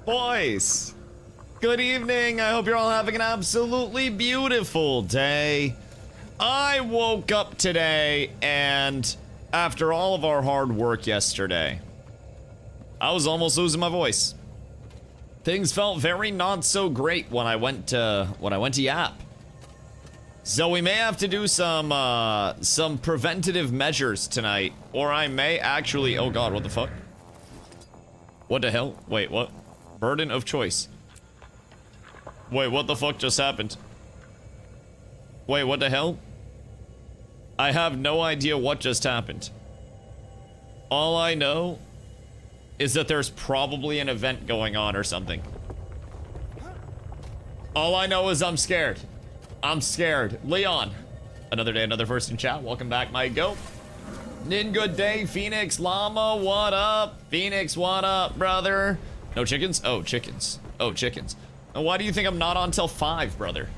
Boys, good evening. I hope you're all having an absolutely beautiful day. I woke up today and after all of our hard work yesterday, I was almost losing my voice. Things felt very not so great when I went to Yap. So we may have to do some preventative measures tonight, or I may actually, oh god, what the fuck? What the hell? Wait, what? Burden of choice. Wait, what the fuck just happened? Wait, what the hell? I have no idea what just happened. All I know is that there's probably an event going on or something. All I know is I'm scared. I'm scared. Leon. Another day, another first in chat. Welcome back, my goat. Nin, good day. Phoenix Llama, what up? Phoenix, what up, brother? No chickens? Oh, chickens. Oh, chickens. And why do you think I'm not on till 5, brother?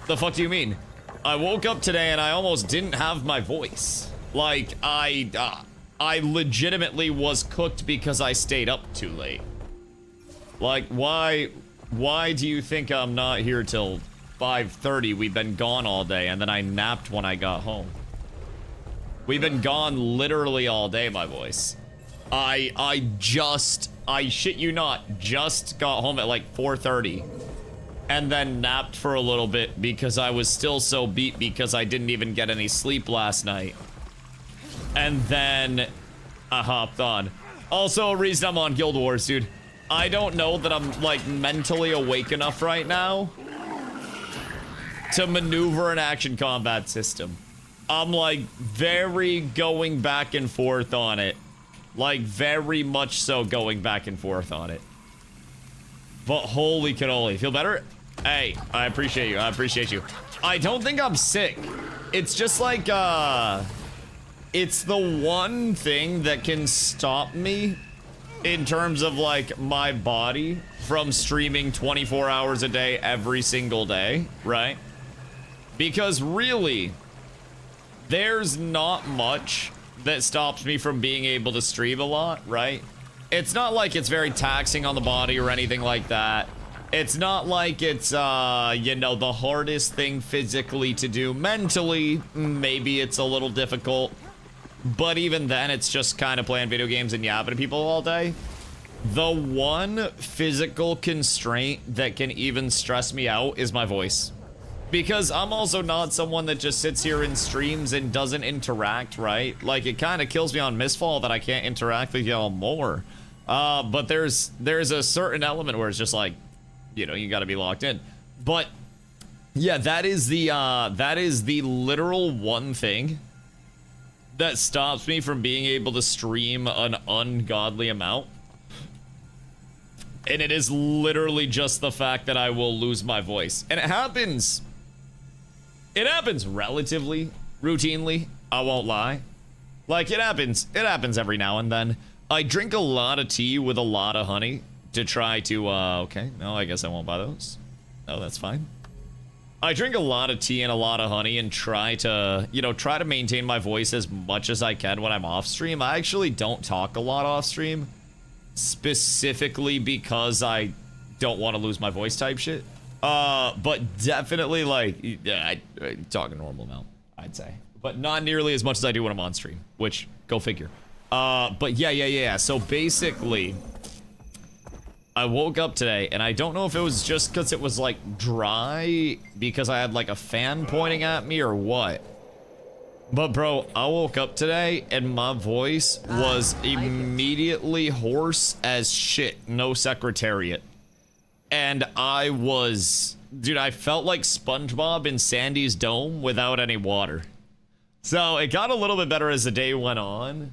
The fuck do you mean? I woke up today and I almost didn't have my voice. Like, I legitimately was cooked because I stayed up too late. Like, why do you think I'm not here till 5:30? We've been gone all day, and then I napped when I got home. We've been gone literally all day, my boys. I shit you not, just got home at like 4:30 and then napped for a little bit because I was still so beat because I didn't even get any sleep last night. And then I hopped on. Also, a reason I'm on Guild Wars, dude. I don't know that I'm like mentally awake enough right now to maneuver an action combat system. I'm like very going back and forth on it. Like very much so going back and forth on it. But holy cannoli. Feel better? Hey, I appreciate you. I appreciate you. I don't think I'm sick. It's just like, it's the one thing that can stop me in terms of like my body from streaming 24 hours a day every single day, right? Because really, there's not much that stops me from being able to stream a lot, right? It's not like it's very taxing on the body or anything like that. It's not like it's, you know, the hardest thing physically to do. Mentally, maybe it's a little difficult. But even then, it's just kind of playing video games and yapping to people all day. The one physical constraint that can even stress me out is my voice. Because I'm also not someone that just sits here and streams and doesn't interact, right? Like, it kind of kills me on Mistfall that I can't interact with y'all more. But there's a certain element where it's just like, you know, you gotta be locked in. But, yeah, that is the literal one thing that stops me from being able to stream an ungodly amount. And it is literally just the fact that I will lose my voice. And it happens relatively routinely, I won't lie. Like, it happens every now and then. I drink a lot of tea with a lot of honey to try to, okay, no, I guess I won't buy those. No, that's fine. I drink a lot of tea and a lot of honey and try to, you know, try to maintain my voice as much as I can when I'm off stream. I actually don't talk a lot off stream, specifically because I don't want to lose my voice type shit. But definitely, like, I talk a normal amount, I'd say. But not nearly as much as I do when I'm on stream, which, go figure. But yeah. So basically, I woke up today, and I don't know if it was just because it was, like, dry, because I had, like, a fan pointing at me or what. But, bro, I woke up today, and my voice was immediately hoarse as shit. No secretariat. And I was... Dude, I felt like SpongeBob in Sandy's dome without any water. So, it got a little bit better as the day went on.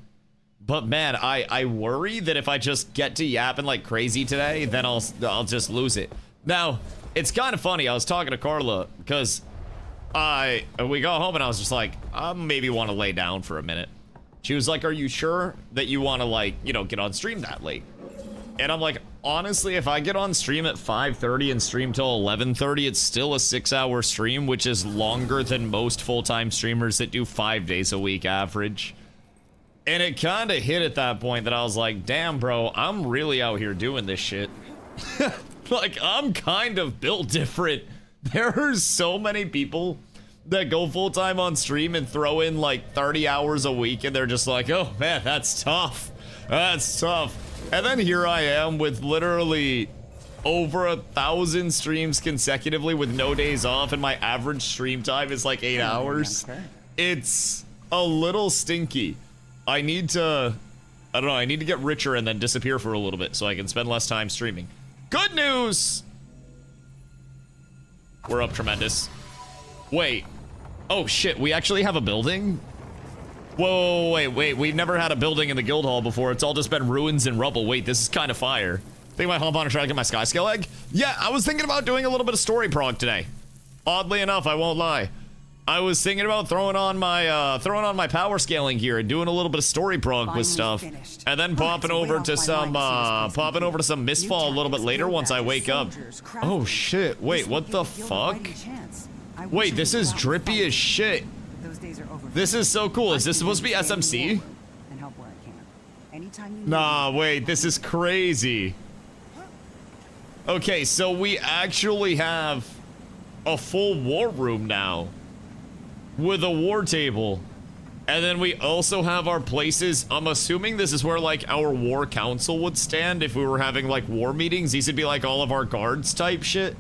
But man, I worry that if I just get to yapping like crazy today, then I'll just lose it. Now, it's kind of funny. I was talking to Carla because we got home and I was just like, I maybe want to lay down for a minute. She was like, are you sure that you want to, like, you know, get on stream that late? And I'm like, honestly, if I get on stream at 5:30 and stream till 11:30, it's still a 6-hour stream, which is longer than most full-time streamers that do 5 days a week average. And it kind of hit at that point that I was like, damn, bro, I'm really out here doing this shit. Like, I'm kind of built different. There are so many people that go full-time on stream and throw in like 30 hours a week, and they're just like, oh man, that's tough. That's tough. And then here I am with literally over 1,000 streams consecutively with no days off, and my average stream time is like 8 hours. It's a little stinky. I need to, I don't know, I need to get richer and then disappear for a little bit so I can spend less time streaming. Good news! We're up tremendous. Wait. Oh shit, we actually have a building? Whoa, wait, we've never had a building in the guild hall before. It's all just been ruins and rubble. Wait, this is kind of fire. Think I might hop on and try to get my sky scale egg? Yeah, I was thinking about doing a little bit of story prog today. Oddly enough, I won't lie. I was thinking about throwing on my power scaling here and doing a little bit of story prog with stuff, and then popping over to some Mistfall a little bit later once I wake up. Oh shit! Wait, what the fuck? Wait, this is drippy as shit. This is so cool. Is this supposed to be SMC? Nah, wait, this is crazy. Okay, so we actually have a full war room now with a war table. And then we also have our places. I'm assuming this is where like our war council would stand if we were having like war meetings. These would be like all of our guards type shit.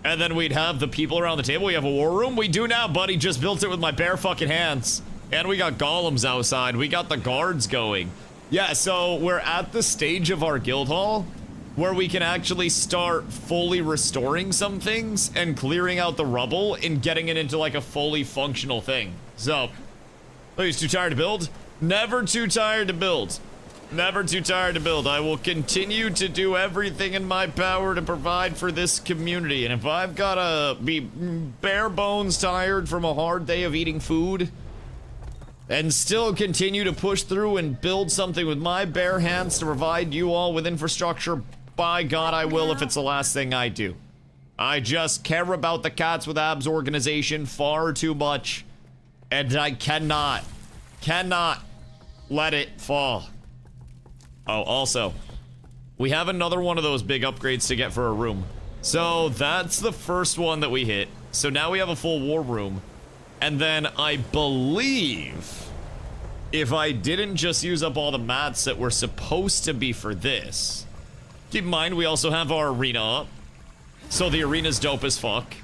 And then we'd have the people around the table. We have a war room. We do now, buddy. Just built it with my bare fucking hands. And we got golems outside. We got the guards going. Yeah, so we're at the stage of our guild hall where we can actually start fully restoring some things and clearing out the rubble and getting it into like a fully functional thing. So, are you too tired to build? Never too tired to build. Never too tired to build. I will continue to do everything in my power to provide for this community. And if I've gotta be bare bones tired from a hard day of eating food and still continue to push through and build something with my bare hands to provide you all with infrastructure, by God, I will if it's the last thing I do. I just care about the Cats with Abs organization far too much, and I cannot let it fall. Oh, also, we have another one of those big upgrades to get for a room. So that's the first one that we hit. So now we have a full war room. And then I believe if I didn't just use up all the mats that were supposed to be for this. Keep in mind, we also have our arena up. So the arena's dope as fuck.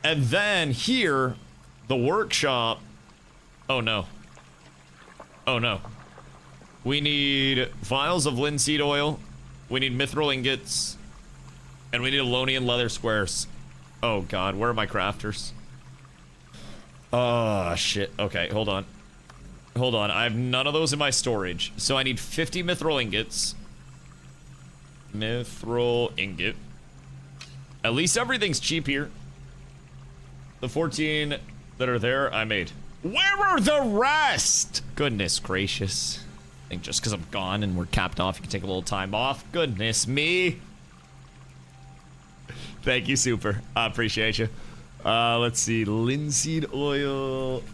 And then here, the workshop. Oh no. Oh no. We need vials of linseed oil. We need mithril ingots. And we need Alonian leather squares. Oh god, where are my crafters? Oh shit. Okay, hold on. Hold on, I have none of those in my storage. So I need 50 mithril ingots. Mithril ingot. At least everything's cheap here. The 14 that are there, I made. Where are the rest? Goodness gracious. I think just because I'm gone and we're capped off, you can take a little time off. Goodness me. Thank you, Super. I appreciate you. Let's see. Linseed oil.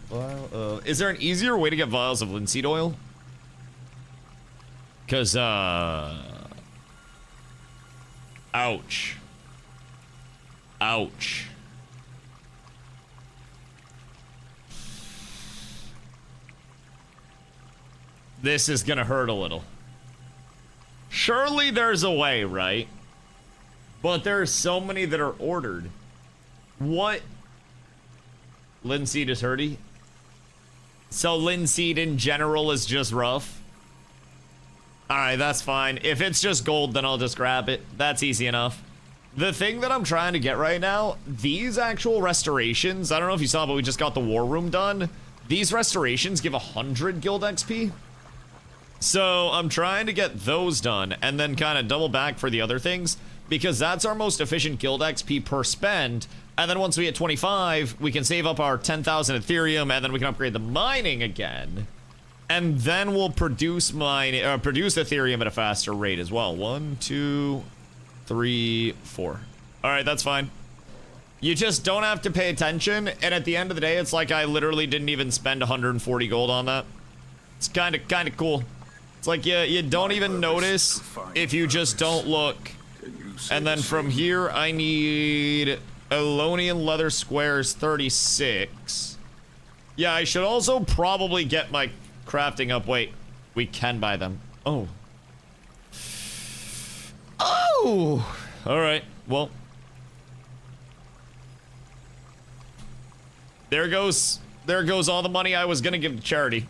Is there an easier way to get vials of linseed oil? Because, ouch. Ouch. This is gonna hurt a little. Surely there's a way, right? But there are so many that are ordered. What? Linseed is hurty? So linseed in general is just rough? Alright, that's fine. If it's just gold, then I'll just grab it. That's easy enough. The thing that I'm trying to get right now, these actual restorations, I don't know if you saw, but we just got the war room done. These restorations give 100 guild XP. So I'm trying to get those done and then kind of double back for the other things, because that's our most efficient guild XP per spend. And then once we hit 25, we can save up our 10,000 Ethereum, and then we can upgrade the mining again. And then we'll produce Ethereum at a faster rate as well. 1, 2, 3, 4. All right, that's fine. You just don't have to pay attention, and at the end of the day, it's like I literally didn't even spend 140 gold on that. It's kind of cool. It's It's like you don't even notice if you just don't look. And then from here, I need Elonian leather squares 36. Yeah, I should also probably get my crafting up. Wait, we can buy them. Oh. Oh! Alright, well. There goes all the money I was gonna give to charity.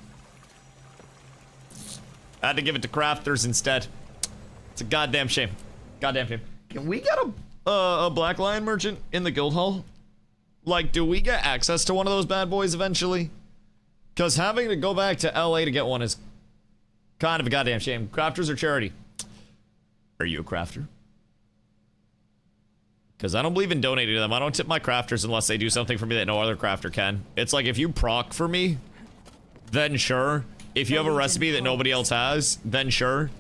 I had to give it to crafters instead. It's a goddamn shame. Goddamn shame. Can we get a Black Lion merchant in the guild hall? Like, do we get access to one of those bad boys eventually? Because having to go back to LA to get one is kind of a goddamn shame. Crafters or charity? Are you a crafter? Because I don't believe in donating to them. I don't tip my crafters unless they do something for me that no other crafter can. It's like, if you proc for me, then sure. If you have a recipe that nobody else has, then sure.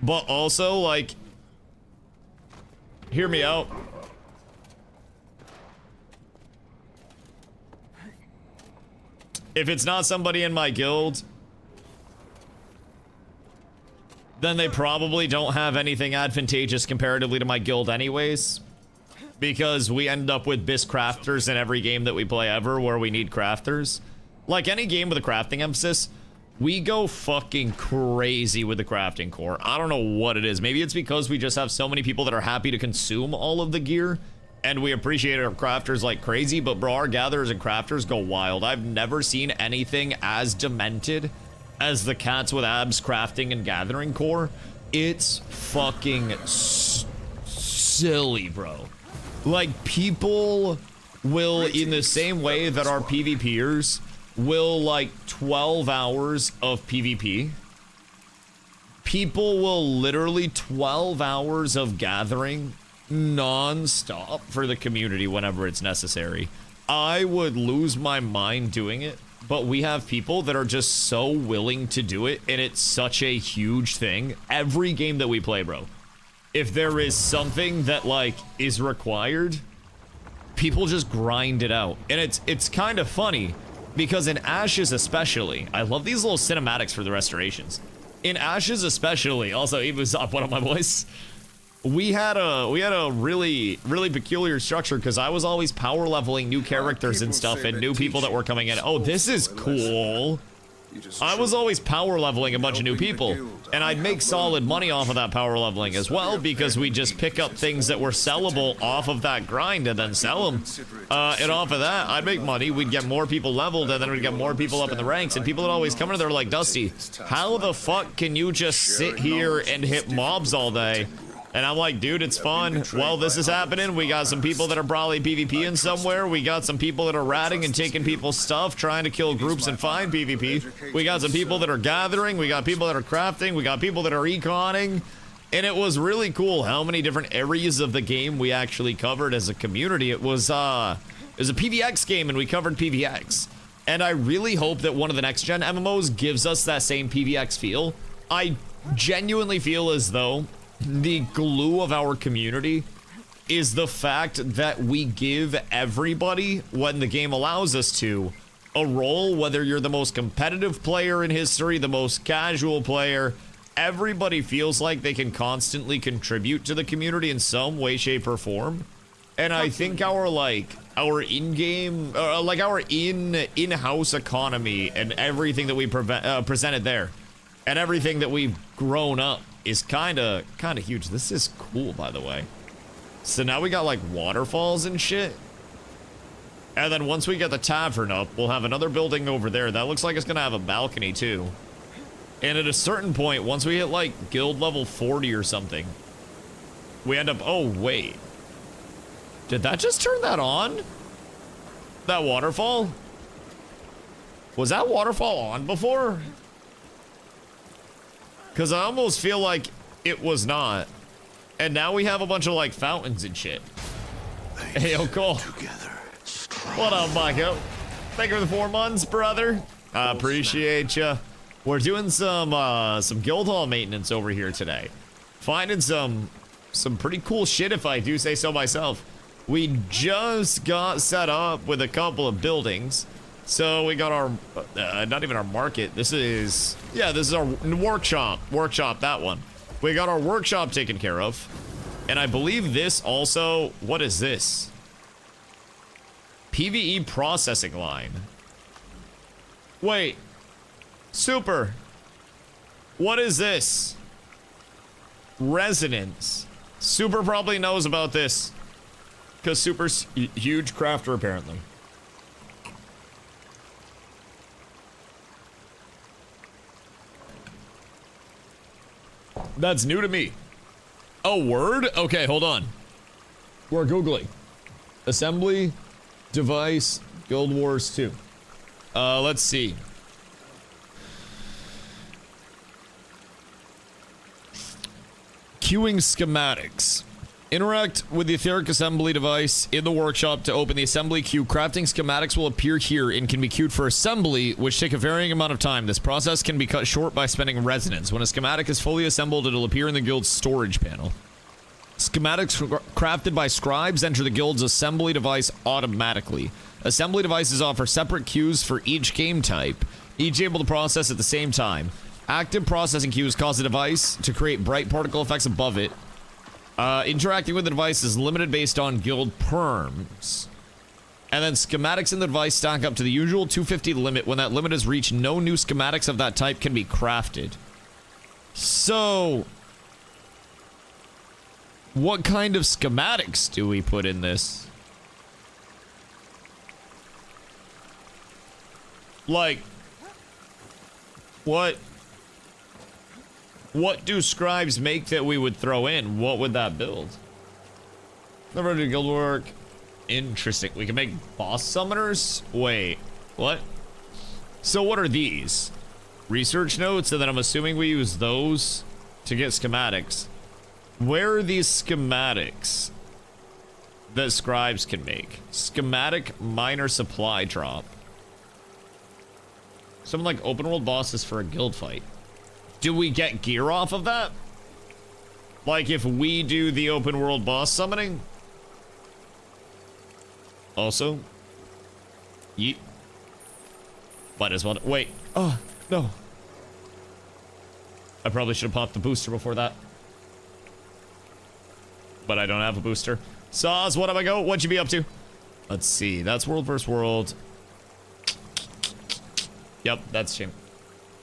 But also, like, hear me out. If it's not somebody in my guild, then they probably don't have anything advantageous comparatively to my guild anyways. Because we end up with BIS crafters in every game that we play ever where we need crafters. Like any game with a crafting emphasis, we go fucking crazy with the crafting core. I don't know what it is. Maybe it's because we just have so many people that are happy to consume all of the gear, and we appreciate our crafters like crazy, but bro, our gatherers and crafters go wild. I've never seen anything as demented as the Cats with Abs crafting and gathering core. It's fucking silly, bro. Like, people will, in the same way that our PvPers will, like, 12 hours of PvP, people will literally 12 hours of gathering non-stop for the community whenever it's necessary. I would lose my mind doing it, but we have people that are just so willing to do it, and it's such a huge thing. Every game that we play, bro, if there is something that, like, is required, people just grind it out. And it's kind of funny, because in Ashes especially, I love these little cinematics for the restorations. In Ashes especially, also, it was up one of my boys. We had a really peculiar structure because I was always power leveling new characters and stuff and new people that were coming in. Oh, this is cool. I was always power leveling a bunch of new people, and I'd make solid money off of that power leveling as well because we just pick up things that were sellable off of that grind and then sell them. And off of that, I'd make money. We'd get more people leveled, and then we'd get more people up in the ranks, and people would always come in there like, Dusty, how the fuck can you just sit here and hit mobs all day? And I'm like, dude, it's fun. Well, this is happening. We got some people that are probably PvPing somewhere. We got some people that are ratting and taking people's stuff, trying to kill groups and find PvP. We got some people that are gathering. We got people that are crafting. We got people that are econing. And it was really cool how many different areas of the game we actually covered as a community. It was a PvX game, and we covered PvX. And I really hope that one of the next-gen MMOs gives us that same PvX feel. I genuinely feel as though the glue of our community is the fact that we give everybody, when the game allows us to, a role, whether you're the most competitive player in history, the most casual player. Everybody feels like they can constantly contribute to the community in some way, shape, or form. And I think our in-game, like our in-house economy and everything that we presented there, and everything that we've grown up is kind of huge. This is cool, by the way. So now we got like waterfalls and shit. And then once we get the tavern up, we'll have another building over there. That looks like it's gonna have a balcony too. And at a certain point, once we hit like guild level 40 or something, we end up, oh wait. Did that just turn that on? That waterfall? Was that waterfall on before? Because I almost feel like it was not. And now we have a bunch of like fountains and shit. Hey, yo, Cole. What up, Micah? Thank you for the 4 months, brother. I appreciate ya. We're doing some guild hall maintenance over here today. Finding some pretty cool shit, if I do say so myself. We just got set up with a couple of buildings. So we got our, not even our market. This is, yeah, this is our workshop. Workshop, that one. We got our workshop taken care of. And I believe this also, what is this? PvE processing line. Wait. Super. What is this? Resonance. Super probably knows about this. Because Super's huge crafter, apparently. That's new to me. Oh, word? Okay, hold on. We're Googling. Assembly, device, Guild Wars 2. Let's see. Queuing schematics. Interact with the etheric assembly device in the workshop to open the assembly queue. Crafting schematics will appear here and can be queued for assembly, which take a varying amount of time. This process can be cut short by spending resonance. When a schematic is fully assembled, it'll appear in the guild's storage panel. Schematics crafted by scribes enter the guild's assembly device automatically. Assembly devices offer separate queues for each game type, each able to process at the same time. Active processing queues cause the device to create bright particle effects above it. Interacting with the device is limited based on guild perms. And then schematics in the device stack up to the usual 250 limit. When that limit is reached, no new schematics of that type can be crafted. So, what kind of schematics do we put in this? Like, what do scribes make that we would throw in? What would that build? Never do guild work. Interesting. We can make boss summoners? Wait, what? So what are these? Research notes, and then I'm assuming we use those to get schematics. Where are these schematics that scribes can make? Schematic minor supply drop. Something like open world bosses for a guild fight. Do we get gear off of that? Like if we do the open world boss summoning? Also, yeet. Might as well. Wait. Oh, no. I probably should have popped the booster before that. But I don't have a booster. Saws, what am I go? What'd you be up to? Let's see. That's world versus world. Yep, that's shame.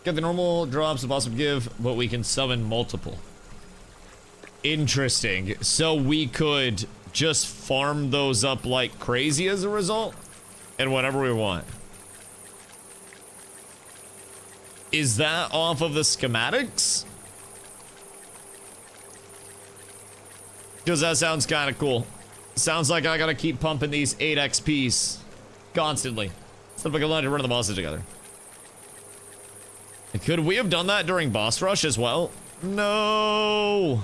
Get the normal drops the boss would give, but we can summon multiple. Interesting. So we could just farm those up like crazy as a result? And whatever we want. Is that off of the schematics? Because that sounds kind of cool. Sounds like I gotta keep pumping these 8 XPs constantly. So we can learn to run the bosses together. Could we have done that during boss rush as well? No.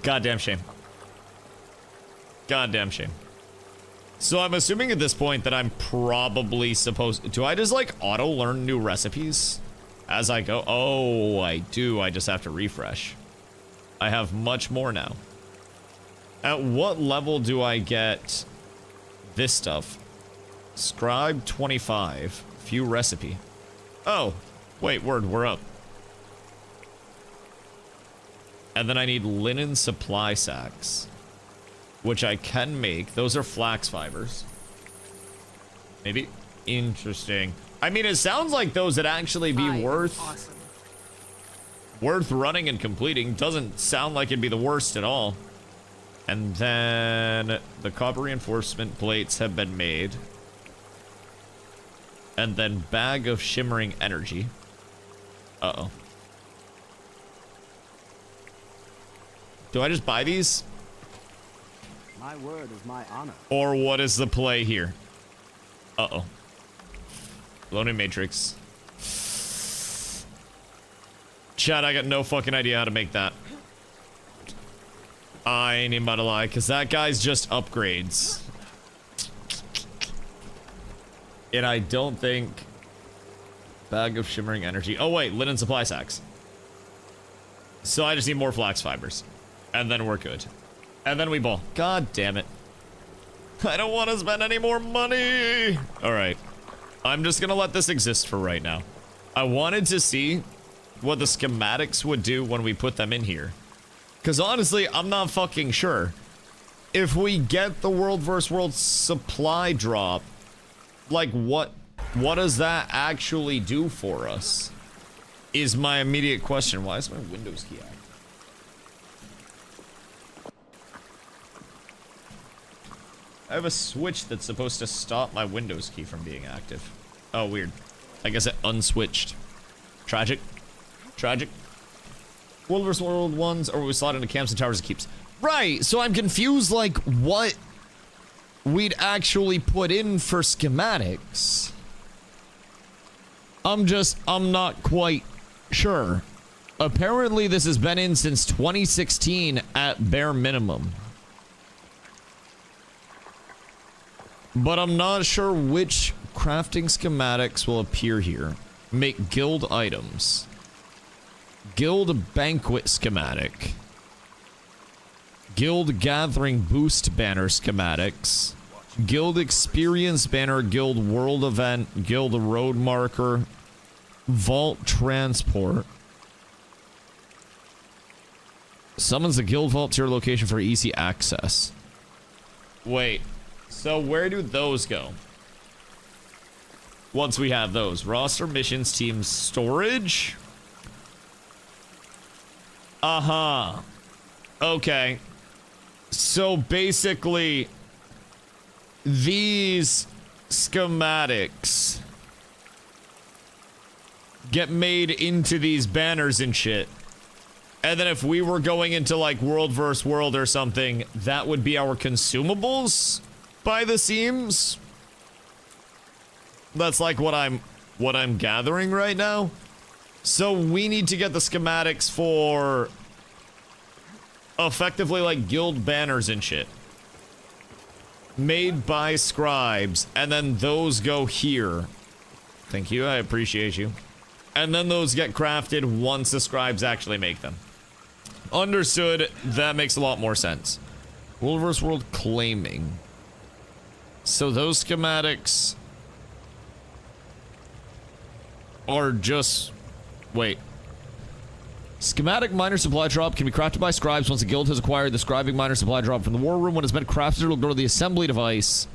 Goddamn shame. Goddamn shame. So I'm assuming at this point that I'm probably supposed... Do I just like auto learn new recipes as I go? Oh, I do. I just have to refresh. I have much more now. At what level do I get this stuff? Scribe 25. View recipe. Oh, wait, word, we're up. And then I need linen supply sacks, which I can make. Those are flax fibers. Maybe. Interesting. I mean, it sounds like those would actually be worth running and completing. Doesn't sound like it'd be the worst at all. And then the copper reinforcement plates have been made. And then bag of shimmering energy. Uh-oh. Do I just buy these? My word is my honor. Or what is the play here? Uh-oh. Loading matrix. Chad, I got no fucking idea how to make that. I ain't even about to lie, because that guy's just upgrades. And I don't think... Bag of shimmering energy. Oh wait, linen supply sacks. So I just need more flax fibers. And then we're good. And then we ball. God damn it. I don't want to spend any more money. Alright. I'm just gonna let this exist for right now. I wanted to see what the schematics would do when we put them in here. Because honestly, I'm not fucking sure. If we get the world versus world supply drop, like what does that actually do for us? Is my immediate question. Why is my Windows key out? I have a switch that's supposed to stop my Windows key from being active. Oh, weird. I guess it unswitched. Tragic. Tragic. World vs. World ones, or we slot into camps and towers and keeps. Right, so I'm confused, like, what we'd actually put in for schematics. I'm not quite sure. Apparently, this has been in since 2016 at bare minimum. But I'm not sure which crafting schematics will appear here. Make guild items. Guild banquet schematic. Guild gathering boost banner schematics. Guild experience banner, guild world event, guild road marker, vault transport. Summons a guild vault to your location for easy access. Wait, so where do those go? Once we have those. Roster missions, team storage. Uh-huh. Okay. So basically, these schematics get made into these banners and shit. And then if we were going into like world versus world or something, that would be our consumables by the seams. That's like what I'm gathering right now. So we need to get the schematics for effectively like guild banners and shit. Made by scribes, and then those go here. Thank you, I appreciate you. And then those get crafted once the scribes actually make them. Understood, that makes a lot more sense. World vs. World claiming. So those schematics are just... Wait. Schematic miner supply drop can be crafted by scribes once a guild has acquired the scribing miner supply drop from the war room. When it's been crafted, it'll go to the assembly device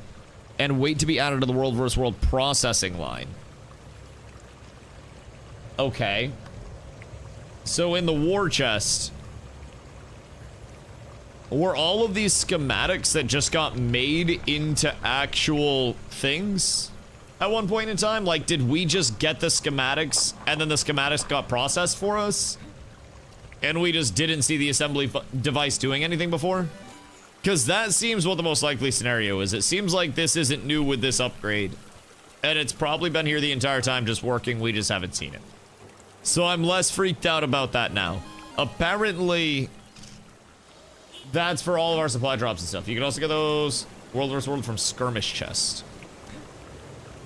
and wait to be added to the world versus world processing line. Okay. So in the war chest, were all of these schematics that just got made into actual things at one point in time? Like, did we just get the schematics and then the schematics got processed for us? And we just didn't see the assembly device doing anything before? Because that seems what the most likely scenario is. It seems like this isn't new with this upgrade. And it's probably been here the entire time just working, we just haven't seen it. So I'm less freaked out about that now. Apparently, that's for all of our supply drops and stuff. You can also get those World vs. World from Skirmish Chest.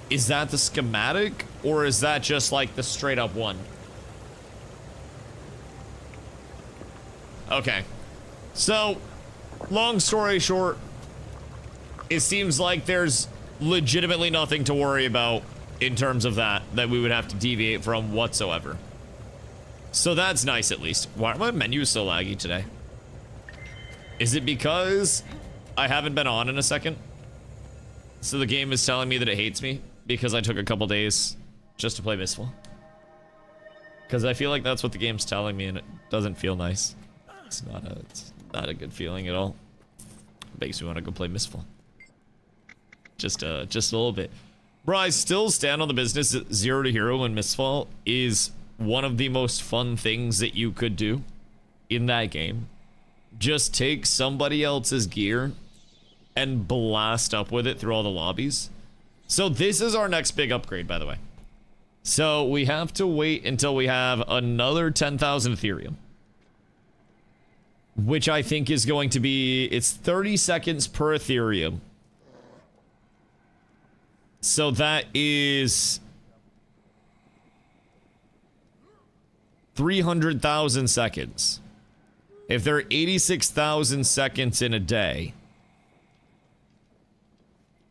Is that the schematic? Or is that just like the straight up one? Okay. So, long story short, it seems like there's legitimately nothing to worry about in terms of that we would have to deviate from whatsoever. So that's nice at least. Why are my menus so laggy today? Is it because I haven't been on in a second? So the game is telling me that it hates me because I took a couple days just to play MISTFALL? Because I feel like that's what the game's telling me and it doesn't feel nice. It's not a good feeling at all. Makes me want to go play MISTFALL. Just a little bit. Bro, I still stand on the business that 0 to hero in MISTFALL is one of the most fun things that you could do in that game. Just take somebody else's gear and blast up with it through all the lobbies. So this is our next big upgrade, by the way. So we have to wait until we have another 10,000 Ethereum. Which I think is going to be, it's 30 seconds per Ethereum. So that is 300,000 seconds. If there are 86,000 seconds in a day,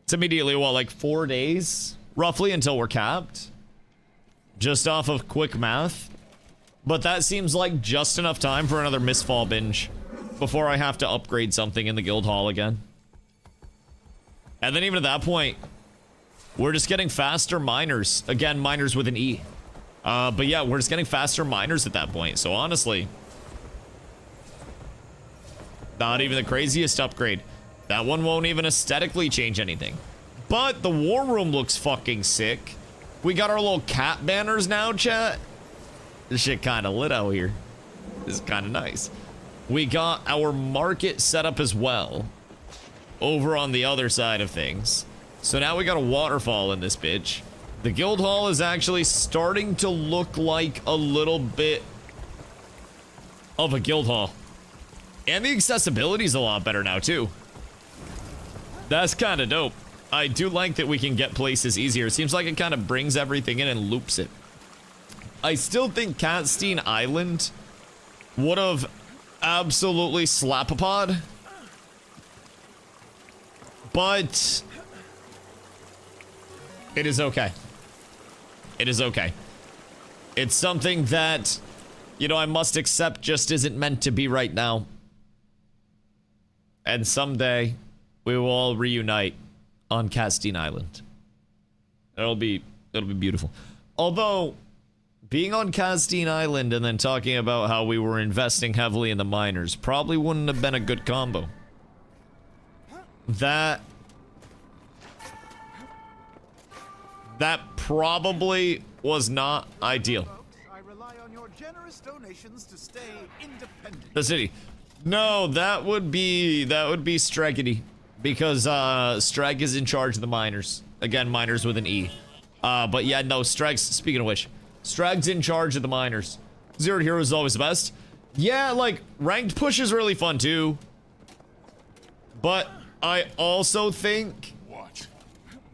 it's immediately, what, like 4 days roughly until we're capped. Just off of quick math. But that seems like just enough time for another Mistfall binge before I have to upgrade something in the guild hall again. And then even at that point, we're just getting faster miners. Again, miners with an E. But yeah, we're just getting faster miners at that point. So honestly, not even the craziest upgrade. That one won't even aesthetically change anything. But the war room looks fucking sick. We got our little cat banners now, chat. This shit kind of lit out here. This is kind of nice. We got our market set up as well over on the other side of things. So now we got a waterfall in this bitch. The guild hall is actually starting to look like a little bit of a guild hall. And the accessibility is a lot better now too. That's kind of dope. I do like that we can get places easier. It seems like it kind of brings everything in and loops it. I still think Catstein Island would have absolutely slap-a-pod. But it is okay. It is okay. It's something that, you know, I must accept just isn't meant to be right now. And someday we will all reunite on Catstein Island. It'll be beautiful. Although being on Catstein Island and then talking about how we were investing heavily in the miners probably wouldn't have been a good combo. That probably was not ideal. I rely on your generous donations to stay independent. The city. No, that would be Streggedy. Because Streg is in charge of the miners. Again, miners with an E. But yeah, no, Streg's, speaking of which, Streg's in charge of the miners. Zero to Hero is always the best. Yeah, like, ranked push is really fun too. But I also think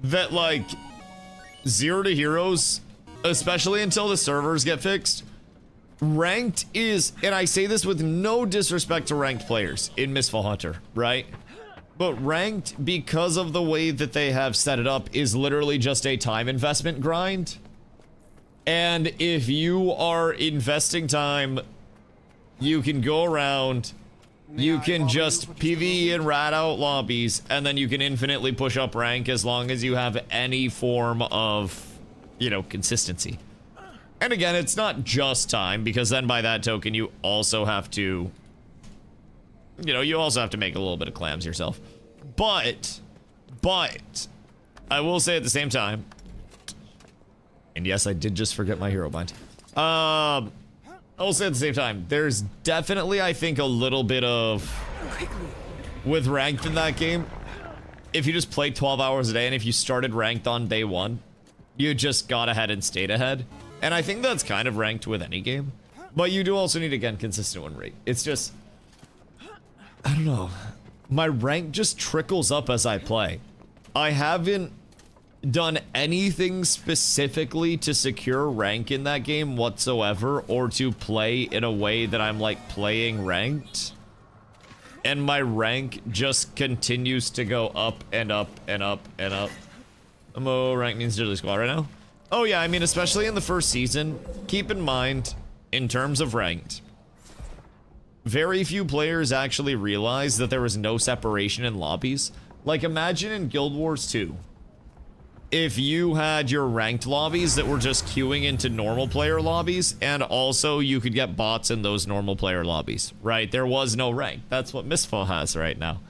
that, like, Zero to Heroes, especially until the servers get fixed, ranked is, and I say this with no disrespect to ranked players in Mistfall Hunter, right? But ranked, because of the way that they have set it up, is literally just a time investment grind. And if you are investing time, you can go around, you can just PvE and rat out lobbies, and then you can infinitely push up rank as long as you have any form of, you know, consistency. And again, it's not just time, because then by that token, you also have to, you know, you also have to make a little bit of clams yourself. But, I will say at the same time, and yes, I did just forget my hero bind. I will say at the same time, there's definitely, I think, a little bit of, with ranked in that game, if you just played 12 hours a day, and if you started ranked on day one, you just got ahead and stayed ahead. And I think that's kind of ranked with any game. But you do also need, again, consistent win rate. It's just, I don't know. My rank just trickles up as I play. I haven't done anything specifically to secure rank in that game whatsoever, or to play in a way that I'm like playing ranked. And my rank just continues to go up and up and up and up. Rank means diddly squad right now. Oh yeah, I mean, especially in the first season, keep in mind, in terms of ranked, very few players actually realized that there was no separation in lobbies. Like, imagine in Guild Wars 2, if you had your ranked lobbies that were just queuing into normal player lobbies, and also you could get bots in those normal player lobbies, right? There was no rank. That's what Mistfall has right now.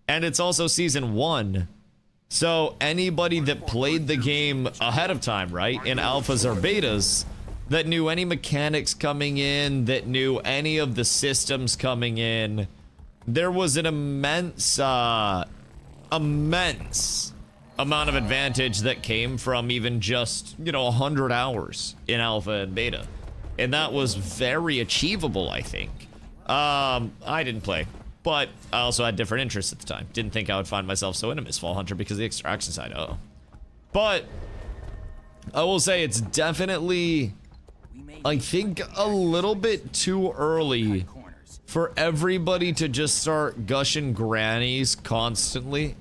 And it's also Season 1. So anybody that played the game ahead of time, right, in alphas or betas, that knew any mechanics coming in, that knew any of the systems coming in, there was an immense amount of advantage that came from even just, you know, 100 hours in alpha and beta. And that was very achievable, I think. I didn't play, but I also had different interests at the time. Didn't think I would find myself so into Mistfall Hunter because of the extraction side. But I will say it's definitely, I think, a little bit too early for everybody to just start gushing grannies constantly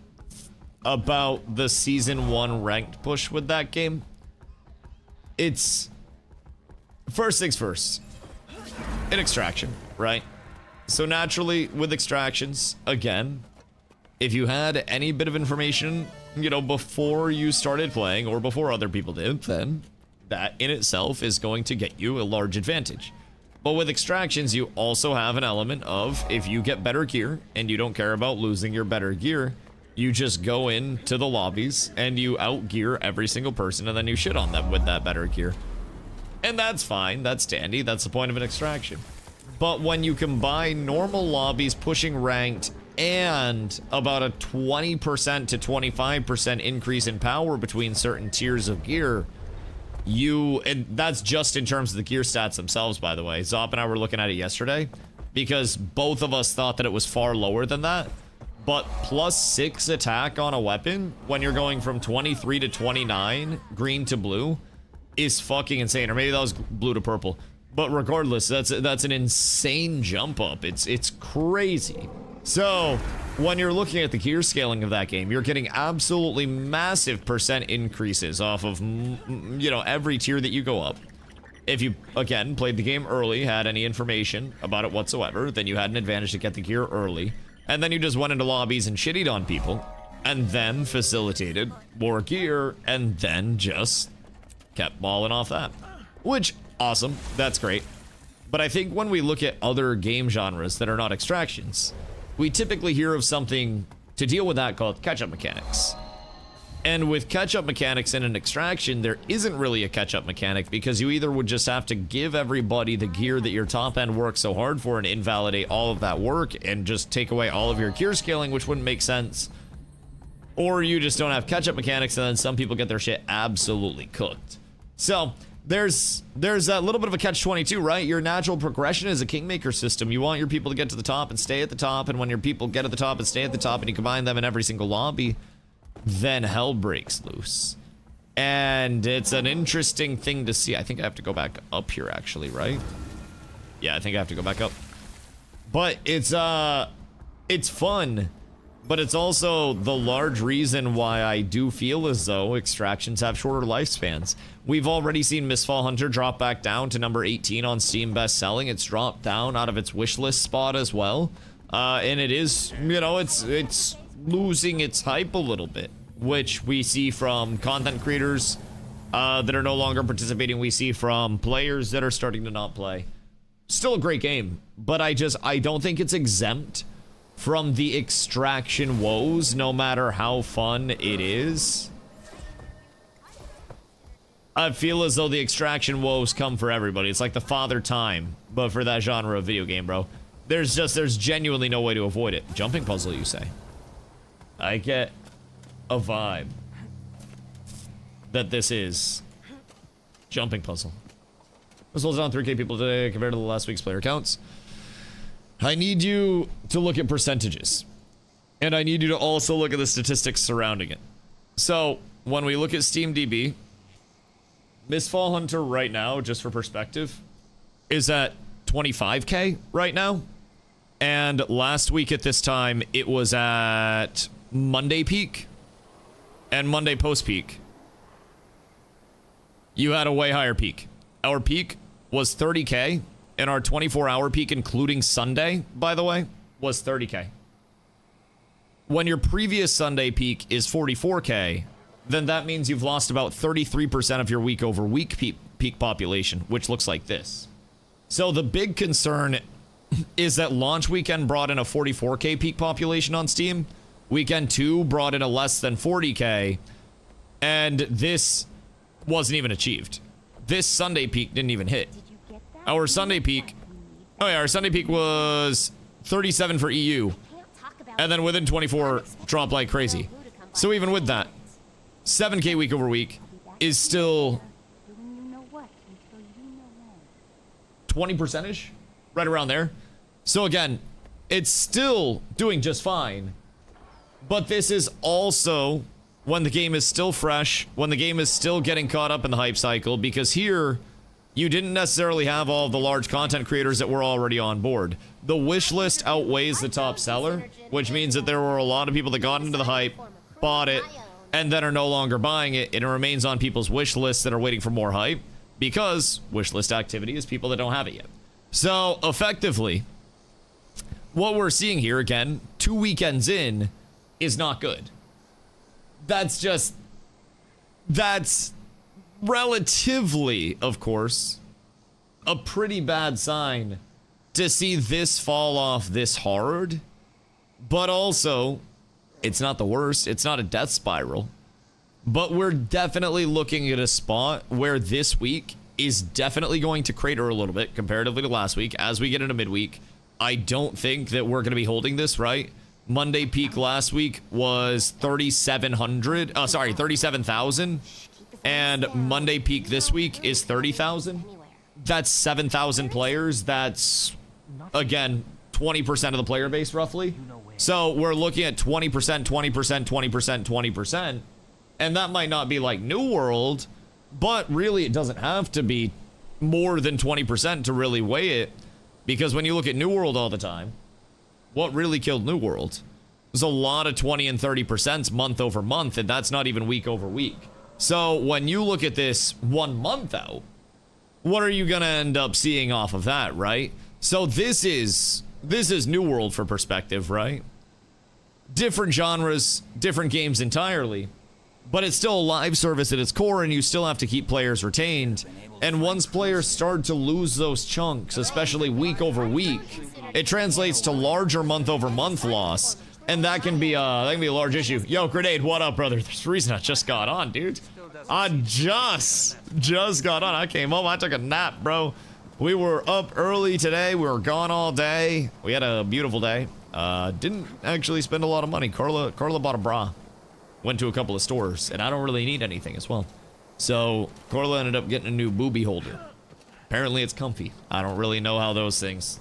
about the Season 1 ranked push with that game. It's... First things first. An extraction, right? So naturally, with extractions, again, if you had any bit of information, you know, before you started playing or before other people did, then that in itself is going to get you a large advantage. But with extractions, you also have an element of, if you get better gear and you don't care about losing your better gear, you just go into the lobbies and you outgear every single person and then you shit on them with that better gear. And that's fine, that's dandy, that's the point of an extraction. But when you combine normal lobbies pushing ranked and about a 20% to 25% increase in power between certain tiers of gear, and that's just in terms of the gear stats themselves, by the way. Zop and I were looking at it yesterday because both of us thought that it was far lower than that. But +6 attack on a weapon when you're going from 23 to 29, green to blue, is fucking insane. Or maybe that was blue to purple. But regardless, that's an insane jump up. It's crazy. So when you're looking at the gear scaling of that game, you're getting absolutely massive percent increases off of, you know, every tier that you go up. If you, again, played the game early, had any information about it whatsoever, then you had an advantage to get the gear early. And then you just went into lobbies and shittied on people, and then facilitated more gear, and then just kept balling off that. Which, awesome, that's great. But I think when we look at other game genres that are not extractions, we typically hear of something to deal with that called catch-up mechanics. And with catch-up mechanics in an extraction, there isn't really a catch-up mechanic because you either would just have to give everybody the gear that your top end worked so hard for and invalidate all of that work and just take away all of your gear scaling, which wouldn't make sense. Or you just don't have catch-up mechanics and then some people get their shit absolutely cooked. So there's that little bit of a catch-22, right? Your natural progression is a kingmaker system. You want your people to get to the top and stay at the top, and when your people get at the top and stay at the top and you combine them in every single lobby, then hell breaks loose. And it's an interesting thing to see. I think I have to go back up here actually, right? Yeah, I think I have to go back up. But it's fun, but it's also the large reason why I do feel as though extractions have shorter lifespans. We've already seen MISTFALL Hunter drop back down to number 18 on Steam best selling. It's dropped down out of its wishlist spot as well. And it is, you know, it's losing its hype a little bit, which we see from content creators that are no longer participating. We see from players that are starting to not play. Still a great game, but I don't think it's exempt from the extraction woes, no matter how fun it is. I feel as though the extraction woes come for everybody. It's like the father time, but for that genre of video game, bro. There's genuinely no way to avoid it. Jumping puzzle, you say? I get a vibe that this is jumping puzzle. This was on 3K people today compared to the last week's player counts. I need you to look at percentages, and I need you to also look at the statistics surrounding it. So when we look at SteamDB, MISTFALL Hunter right now, just for perspective, is at 25K right now. And last week at this time, it was at Monday peak and Monday post peak. You had a way higher peak. Our peak was 30K, and our 24-hour peak, including Sunday, by the way, was 30K. When your previous Sunday peak is 44K, then that means you've lost about 33% of your week-over-week peak population, which looks like this. So the big concern is that launch weekend brought in a 44K peak population on Steam. Weekend 2 brought in a less than 40K, and this wasn't even achieved. This Sunday peak didn't even hit. Our Sunday peak, oh yeah, our Sunday peak was 37 for EU, and then within 24 dropped like crazy. So even with that, 7K week over week is still 20%ish, right around there. So again, it's still doing just fine, but this is also when the game is still fresh, when the game is still getting caught up in the hype cycle, because here you didn't necessarily have all of the large content creators that were already on board. The wish list outweighs the top seller, which means that there were a lot of people that got into the hype, bought it, and then are no longer buying it, and it remains on people's wish lists that are waiting for more hype, because wish list activity is people that don't have it yet. So effectively, what we're seeing here, again, 2 weekends in, is not good. That's relatively, of course, a pretty bad sign to see this fall off this hard, but also, it's not the worst. It's not a death spiral, but we're definitely looking at a spot where this week is definitely going to crater a little bit comparatively to last week. As we get into midweek, I don't think that we're going to be holding this, right? Monday peak last week was 37,000, and Monday peak this week is 30,000. That's 7,000 players. That's, again, 20% of the player base, roughly. So we're looking at 20%, 20%, 20%, 20%. And that might not be like New World, but really it doesn't have to be more than 20% to really weigh it. Because when you look at New World all the time, what really killed New World was a lot of 20 and 30% month over month, and that's not even week over week. So when you look at this 1 month out, what are you going to end up seeing off of that, right? So this is New World for perspective, right? Different genres, different games entirely, but it's still a live service at its core, and you still have to keep players retained. And once players start to lose those chunks, especially week over week, it translates to larger month over month loss, and that can be a large issue. Yo, Grenade, what up, brother? There's a reason I just got on, dude. I just got on. I came home. I took a nap, bro. We were up early today. We were gone all day. We had a beautiful day. Didn't actually spend a lot of money. Carla bought a bra. Went to a couple of stores, and I don't really need anything as well. So Carla ended up getting a new booby holder. Apparently it's comfy. I don't really know how those things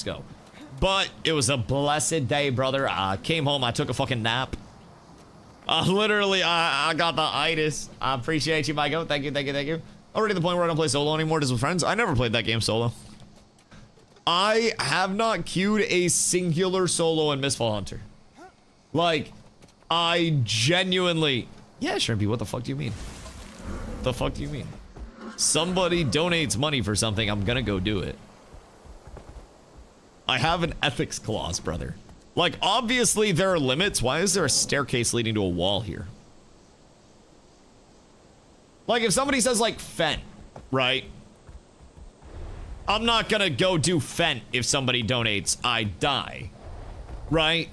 go. But it was a blessed day, brother. I came home. I took a fucking nap. Literally, I got the itis. I appreciate you, my goat. Thank you. Already to the point where I don't play solo anymore, just with friends. I never played that game solo. I have not queued a singular solo in MISTFALL Hunter. Like, I genuinely... Yeah, Shrimpy, what the fuck do you mean? The fuck do you mean? Somebody donates money for something, I'm gonna go do it. I have an ethics clause, brother. Like, obviously there are limits. Why is there a staircase leading to a wall here? Like, if somebody says, like, Fent, right? I'm not gonna go do Fent if somebody donates. I die. Right?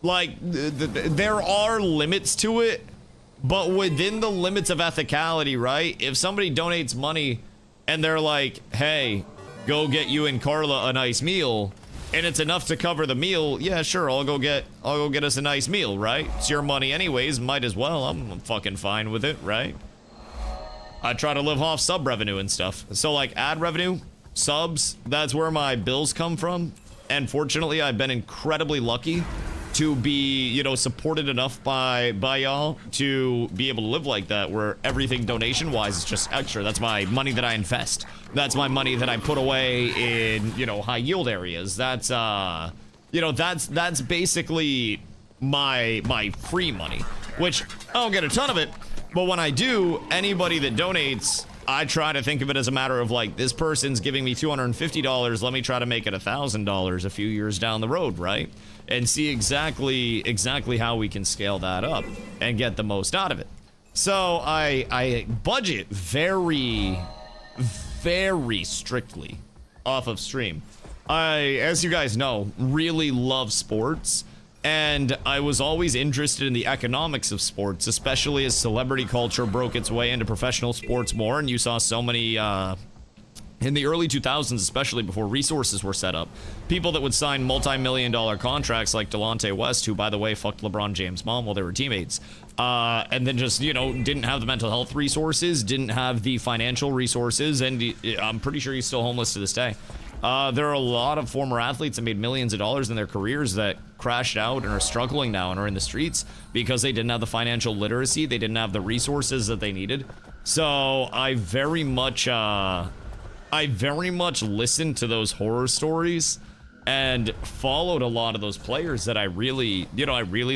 Like, there are limits to it, but within the limits of ethicality, right? If somebody donates money and they're like, hey, go get you and Carla a nice meal, and it's enough to cover the meal, yeah, sure, I'll go get us a nice meal, right? It's your money anyways, might as well. I'm fucking fine with it, right? I try to live off sub revenue and stuff. So like ad revenue, subs, that's where my bills come from. And fortunately, I've been incredibly lucky to be, you know, supported enough by y'all to be able to live like that, where everything donation-wise is just extra. That's my money that I invest. That's my money that I put away in, you know, high-yield areas. That's, you know, that's basically my free money, which I don't get a ton of it, but when I do, anybody that donates, I try to think of it as a matter of like, this person's giving me $250, let me try to make it $1,000 a few years down the road, right? And see exactly how we can scale that up and get the most out of it. So I budget very, very strictly off of stream. I, as you guys know, really love sports, and I was always interested in the economics of sports, especially as celebrity culture broke its way into professional sports more, and you saw so many, in the early 2000s, especially before resources were set up, people that would sign multi-million-dollar contracts like Delonte West, who, by the way, fucked LeBron James' mom while they were teammates, and then just, you know, didn't have the mental health resources, didn't have the financial resources, and I'm pretty sure he's still homeless to this day. There are a lot of former athletes that made millions of dollars in their careers that crashed out and are struggling now and are in the streets because they didn't have the financial literacy, they didn't have the resources that they needed. So I very much listen to those horror stories, and followed a lot of those players that I really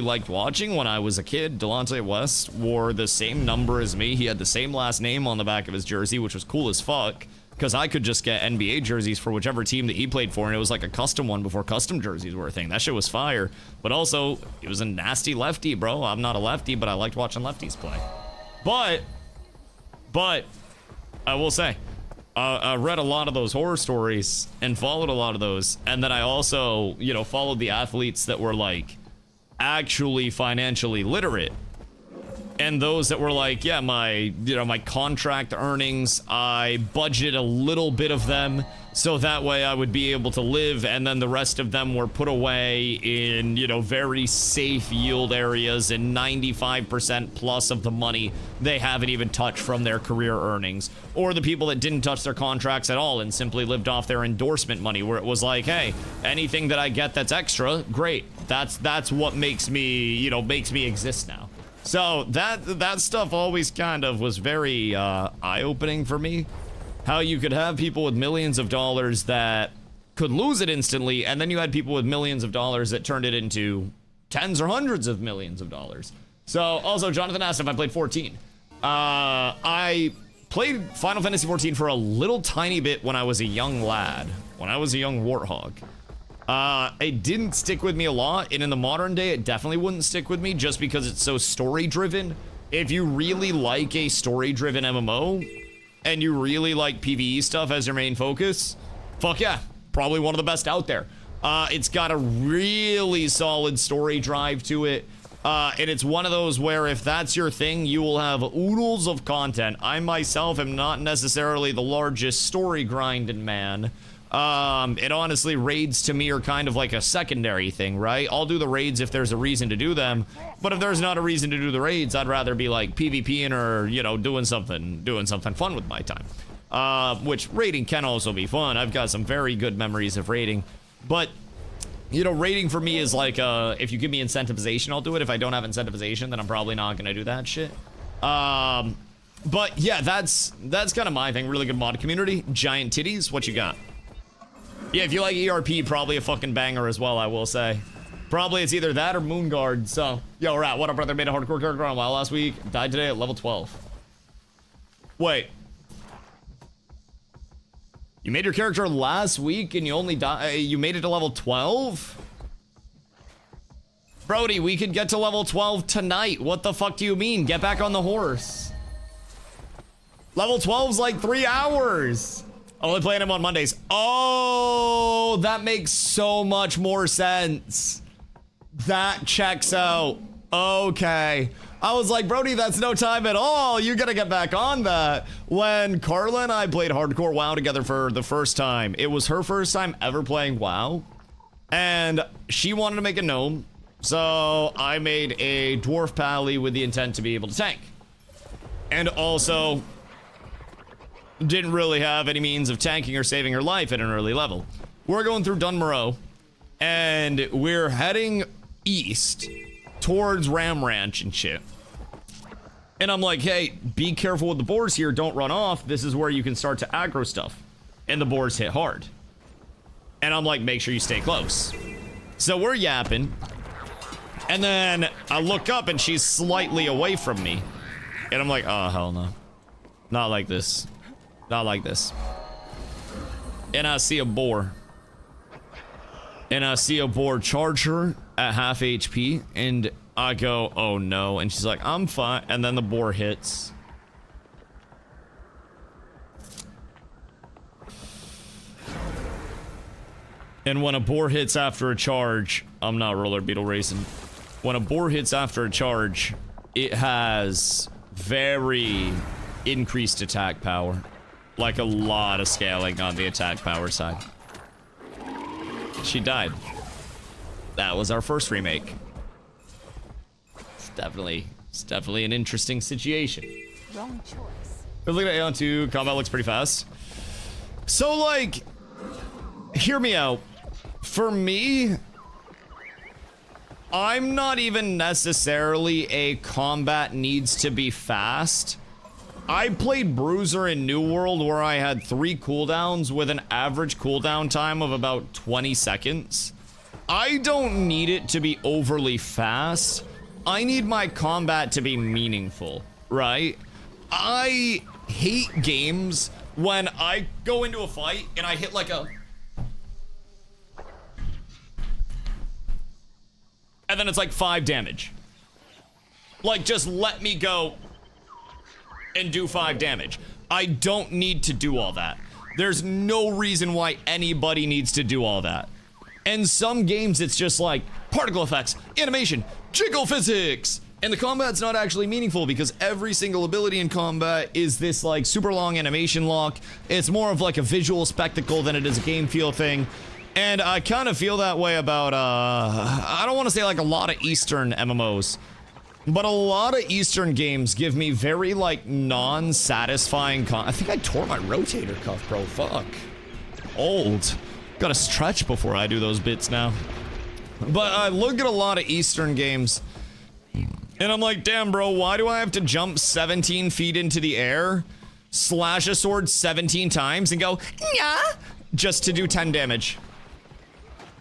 liked watching when I was a kid. Delonte West wore the same number as me. He had the same last name on the back of his jersey, which was cool as fuck, because I could just get NBA jerseys for whichever team that he played for, and it was like a custom one before custom jerseys were a thing. That shit was fire. But also, it was a nasty lefty, bro. I'm not a lefty, but I liked watching lefties play. But I will say, I read a lot of those horror stories and followed a lot of those, and then I also, you know, followed the athletes that were like actually financially literate, and those that were like, yeah, my contract earnings, I budget a little bit of them so that way I would be able to live, and then the rest of them were put away in, you know, very safe yield areas, and 95% plus of the money they haven't even touched from their career earnings. Or the people that didn't touch their contracts at all and simply lived off their endorsement money, where it was like, hey, anything that I get that's extra, great. That's what makes me, you know, makes me exist now. So that stuff always kind of was very eye-opening for me. How you could have people with millions of dollars that could lose it instantly, and then you had people with millions of dollars that turned it into tens or hundreds of millions of dollars. So, also, Jonathan asked if I played 14. I played Final Fantasy 14 for a little tiny bit when I was a young lad, when I was a young warthog. It didn't stick with me a lot, and in the modern day, it definitely wouldn't stick with me just because it's so story-driven. If you really like a story-driven MMO, and you really like PvE stuff as your main focus, fuck yeah, probably one of the best out there. It's got a really solid story drive to it, and it's one of those where if that's your thing, you will have oodles of content. I myself am not necessarily the largest story grinding man. It honestly, raids to me are kind of like a secondary thing, right? I'll do the raids if there's a reason to do them, but if there's not a reason to do the raids, I'd rather be like PvPing or, you know, doing something fun with my time. Which raiding can also be fun. I've got some very good memories of raiding, but you know, raiding for me is like, if you give me incentivization, I'll do it. If I don't have incentivization, then I'm probably not gonna do that shit. But yeah, that's kind of my thing. Really good mod community. Giant titties, what you got? Yeah, if you like ERP, probably a fucking banger as well, I will say. Probably it's either that or Moonguard, so. Yo, Rat, what up, brother? Made a hardcore character on WoW last week. Died today at level 12. Wait. You made your character last week and you only you made it to level 12? Brody, we could get to level 12 tonight. What the fuck do you mean? Get back on the horse. Level 12's like 3 hours. Only playing him on Mondays. Oh, that makes so much more sense. That checks out. Okay. I was like, Brody, that's no time at all. You gotta get back on that. When Carla and I played hardcore WoW together for the first time, it was her first time ever playing WoW. And she wanted to make a gnome. So I made a dwarf pally with the intent to be able to tank. And also didn't really have any means of tanking or saving her life at an early level. We're going through Dunmorrow, and we're heading east towards Ram Ranch and shit. And I'm like, hey, be careful with the boars here, don't run off. This is where you can start to aggro stuff. And the boars hit hard. And I'm like, make sure you stay close. So we're yapping. And then I look up and she's slightly away from me. And I'm like, oh, hell no. Not like this. Not like this. And I see a boar. And I see a boar charge her at half HP. And I go, oh no. And she's like, I'm fine. And then the boar hits. And when a boar hits after a charge, I'm not roller beetle racing. When a boar hits after a charge, it has very increased attack power. Like a lot of scaling on the attack power side. She died. That was our first remake. It's definitely an interesting situation. Wrong choice. But look at Aeon 2, combat looks pretty fast. So like, hear me out. For me, I'm not even necessarily a combat needs to be fast. I played Bruiser in New World where I had 3 cooldowns with an average cooldown time of about 20 seconds. I don't need it to be overly fast. I need my combat to be meaningful, right? I hate games when I go into a fight and I hit like a... and then it's like 5 damage. Like, just let me go and do 5 damage. I don't need to do all that. There's no reason why anybody needs to do all that. And some games, it's just like particle effects, animation, jiggle physics, and the combat's not actually meaningful because every single ability in combat is this like super long animation lock. It's more of like a visual spectacle than it is a game feel thing. And I kind of feel that way about, I don't want to say like a lot of Eastern MMOs, but a lot of Eastern games give me very like non-satisfying I think I tore my rotator cuff, bro, fuck. Old. Gotta stretch before I do those bits now. But I look at a lot of Eastern games, and I'm like, damn, bro, why do I have to jump 17 feet into the air, slash a sword 17 times, and go, yeah, just to do 10 damage?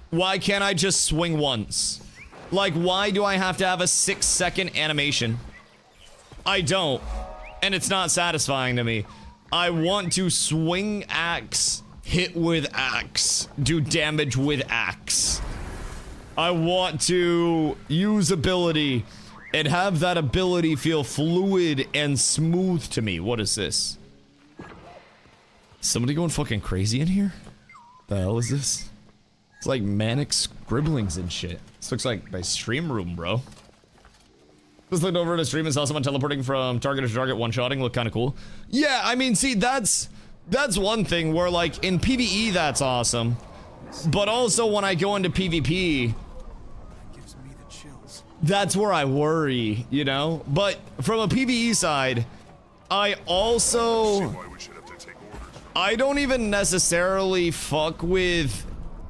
Why can't I just swing once? Like, why do I have to have a 6-second animation? I don't, and it's not satisfying to me. I want to swing axe, hit with axe, do damage with axe. I want to use ability and have that ability feel fluid and smooth to me. What is this? Somebody going fucking crazy in here? The hell is this? It's like manic scribblings and shit. This looks like my stream room, bro. Just looked over at a stream and saw someone teleporting from target to target, one-shotting. Looked kind of cool. Yeah, I mean, see, that's one thing where, like, in PvE, that's awesome. But also, when I go into PvP, Gives me the chills. that's where I worry, you know? But from a PvE side, I also... I don't even necessarily fuck with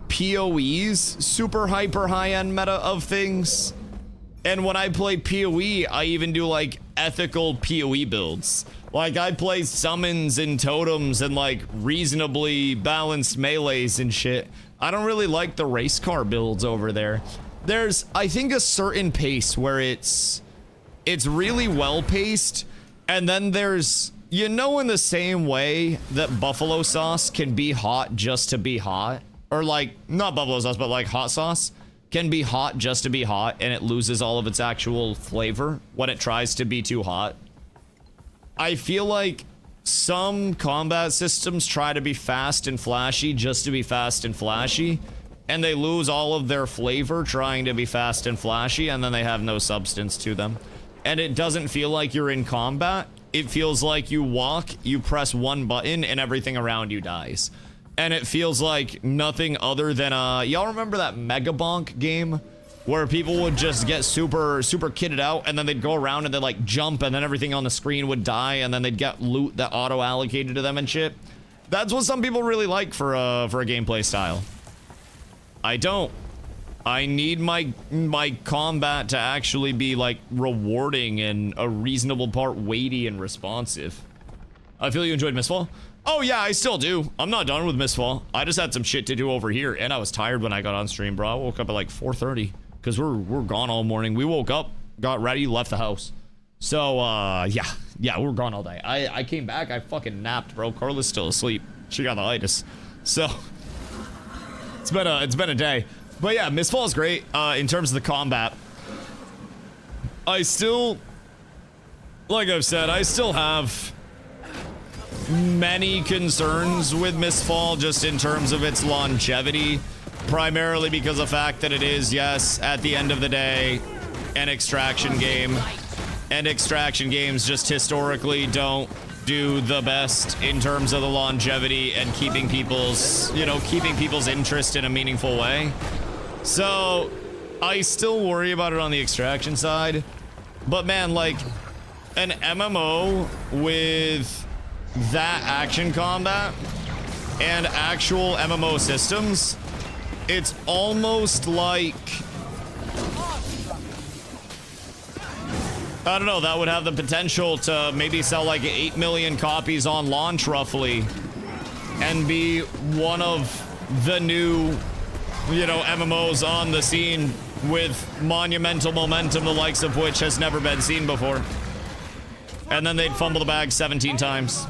PoE's super hyper high-end meta of things. And when I play PoE, I even do, like, ethical PoE builds. Like, I play summons and totems and, like, reasonably balanced melees and shit. I don't really like the race car builds over there. There's, I think, a certain pace where it's really well-paced, and then there's, you know, in the same way that buffalo sauce can be hot just to be hot, or, like, not buffalo sauce, but, like, hot sauce can be hot just to be hot, and it loses all of its actual flavor when it tries to be too hot. I feel like some combat systems try to be fast and flashy just to be fast and flashy, and they lose all of their flavor trying to be fast and flashy, and then they have no substance to them. And it doesn't feel like you're in combat. It feels like you walk, you press one button, and everything around you dies. And it feels like nothing other than, y'all remember that Mega Bonk game? Where people would just get super kitted out, and then they'd go around and they'd like jump, and then everything on the screen would die, and then they'd get loot that auto-allocated to them and shit. That's what some people really like for a gameplay style. I don't. I need my combat to actually be like rewarding and a reasonable part weighty and responsive. I feel you enjoyed MISTFALL. Oh yeah, I still do. I'm not done with MISTFALL. I just had some shit to do over here, and I was tired when I got on stream, bro. I woke up at like 4:30 because we're gone all morning. We woke up, got ready, left the house. So yeah, we're gone all day. I came back, I fucking napped, bro. Carla's still asleep. She got the itis. So it's been a day. But yeah, MISTFALL is great in terms of the combat. I still, like I've said, I still have many concerns with MISTFALL just in terms of its longevity, primarily because of the fact that it is, yes, at the end of the day, an extraction game, and extraction games just historically don't do the best in terms of the longevity and keeping people's, you know, keeping people's interest in a meaningful way. So I still worry about it on the extraction side, but man, like an MMO with that action combat and actual MMO systems, it's almost like I don't know, that would have the potential to maybe sell like 8 million copies on launch roughly and be one of the new, you know, MMOs on the scene with monumental momentum, the likes of which has never been seen before. And then they'd fumble the bag 17 times.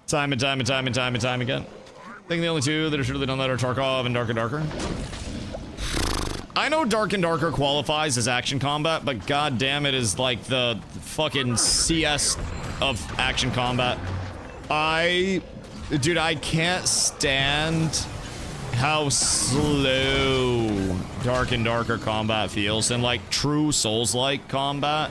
Time and time and time and time and time again. I think the only two that have truly done that are Tarkov and Dark and Darker. I know Dark and Darker qualifies as action combat, but god damn it is like the fucking CS of action combat. Dude, I can't stand how slow Dark and Darker combat feels and like true Souls-like combat.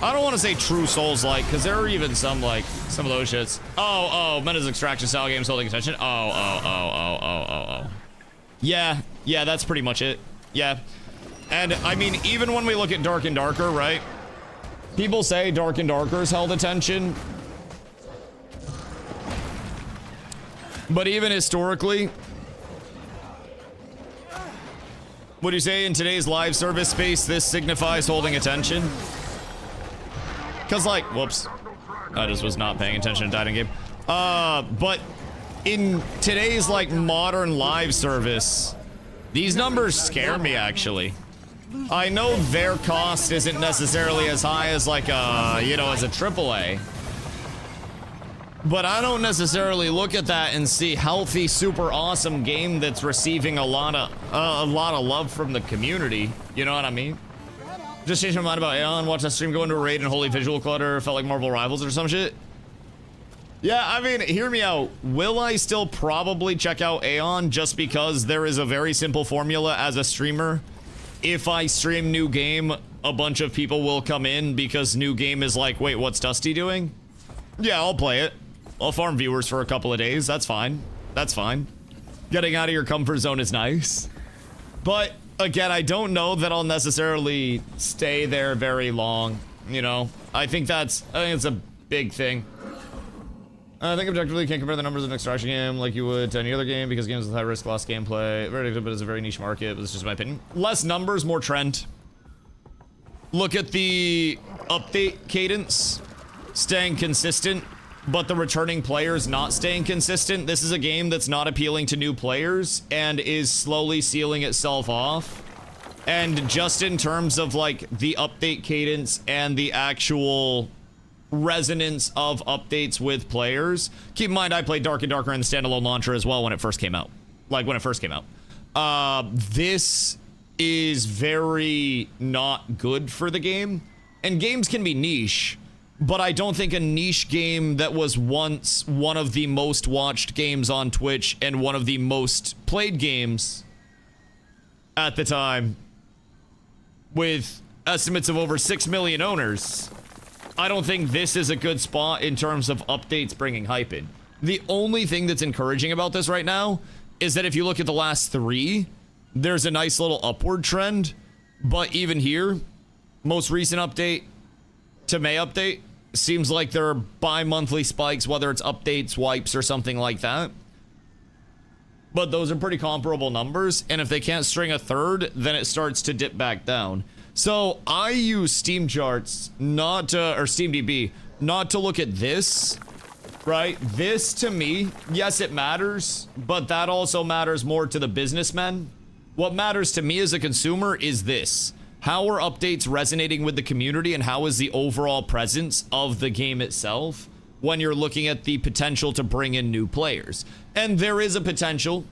I don't want to say true Souls-like because there are even some like some of those shits. Oh, Meta's extraction style games holding attention. Oh. Yeah, that's pretty much it. Yeah. And I mean, even when we look at Dark and Darker, right? People say Dark and Darker's held attention. But even historically, would you say in today's live service space, this signifies holding attention? Because like, whoops. I just was not paying attention to died in game. But in today's like modern live service, these numbers scare me actually. I know their cost isn't necessarily as high as like you know, as a AAA. But I don't necessarily look at that and see healthy, super awesome game that's receiving a lot of love from the community. You know what I mean? Just changed my mind about Aeon. Watch that stream go into a raid and holy visual clutter. Felt like Marvel Rivals or some shit. Yeah, I mean, hear me out. Will I still probably check out Aeon just because there is a very simple formula as a streamer? If I stream new game, a bunch of people will come in because new game is like, wait, what's Dusty doing? Yeah, I'll play it. I'll farm viewers for a couple of days. That's fine. That's fine. Getting out of your comfort zone is nice. But again, I don't know that I'll necessarily stay there very long. You know, I think it's a big thing. I think objectively you can't compare the numbers of an extraction game like you would to any other game because games with high risk, lost gameplay, very addictive, but it's a very niche market. But this is just my opinion. Less numbers, more trend. Look at the update cadence, staying consistent, but the returning players not staying consistent. This is a game that's not appealing to new players and is slowly sealing itself off. And just in terms of like the update cadence and the actual resonance of updates with players. Keep in mind, I played Dark and Darker in the standalone launcher as well when it first came out. This is very not good for the game. And games can be niche, but I don't think a niche game that was once one of the most watched games on Twitch and one of the most played games at the time, with estimates of over 6 million owners, I don't think this is a good spot in terms of updates bringing hype in. The only thing that's encouraging about this right now is that if you look at the last 3, there's a nice little upward trend. But even here, most recent update to May update, seems like there are bi-monthly spikes, whether it's updates, wipes, or something like that. But those are pretty comparable numbers, and if they can't string a third, then it starts to dip back down. So I use Steam charts, not to, or SteamDB, not to look at this, right? This to me, yes, it matters, but that also matters more to the businessmen. What matters to me as a consumer is this. How are updates resonating with the community, and how is the overall presence of the game itself when you're looking at the potential to bring in new players? And there is a potential.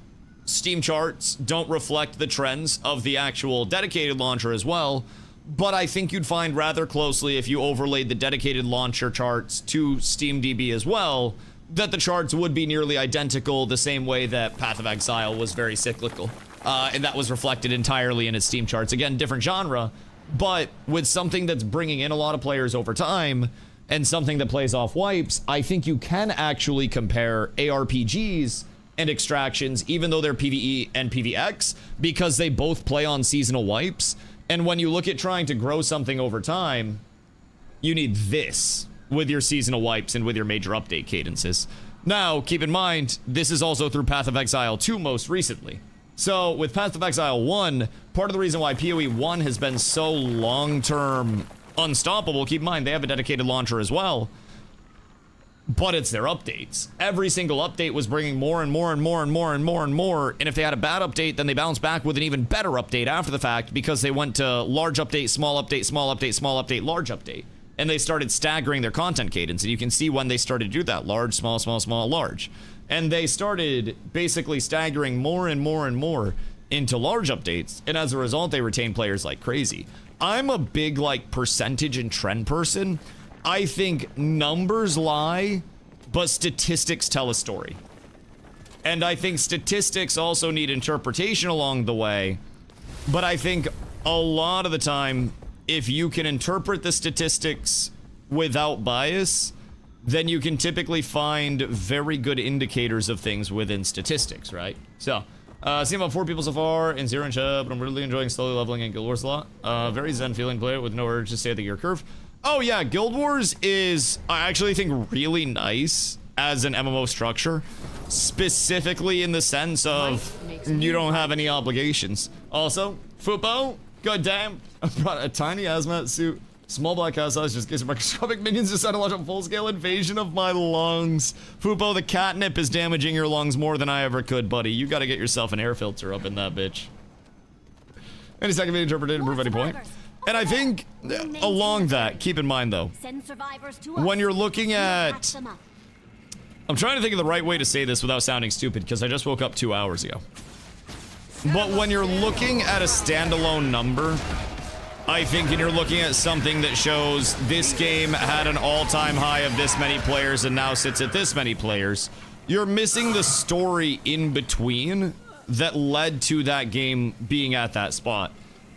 Steam charts don't reflect the trends of the actual dedicated launcher as well, but I think you'd find rather closely if you overlaid the dedicated launcher charts to SteamDB as well, that the charts would be nearly identical, the same way that Path of Exile was very cyclical. And that was reflected entirely in its Steam charts. Again, different genre, but with something that's bringing in a lot of players over time and something that plays off wipes, I think you can actually compare ARPGs and extractions, even though they're PvE and PvX, because they both play on seasonal wipes. And when you look at trying to grow something over time, you need this with your seasonal wipes and with your major update cadences. Now, keep in mind, this is also through Path of Exile 2 most recently. So with Path of Exile 1, part of the reason why PoE 1 has been so long-term unstoppable, keep in mind they have a dedicated launcher as well, but it's their updates. Every single update was bringing more and more and more and more and more and more, and if they had a bad update, then they bounced back with an even better update after the fact because they went to large update, small update, small update, small update, large update. And they started staggering their content cadence, and you can see when they started to do that. Large, small, small, small, large. And they started basically staggering more and more and more into large updates, and as a result, they retain players like crazy. I'm a big, like, percentage and trend person. I think numbers lie, but statistics tell a story. And I think statistics also need interpretation along the way, but I think a lot of the time, if you can interpret the statistics without bias, then you can typically find very good indicators of things within statistics, right? So, seen about 4 people so far in 0 and Chub, but I'm really enjoying slowly leveling in Guild Wars a lot. Very zen feeling player with no urge to stay at the gear curve. Oh yeah, Guild Wars is, I actually think, really nice as an MMO structure, specifically in the sense of you don't have any obligations. Also, Fupo, good damn, I brought a tiny hazmat suit. Small black house size just gives microscopic minions to launch a full-scale invasion of my lungs. Fupo, the catnip is damaging your lungs more than I ever could, buddy. You gotta get yourself an air filter up in that bitch. Any second being interpreted to prove any point. And I think, along that, keep in mind though, when you're looking at... I'm trying to think of the right way to say this without sounding stupid, because I just woke up 2 hours ago. But when you're looking at a standalone number, I think, and you're looking at something that shows this game had an all-time high of this many players and now sits at this many players, you're missing the story in between that led to that game being at that spot.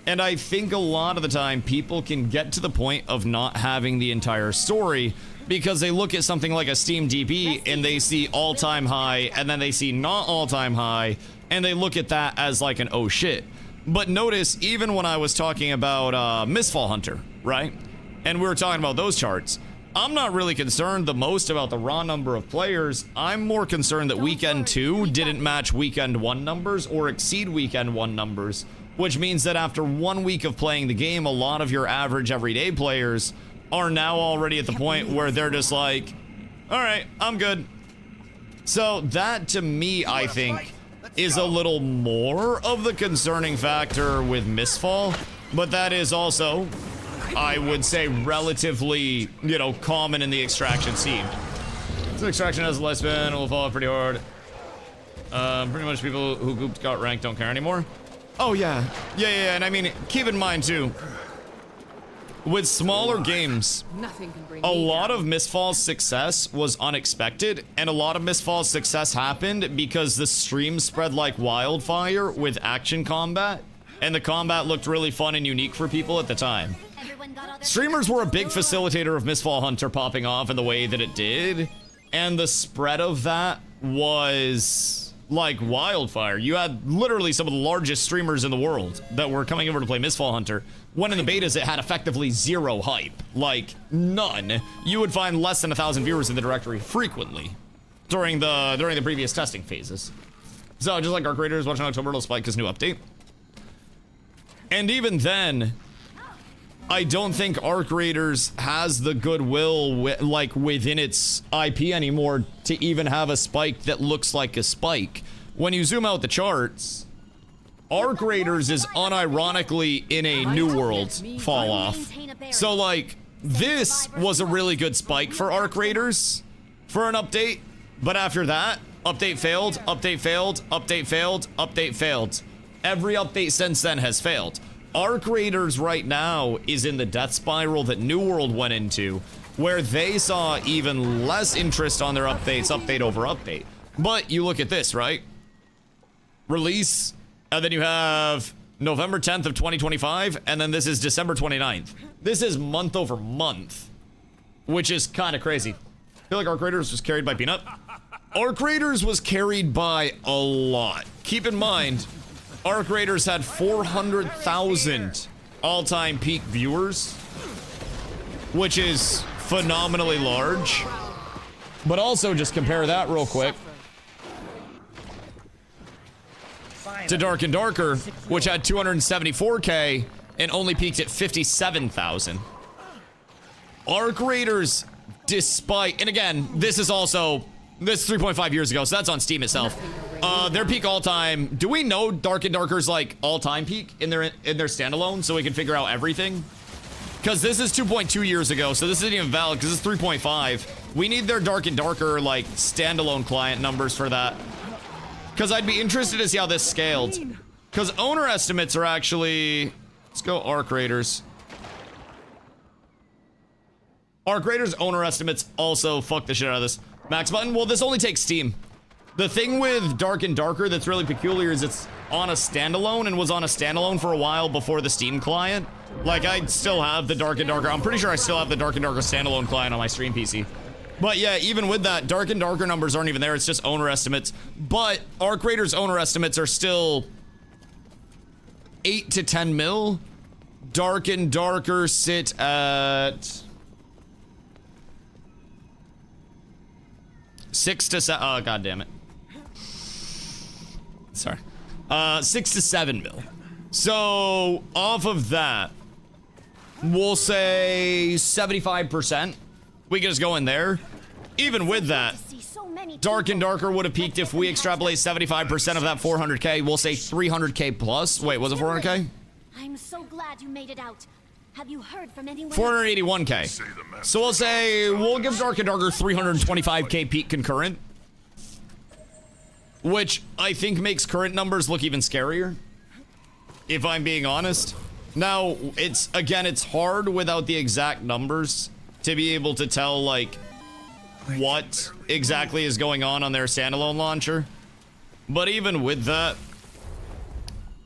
And I think a lot of the time people can get to the point of not having the entire story because they look at something like a Steam DB and they see all-time high and then they see not all-time high and they look at that as like an oh shit. But notice, even when I was talking about MISTFALL Hunter, right? And we were talking about those charts, I'm not really concerned the most about the raw number of players. I'm more concerned that Weekend 2 didn't match Weekend 1 numbers or exceed Weekend 1 numbers, which means that after 1 week of playing the game, a lot of your average everyday players are now already at the point where they're just like, all right, I'm good. So that, to me, I think, is a little more of the concerning factor with MISTFALL, but that is also, I would say, relatively, you know, common in the extraction scene. So extraction has a lifespan, it will fall off pretty hard. Pretty much people who got ranked don't care anymore. Oh yeah, and I mean, keep in mind too, with smaller games, a lot of MISTFALL's success was unexpected, and a lot of MISTFALL's success happened because the stream spread like wildfire with action combat, and the combat looked really fun and unique for people at the time. Streamers were a big facilitator of MISTFALL Hunter popping off in the way that it did, and the spread of that was like wildfire. You had literally some of the largest streamers in the world that were coming over to play MISTFALL Hunter. When in the betas, it had effectively zero hype. Like, none. You would find less than 1,000 viewers in the directory frequently during the previous testing phases. So, just like our creators watching October, it'll spike his new update. And even then, I don't think Arc Raiders has the goodwill within its IP anymore to even have a spike that looks like a spike. When you zoom out the charts, Arc Raiders is unironically in a New World fall off. So like, this was a really good spike for Arc Raiders for an update, but after that, update failed, update failed, update failed, update failed. Every update since then has failed. Arc Raiders right now is in the death spiral that New World went into, where they saw even less interest on their updates, update over update. But you look at this, right? Release, and then you have November 10th of 2025, and then this is December 29th. This is month over month, which is kind of crazy. I feel like Arc Raiders was carried by Peanut. Arc Raiders was carried by a lot. Keep in mind, Arc Raiders had 400,000 all-time peak viewers, which is phenomenally large. But also, just compare that real quick. to Dark and Darker, which had 274k and only peaked at 57,000. Arc Raiders, despite, and again, this is 3.5 years ago, so that's on Steam itself. Their peak all-time, do we know Dark and Darker's like all-time peak in their standalone so we can figure out everything? Because this is 2.2 years ago, so this isn't even valid because it's 3.5. We need their Dark and Darker like standalone client numbers for that. Because I'd be interested to see how this scaled. Because owner estimates are actually, let's go Arc Raiders. Arc Raiders owner estimates also fuck the shit out of this. Max button, well this only takes Steam. The thing with Dark and Darker that's really peculiar is it's on a standalone and was on a standalone for a while before the Steam client. Like, I still have the Dark and Darker. I'm pretty sure I still have the Dark and Darker standalone client on my stream PC. But yeah, even with that, Dark and Darker numbers aren't even there. It's just owner estimates. But Arc Raiders owner estimates are still 8 to 10 mil. Dark and Darker sit at 6 to 7. Oh, god damn it. Sorry. 6 to 7 mil. So off of that, we'll say 75%. We can just go in there. Even with that, Dark and Darker would have peaked if we extrapolate 75% of that 400k. We'll say 300k plus. Wait, was it 400k? I'm so glad you made it out. Have you heard from anyone? 481k. So we'll say we'll give Dark and Darker 325k peak concurrent, which I think makes current numbers look even scarier, if I'm being honest. Now, it's hard without the exact numbers to be able to tell, like, what exactly is going on their standalone launcher. But even with that,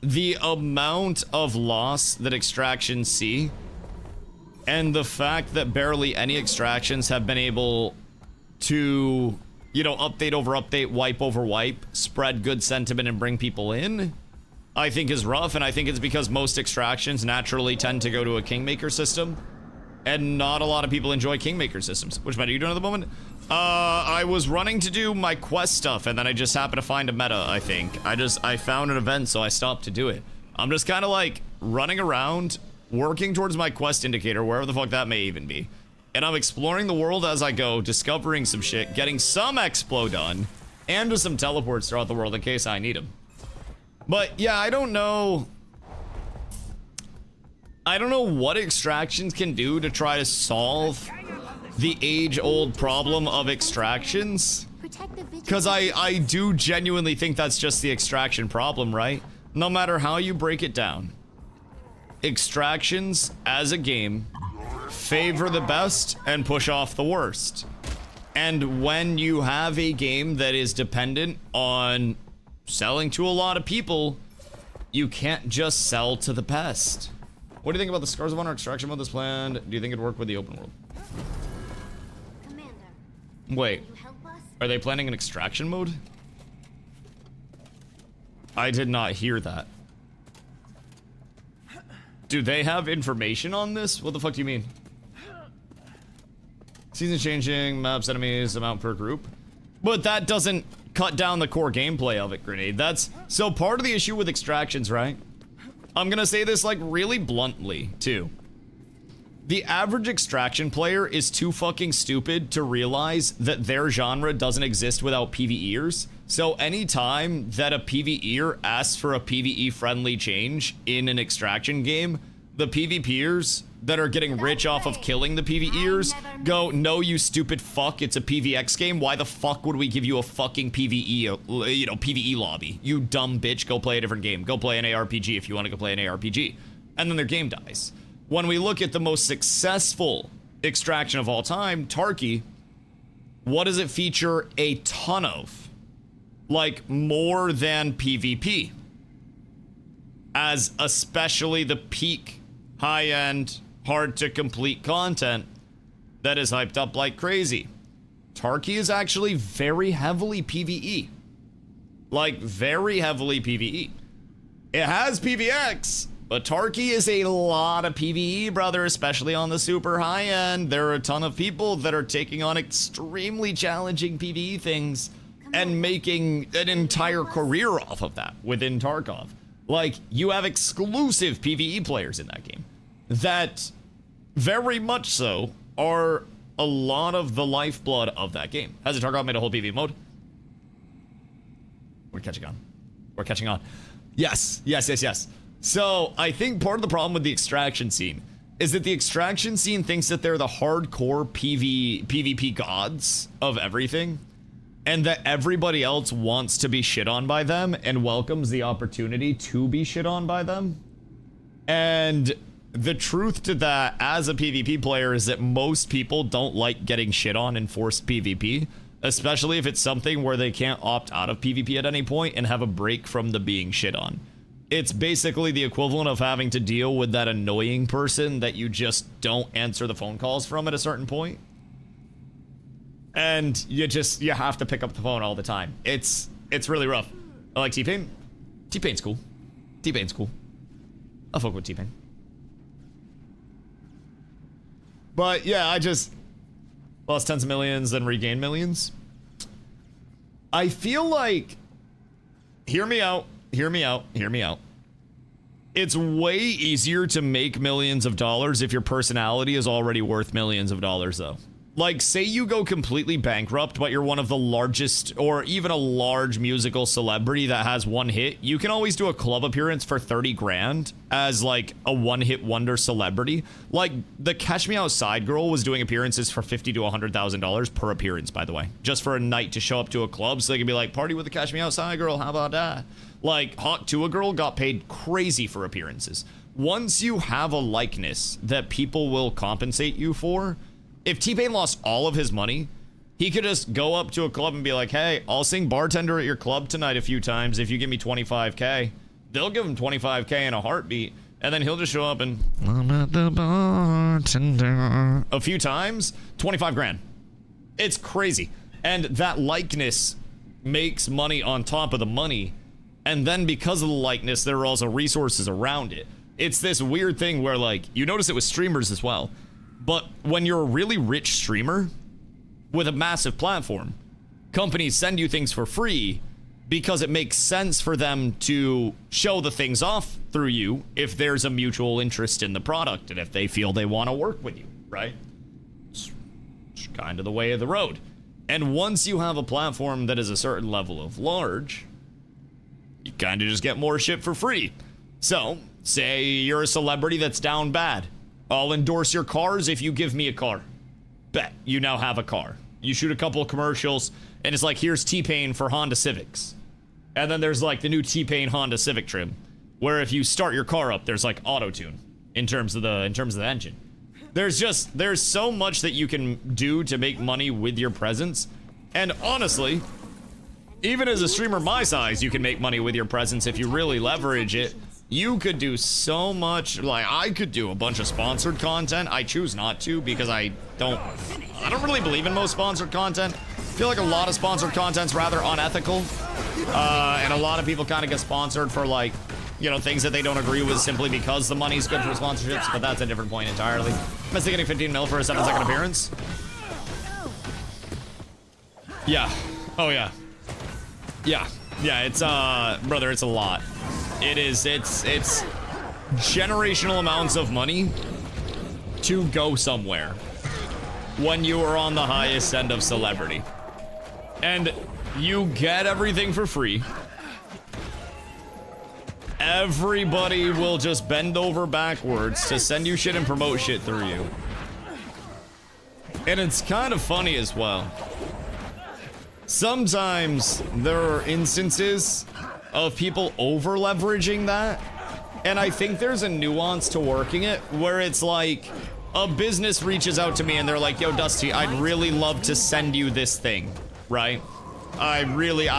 the amount of loss that extractions see, and the fact that barely any extractions have been able to, you know, update over update, wipe over wipe, spread good sentiment and bring people in, I think is rough. And I think it's because most extractions naturally tend to go to a Kingmaker system, and not a lot of people enjoy Kingmaker systems. Which meta are you doing at the moment? I was running to do my quest stuff, and then I just happened to find a meta, I think. I found an event, so I stopped to do it. I'm just kind of like running around, working towards my quest indicator, wherever the fuck that may even be. And I'm exploring the world as I go, discovering some shit, getting some explo done, and just some teleports throughout the world in case I need them. But yeah, I don't know what extractions can do to try to solve the age-old problem of extractions. Because I do genuinely think that's just the extraction problem, right? No matter how you break it down, extractions as a game favor the best and push off the worst. And when you have a game that is dependent on selling to a lot of people, you can't just sell to the best. What do you think about the Scars of Honor extraction mode that's planned? Do you think it'd work with the open world? Commander, wait, will you help us? are they planning an extraction mode? I did not hear that. Do they have information on this? What the fuck do you mean? Season changing, maps, enemies, amount per group. But that doesn't cut down the core gameplay of it, Grenade. That's so part of the issue with extractions, right? I'm gonna say this like really bluntly, too. The average extraction player is too fucking stupid to realize that their genre doesn't exist without PvEers. So anytime that a PvEer asks for a PvE-friendly change in an extraction game, the PvPers that are getting rich off of killing the PvEers go, no, you stupid fuck, it's a PvX game. Why the fuck would we give you a fucking PvE, you know, PvE lobby? You dumb bitch, go play a different game. Go play an ARPG if you want to go play an ARPG. And then their game dies. When we look at the most successful extraction of all time, Tarky, what does it feature a ton of? Like, more than PvP. As especially the peak, high-end, hard-to-complete content that is hyped up like crazy. Tarky is actually very heavily PvE. Like, very heavily PvE. It has PvX, but Tarky is a lot of PvE, brother, especially on the super high-end. There are a ton of people that are taking on extremely challenging PvE things and making an entire career off of that within Tarkov. Like, you have exclusive PvE players in that game that very much so are a lot of the lifeblood of that game. Has Tarkov made a whole PvE mode? We're catching on. We're catching on. Yes, yes, yes, yes. So I think part of the problem with the extraction scene is that the extraction scene thinks that they're the hardcore PvP gods of everything, and that everybody else wants to be shit on by them and welcomes the opportunity to be shit on by them. And the truth to that as a PvP player is that most people don't like getting shit on in forced PvP, especially if it's something where they can't opt out of PvP at any point and have a break from the being shit on. It's basically the equivalent of having to deal with that annoying person that you just don't answer the phone calls from at a certain point. And you have to pick up the phone all the time. It's really rough. I like T-Pain. T-Pain's cool. T-Pain's cool. I'll fuck with T-Pain. But yeah, I just lost tens of millions, then regained millions. I feel like, hear me out, hear me out, hear me out. It's way easier to make millions of dollars if your personality is already worth millions of dollars, though. Like, say you go completely bankrupt, but you're one of the largest, or even a large musical celebrity that has one hit. You can always do a club appearance for 30 grand as, like, a one-hit wonder celebrity. Like, the Catch Me Outside girl was doing appearances for $50,000 to $100,000 per appearance, by the way. Just for a night to show up to a club so they can be like, party with the Catch Me Outside girl, how about that? Like, Hawk Tuah girl got paid crazy for appearances. Once you have a likeness that people will compensate you for, if T-Pain lost all of his money, he could just go up to a club and be like, hey, I'll sing bartender at your club tonight a few times if you give me 25K. They'll give him 25K in a heartbeat, and then he'll just show up and I'm at the bartender a few times, 25 grand. It's crazy. And that likeness makes money on top of the money, and then because of the likeness, there are also resources around it. It's this weird thing where, like, you notice it with streamers as well. But when you're a really rich streamer with a massive platform, companies send you things for free because it makes sense for them to show the things off through you if there's a mutual interest in the product and if they feel they want to work with you, right? It's kind of the way of the road. And once you have a platform that is a certain level of large, you kind of just get more shit for free. So, say you're a celebrity that's down bad. I'll endorse your cars if you give me a car. Bet, you now have a car. You shoot a couple of commercials, and it's like, here's T-Pain for Honda Civics. And then there's like the new T-Pain Honda Civic trim, where if you start your car up, there's like auto-tune in terms of the engine. There's so much that you can do to make money with your presence. And honestly, even as a streamer my size, you can make money with your presence if you really leverage it. You could do so much. Like, I could do a bunch of sponsored content. I choose not to because I don't really believe in most sponsored content. I feel like a lot of sponsored content's rather unethical. And a lot of people kind of get sponsored for, like, you know, things that they don't agree with simply because the money's good for sponsorships, but that's a different point entirely. Missed getting 15 mil for a 7-second appearance. Yeah. Oh, yeah. Yeah. Yeah, it's, brother, it's a lot. It's generational amounts of money to go somewhere when you are on the highest end of celebrity. And you get everything for free. Everybody will just bend over backwards to send you shit and promote shit through you. And it's kind of funny as well. Sometimes there are instances of people over leveraging that, and I think there's a nuance to working it where it's like a business reaches out to me and they're like, yo, Dusty, I'd really love to send you this thing, right? I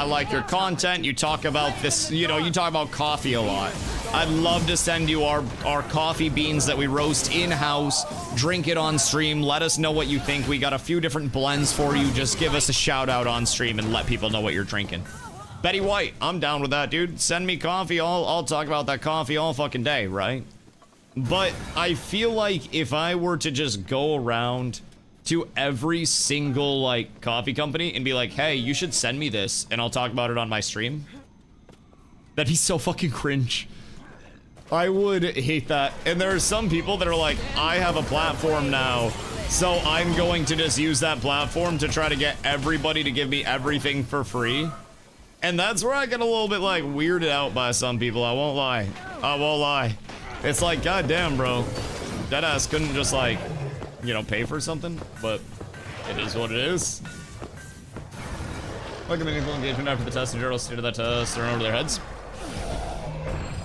like your content. You talk about this, you know, you talk about coffee a lot. I'd love to send you our coffee beans that we roast in-house, drink it on stream, let us know what you think. We got a few different blends for you. Just give us a shout out on stream and let people know what you're drinking. Betty White, I'm down with that, dude. Send me coffee. I'll talk about that coffee all fucking day, right? But I feel like if I were to just go around to every single like coffee company and be like, hey, you should send me this and I'll talk about it on my stream? That'd be so fucking cringe. I would hate that. And there are some people that are like, I have a platform now, so I'm going to just use that platform to try to get everybody to give me everything for free. And that's where I get a little bit like weirded out by some people. I won't lie. I won't lie. It's like, goddamn, bro. Deadass couldn't just like, you know, pay for something, but it is what it is. Like a meaningful engagement after the test and journal state of that test thrown over their heads.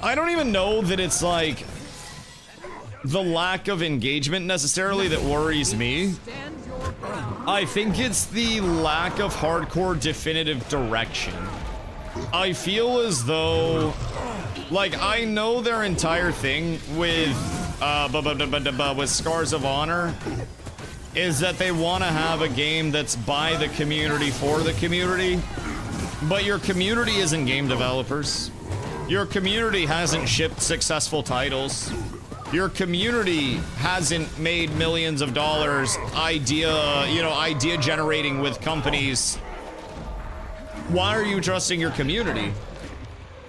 I don't even know that it's like the lack of engagement necessarily that worries me. I think it's the lack of hardcore definitive direction. I feel as though, like, I know their entire thing with Scars of Honor is that they want to have a game that's by the community for the community, but your community isn't game developers. Your community hasn't shipped successful titles. Your community hasn't made millions of dollars idea generating with companies. Why are you trusting your community?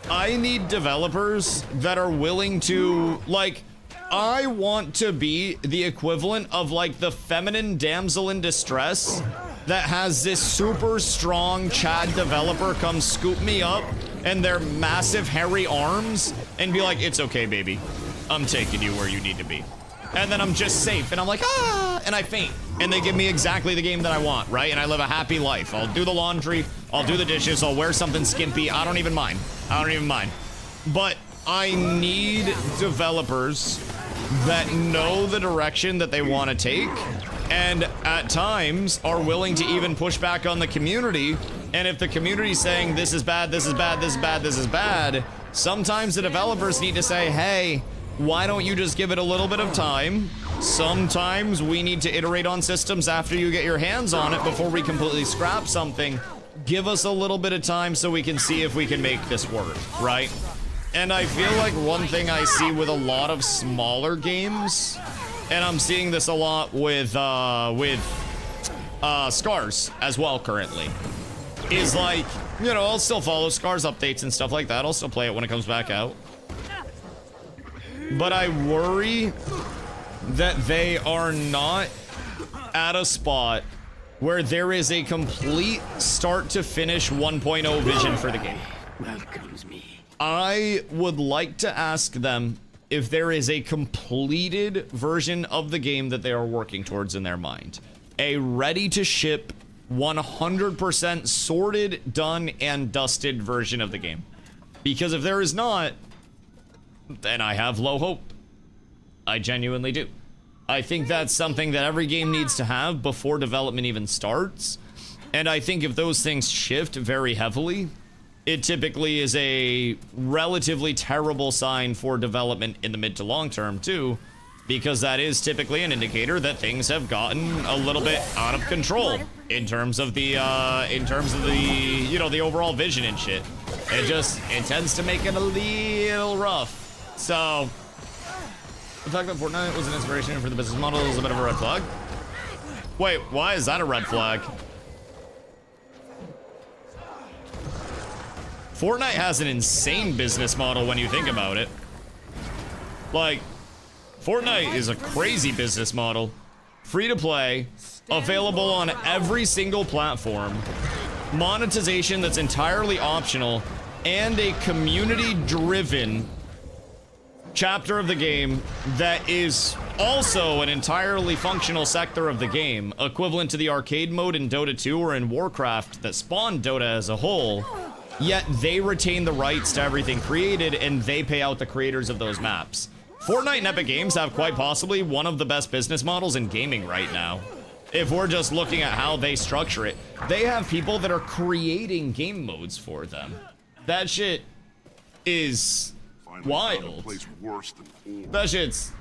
I need developers that are willing to, like, I want to be the equivalent of like the feminine damsel in distress that has this super strong Chad developer come scoop me up and their massive hairy arms and be like, it's okay, baby. I'm taking you where you need to be. And then I'm just safe and I'm like, ah, and I faint. And they give me exactly the game that I want, right? And I live a happy life. I'll do the laundry, I'll do the dishes, I'll wear something skimpy. I don't even mind. I don't even mind. But I need developers that know the direction that they want to take and at times are willing to even push back on the community. And if the community's saying this is bad, this is bad, this is bad, this is bad, sometimes the developers need to say, hey, why don't you just give it a little bit of time? Sometimes we need to iterate on systems after you get your hands on it before we completely scrap something. Give us a little bit of time so we can see if we can make this work, right? And I feel like one thing I see with a lot of smaller games, and I'm seeing this a lot with Scars as well currently, is like, you know, I'll still follow Scars updates and stuff like that. I'll still play it when it comes back out. But I worry that they are not at a spot where there is a complete start to finish 1.0 vision for the game. Welcomes me. I would like to ask them if there is a completed version of the game that they are working towards in their mind. A ready to ship, 100% sorted, done, and dusted version of the game. Because if there is not, then I have low hope. I genuinely do. I think that's something that every game needs to have before development even starts. And I think if those things shift very heavily, it typically is a relatively terrible sign for development in the mid to long term too, because that is typically an indicator that things have gotten a little bit out of control in terms of the you know, the overall vision and shit. It tends to make it a little rough. So the fact that Fortnite was an inspiration for the business model is a bit of a red flag. Wait, why is that a red flag? Fortnite has an insane business model when you think about it. Like, Fortnite is a crazy business model. Free to play, available on every single platform, monetization that's entirely optional, and a community-driven chapter of the game that is also an entirely functional sector of the game, equivalent to the arcade mode in Dota 2 or in Warcraft that spawned Dota as a whole. Yet they retain the rights to everything created and they pay out the creators of those maps. Fortnite and Epic Games have quite possibly one of the best business models in gaming right now. If we're just looking at how they structure it, they have people that are creating game modes for them. That shit is wild. That shit's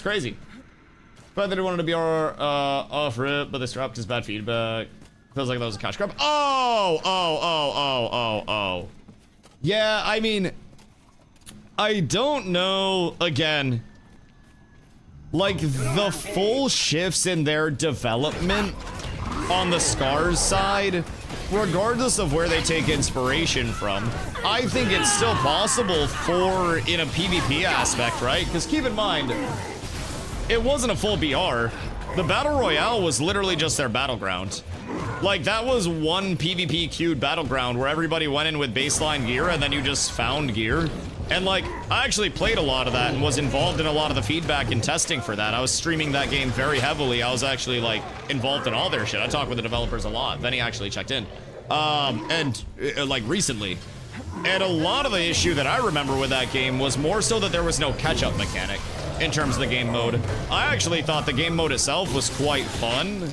crazy. But they wanted to be off rip, but they scrapped because bad feedback. Feels like that was a cash grab. Oh. Yeah, I mean, I don't know, again, like the full shifts in their development on the Scars side, regardless of where they take inspiration from, I think it's still possible for in a PvP aspect, right? Because keep in mind, it wasn't a full BR. The Battle Royale was literally just their battleground. Like, that was one PvP queued battleground where everybody went in with baseline gear and then you just found gear. And like, I actually played a lot of that and was involved in a lot of the feedback and testing for that. I was streaming that game very heavily. I was actually like involved in all their shit. I talked with the developers a lot. Then he actually checked in. Like recently. And a lot of the issue that I remember with that game was more so that there was no catch-up mechanic in terms of the game mode. I actually thought the game mode itself was quite fun.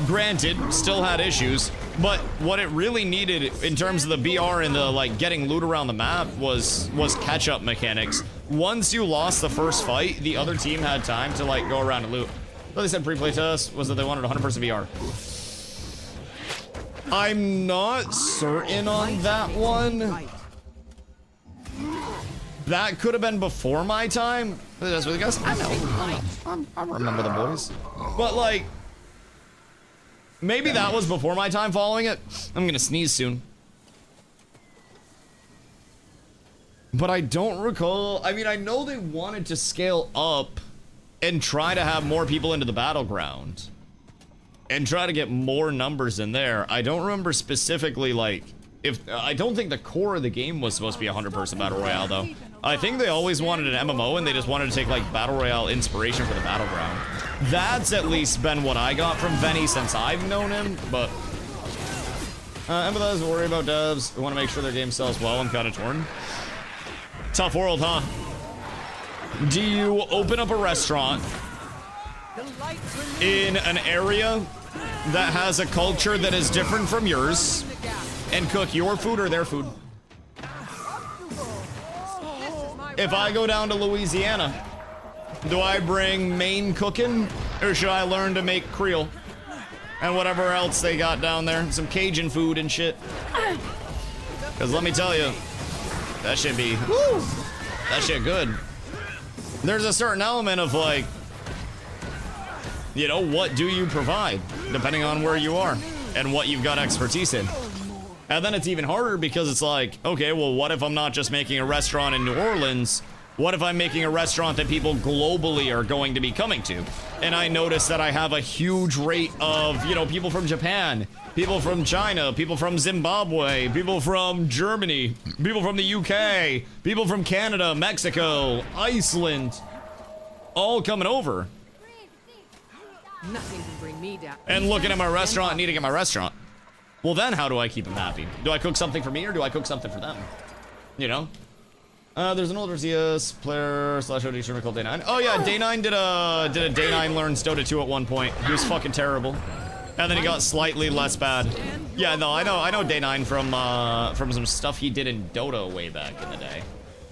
Granted, still had issues, but what it really needed in terms of the BR and the like getting loot around the map was catch-up mechanics. Once you lost the first fight, the other team had time to like go around and loot. What they said pre-play test was that they wanted 100% VR. I'm not certain on that one. That could have been before my time. That's what the guys. I know. I remember the boys. But like, maybe that was before my time following it. I'm gonna sneeze soon. But I don't recall. I mean, I know they wanted to scale up and try to have more people into the battleground and try to get more numbers in there. I don't remember specifically, like, if I don't think the core of the game was supposed to be a 100-person battle royale, though. I think they always wanted an MMO and they just wanted to take like battle royale inspiration for the battleground. That's at least been what I got from Venny since I've known him, but empathize, worry about devs. We want to make sure their game sells well. I'm kind of torn. Tough world, huh? Do you open up a restaurant in an area that has a culture that is different from yours and cook your food or their food? If I go down to Louisiana, do I bring Maine cooking or should I learn to make Creole and whatever else they got down there? Some Cajun food and shit. Because let me tell you, that should be, woo, that shit good. There's a certain element of like, you know, what do you provide depending on where you are and what you've got expertise in. And then it's even harder because it's like, okay, well, what if I'm not just making a restaurant in New Orleans? What if I'm making a restaurant that people globally are going to be coming to? And I notice that I have a huge rate of, you know, people from Japan, people from China, people from Zimbabwe, people from Germany, people from the UK, people from Canada, Mexico, Iceland, all coming over. Nothing can bring me down. And looking at my restaurant and eating at my restaurant. Well, then how do I keep them happy? Do I cook something for me or do I cook something for them? You know? There's an older CS player / OG streamer called Day9. Oh yeah, Day9 did a Day9 learns Dota 2 at one point. He was fucking terrible. And then he got slightly less bad. Yeah, no, I know Day9 from some stuff he did in Dota way back in the day.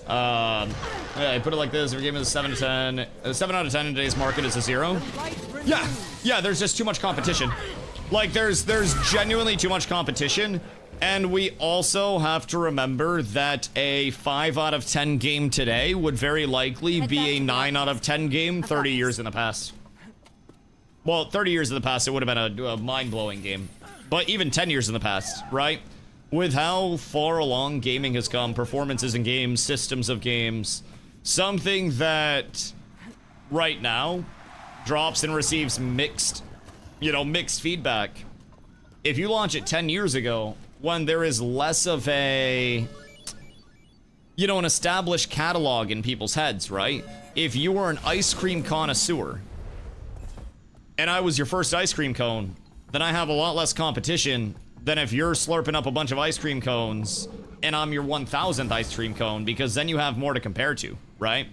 Yeah, I put it like this: if your game is a 7 to 10, a 7 out of 10 in today's market is a 0. Yeah, there's just too much competition. Like, there's genuinely too much competition, and we also have to remember that a 5 out of 10 game today would very likely be a 9 out of 10 game 30 years in the past. Well, 30 years in the past, it would have been a mind-blowing game. But even 10 years in the past, right? With how far along gaming has come, performances in games, systems of games, something that right now drops and receives mixed feedback. If you launch it 10 years ago, when there is less of a, you know, an established catalog in people's heads, right? If you were an ice cream connoisseur, and I was your first ice cream cone, then I have a lot less competition than if you're slurping up a bunch of ice cream cones, and I'm your 1000th ice cream cone, because then you have more to compare to, right?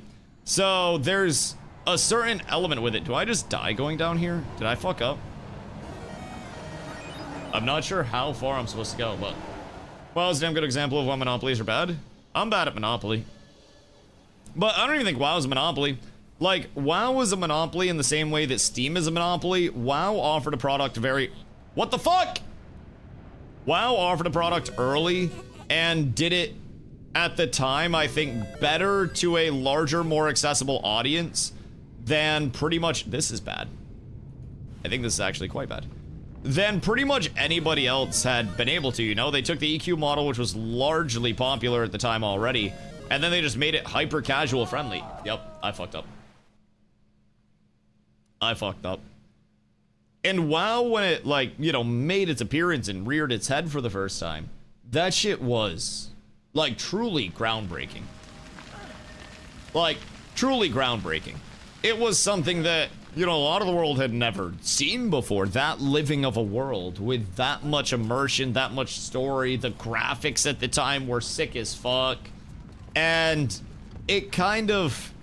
So there's a certain element with it. Do I just die going down here? Did I fuck up? I'm not sure how far I'm supposed to go, but WoW is a damn good example of why monopolies are bad. I'm bad at Monopoly. But I don't even think WoW is a monopoly. Like, WoW is a monopoly in the same way that Steam is a monopoly. WoW offered a product very... What the fuck? WoW offered a product early and did it at the time, I think, better to a larger, more accessible audience than pretty much, this is bad. I think this is actually quite bad. Than pretty much anybody else had been able to, you know? They took the EQ model, which was largely popular at the time already, and then they just made it hyper casual friendly. Yep, I fucked up. I fucked up. And WoW, when it, like, you know, made its appearance and reared its head for the first time, that shit was, like, truly groundbreaking. Like, truly groundbreaking. It was something that, you know, a lot of the world had never seen before. That living of a world with that much immersion, that much story. The graphics at the time were sick as fuck. And it kind of,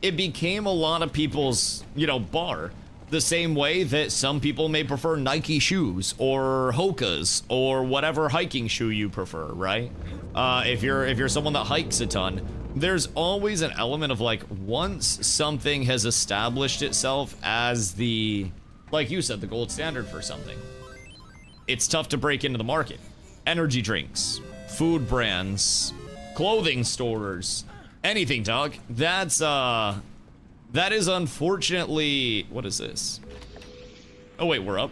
it became a lot of people's, you know, bar. The same way that some people may prefer Nike shoes or Hoka's or whatever hiking shoe you prefer, right? If you're someone that hikes a ton, there's always an element of, like, once something has established itself as the, like you said, the gold standard for something, it's tough to break into the market. Energy drinks, food brands, clothing stores, anything, dog. That is unfortunately, what is this? Oh wait, we're up.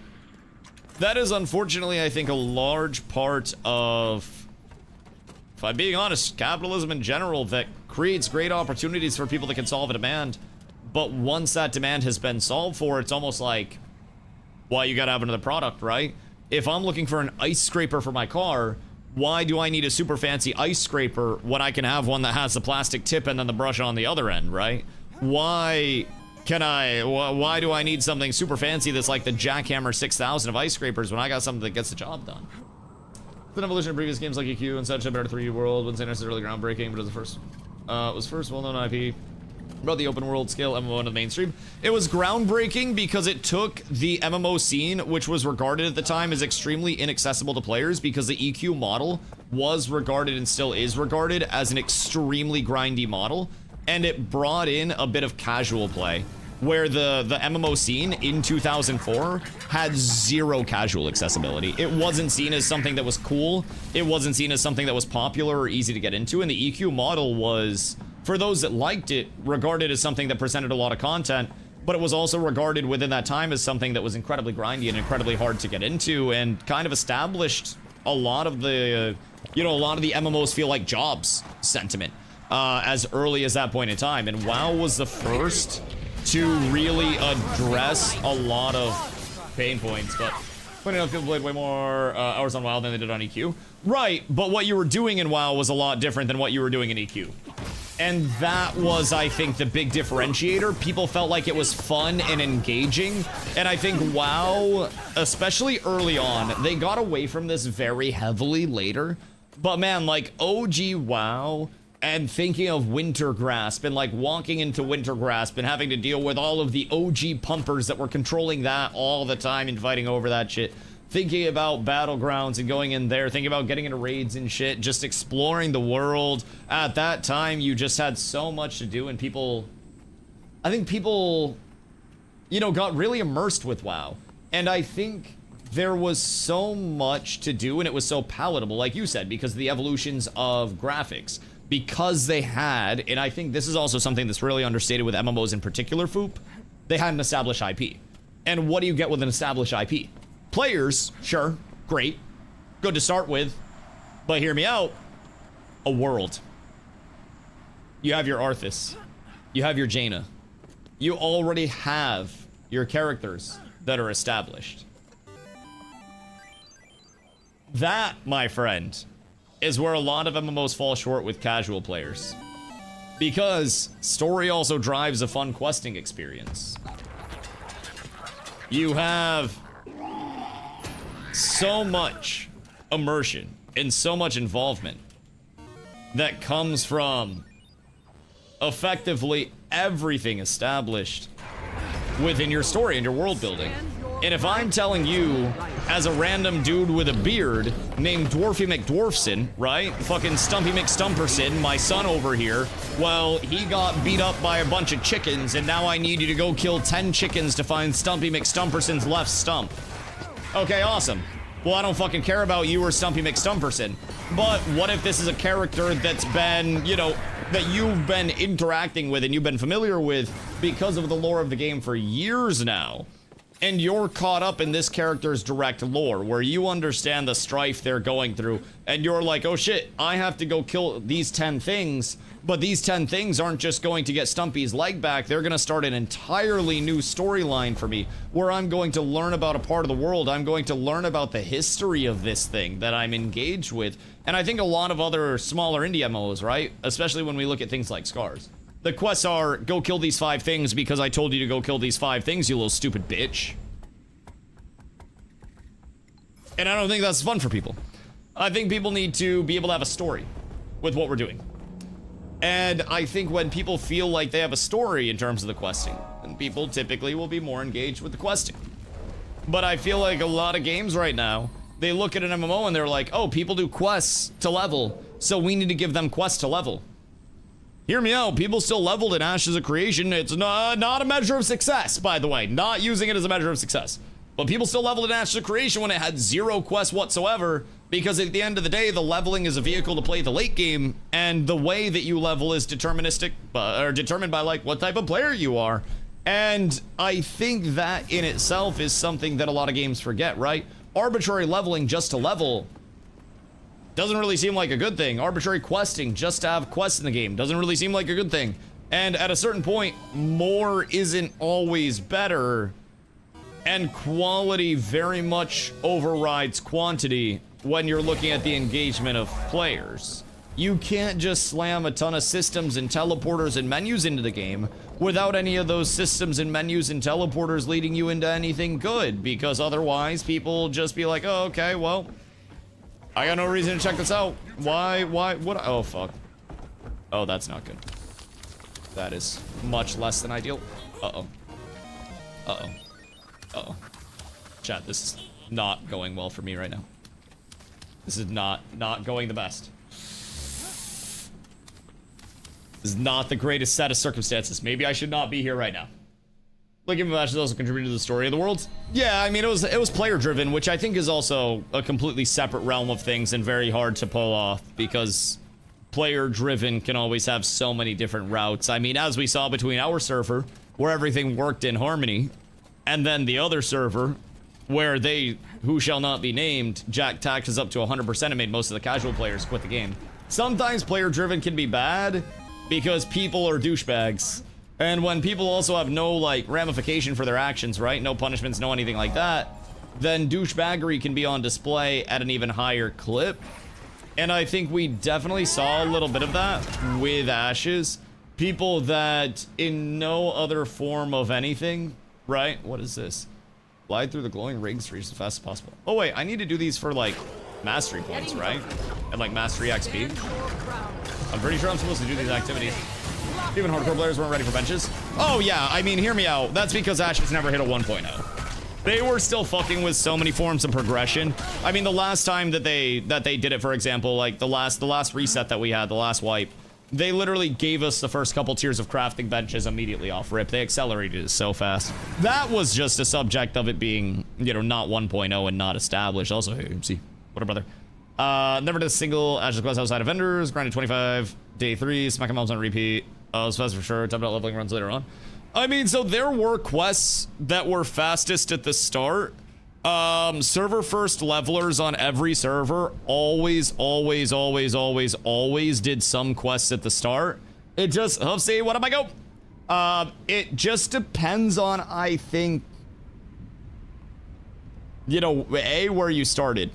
That is unfortunately, I think, a large part of, if I'm being honest, capitalism in general, that creates great opportunities for people that can solve a demand. But once that demand has been solved for, it's almost like, well, you gotta have another product, right? If I'm looking for an ice scraper for my car, why do I need a super fancy ice scraper when I can have one that has the plastic tip and then the brush on the other end, right? Why do I need something super fancy that's like the Jackhammer 6000 of ice scrapers when I got something that gets the job done? The evolution of previous games like EQ and such, a better 3D world, wouldn't say necessarily groundbreaking, but it was first well-known IP about the open world scale MMO into the mainstream. It was groundbreaking because it took the MMO scene, which was regarded at the time as extremely inaccessible to players because the EQ model was regarded and still is regarded as an extremely grindy model. And it brought in a bit of casual play, where the MMO scene in 2004 had zero casual accessibility. It wasn't seen as something that was cool. It wasn't seen as something that was popular or easy to get into. And the EQ model was, for those that liked it, regarded as something that presented a lot of content, but it was also regarded within that time as something that was incredibly grindy and incredibly hard to get into, and kind of established a lot of the, you know, a lot of the MMOs feel like jobs sentiment. As early as that point in time, and WoW was the first to really address a lot of pain points. But funny enough, people played way more hours on WoW than they did on EQ. Right, but what you were doing in WoW was a lot different than what you were doing in EQ. And that was, I think, the big differentiator. People felt like it was fun and engaging, and I think WoW, especially early on, they got away from this very heavily later. But man, like OG WoW, and thinking of Wintergrasp and like walking into Wintergrasp and having to deal with all of the OG pumpers that were controlling that all the time and fighting over that shit. Thinking about Battlegrounds and going in there, thinking about getting into raids and shit, just exploring the world. At that time, you just had so much to do, and people, I think people, you know, got really immersed with WoW. And I think there was so much to do, and it was so palatable, like you said, because of the evolutions of graphics. Because they had, and I think this is also something that's really understated with MMOs in particular, Foop, they had an established IP. And what do you get with an established IP? Players, sure, great, good to start with, but hear me out, a world. You have your Arthas, you have your Jaina, you already have your characters that are established. That, my friend, is where a lot of MMOs fall short with casual players. Because story also drives a fun questing experience. You have so much immersion and so much involvement that comes from effectively everything established within your story and your world building. And if I'm telling you, as a random dude with a beard named Dwarfy McDwarfson, right? Fucking Stumpy McStumperson, my son over here, well, he got beat up by a bunch of chickens, and now I need you to go kill 10 chickens to find Stumpy McStumperson's left stump. Okay, awesome. Well, I don't fucking care about you or Stumpy McStumperson. But what if this is a character that's been, you know, that you've been interacting with and you've been familiar with because of the lore of the game for years now. And you're caught up in this character's direct lore, where you understand the strife they're going through, and you're like, oh shit, I have to go kill these 10 things, but these 10 things aren't just going to get Stumpy's leg back, they're gonna start an entirely new storyline for me, where I'm going to learn about a part of the world, I'm going to learn about the history of this thing that I'm engaged with. And I think a lot of other smaller indie MMOs, right? Especially when we look at things like Scars. The quests are, go kill these 5 things because I told you to go kill these 5 things, you little stupid bitch. And I don't think that's fun for people. I think people need to be able to have a story with what we're doing. And I think when people feel like they have a story in terms of the questing, then people typically will be more engaged with the questing. But I feel like a lot of games right now, they look at an MMO and they're like, oh, people do quests to level, so we need to give them quests to level. Hear me out, people still leveled in Ashes of Creation. It's not a measure of success, by the way. Not using it as a measure of success. But people still leveled in Ashes of Creation when it had 0 quests whatsoever, because at the end of the day, the leveling is a vehicle to play the late game, and the way that you level is deterministic, or determined by like what type of player you are. And I think that in itself is something that a lot of games forget, right? Arbitrary leveling just to level doesn't really seem like a good thing. Arbitrary questing just to have quests in the game doesn't really seem like a good thing. And at a certain point, more isn't always better, and quality very much overrides quantity when you're looking at the engagement of players. You can't just slam a ton of systems and teleporters and menus into the game without any of those systems and menus and teleporters leading you into anything good, because otherwise people just be like, oh, okay, well, I got no reason to check this out. Why, what? Oh, fuck. Oh, that's not good. That is much less than ideal. Uh-oh. Uh-oh. Uh-oh. Chat, this is not going well for me right now. This is not going the best. This is not the greatest set of circumstances. Maybe I should not be here right now. Like, matches also contributed to the story of the world. Yeah, I mean, it was player driven, which I think is also a completely separate realm of things and very hard to pull off, because player driven can always have so many different routes. I mean, as we saw between our server, where everything worked in harmony, and then the other server, where they, who shall not be named, jacked taxes up to 100% and made most of the casual players quit the game. Sometimes player driven can be bad because people are douchebags. And when people also have no, like, ramification for their actions, right? No punishments, no anything like that, then douchebaggery can be on display at an even higher clip. And I think we definitely saw a little bit of that with Ashes. People that in no other form of anything, right? What is this? Glide through the glowing rings to reach as fast as possible. Oh wait, I need to do these for like mastery points, right? And like mastery XP. I'm pretty sure I'm supposed to do these activities. Even hardcore players weren't ready for benches. Oh yeah, I mean, hear me out. That's because Ashes never hit a 1.0. They were still fucking with so many forms of progression. I mean, the last time that they did it, for example, like the last reset that we had, the last wipe, they literally gave us the first couple tiers of crafting benches immediately off rip. They accelerated it so fast. That was just a subject of it being, you know, not 1.0 and not established. Also, hey, see, what a brother. Never did a single Ashes quest outside of vendors. Grinded 25, day 3, smacking mobs on repeat. Oh, it's fast for sure. Time out leveling runs later on. I mean, so there were quests that were fastest at the start. Server first levelers on every server always did some quests at the start. It just, let's see, what am I go? It just depends on, I think, you know, A, where you started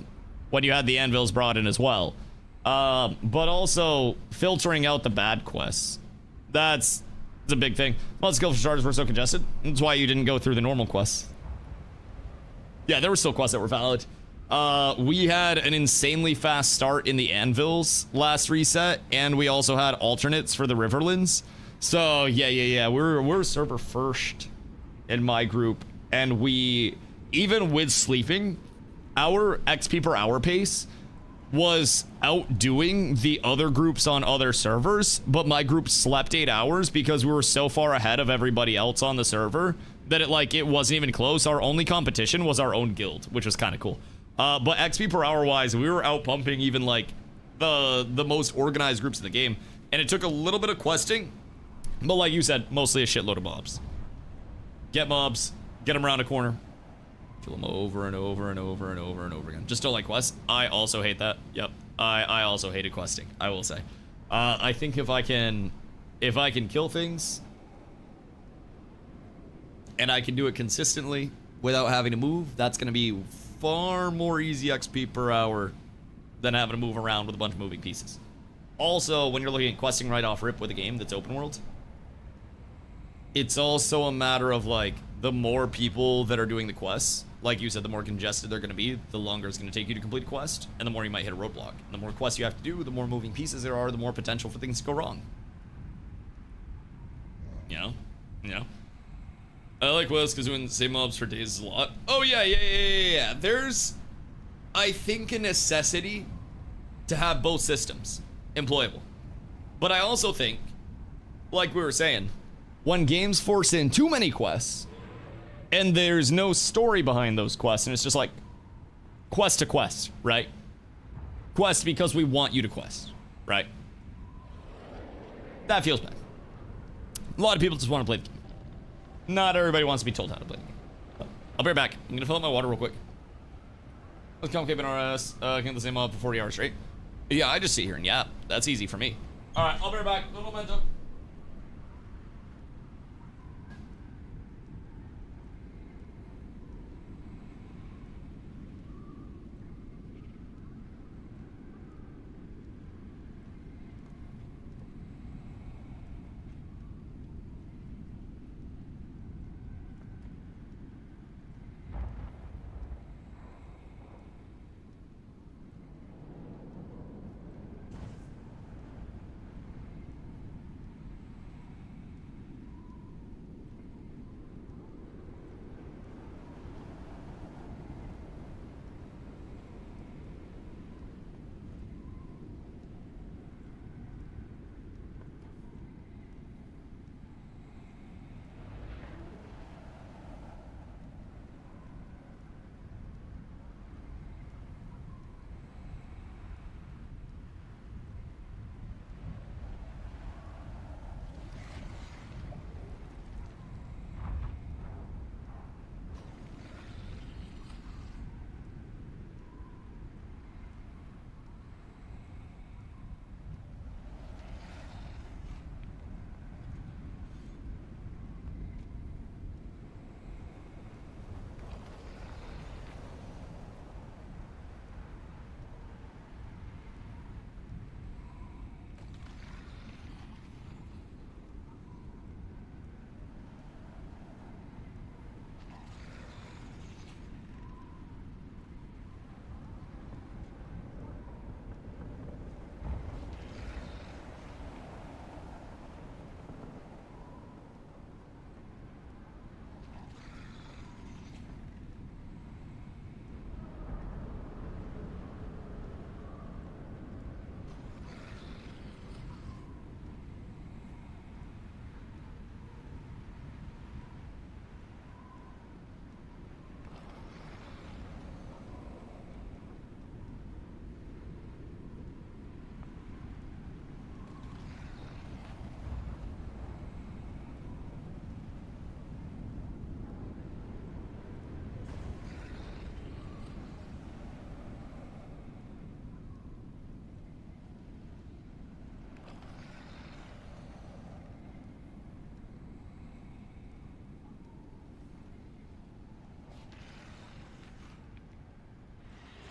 when you had the anvils brought in as well. But also filtering out the bad quests. That's a big thing. Well, skill for starters were so congested. That's why you didn't go through the normal quests. Yeah, there were still quests that were valid. We had an insanely fast start in the anvils last reset, and we also had alternates for the Riverlands. So yeah, we're server first in my group, and we, even with sleeping, our XP per hour pace was outdoing the other groups on other servers, but my group slept 8 hours because we were so far ahead of everybody else on the server that it wasn't even close. Our only competition was our own guild, which was kind of cool. But XP per hour wise, we were out pumping even like the most organized groups in the game. And it took a little bit of questing, but like you said, mostly a shitload of mobs. Get mobs, get them around a corner, kill them over and over and over and over and over again. Just don't like quests. I also hate that. Yep, I also hated questing, I will say. I think if I can kill things and I can do it consistently without having to move, that's gonna be far more easy XP per hour than having to move around with a bunch of moving pieces. Also, when you're looking at questing right off rip with a game that's open world, it's also a matter of like, the more people that are doing the quests, like you said, the more congested they're gonna be, the longer it's gonna take you to complete a quest, and the more you might hit a roadblock. And the more quests you have to do, the more moving pieces there are, the more potential for things to go wrong. You know? You know? I like quests because doing the same mobs for days is a lot. Oh yeah. There's, I think, a necessity to have both systems employable. But I also think, like we were saying, when games force in too many quests, and there's no story behind those quests, and it's just like, quest to quest, right? Quest because we want you to quest, right? That feels bad. A lot of people just want to play the game. Not everybody wants to be told how to play the game. But I'll be right back. I'm gonna fill up my water real quick. Let's come keep an RS, get the same mob for 40 hours straight. Yeah, I just sit here and yap. That's easy for me. Alright, I'll be right back. Little momentum.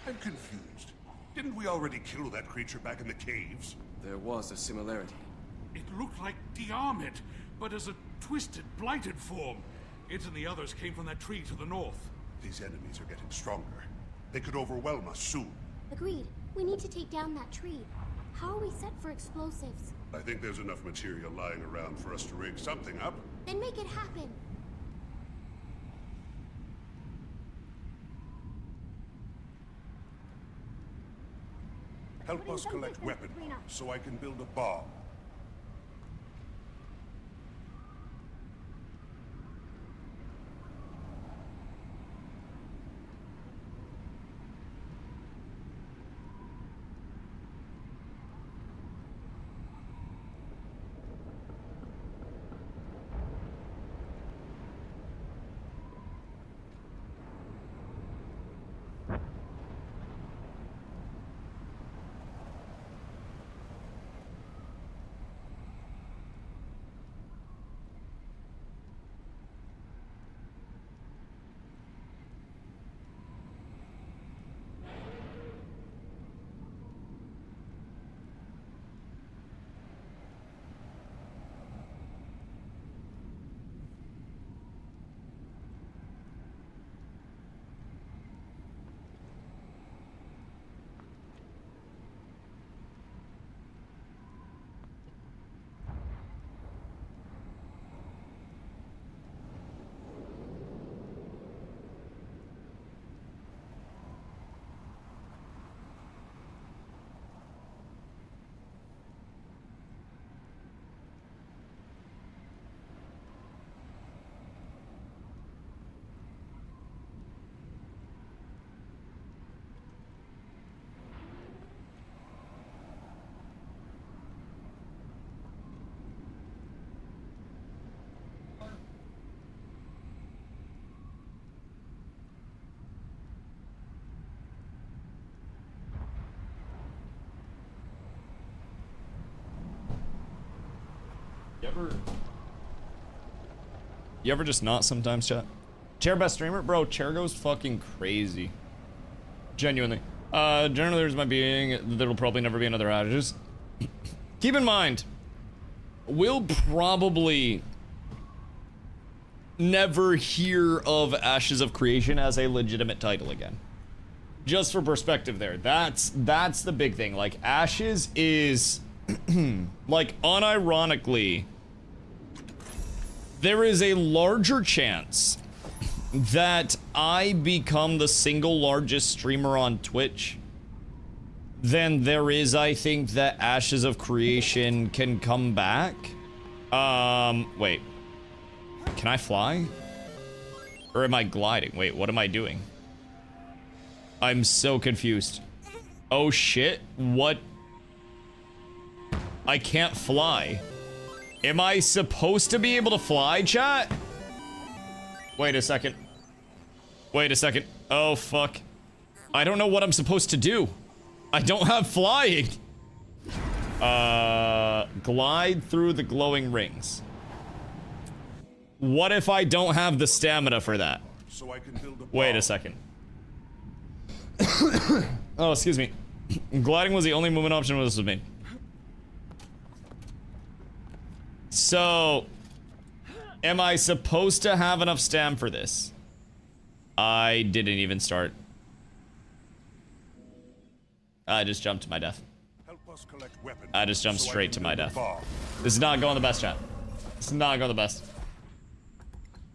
I'm confused. Didn't we already kill that creature back in the caves? There was a similarity. It looked like Diarmid, but as a twisted, blighted form. It and the others came from that tree to the north. These enemies are getting stronger. They could overwhelm us soon. Agreed. We need to take down that tree. How are we set for explosives? I think there's enough material lying around for us to rig something up. Then make it happen. Help us collect weapons so I can build a bomb. You ever just not sometimes, chat? Chair best streamer? Bro, Chair goes fucking crazy. Genuinely. Generally there's my being, there'll probably never be another Ashes. Keep in mind, we'll probably never hear of Ashes of Creation as a legitimate title again. Just for perspective there. That's the big thing. Like, Ashes is, like, unironically, there is a larger chance that I become the single largest streamer on Twitch than there is, I think, that Ashes of Creation can come back. Wait. Can I fly? Or am I gliding? Wait, what am I doing? I'm so confused. Oh shit, what? I can't fly. Am I supposed to be able to fly, chat? Wait a second. Wait a second. Oh, fuck. I don't know what I'm supposed to do. I don't have flying. Glide through the glowing rings. What if I don't have the stamina for that? So I can build a Wait a second. Oh, excuse me. Gliding was the only movement option this was made. So, am I supposed to have enough stam for this? I didn't even start. I just jumped to my death. Help us collect weapons I just jumped so I straight can to my build a death. bomb. This is not going the best, chat. This is not going the best.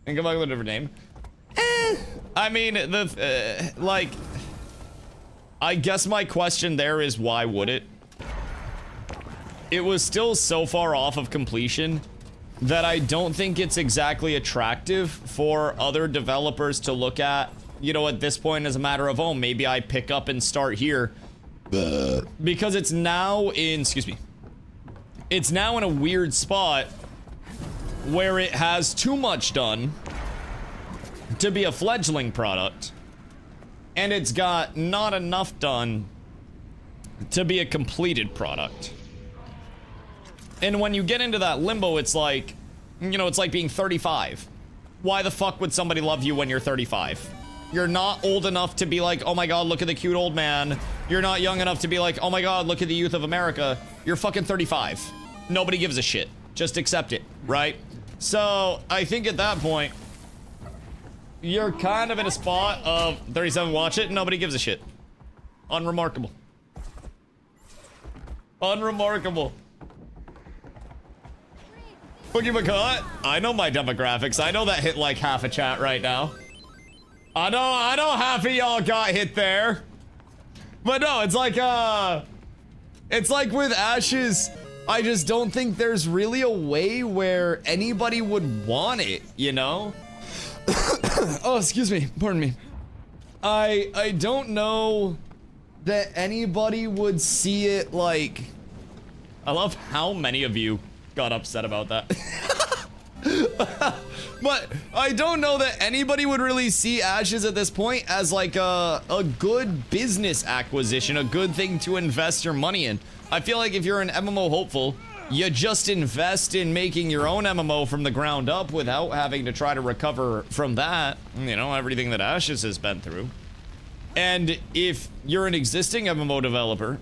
And come back with a different name. I mean, like, I guess my question there is, why would it? It was still so far off of completion that I don't think it's exactly attractive for other developers to look at, you know, at this point as a matter of, oh, maybe I pick up and start here. Because it's now in, excuse me, it's now in a weird spot where it has too much done to be a fledgling product, and it's got not enough done to be a completed product. And when you get into that limbo, it's like, you know, it's like being 35. Why the fuck would somebody love you when you're 35? You're not old enough to be like, oh my god, look at the cute old man. You're not young enough to be like, oh my god, look at the youth of America. You're fucking 35. Nobody gives a shit. Just accept it, right? So, I think at that point, you're kind of in a spot of 37 watch it, nobody gives a shit. Unremarkable. Unremarkable. Boogie McCut, I know my demographics. I know that hit like half a chat right now. I know half of y'all got hit there. But no, it's like with Ashes, I just don't think there's really a way where anybody would want it, you know? Oh, excuse me, pardon me. I don't know that anybody would see it like... I love how many of you got upset about that. But I don't know that anybody would really see Ashes at this point as like a good business acquisition, a good thing to invest your money in. I feel like if you're an MMO hopeful, you just invest in making your own MMO from the ground up without having to try to recover from that, you know, everything that Ashes has been through. And if you're an existing MMO developer,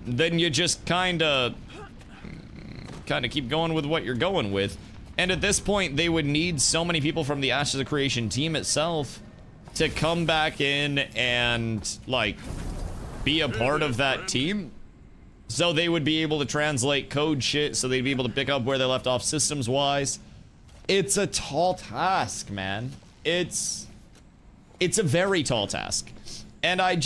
then you just kind of keep going with what you're going with. And at this point, they would need so many people from the Ashes of Creation team itself to come back in and, like, be a part of that team. So they would be able to translate code shit, so they'd be able to pick up where they left off systems-wise. It's a tall task, man. It's a very tall task. And I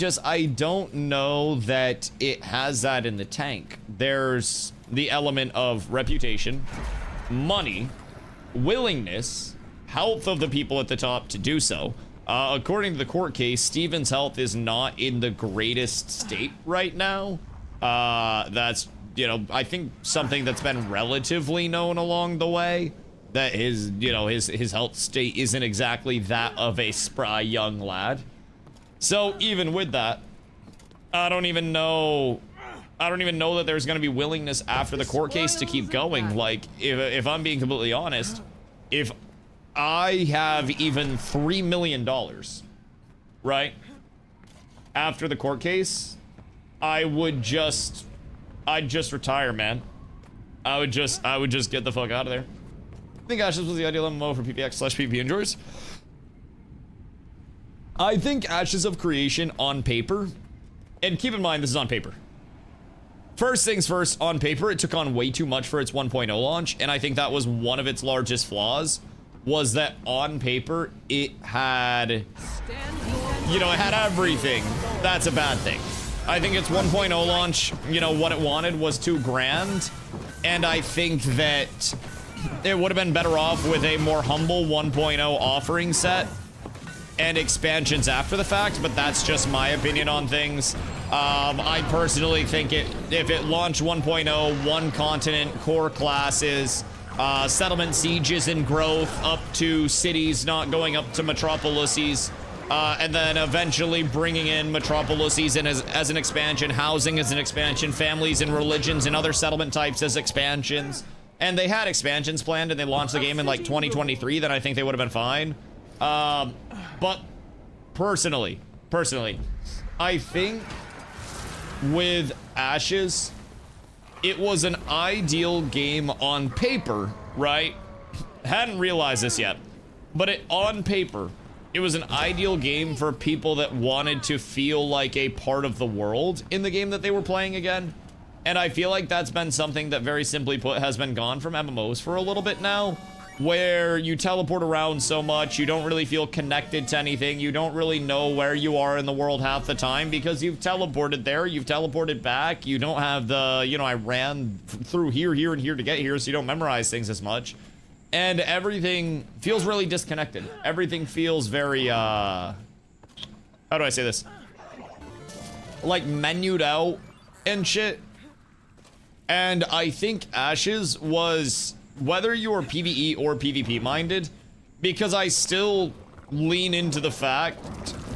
don't know that it has that in the tank. There's the element of reputation, money, willingness, health of the people at the top to do so. According to the court case, Steven's health is not in the greatest state right now. That's, you know, I think something that's been relatively known along the way, that his, you know, his health state isn't exactly that of a spry young lad. So even with that, I don't even know I don't even know that there's going to be willingness after the court case to keep going. Like, if I'm being completely honest, if I have even $3 million, right, after the court case, I'd just retire, man. I would just get the fuck out of there. I think Ashes was the ideal MMO for PPX/PvP enjoyers. I think Ashes of Creation on paper, and keep in mind this is on paper. First things first, on paper, it took on way too much for its 1.0 launch, and I think that was one of its largest flaws, was that on paper, it had, you know, it had everything. That's a bad thing. I think its 1.0 launch, you know, what it wanted was too grand, and I think that it would have been better off with a more humble 1.0 offering set and expansions after the fact, but that's just my opinion on things. I personally think if it launched 1.0, one continent, core classes, settlement sieges and growth up to cities, not going up to metropolises, and then eventually bringing in metropolises in as an expansion, housing as an expansion, families and religions and other settlement types as expansions. And they had expansions planned and they launched the game in like 2023, then I think they would have been fine. But personally, I think with Ashes, it was an ideal game on paper, right? Hadn't realized this yet, but on paper, it was an ideal game for people that wanted to feel like a part of the world in the game that they were playing again. And I feel like that's been something that, very simply put, has been gone from MMOs for a little bit now, where you teleport around so much, you don't really feel connected to anything, you don't really know where you are in the world half the time because you've teleported there, you've teleported back, you don't have the, you know, I ran through here, here, and here to get here, so you don't memorize things as much. And everything feels really disconnected. Everything feels very, how do I say this? Like, menued out and shit. And I think Ashes was, whether you're PvE or PvP minded, because I still lean into the fact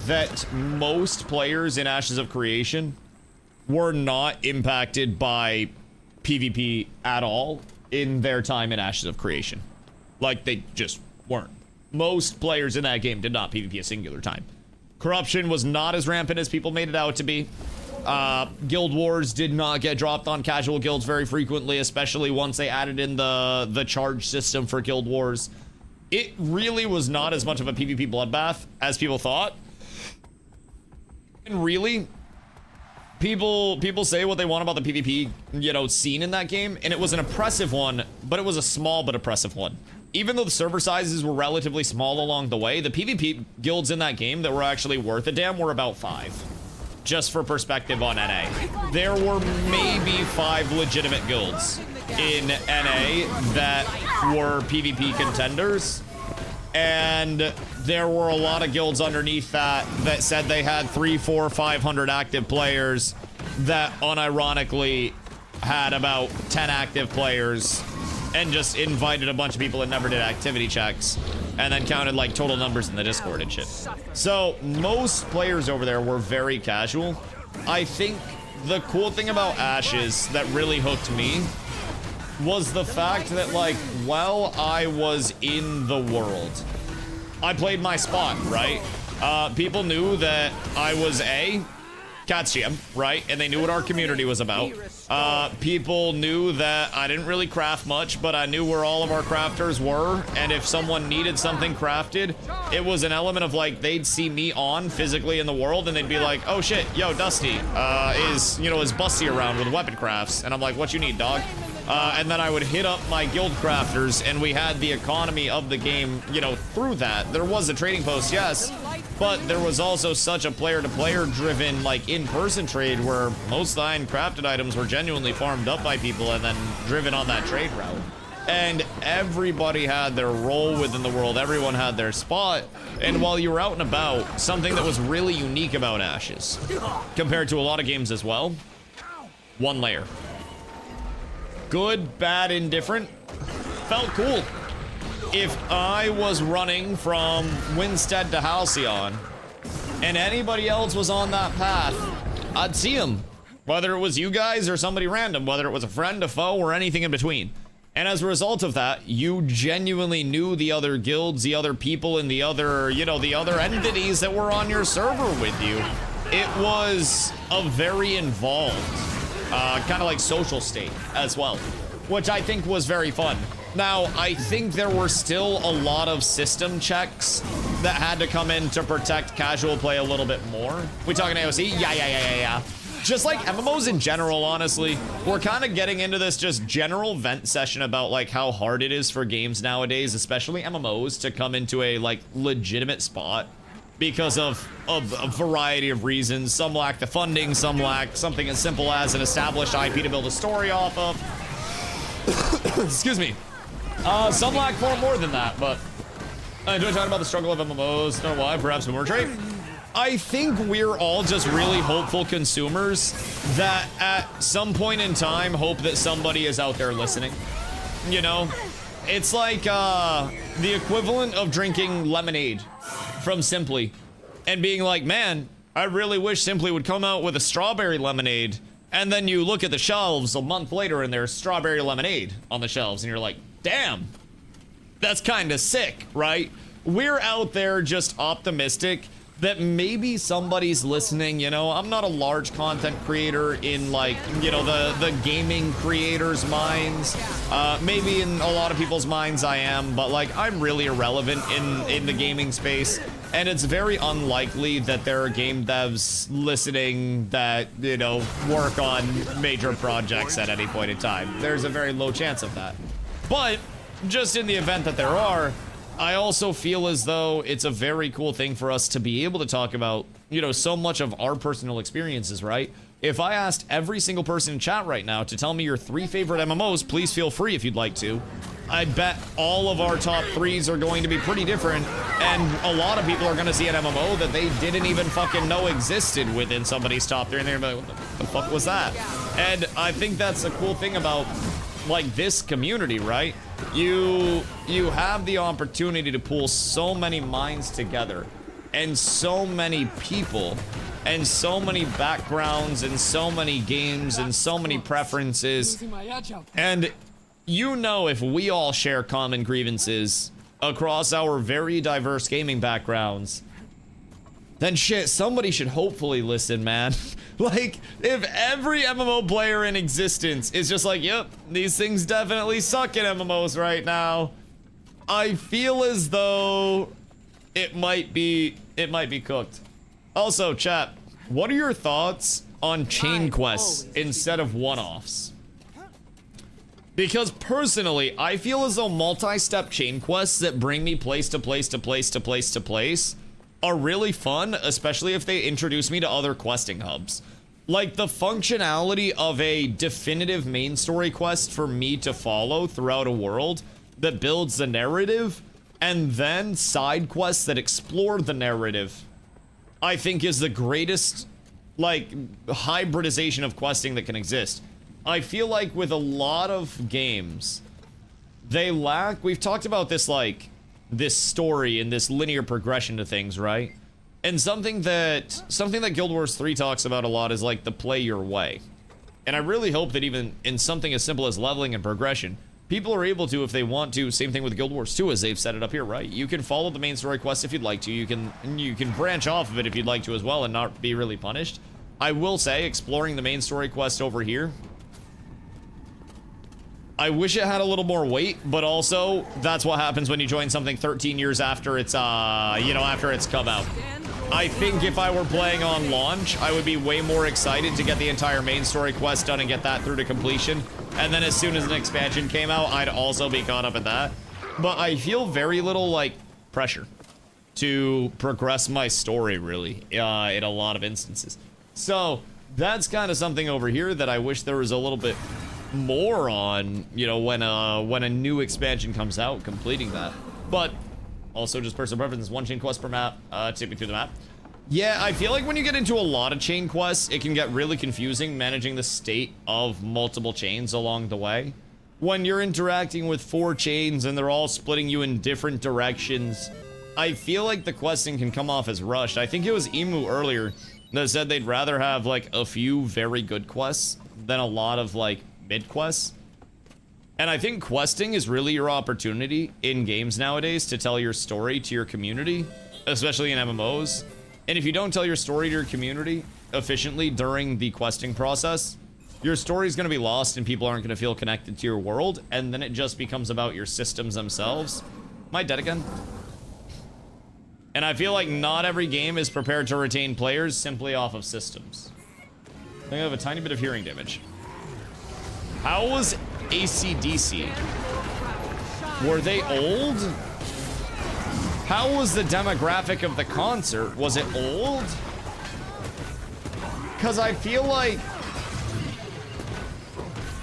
that most players in Ashes of Creation were not impacted by PvP at all in their time in Ashes of Creation. Like, they just weren't. Most players in that game did not PvP a singular time. Corruption was not as rampant as people made it out to be. Guild wars did not get dropped on casual guilds very frequently, especially once they added in the charge system for guild wars. It really was not as much of a PvP bloodbath as people thought. And really, people say what they want about the PvP, you know, scene in that game, and it was an oppressive one, but it was a small but oppressive one. Even though the server sizes were relatively small along the way, the PvP guilds in that game that were actually worth a damn were about 5. Just for perspective on NA. There were maybe 5 legitimate guilds in NA that were PvP contenders. And there were a lot of guilds underneath that said they had 300, 400, 500 active players that unironically had about 10 active players and just invited a bunch of people and never did activity checks and then counted like total numbers in the Discord and shit. So most players over there were very casual. I think the cool thing about Ashes that really hooked me was the fact that, like, while I was in the world, I played my spot, right? People knew that I was CATCHUP, right? And they knew what our community was about. People knew that I didn't really craft much, but I knew where all of our crafters were. And if someone needed something crafted, it was an element of, like, they'd see me on physically in the world and they'd be like, oh shit, yo, Dusty, is Busty around with weapon crafts? And I'm like, what you need, dog? And then I would hit up my guild crafters, and we had the economy of the game, you know, through that. There was a trading post, yes, but there was also such a player-to-player driven, like, in-person trade where most of the handcrafted items were genuinely farmed up by people and then driven on that trade route. And everybody had their role within the world. Everyone had their spot. And while you were out and about, something that was really unique about Ashes, compared to a lot of games as well, one layer. Good, bad, indifferent, felt cool. If I was running from Winstead to Halcyon and anybody else was on that path, I'd see them. Whether it was you guys or somebody random, whether it was a friend, a foe, or anything in between. And as a result of that, you genuinely knew the other guilds, the other people, and the other, you know, the other entities that were on your server with you. It was a very involved, kind of like social state as well, which I think was very fun. Now, I think there were still a lot of system checks that had to come in to protect casual play a little bit more. We talking AOC? Yeah. Just like MMOs in general, honestly, we're kind of getting into this just general vent session about like how hard it is for games nowadays, especially MMOs, to come into a like legitimate spot because of a variety of reasons. Some lack the funding, some lack something as simple as an established IP to build a story off of. Excuse me. Some lack far more than that, but I enjoy talking about the struggle of MMOs. Know why? Perhaps more trade. I think we're all just really hopeful consumers that at some point in time hope that somebody is out there listening. You know, it's like the equivalent of drinking lemonade from Simply and being like, man, I really wish Simply would come out with a strawberry lemonade. And then you look at the shelves a month later and there's strawberry lemonade on the shelves and you're like, damn, that's kind of sick, right? We're out there just optimistic that maybe somebody's listening. You know, I'm not a large content creator in like, you know, the gaming creators' minds. Maybe in a lot of people's minds I am, but like I'm really irrelevant in the gaming space. And it's very unlikely that there are game devs listening that, you know, work on major projects at any point in time. There's a very low chance of that. But just in the event that there are, I also feel as though it's a very cool thing for us to be able to talk about, you know, so much of our personal experiences, right? If I asked every single person in chat right now to tell me your 3 favorite MMOs, please feel free if you'd like to. I bet all of our top 3s are going to be pretty different, and a lot of people are going to see an MMO that they didn't even fucking know existed within somebody's top 3, and they're like, what the fuck was that? And I think that's a cool thing about, like, this community, right? You have the opportunity to pull so many minds together, and so many people, and so many backgrounds, and so many games, and so many preferences. And you know, if we all share common grievances across our very diverse gaming backgrounds, then shit, somebody should hopefully listen, man. Like, if every MMO player in existence is just like, yep, these things definitely suck in MMOs right now, I feel as though it might be cooked. Also, chat, what are your thoughts on chain quests instead of one-offs? Because personally, I feel as though multi-step chain quests that bring me place to place to place to place to place are really fun, especially if they introduce me to other questing hubs. Like the functionality of a definitive main story quest for me to follow throughout a world that builds the narrative, and then side quests that explore the narrative, I think is the greatest, like, hybridization of questing that can exist. I feel like with a lot of games, they lack, we've talked about this, like, this story and this linear progression to things, right? And something that Guild Wars 3 talks about a lot is like the play your way. And I really hope that even in something as simple as leveling and progression, people are able to, if they want to, same thing with Guild Wars 2 as they've set it up here, right? You can follow the main story quest if you'd like to. You can branch off of it if you'd like to as well and not be really punished. I will say, exploring the main story quest over here, I wish it had a little more weight, but also that's what happens when you join something 13 years after it's, you know, after it's come out. I think if I were playing on launch, I would be way more excited to get the entire main story quest done and get that through to completion. And then as soon as an expansion came out, I'd also be caught up in that. But I feel very little, like, pressure to progress my story, really, in a lot of instances. So that's kind of something over here that I wish there was a little bit more on, you know, when a new expansion comes out, completing that. But also just personal preference, one chain quest per map, tipping through the map. Yeah, I feel like when you get into a lot of chain quests, it can get really confusing managing the state of multiple chains along the way. When you're interacting with 4 chains and they're all splitting you in different directions, I feel like the questing can come off as rushed. I think it was Emu earlier that said they'd rather have like a few very good quests than a lot of like mid quests. And I think questing is really your opportunity in games nowadays to tell your story to your community, especially in MMOs. And if you don't tell your story to your community efficiently during the questing process, your story is going to be lost and people aren't going to feel connected to your world, and then it just becomes about your systems themselves. Am I dead again? And I feel like not every game is prepared to retain players simply off of systems. I think I have a tiny bit of hearing damage. How was AC/DC? Were they old? How was the demographic of the concert? Was it old? Because I feel like...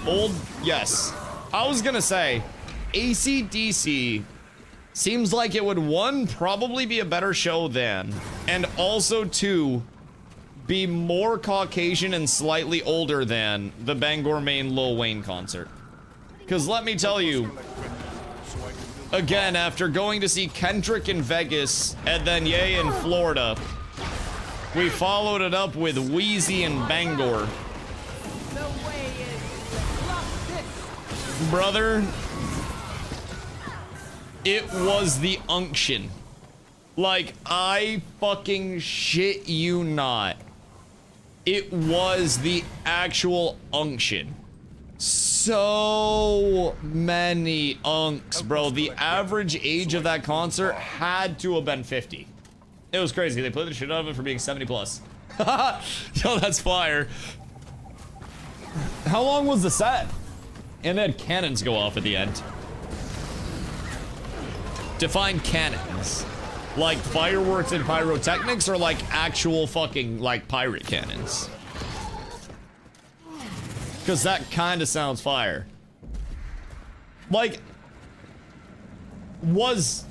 Old, yes. I was gonna say, AC/DC seems like it would, one, probably be a better show than, and also, two, be more Caucasian and slightly older than the Bangor Maine Lil Wayne concert. Because let me tell you, again, after going to see Kendrick in Vegas and then Ye in Florida, we followed it up with Wheezy in Bangor. Brother, it was the unction. Like, I fucking shit you not. It was the actual unction. So many unks, bro. The average age of that concert had to have been 50. It was crazy. They played the shit out of it for being 70 plus. Yo, that's fire. How long was the set? And then cannons go off at the end. Define cannons. Like fireworks and pyrotechnics, or like actual fucking like pirate cannons? Because that kind of sounds fire. Like, was...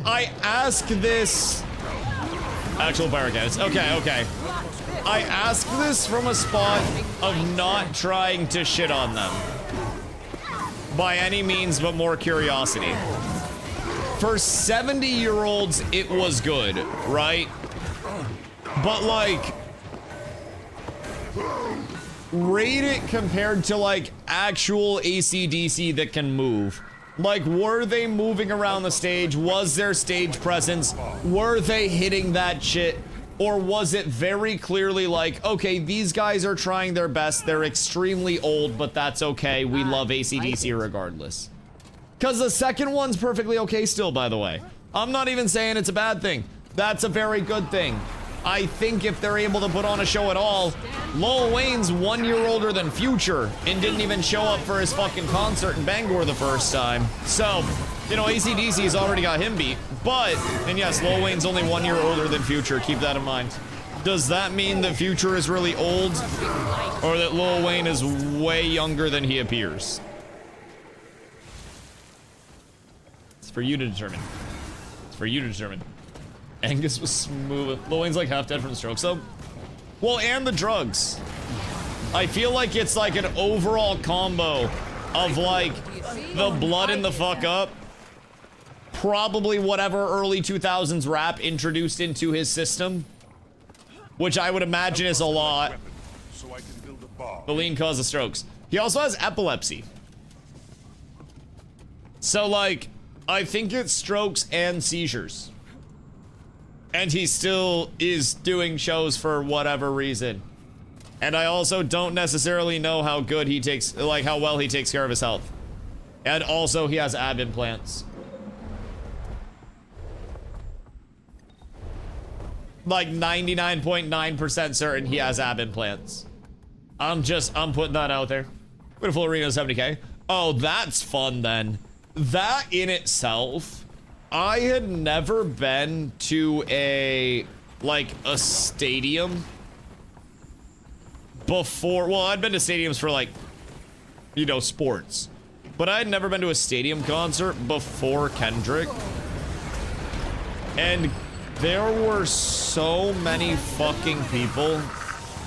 I ask this... Actual pirate cannons. Okay, okay. I ask this from a spot of not trying to shit on them. By any means, but more curiosity. For 70-year-olds, it was good, right? But like... rate it compared to like actual AC/DC that can move. Like, were they moving around the stage? Was there stage presence? Were they hitting that shit? Or was it very clearly like, okay, these guys are trying their best, they're extremely old, but that's okay, we love AC/DC regardless. Because the second one's perfectly okay still, by the way. I'm not even saying it's a bad thing. That's a very good thing. I think if they're able to put on a show at all, Lil Wayne's 1 year older than Future and didn't even show up for his fucking concert in Bangor the first time. So, you know, AC/DC's already got him beat. But, and yes, Lil Wayne's only 1 year older than Future, keep that in mind. Does that mean that Future is really old? Or that Lil Wayne is way younger than he appears? It's for you to determine. It's for you to determine. Angus was smooth. Lil Wayne's like half dead from the strokes though. Well, and the drugs. I feel like it's like an overall combo of like the blood and the fuck up. Probably whatever early 2000s rap introduced into his system. Which I would imagine is a lot. The lean causes strokes. He also has epilepsy. So like, I think it's strokes and seizures. And he still is doing shows for whatever reason. And I also don't necessarily know how good he takes, like how well he takes care of his health. And also he has ab implants. Like 99.9% certain he has ab implants. I'm putting that out there. Beautiful Arena 70K. Oh, that's fun then. That in itself, I had never been to a stadium before. Well, I'd been to stadiums for like, you know, sports. But I had never been to a stadium concert before Kendrick. And there were so many fucking people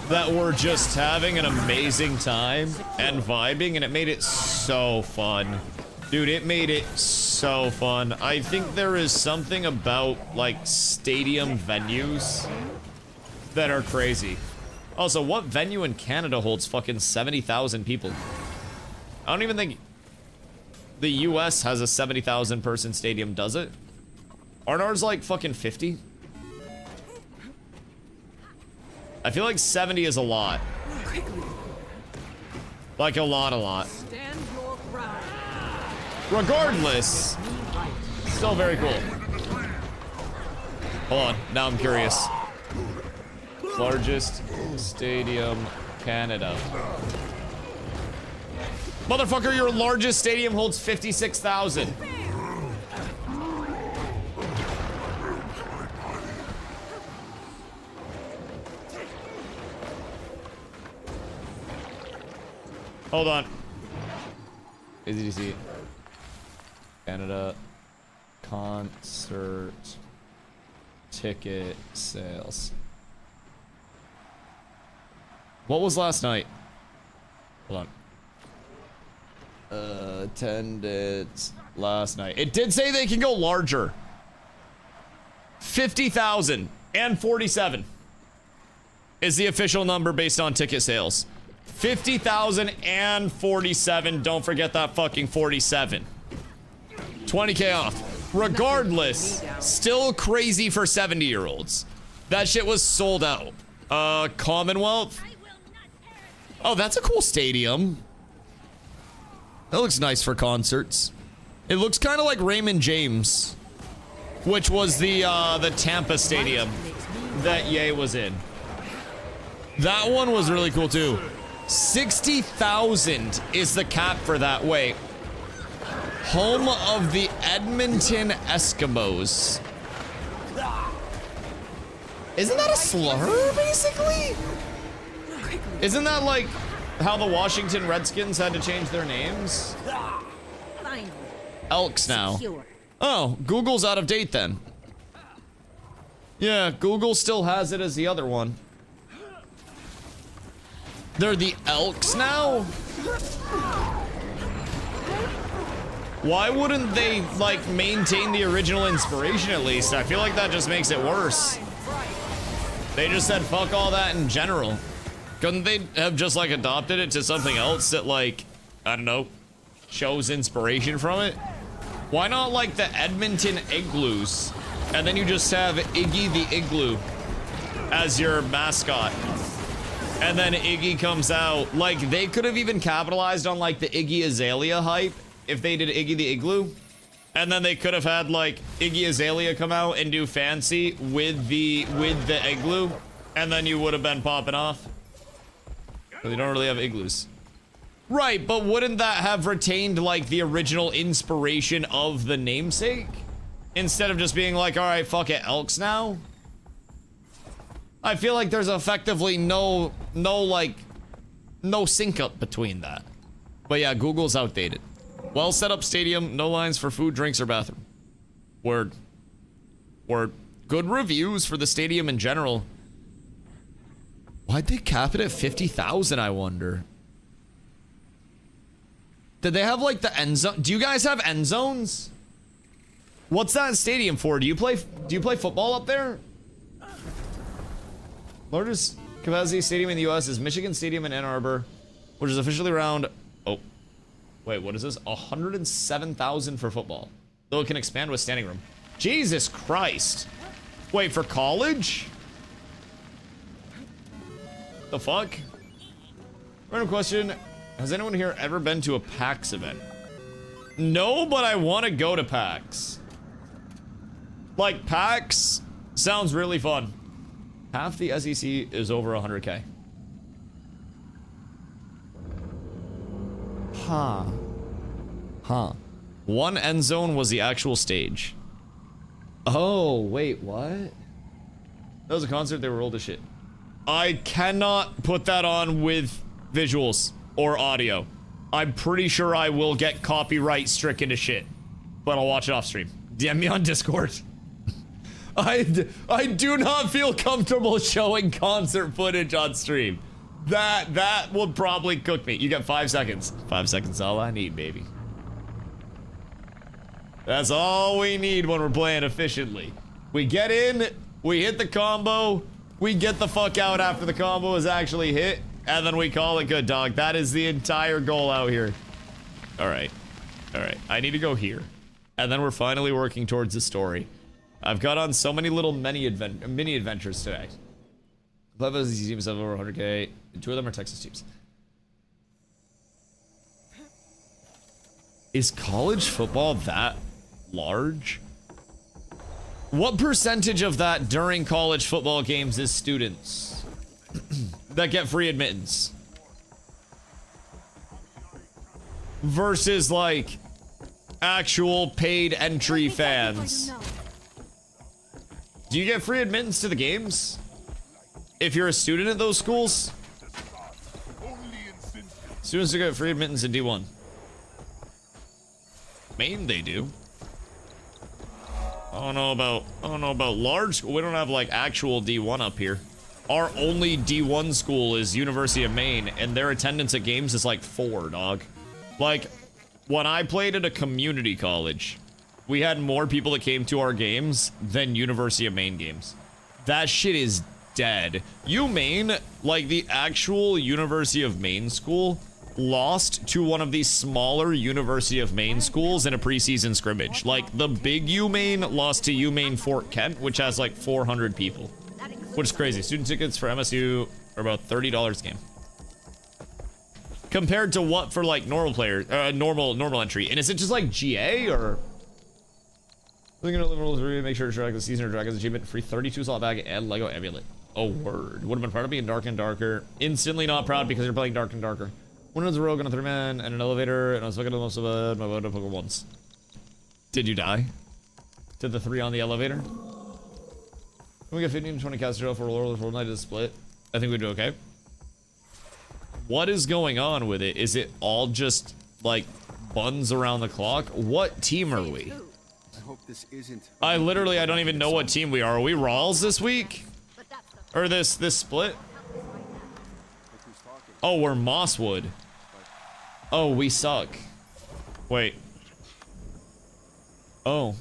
that were just having an amazing time and vibing, and it made it so fun. Dude, it made it so fun. I think there is something about, like, stadium venues that are crazy. Also, what venue in Canada holds fucking 70,000 people? I don't even think the US has a 70,000 person stadium, does it? Aren't ours like fucking 50? I feel like 70 is a lot. Like a lot. Stand your ground. Regardless, still very cool. Hold on, now I'm curious. Largest stadium, Canada. Motherfucker, your largest stadium holds 56,000. Hold on. Easy to see. Canada concert ticket sales. What was last night? Hold on. Attendance last night. It did say they can go larger. 50,000 and 47 is the official number based on ticket sales. 50,000 and 47. Don't forget that fucking 47. 20K off. Regardless, still crazy for 70-year-olds. That shit was sold out. Commonwealth. Oh, that's a cool stadium. That looks nice for concerts. It looks kind of like Raymond James, which was the Tampa stadium that Ye was in. That one was really cool too. 60,000 is the cap for that. Wait. Home of the Edmonton Eskimos. Isn't that a slur, basically? Isn't that like how the Washington Redskins had to change their names? Elks now. Oh, Google's out of date then. Yeah, Google still has it as the other one. They're the Elks now? Why wouldn't they, like, maintain the original inspiration at least? I feel like that just makes it worse. They just said fuck all that in general. Couldn't they have just, like, adopted it to something else that, like, I don't know, shows inspiration from it? Why not, like, the Edmonton Igloos? And then you just have Iggy the Igloo as your mascot. And then Iggy comes out. Like, they could have even capitalized on, like, the Iggy Azalea hype if they did Iggy the Igloo. And then they could have had, like, Iggy Azalea come out and do Fancy with the Igloo. And then you would have been popping off. But they don't really have igloos. Right, but wouldn't that have retained, like, the original inspiration of the namesake? Instead of just being like, alright, fuck it, Elks now? I feel like there's effectively no sync up between that. But yeah, Google's outdated. Well set up stadium, no lines for food, drinks, or bathroom. Word. Good reviews for the stadium in general. Why'd they cap it at 50,000, I wonder? Did they have, like, the end zone? Do you guys have end zones? What's that stadium for? Do you play football up there? Largest capacity stadium in the US is Michigan Stadium in Ann Arbor, which is officially around, oh, wait, what is this? 107,000 for football. Though it can expand with standing room. Jesus Christ. Wait, for college? The fuck? Random question. Has anyone here ever been to a PAX event? No, but I want to go to PAX. Like, PAX sounds really fun. Half the SEC is over 100K. Huh. One end zone was the actual stage. Oh, wait, what? That was a concert, they were old as shit. I cannot put that on with visuals or audio. I'm pretty sure I will get copyright stricken to shit. But I'll watch it off stream. DM me on Discord. I do not feel comfortable showing concert footage on stream. That would probably cook me. You got 5 seconds. 5 seconds, all I need, baby. That's all we need when we're playing efficiently. We get in, we hit the combo, we get the fuck out after the combo is actually hit, and then we call it good, dog. That is the entire goal out here. Alright. Alright. I need to go here. And then we're finally working towards the story. I've got on so many little mini adventures today. 5 of these teams have over 100k. 2 of them are Texas teams. Is college football that large? What percentage of that during college football games is students that get free admittance? Versus like actual paid entry fans. Do you get free admittance to the games if you're a student at those schools? Students who get free admittance in D1. Maine, they do. I don't know about large school. We don't have like actual D1 up here. Our only D1 school is University of Maine, and their attendance at games is like 4, dog. Like, when I played at a community college, we had more people that came to our games than University of Maine games. That shit is dead. UMaine, like the actual University of Maine school, lost to one of the smaller University of Maine schools in a preseason scrimmage. Like, the big UMaine lost to UMaine Fort Kent, which has like 400 people. Which is crazy. Student tickets for MSU are about $30 a game. Compared to what for like normal players, normal entry. And is it just like GA or? Looking at Liberals, make sure to track the season or Dragon's achievement, free 32 slot bag and Lego amulet. Oh word. Would have been proud of being Dark and Darker. Instantly not proud because you're playing Dark and Darker. One was a rogue on a 3-man and an elevator, and I was fucking most of it. My boat took once. Did you die? Did the 3 on the elevator? We get 15 to 20 casters for Lord of the World Night to split. I think we do okay. What is going on with it? Is it all just like buns around the clock? What team are we? I hope this isn't. I don't even know what team we are. Are we Rawls this week? Or this split? Oh, we're Mosswood. Oh, we suck. Wait. Oh.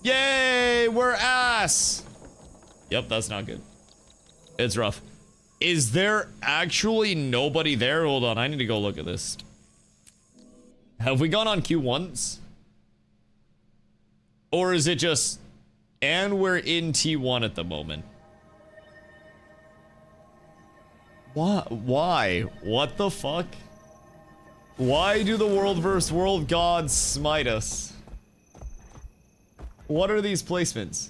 Yay, we're ass. Yep, that's not good. It's rough. Is there actually nobody there? Hold on, I need to go look at this. Have we gone on queue once? Or is it just... And we're in T1 at the moment. What? Why? What the fuck? Why do the world versus world gods smite us? What are these placements?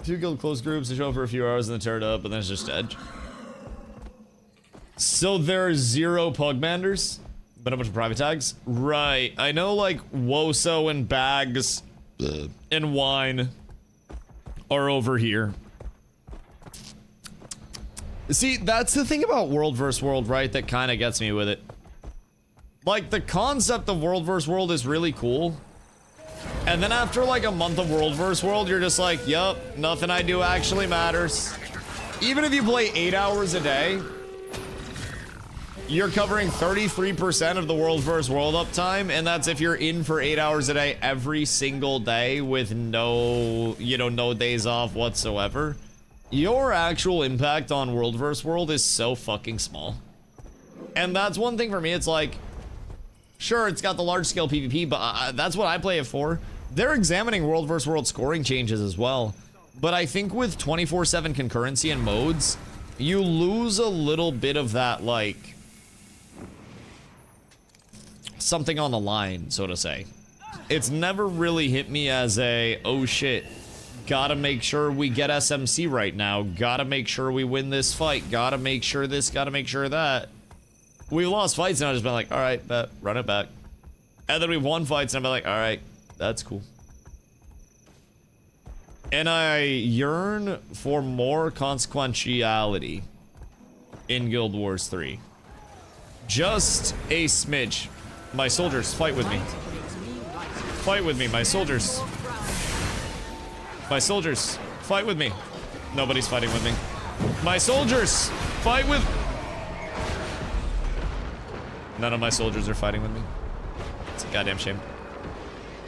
2 guild close groups to show up for a few hours and then tear it up, and then it's just dead. So there are 0 Pugmanders, but a bunch of private tags? Right. I know like Woso and Bags and Wine are over here. See, that's the thing about World vs. World, right, that kind of gets me with it. Like, the concept of World vs. World is really cool. And then after, like, a month of World vs. World, you're just like, yup, nothing I do actually matters. Even if you play 8 hours a day, you're covering 33% of the World vs. World uptime, and that's if you're in for 8 hours a day every single day with no, you know, no days off whatsoever. Your actual impact on World vs. World is so fucking small. And that's one thing for me, it's like, sure, it's got the large-scale PvP, but that's what I play it for. They're examining World vs. World scoring changes as well. But I think with 24/7 concurrency and modes, you lose a little bit of that, like, something on the line, so to say. It's never really hit me as a, oh shit, gotta make sure we get SMC right now, gotta make sure we win this fight, gotta make sure this, gotta make sure that. We lost fights and I've just been like, alright, bet, run it back. And then we've won fights and I've been like, alright, that's cool. And I yearn for more consequentiality in Guild Wars 3. Just a smidge. My soldiers, fight with me. Fight with me, my soldiers. My soldiers, fight with me. Nobody's fighting with me. My soldiers, fight with... None of my soldiers are fighting with me. It's a goddamn shame.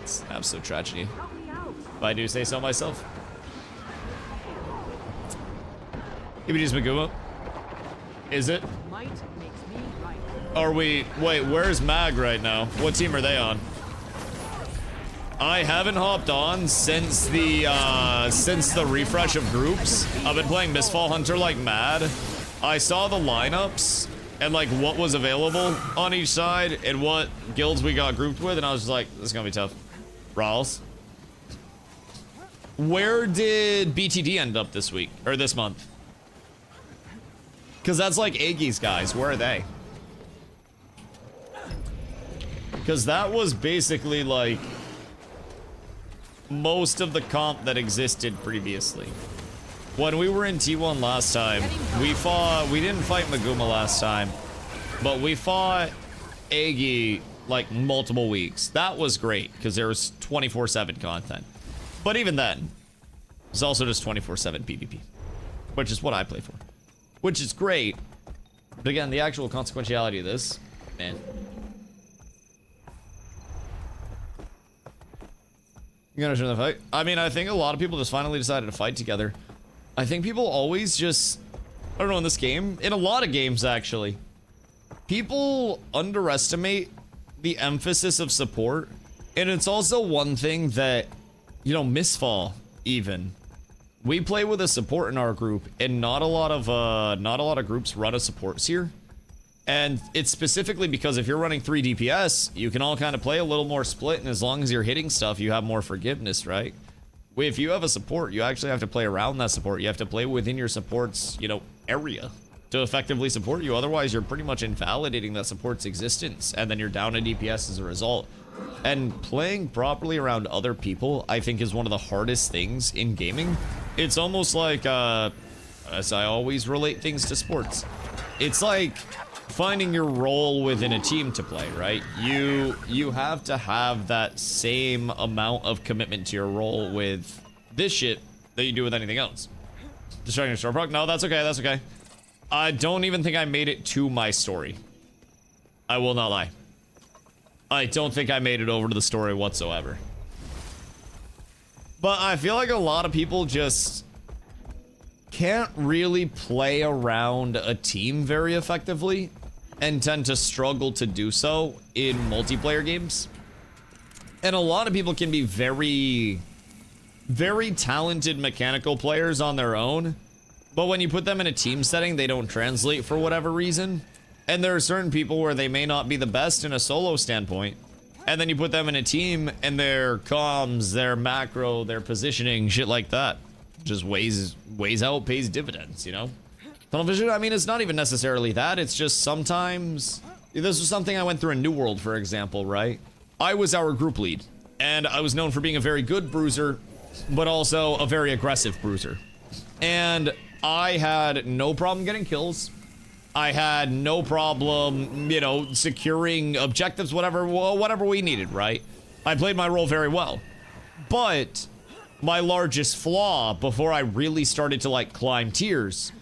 It's an absolute tragedy, if I do say so myself. Ibidis Maguma. Is it? Are we... Wait, where's Mag right now? What team are they on? I haven't hopped on since the refresh of groups. I've been playing Mistfall Hunter like mad. I saw the lineups and like what was available on each side and what guilds we got grouped with, and I was just like, this is gonna be tough. Rawls. Where did BTD end up this week or this month? Because that's like Iggy's guys. Where are they? Because that was basically like most of the comp that existed previously. When we were in T1 last time, we didn't fight Maguma last time, but we fought Iggy like multiple weeks. That was great because there was 24/7 content. But even then, it's also just 24/7 PvP, which is what I play for. Which is great, but again, the actual consequentiality of this, man. You gonna turn the fight? I mean, I think a lot of people just finally decided to fight together. I think people always just, I don't know, in this game, in a lot of games actually, people underestimate the emphasis of support, and it's also one thing that, you know, Mistfall even. We play with a support in our group, and not a lot of groups run a supports here. And it's specifically because if you're running 3 DPS, you can all kind of play a little more split, and as long as you're hitting stuff, you have more forgiveness, right? If you have a support, you actually have to play around that support. You have to play within your support's, you know, area to effectively support you. Otherwise, you're pretty much invalidating that support's existence, and then you're down a DPS as a result. And playing properly around other people, I think, is one of the hardest things in gaming. It's almost like, as I always relate things to sports, it's like finding your role within a team to play, right? You have to have that same amount of commitment to your role with this shit that you do with anything else. Destroying your store proc? No, that's okay, that's okay. I don't even think I made it to my story. I will not lie. I don't think I made it over to the story whatsoever. But I feel like a lot of people just can't really play around a team very effectively and tend to struggle to do so in multiplayer games. And a lot of people can be very, very talented mechanical players on their own, but when you put them in a team setting, they don't translate for whatever reason. And there are certain people where they may not be the best in a solo standpoint, and then you put them in a team and their comms, their macro, their positioning, shit like that just weighs out, pays dividends, you know? Tunnel vision, I mean, it's not even necessarily that. It's just sometimes, this was something I went through in New World, for example, right? I was our group lead, and I was known for being a very good bruiser, but also a very aggressive bruiser. And I had no problem getting kills. I had no problem, you know, securing objectives, whatever we needed, right? I played my role very well. But my largest flaw before I really started to, like, climb tiers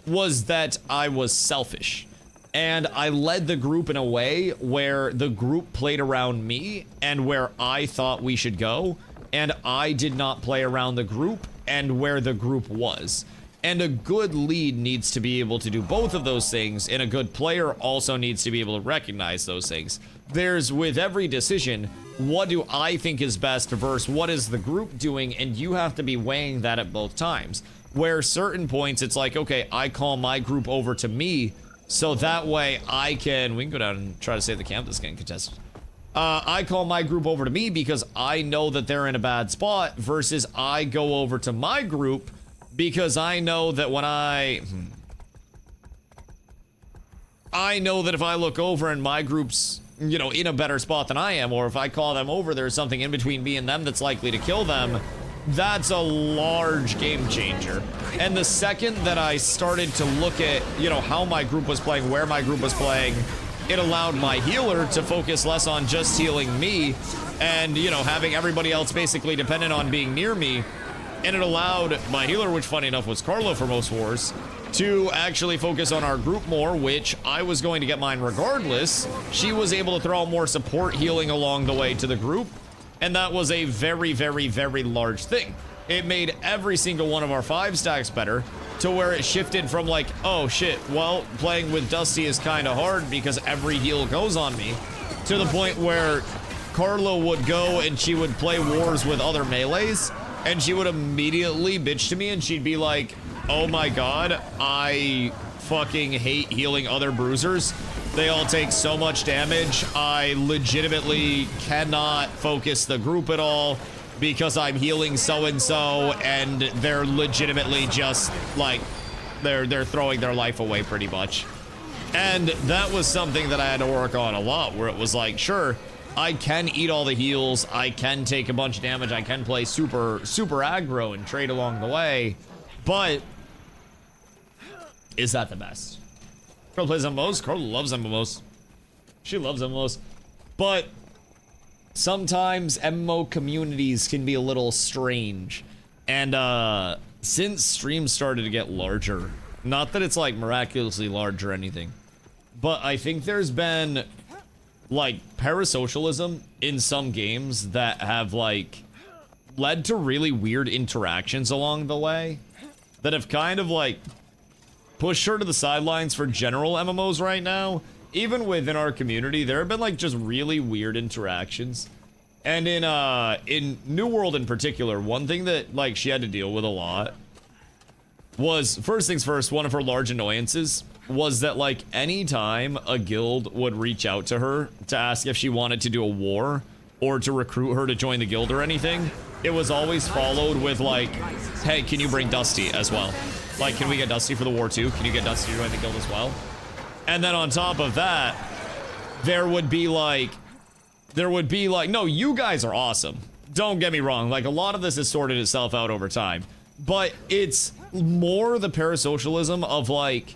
was that I was selfish. And I led the group in a way where the group played around me and where I thought we should go, and I did not play around the group and where the group was. And a good lead needs to be able to do both of those things, and a good player also needs to be able to recognize those things. There's, with every decision, what do I think is best versus what is the group doing, and you have to be weighing that at both times. Where certain points, it's like, okay, I call my group over to me, so that way I can, we can go down and try to save the camp that's getting contested. I call my group over to me because I know that they're in a bad spot, versus I go over to my group because I know that when I know that if I look over and my group's, you know, in a better spot than I am, or if I call them over, there's something in between me and them that's likely to kill them. That's a large game changer. And the second that I started to look at, you know, how my group was playing, where my group was playing, it allowed my healer to focus less on just healing me and, you know, having everybody else basically dependent on being near me. And it allowed my healer, which funny enough was Carlo for most wars, to actually focus on our group more, which I was going to get mine regardless. She was able to throw out more support healing along the way to the group, and that was a very, very, very large thing. It made every single one of our 5 stacks better, to where it shifted from like, oh shit, well, playing with Dusty is kind of hard because every heal goes on me, to the point where Carla would go and she would play wars with other melees, and she would immediately bitch to me, and she'd be like, oh my god, I fucking hate healing other bruisers. They all take so much damage. I legitimately cannot focus the group at all because I'm healing so-and-so, and they're legitimately just like, they're throwing their life away pretty much. And that was something that I had to work on a lot, where it was like, sure, I can eat all the heals, I can take a bunch of damage, I can play super aggro and trade along the way, but is that the best? Carla plays MMOs. Carla loves MMOs. She loves MMOs. But sometimes MMO communities can be a little strange. And since streams started to get larger, not that it's like miraculously large or anything, but I think there's been like parasocialism in some games that have like led to really weird interactions along the way that have kind of like pushed her to the sidelines for general MMOs right now. Even within our community, there have been like just really weird interactions. And in New World in particular, one thing that like she had to deal with a lot was, first things first, one of her large annoyances was that like anytime a guild would reach out to her to ask if she wanted to do a war or to recruit her to join the guild or anything, it was always followed with like, hey, can you bring Dusty as well? Like, can we get Dusty for the war too? Can you get Dusty to join the guild as well? And then on top of that, there would be like, no, you guys are awesome. Don't get me wrong. Like, a lot of this has sorted itself out over time. But it's more the parasocialism of like,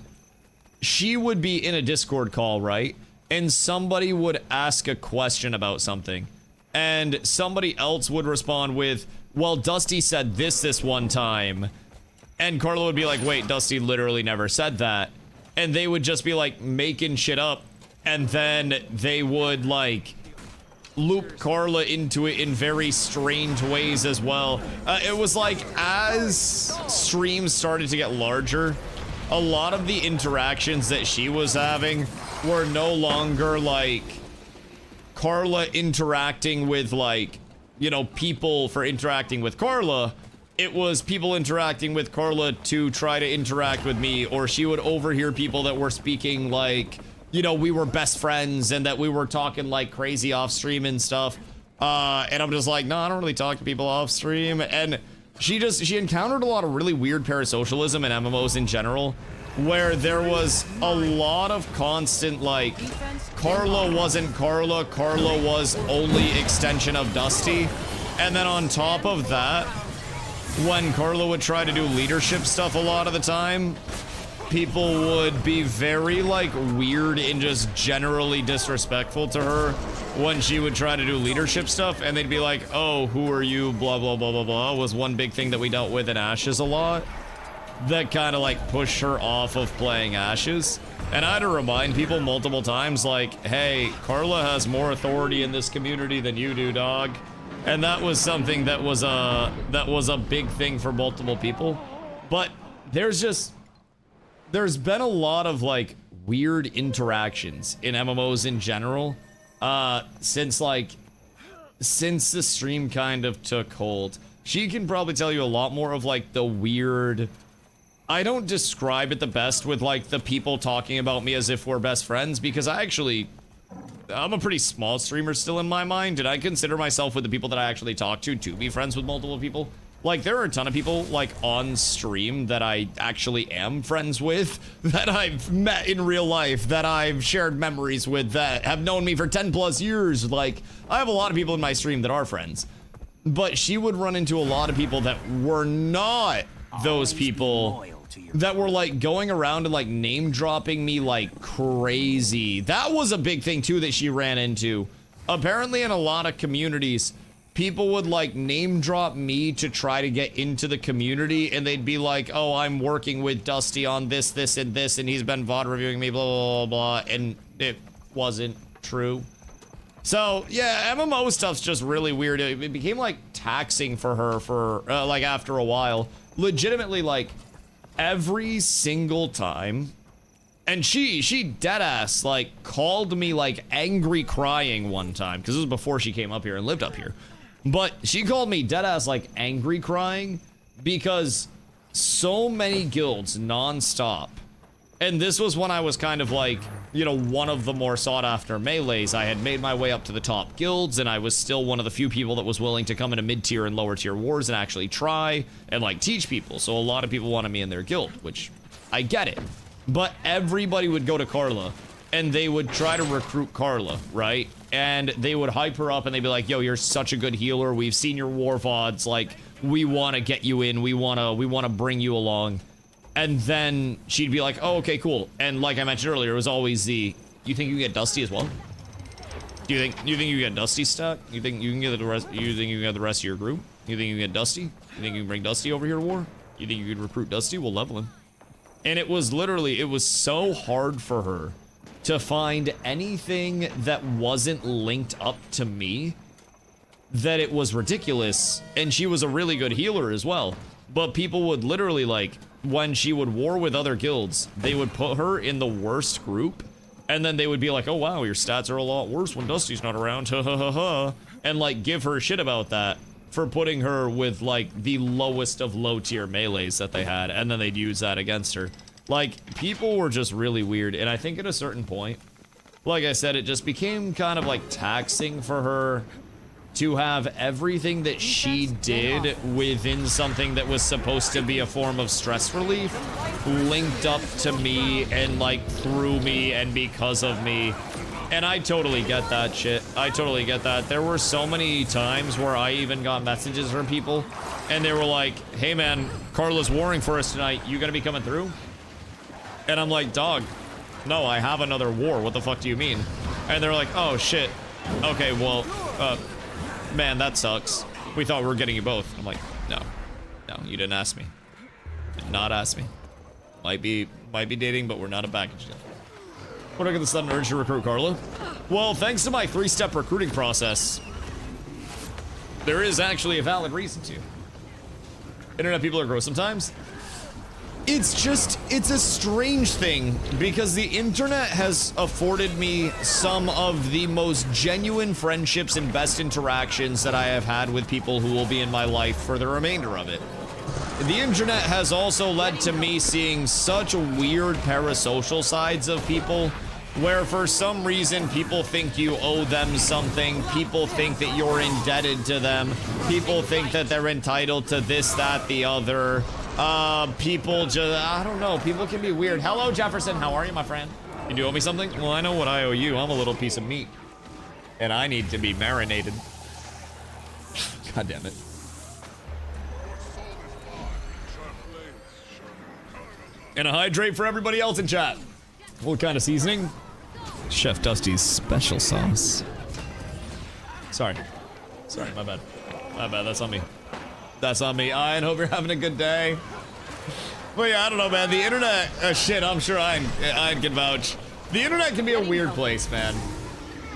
she would be in a Discord call, right? And somebody would ask a question about something. And somebody else would respond with, well, Dusty said this one time. And Carla would be like, wait, Dusty literally never said that. And they would just be like making shit up. And then they would like loop Carla into it in very strange ways as well. It was like, as streams started to get larger, a lot of the interactions that she was having were no longer like Carla interacting with like, you know, people for interacting with Carla. It was people interacting with Carla to try to interact with me, or she would overhear people that were speaking like, you know, we were best friends and that we were talking like crazy off stream and stuff. And I'm just like, no, I don't really talk to people off stream. And she encountered a lot of really weird parasocialism in MMOs in general, where there was a lot of constant like, Carla wasn't Carla, Carla was only extension of Dusty. And then on top of that, when Carla would try to do leadership stuff a lot of the time, people would be very like weird and just generally disrespectful to her when she would try to do leadership stuff, and they'd be like, oh, who are you, blah blah blah blah blah, was one big thing that we dealt with in Ashes a lot that kind of like pushed her off of playing Ashes. And I had to remind people multiple times like, hey, Carla has more authority in this community than you do, dog. And that was something that was a big thing for multiple people. But there's been a lot of like weird interactions in MMOs in general since the stream kind of took hold. She can probably tell you a lot more of like the weird, I don't describe it the best with like the people talking about me as if we're best friends, because I'm a pretty small streamer still in my mind, and I consider myself with the people that I actually talk to be friends with multiple people. Like, there are a ton of people, like, on stream that I actually am friends with, that I've met in real life, that I've shared memories with, that have known me for 10 plus years. Like, I have a lot of people in my stream that are friends. But she would run into a lot of people that were not those people, that were like going around and like name dropping me like crazy. That was a big thing too that she ran into. Apparently in a lot of communities, people would like name drop me to try to get into the community, and they'd be like, oh, I'm working with Dusty on this, this, and this, and he's been VOD reviewing me, blah, blah, blah, blah, and it wasn't true. So, yeah, MMO stuff's just really weird. It became, like, taxing for her for, like, after a while. Legitimately, like, every single time. And she deadass, like, called me, like, angry crying one time. Because this was before she came up here and lived up here. But she called me deadass, like, angry crying. Because so many guilds non-stop. And this was when I was kind of like, you know, one of the more sought after melees. I had made my way up to the top guilds, and I was still one of the few people that was willing to come into mid-tier and lower tier wars and actually try and like teach people. So a lot of people wanted me in their guild, which I get it. But everybody would go to Carla and they would try to recruit Carla, right? And they would hype her up and they'd be like, yo, you're such a good healer. We've seen your war VODs. Like, we want to get you in. We want to bring you along. And then she'd be like, oh, okay, cool. And like I mentioned earlier, it was always the, you think you get Dusty as well? Do you think you get Dusty stat? You think you can get the rest, you think you can get the rest of your group? You think you can get Dusty? You think you can bring Dusty over here to war? You think you could recruit Dusty? We'll level him. And it was literally, it was so hard for her to find anything that wasn't linked up to me that it was ridiculous. And she was a really good healer as well. But people would literally, like, when she would war with other guilds, they would put her in the worst group, and then they would be like, oh wow, your stats are a lot worse when Dusty's not around, ha ha ha ha, and like give her shit about that for putting her with like the lowest of low tier melees that they had, and then they'd use that against her. Like, people were just really weird, and I think at a certain point, like I said, it just became kind of like taxing for her to have everything that she did within something that was supposed to be a form of stress relief linked up to me and like through me and because of me. And I totally get that shit. I totally get that. There were so many times where I even got messages from people and they were like, hey man, Carla's warring for us tonight. You gonna be coming through? And I'm like, dog, no, I have another war. What the fuck do you mean? And they're like, oh shit. Okay, well, man, that sucks. We thought we were getting you both. I'm like, no, you didn't ask me. Did not ask me. Might be dating, but we're not a package deal. What do I get the sudden urge to recruit Carla? Well, thanks to my 3-step recruiting process, there is actually a valid reason to. Internet people are gross sometimes. It's a strange thing because the internet has afforded me some of the most genuine friendships and best interactions that I have had with people who will be in my life for the remainder of it. The internet has also led to me seeing such weird parasocial sides of people where for some reason people think you owe them something, people think that you're indebted to them, people think that they're entitled to this, that, the other. People just, I don't know, people can be weird. Hello, Jefferson, how are you, my friend? You do owe me something? Well, I know what I owe you. I'm a little piece of meat. And I need to be marinated. God damn it. And a hydrate for everybody else in chat. What kind of seasoning? Chef Dusty's special sauce. Sorry, my bad. My bad, that's on me. That's on me. I hope you're having a good day. But yeah, I don't know, man. The internet, shit, I'm sure I can vouch. The internet can be a weird place, man.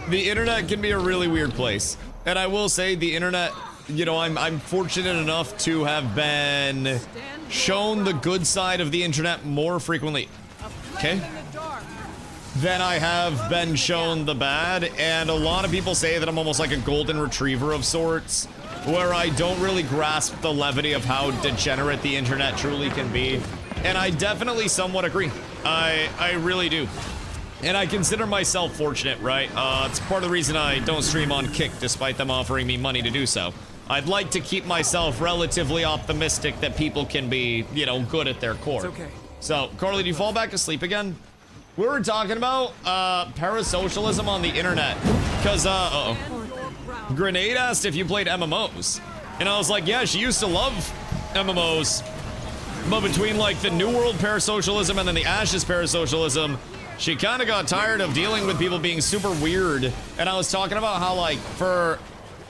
The internet can be a really weird place. And I will say the internet, you know, I'm fortunate enough to have been shown the good side of the internet more frequently. Okay? Than I have been shown the bad. And a lot of people say that I'm almost like a golden retriever of sorts, where I don't really grasp the levity of how degenerate the internet truly can be. And I definitely somewhat agree. I really do. And I consider myself fortunate, right? It's part of the reason I don't stream on Kick, despite them offering me money to do so. I'd like to keep myself relatively optimistic that people can be, you know, good at their core. It's okay. So, Carly, do you fall back to sleep again? We were talking about parasocialism on the internet. Because, Grenade asked if you played MMOs. And I was like, yeah, she used to love MMOs. But between, like, the New World parasocialism and then the Ashes parasocialism, she kind of got tired of dealing with people being super weird. And I was talking about how, like, for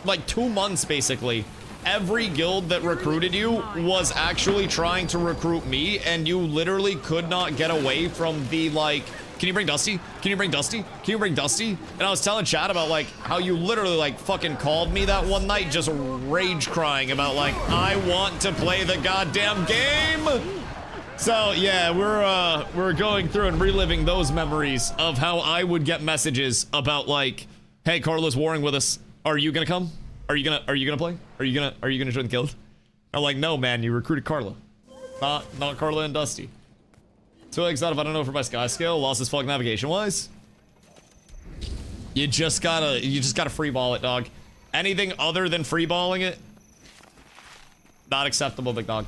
like 2 months basically, every guild that recruited you was actually trying to recruit me, and you literally could not get away from the like, can you bring Dusty? Can you bring Dusty? Can you bring Dusty? And I was telling Chad about like how you literally like fucking called me that one night just rage crying about like, I want to play the goddamn game. So yeah, we're going through and reliving those memories of how I would get messages about like, hey, Carla's warring with us. Are you gonna come? Are you gonna play? Are you gonna join the guild? I'm like, no man, you recruited Carla. Not Carla and Dusty. 2 eggs out of I don't know for my sky scale, lost as fuck navigation wise. You just gotta free ball it, dog. Anything other than free balling it, not acceptable, big dog.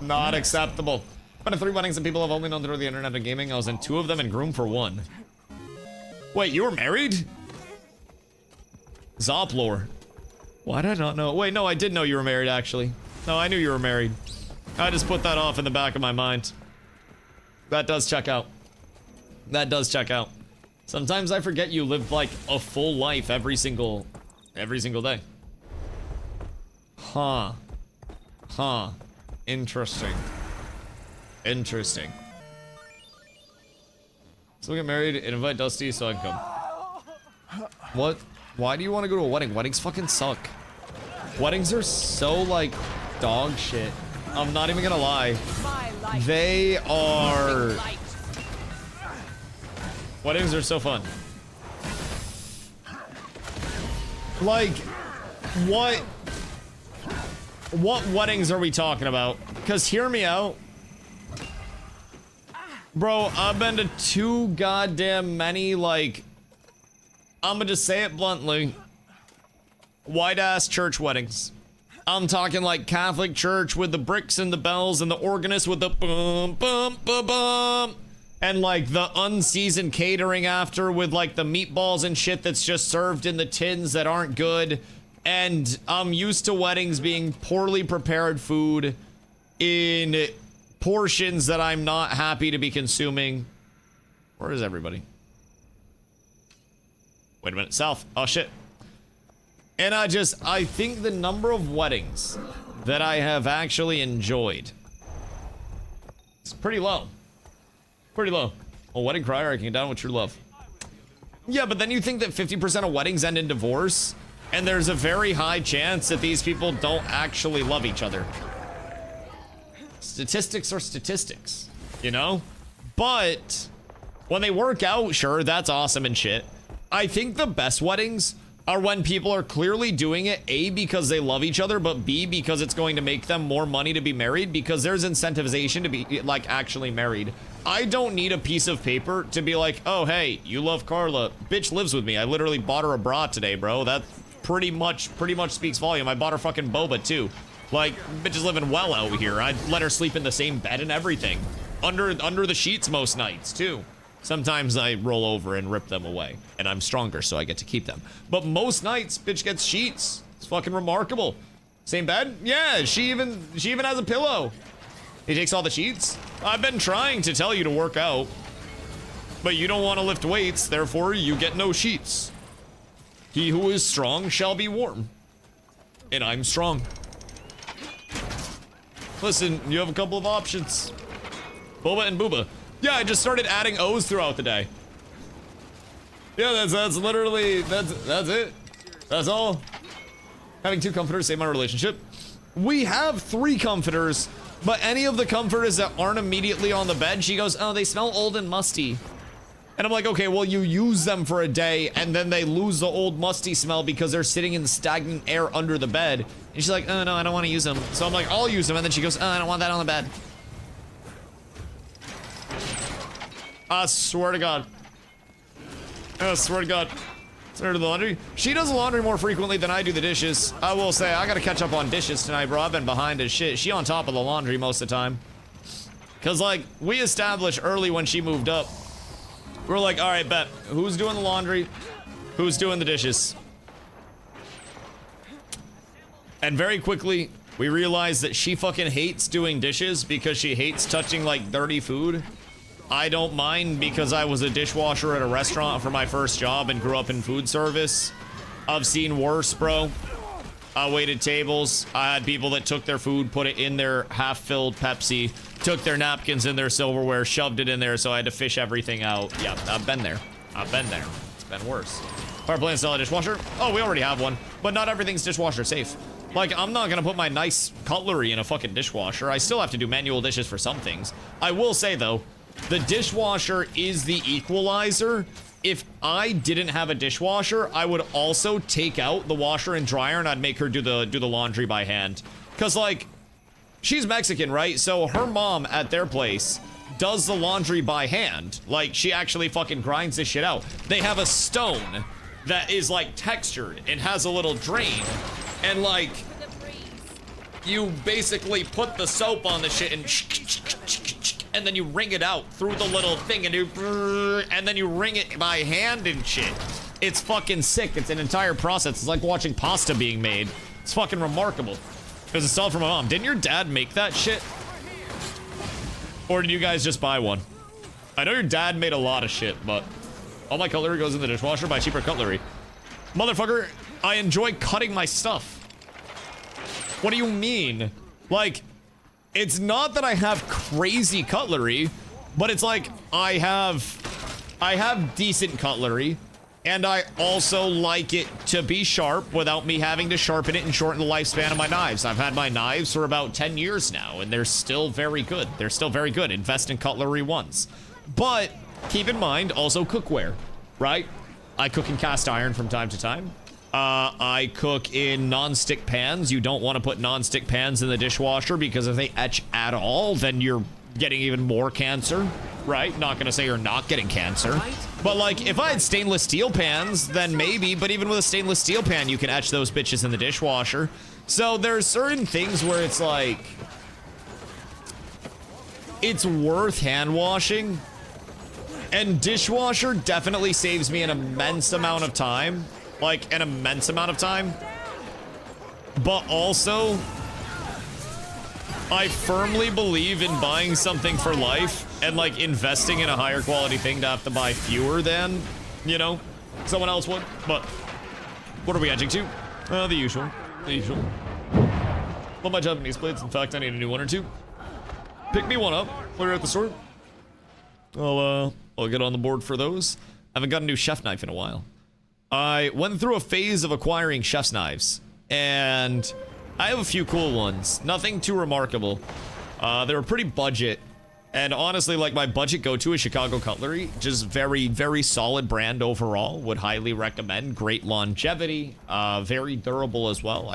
Not acceptable. Been to 3 weddings and people have only known through the internet and gaming. I was in 2 of them and groomed for 1. Wait, you were married? Zoplore. Why did I not know? Wait, no, I did know you were married, actually. No, I knew you were married. I just put that off in the back of my mind. That does check out. That does check out. Sometimes I forget you lived like a full life every single day. Huh. Huh. Interesting. Interesting. So we get married and invite Dusty so I can come. What? Why do you want to go to a wedding? Weddings fucking suck. Weddings are so like dog shit. I'm not even gonna lie. They are... Weddings are so fun. Like, what weddings are we talking about? Because hear me out. Bro, I've been to 2 goddamn many, like, I'm gonna just say it bluntly, white-ass church weddings. I'm talking like Catholic church with the bricks and the bells and the organist with the boom, boom, boom, boom. And like the unseasoned catering after with like the meatballs and shit that's just served in the tins that aren't good. And I'm used to weddings being poorly prepared food in portions that I'm not happy to be consuming. Where is everybody? Wait a minute, south. Oh shit. And I think the number of weddings that I have actually enjoyed is pretty low. Pretty low. A wedding crier, I can get down with true love. Yeah, but then you think that 50% of weddings end in divorce, and there's a very high chance that these people don't actually love each other. Statistics are statistics, you know? But when they work out, sure, that's awesome and shit. I think the best weddings are when people are clearly doing it, A, because they love each other, but B, because it's going to make them more money to be married, because there's incentivization to be, like, actually married. I don't need a piece of paper to be like, oh, hey, you love Carla. Bitch lives with me. I literally bought her a bra today, bro. That pretty much speaks volume. I bought her fucking boba, too. Like, bitch is living well out here. I'd let her sleep in the same bed and everything. Under the sheets most nights, too. Sometimes I roll over and rip them away, and I'm stronger, so I get to keep them. But most nights, bitch gets sheets. It's fucking remarkable. Same bed? Yeah, she even has a pillow. He takes all the sheets. I've been trying to tell you to work out, but you don't want to lift weights, therefore you get no sheets. He who is strong shall be warm. And I'm strong. Listen, you have a couple of options. Boba and Booba. Yeah, I just started adding O's throughout the day. Yeah, that's literally, that's it. That's all. Having 2 comforters saved my relationship. We have 3 comforters, but any of the comforters that aren't immediately on the bed, she goes, oh, they smell old and musty. And I'm like, okay, well, you use them for a day, and then they lose the old musty smell because they're sitting in stagnant air under the bed. And she's like, oh, no, I don't want to use them. So I'm like, I'll use them. And then she goes, oh, I don't want that on the bed. I swear to God. I swear to God. Send her to the laundry. She does the laundry more frequently than I do the dishes. I will say, I gotta catch up on dishes tonight, bro. I've been behind as shit. She on top of the laundry most of the time. Cause like, we established early when she moved up. We're like, all right, bet. Who's doing the laundry? Who's doing the dishes? And very quickly, we realized that she fucking hates doing dishes because she hates touching like dirty food. I don't mind because I was a dishwasher at a restaurant for my first job and grew up in food service. I've seen worse, bro. I waited tables. I had people that took their food, put it in their half-filled Pepsi, took their napkins in their silverware, shoved it in there, so I had to fish everything out. Yeah, I've been there. I've been there. It's been worse. Fireplace install a dishwasher? Oh, we already have one, but not everything's dishwasher safe. Like, I'm not gonna put my nice cutlery in a fucking dishwasher. I still have to do manual dishes for some things. I will say, though, the dishwasher is the equalizer. If I didn't have a dishwasher, I would also take out the washer and dryer and I'd make her do the laundry by hand. Cause like, she's Mexican, right? So her mom at their place does the laundry by hand. Like, she actually fucking grinds this shit out. They have a stone that is like textured and has a little drain. And like, you basically put the soap on the shit and then you wring it out through the little thing and then you wring it by hand and shit. It's fucking sick. It's an entire process. It's like watching pasta being made. It's fucking remarkable. It was installed from my mom. Didn't your dad make that shit? Or did you guys just buy one? I know your dad made a lot of shit, but all my cutlery goes in the dishwasher. Buy cheaper cutlery. Motherfucker, I enjoy cutting my stuff. What do you mean? Like, it's not that I have crazy cutlery, but it's like I have decent cutlery, and I also like it to be sharp without me having to sharpen it and shorten the lifespan of my knives. I've had my knives for about 10 years now, and they're still very good. They're still very good. Invest in cutlery once. But keep in mind, also cookware, right? I cook in cast iron from time to time. I cook in non-stick pans. You don't want to put non-stick pans in the dishwasher because if they etch at all, then you're getting even more cancer, right? Not gonna say you're not getting cancer, but like if I had stainless steel pans, then maybe, but even with a stainless steel pan, you can etch those bitches in the dishwasher. So there's certain things where it's like, it's worth hand washing, and dishwasher definitely saves me an immense amount of time. Like, an immense amount of time. But also, I firmly believe in buying something for life and, like, investing in a higher quality thing to have to buy fewer than, you know, someone else would. But, what are we edging to? The usual. The usual. Love my Japanese plates. In fact, I need a new one or two. Pick me one up while you're at the store. I'll get on the board for those. I haven't got a new chef knife in a while. I went through a phase of acquiring chef's knives, and I have a few cool ones. Nothing too remarkable. They were pretty budget, and honestly, like, my budget go-to is Chicago Cutlery. Just very, very solid brand overall. Would highly recommend. Great longevity. Very durable as well.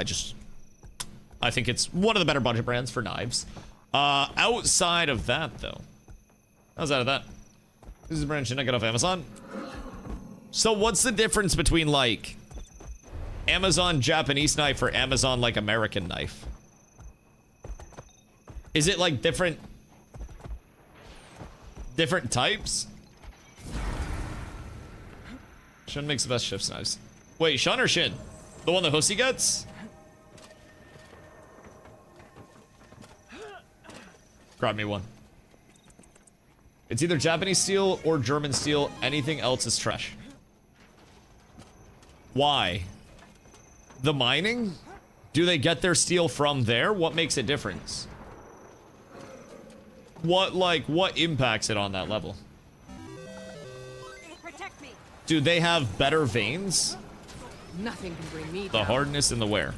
I think it's one of the better budget brands for knives. Outside of that, though. Outside of that, this is a brand I got off Amazon. So what's the difference between, like, Amazon Japanese knife or Amazon, like, American knife? Is it, like, different types? Shin makes the best chef's knives. Wait, Sean or Shin? The one that Hussy gets? Grab me one. It's either Japanese steel or German steel. Anything else is trash. Why? The mining? Do they get their steel from there? What makes a difference? What impacts it on that level? Protect me. Do they have better veins? Nothing can bring me The down. hardness and the wear.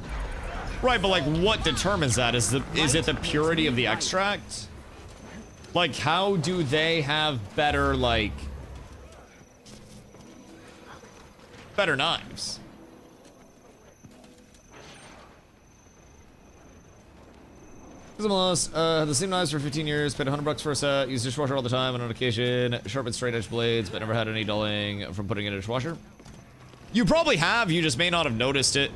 Right, but like what determines that? Is it the purity of the extract? Like, how do they have better, like, better knives? The same knives for 15 years, paid $100 for a set, used dishwasher all the time, and on occasion, sharpened straight edge blades, but never had any dulling from putting it in a dishwasher. You probably have, you just may not have noticed it.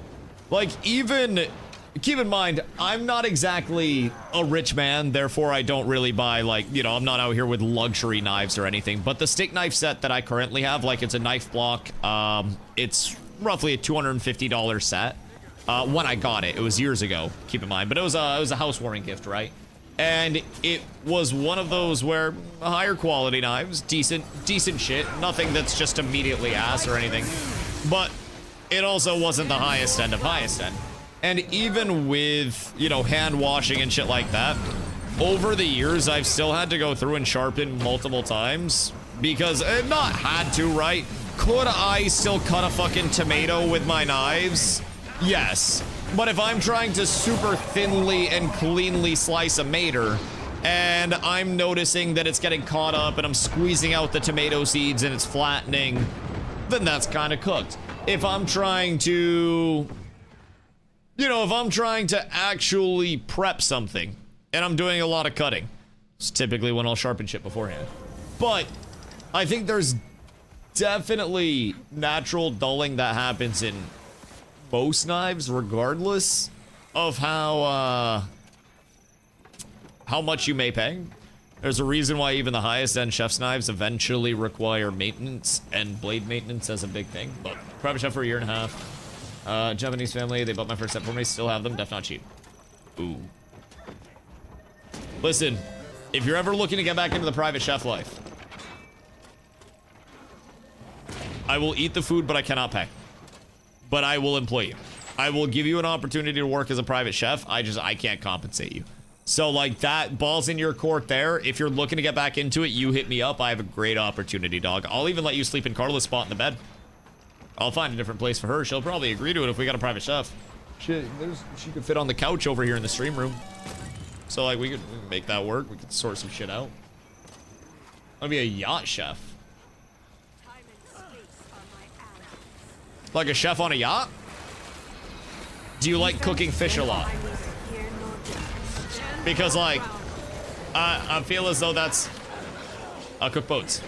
Like, even, keep in mind, I'm not exactly a rich man, therefore I don't really buy, like, you know, I'm not out here with luxury knives or anything, but the steak knife set that I currently have, like, it's a knife block, it's roughly a $250 set. When I got it, it was years ago, keep in mind, but it was a housewarming gift, right? And it was one of those where higher quality knives, decent shit, nothing that's just immediately ass or anything, but it also wasn't the highest end of highest end. And even with, you know, hand washing and shit like that, over the years, I've still had to go through and sharpen multiple times because not had to, right? Could I still cut a fucking tomato with my knives? Yes. But if I'm trying to super thinly and cleanly slice a mater and I'm noticing that it's getting caught up and I'm squeezing out the tomato seeds and it's flattening, then that's kind of cooked. If I'm trying to, you know, if I'm trying to actually prep something and I'm doing a lot of cutting, it's typically when I'll sharpen shit beforehand. But I think there's definitely natural dulling that happens in most knives, regardless of how much you may pay. There's a reason why even the highest end chef's knives eventually require maintenance, and blade maintenance as a big thing. But private chef for a year and a half. Japanese family, they bought my first set for me, still have them, def not cheap. Ooh. Listen, if you're ever looking to get back into the private chef life, I will eat the food, but I cannot pay. But I will employ you. I will give you an opportunity to work as a private chef. I can't compensate you. So like that, ball's in your court there. If you're looking to get back into it, you hit me up. I have a great opportunity, dog. I'll even let you sleep in Carla's spot in the bed. I'll find a different place for her. She'll probably agree to it if we got a private chef. She could fit on the couch over here in the stream room. So like we could make that work. We could sort some shit out. I'll be a yacht chef. Like a chef on a yacht? Do you like cooking fish a lot? Because like, I feel as though that's, cook boats.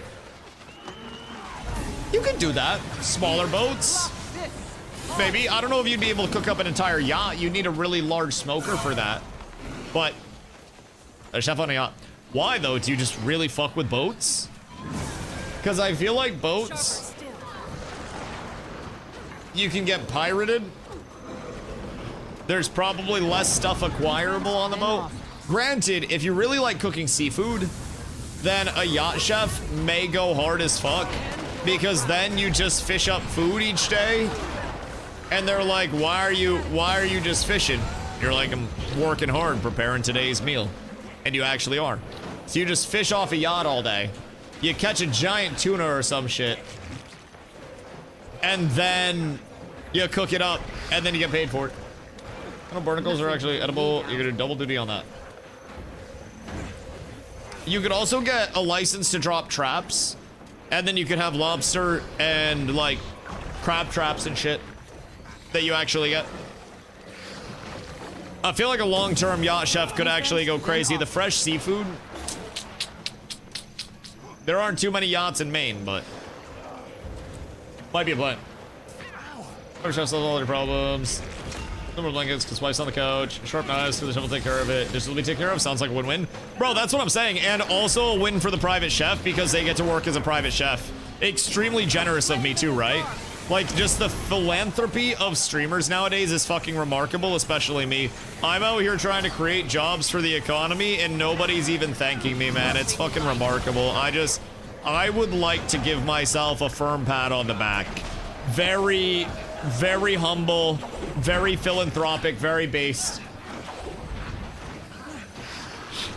You could do that. Smaller boats. Maybe. I don't know if you'd be able to cook up an entire yacht. You need a really large smoker for that. But a chef on a yacht. Why though? Do you just really fuck with boats? Because I feel like boats, you can get pirated. There's probably less stuff acquirable on the boat. Granted, if you really like cooking seafood, then a yacht chef may go hard as fuck, because then you just fish up food each day and they're like, why are you just fishing? You're like, I'm working hard preparing today's meal. And you actually are. So you just fish off a yacht all day. You catch a giant tuna or some shit, and then you cook it up, and then you get paid for it. I know barnacles are actually edible. You're gonna double duty on that. You could also get a license to drop traps, and then you could have lobster and like crab traps and shit that you actually get. I feel like a long-term yacht chef could actually go crazy. The fresh seafood. There aren't too many yachts in Maine, but might be a plan. Chef solves all your problems. No more blankets, because wife's on the couch. Sharp knives, so the chef will take care of it. This will be taken care of. Sounds like a win-win. Bro, that's what I'm saying. And also a win for the private chef, because they get to work as a private chef. Extremely generous of me too, right? Like, just the philanthropy of streamers nowadays is fucking remarkable, especially me. I'm out here trying to create jobs for the economy, and nobody's even thanking me, man. It's fucking remarkable. I would like to give myself a firm pat on the back. Very, very humble, very philanthropic, very based.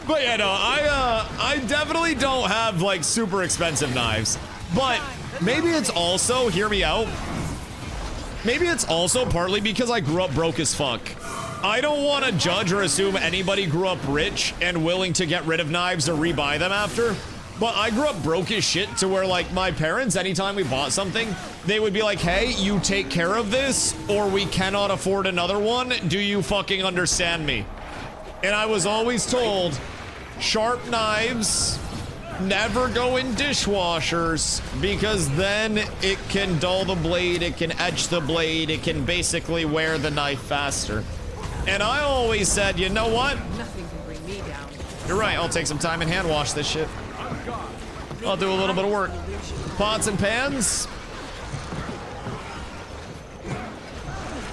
But yeah, no, I definitely don't have like super expensive knives. But maybe it's also, hear me out, maybe it's also partly because I grew up broke as fuck. I don't want to judge or assume anybody grew up rich and willing to get rid of knives or rebuy them after. But I grew up broke as shit to where like my parents, anytime we bought something, they would be like, hey, you take care of this or we cannot afford another one. Do you fucking understand me? And I was always told, sharp knives never go in dishwashers, because then it can dull the blade, it can etch the blade, it can basically wear the knife faster. And I always said, you know what? Nothing can bring me down. You're right, I'll take some time and hand wash this shit. I'll do a little bit of work. Pots and pans.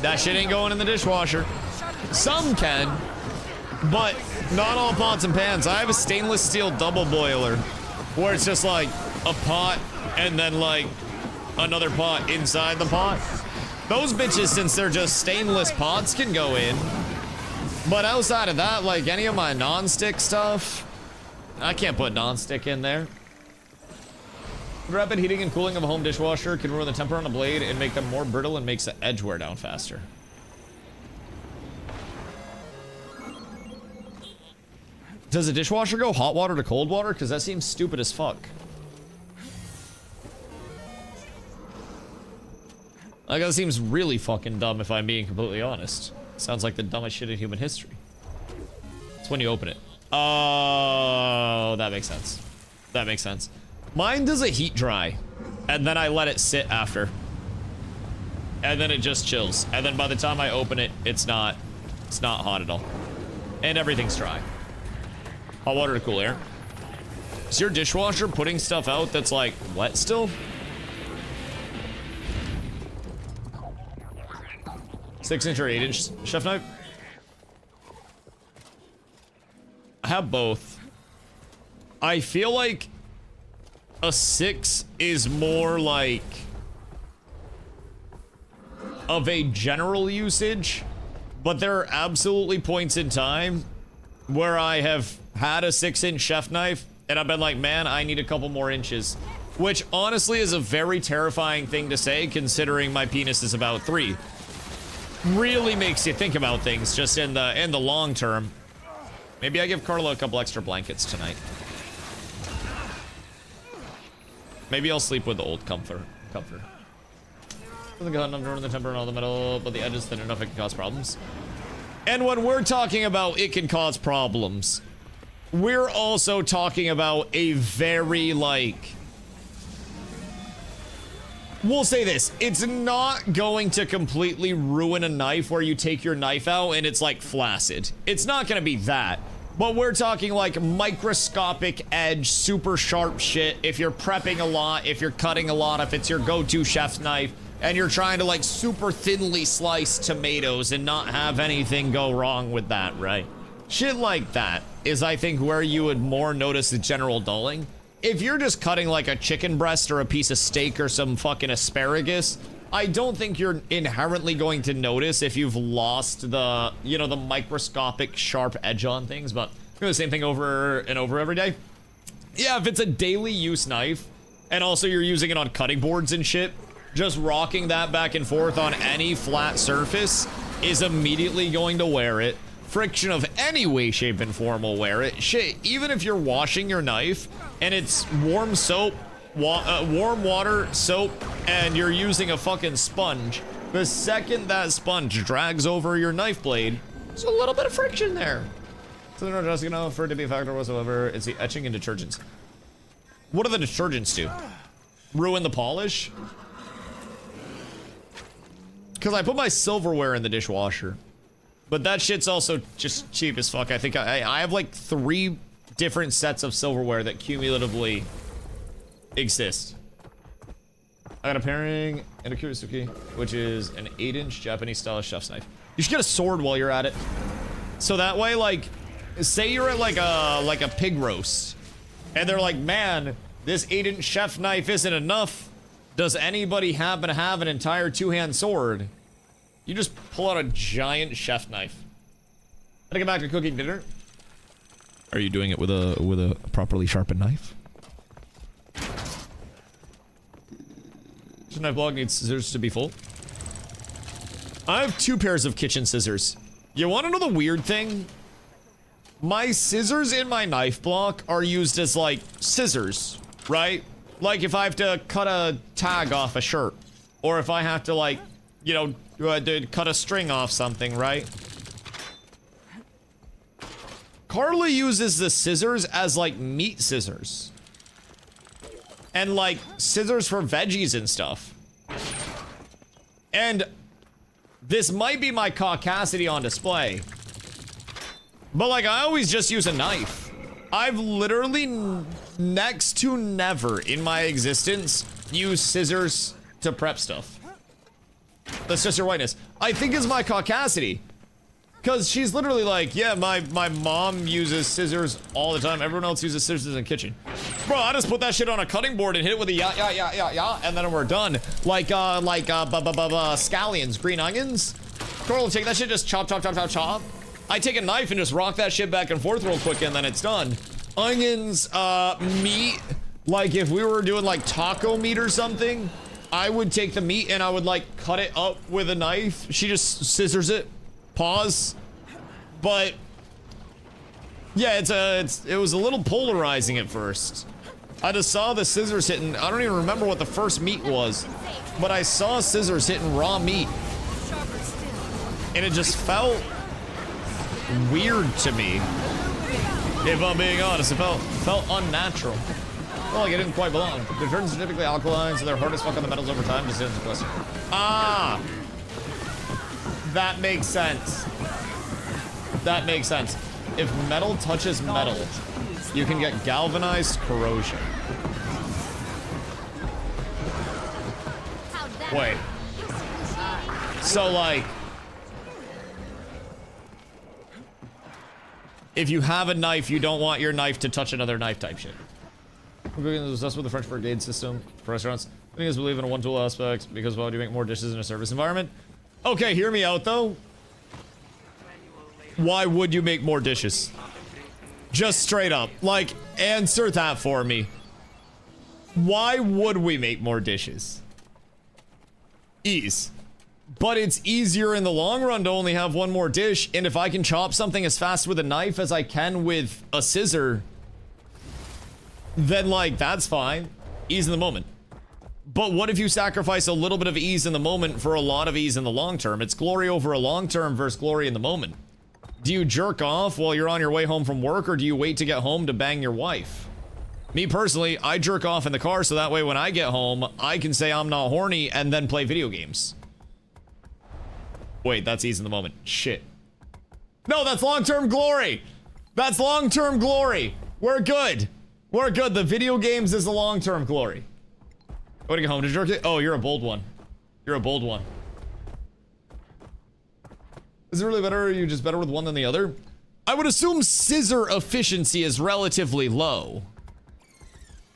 That shit ain't going in the dishwasher. Some can, but not all pots and pans. I have a stainless steel double boiler where it's just like a pot and then like another pot inside the pot. Those bitches, since they're just stainless pots, can go in. But outside of that, like any of my non-stick stuff, I can't put non-stick in there. Rapid heating and cooling of a home dishwasher can ruin the temper on a blade and make them more brittle and makes the edge wear down faster. Does a dishwasher go hot water to cold water? Because that seems stupid as fuck. Like, that seems really fucking dumb if I'm being completely honest. Sounds like the dumbest shit in human history. It's when you open it. Oh, that makes sense. That makes sense. Mine does a heat dry, and then I let it sit after. And then it just chills. And then by the time I open it, it's not hot at all. And everything's dry. Hot water to cool air. Is your dishwasher putting stuff out that's like wet still? 6-inch or 8-inch chef knife? I have both. I feel like a 6 is more like of a general usage, but there are absolutely points in time where I have had a 6-inch chef knife and I've been like, man, I need a couple more inches, which honestly is a very terrifying thing to say considering my penis is about 3. Really makes you think about things just in the long term. Maybe I give Carla a couple extra blankets tonight. Maybe I'll sleep with the old comfort. Doesn't got enough to ruin the temper and all the metal, but the edge is thin enough it can cause problems. And when we're talking about it can cause problems, we're also talking about a very, like, we'll say this, it's not going to completely ruin a knife where you take your knife out and it's like flaccid. It's not gonna be that. But we're talking like microscopic edge, super sharp shit. If you're prepping a lot, if you're cutting a lot, if it's your go-to chef's knife, and you're trying to like super thinly slice tomatoes and not have anything go wrong with that, right? Shit like that is, I think, where you would more notice the general dulling. If you're just cutting like a chicken breast or a piece of steak or some fucking asparagus, I don't think you're inherently going to notice if you've lost the, you know, the microscopic sharp edge on things, but do the same thing over and over every day. Yeah, if it's a daily use knife, and also you're using it on cutting boards and shit, just rocking that back and forth on any flat surface is immediately going to wear it. Friction of any way, shape, and form will wear it. Shit, even if you're washing your knife and it's warm soap, warm water, soap, and you're using a fucking sponge, the second that sponge drags over your knife blade, there's a little bit of friction there. So they're not just enough for it to be a factor whatsoever. It's the etching and detergents. What do the detergents do? Ruin the polish? Because I put my silverware in the dishwasher. But that shit's also just cheap as fuck. I think I have like 3 different sets of silverware that cumulatively exist. I got a pairing and a Kurisuki, which is an 8-inch Japanese style chef's knife. You should get a sword while you're at it. So that way, like, say you're at like a pig roast, and they're like, man, this 8-inch chef knife isn't enough. Does anybody happen to have an entire 2-hand sword? You just pull out a giant chef knife. Gotta get back to cooking dinner. Are you doing it with a properly sharpened knife? Kitchen knife blog needs scissors to be full. I have 2 pairs of kitchen scissors. You want to know the weird thing? My scissors in my knife block are used as like scissors, right? Like if I have to cut a tag off a shirt, or if I have to, like, you know, cut a string off something, right? Carla uses the scissors as like meat scissors. And like scissors for veggies and stuff. And this might be my caucasity on display, but like I always just use a knife. I've literally next to never in my existence used scissors to prep stuff. That's just your whiteness. I think it's my caucasity. Because she's literally like, yeah, my mom uses scissors all the time. Everyone else uses scissors in the kitchen. Bro, I just put that shit on a cutting board and hit it with a yeah, and then we're done. Like scallions, green onions. Coral, take that shit, just chop. I take a knife and just rock that shit back and forth real quick and then it's done. Onions, meat. Like if we were doing like taco meat or something, I would take the meat and I would like cut it up with a knife. She just scissors it. Pause. But yeah, it was a little polarizing at first. I just saw the scissors hitting. I don't even remember what the first meat was, but I saw scissors hitting raw meat, and it just felt weird to me. If I'm being honest, it felt unnatural. Well, like it didn't quite belong. Detergents are typically alkaline, so they're hard as fuck on the metals over time. Just answer the question. Ah, that makes sense. That makes sense. If metal touches metal, you can get galvanized corrosion. Wait. So like, if you have a knife, you don't want your knife to touch another knife type shit. That's with the French brigade system for restaurants. I think it's believe in a one-tool aspect because why would you make more dishes in a service environment? Okay, hear me out though. Why would you make more dishes? Just straight up, like, answer that for me. Why would we make more dishes? Ease. But it's easier in the long run to only have one more dish, and if I can chop something as fast with a knife as I can with a scissor, then like, that's fine. Ease in the moment. But what if you sacrifice a little bit of ease in the moment for a lot of ease in the long term? It's glory over a long term versus glory in the moment. Do you jerk off while you're on your way home from work, or do you wait to get home to bang your wife? Me personally, I jerk off in the car so that way when I get home, I can say I'm not horny and then play video games. Wait, that's ease in the moment. Shit. No, that's long-term glory. That's long-term glory. We're good. We're good. The video games is the long-term glory. I want to get home to jerk it. Oh, you're a bold one. You're a bold one. Is it really better, or are you just better with one than the other? I would assume scissor efficiency is relatively low.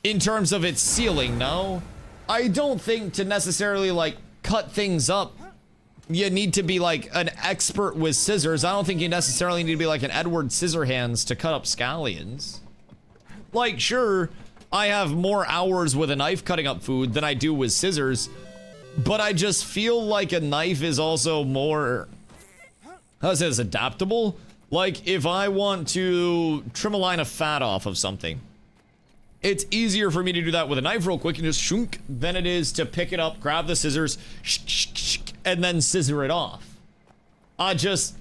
In terms of its ceiling, no? I don't think to necessarily, like, cut things up, you need to be, like, an expert with scissors. I don't think you necessarily need to be, like, an Edward Scissorhands to cut up scallions. Like, sure, I have more hours with a knife cutting up food than I do with scissors, but I just feel like a knife is also more... how is this, adaptable? Like, if I want to trim a line of fat off of something, it's easier for me to do that with a knife real quick and just shunk than it is to pick it up, grab the scissors, and then scissor it off. I don't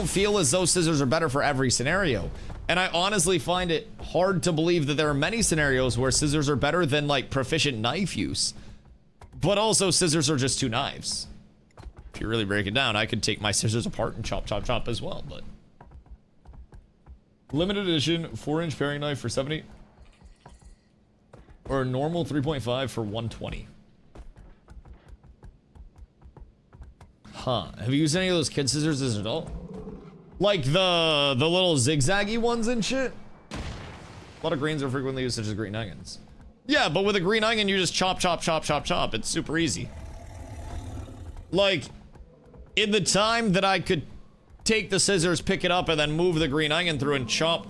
feel as though scissors are better for every scenario. And I honestly find it hard to believe that there are many scenarios where scissors are better than, like, proficient knife use. But also, scissors are just two knives. If you really break it down, I could take my scissors apart and chop as well, but... limited edition 4-inch paring knife for 70, or a normal 3.5 for 120. Huh. Have you used any of those kid scissors as an adult? Like the little zigzaggy ones and shit? A lot of greens are frequently used, such as green onions. Yeah, but with a green onion, you just chop. It's super easy. Like, in the time that I could take the scissors, pick it up, and then move the green onion through and chop.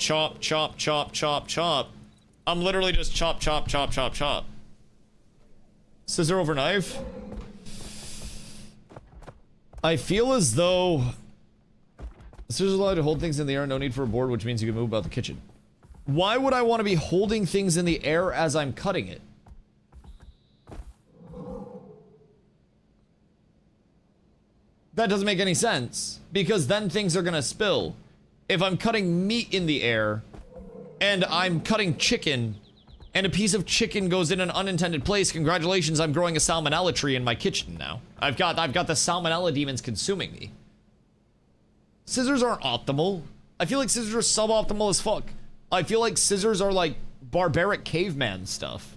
I'm literally just chop. Scissor over knife? I feel as though scissors allow you to hold things in the air, no need for a board, which means you can move about the kitchen. Why would I want to be holding things in the air as I'm cutting it? That doesn't make any sense, because then things are gonna spill. If I'm cutting meat in the air, and I'm cutting chicken, and a piece of chicken goes in an unintended place, congratulations, I'm growing a salmonella tree in my kitchen now. I've got the salmonella demons consuming me. Scissors aren't optimal. I feel like scissors are suboptimal as fuck. I feel like scissors are like barbaric caveman stuff.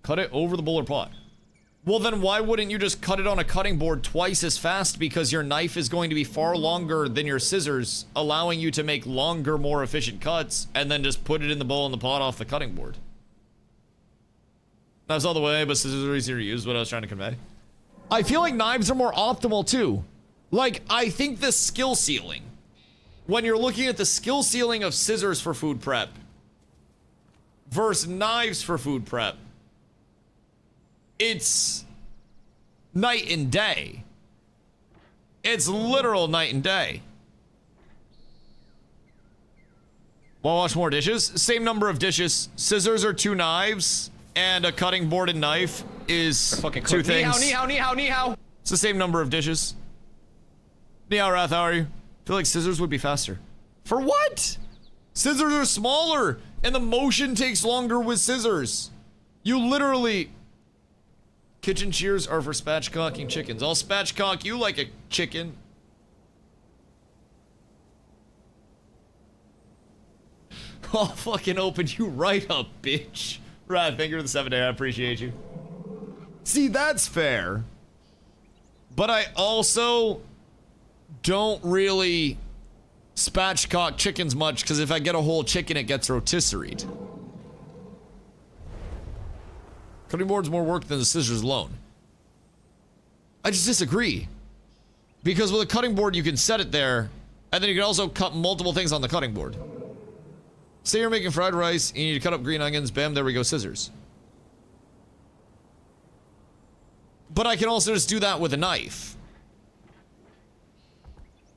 Cut it over the bowl or pot. Well, then why wouldn't you just cut it on a cutting board twice as fast, because your knife is going to be far longer than your scissors, allowing you to make longer, more efficient cuts, and then just put it in the bowl in the pot off the cutting board. That's all the way, but scissors are easier to use, what I was trying to convey. I feel like knives are more optimal too. Like, I think the skill ceiling, when you're looking at the skill ceiling of scissors for food prep versus knives for food prep, it's night and day. It's literal night and day. Wanna wash more dishes? Same number of dishes. Scissors are 2 knives, and a cutting board and knife is 2 things. Ni hao. It's the same number of dishes. Ni hao, Wrath, how are you? I feel like scissors would be faster. For what? Scissors are smaller, and the motion takes longer with scissors. You literally... Kitchen shears are for spatchcocking chickens. I'll spatchcock you like a chicken. I'll fucking open you right up, bitch. Right, thank you for the 7 day, I appreciate you. See, that's fair. But I also don't really spatchcock chickens much, because if I get a whole chicken, it gets rotisseried. Cutting board's more work than the scissors alone. I just disagree. Because with a cutting board, you can set it there, and then you can also cut multiple things on the cutting board. Say you're making fried rice, and you need to cut up green onions, bam, there we go, scissors. But I can also just do that with a knife.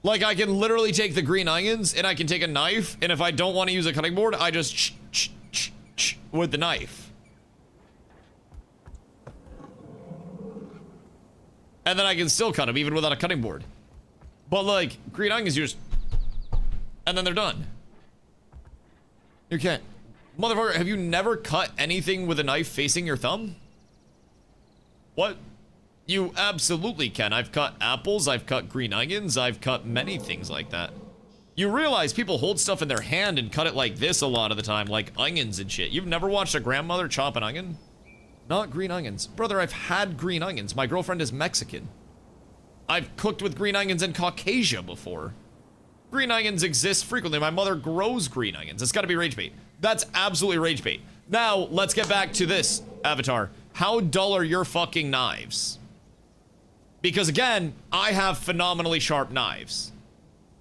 Like, I can literally take the green onions, and I can take a knife, and if I don't want to use a cutting board, I just with the knife. And then I can still cut them, even without a cutting board. But, like, green onions, you just... And then they're done. You can't... Motherfucker, have you never cut anything with a knife facing your thumb? What? You absolutely can. I've cut apples, I've cut green onions, I've cut many things like that. You realize people hold stuff in their hand and cut it like this a lot of the time, like onions and shit. You've never watched a grandmother chop an onion? Not green onions. Brother, I've had green onions. My girlfriend is Mexican. I've cooked with green onions in Caucasia before. Green onions exist frequently. My mother grows green onions. It's gotta be rage bait. That's absolutely rage bait. Now, let's get back to this, Avatar. How dull are your fucking knives? Because again, I have phenomenally sharp knives.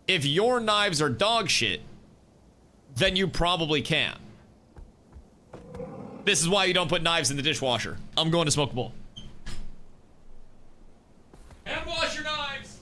If your knives are dog shit, then you probably can. This is why you don't put knives in the dishwasher. I'm going to smoke a bowl. And wash your knives!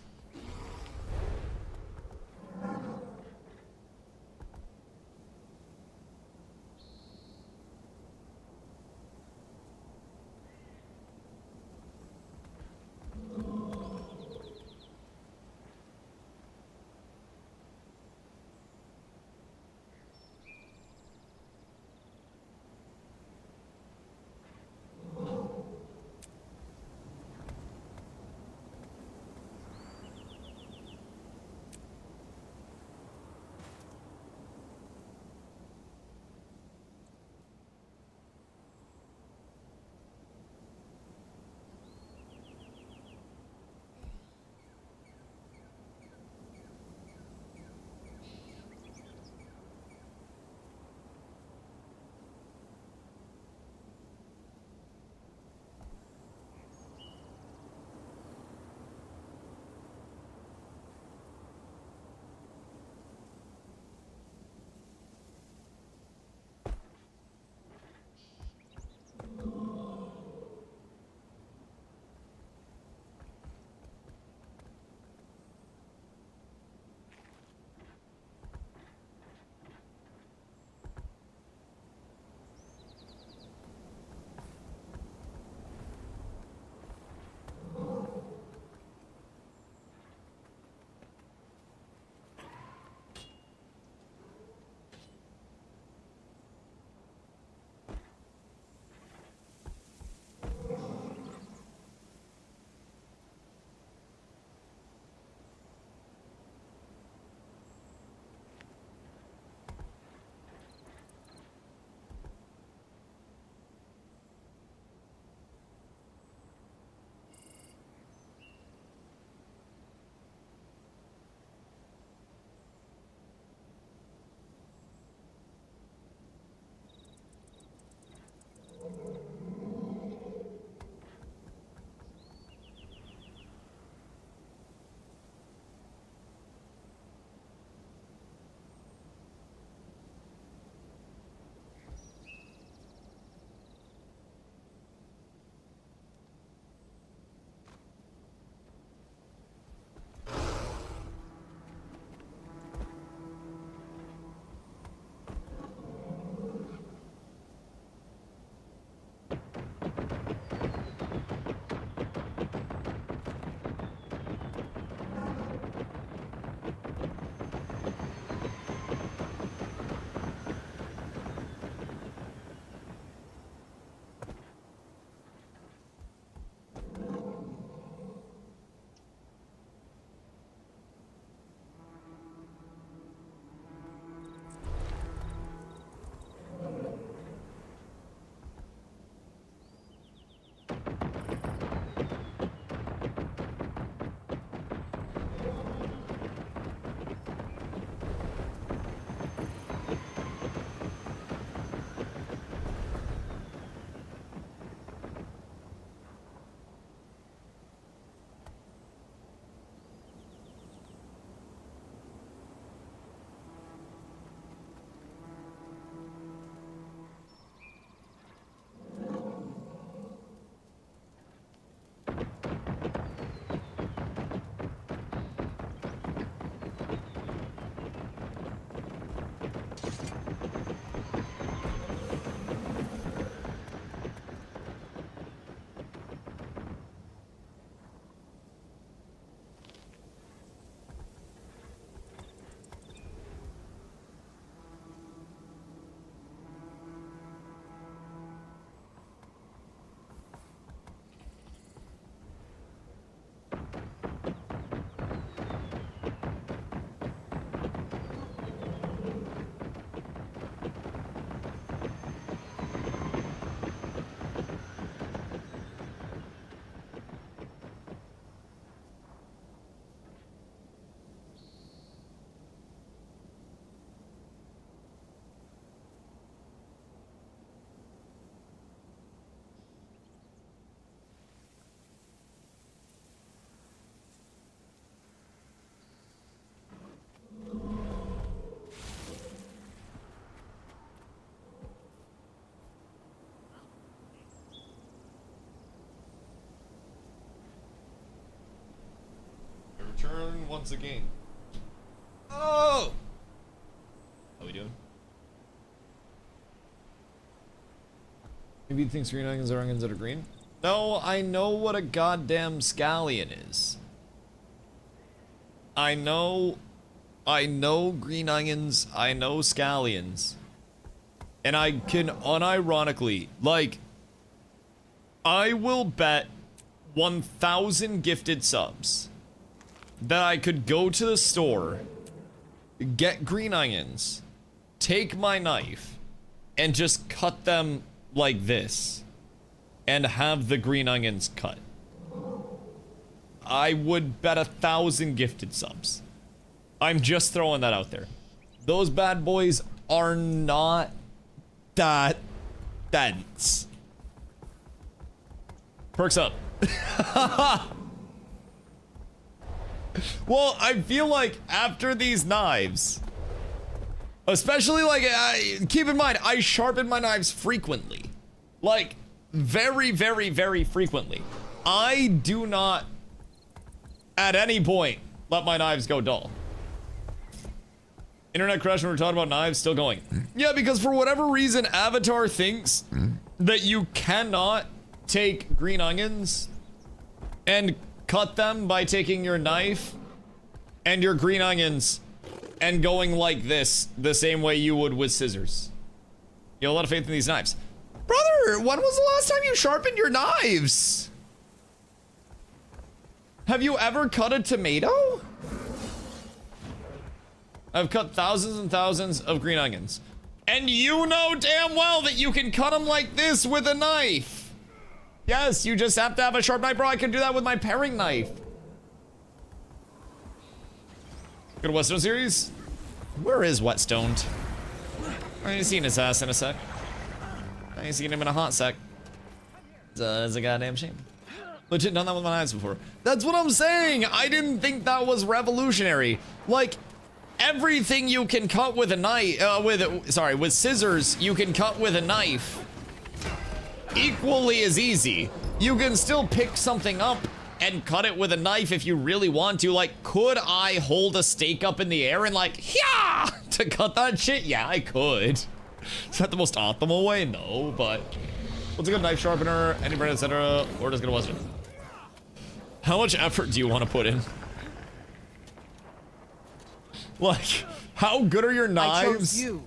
once again. Oh! How we doing? Maybe he thinks green onions are onions that are green? No, I know what a goddamn scallion is. I know green onions, I know scallions. And I can unironically, like, I will bet 1,000 gifted subs that I could go to the store, get green onions, take my knife, and just cut them like this, and have the green onions cut. I would bet 1,000 gifted subs. I'm just throwing that out there. Those bad boys are not that dense. Perks up. Well, I feel like after these knives, especially like, keep in mind, I sharpen my knives frequently. Like, very, very, very frequently. I do not, at any point, let my knives go dull. Internet crash when we're talking about knives, still going. Yeah, because for whatever reason, Avatar thinks that you cannot take green onions and cut them by taking your knife and your green onions and going like this, the same way you would with scissors. You have a lot of faith in these knives. Brother, when was the last time you sharpened your knives? Have you ever cut a tomato? I've cut thousands and thousands of green onions. And you know damn well that you can cut them like this with a knife. Yes, you just have to have a sharp knife, bro. I can do that with my paring knife. Go to Whetstone series? Where is Whetstone? I ain't seen his ass in a sec. I ain't seen him in a hot sec. It's a goddamn shame. Legit done that with my knives before. That's what I'm saying. I didn't think that was revolutionary. Like, everything you can cut with a knife, with scissors, you can cut with a knife. Equally as easy. You can still pick something up and cut it with a knife if you really want to. Like, could I hold a steak up in the air and like, yeah, to cut that shit? Yeah, I could. Is that the most optimal way? No, but what's a good knife sharpener, any brand, etc., or just gonna Western? How much effort do you want to put in? Like, how good are your knives? I chose you.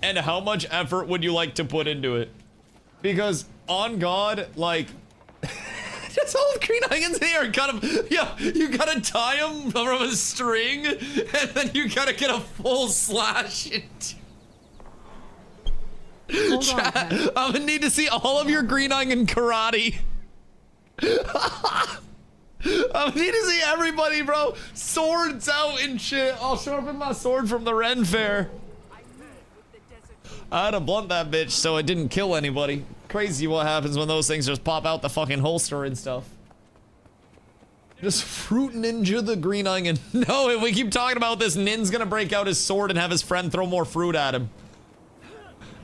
And how much effort would you like to put into it? Because, on God, like, just all the green onions in here, cut them, yeah, you gotta tie them from a string, and then you gotta get a full slash into... Chat, I'm gonna need to see all of your green onion karate. I need to see everybody, bro. Swords out and shit. I'll sharpen my sword from the Ren Fair. I had to blunt that bitch so it didn't kill anybody. Crazy what happens when those things just pop out the fucking holster and stuff. Just fruit ninja the green onion. No, if we keep talking about this, Nin's gonna break out his sword and have his friend throw more fruit at him.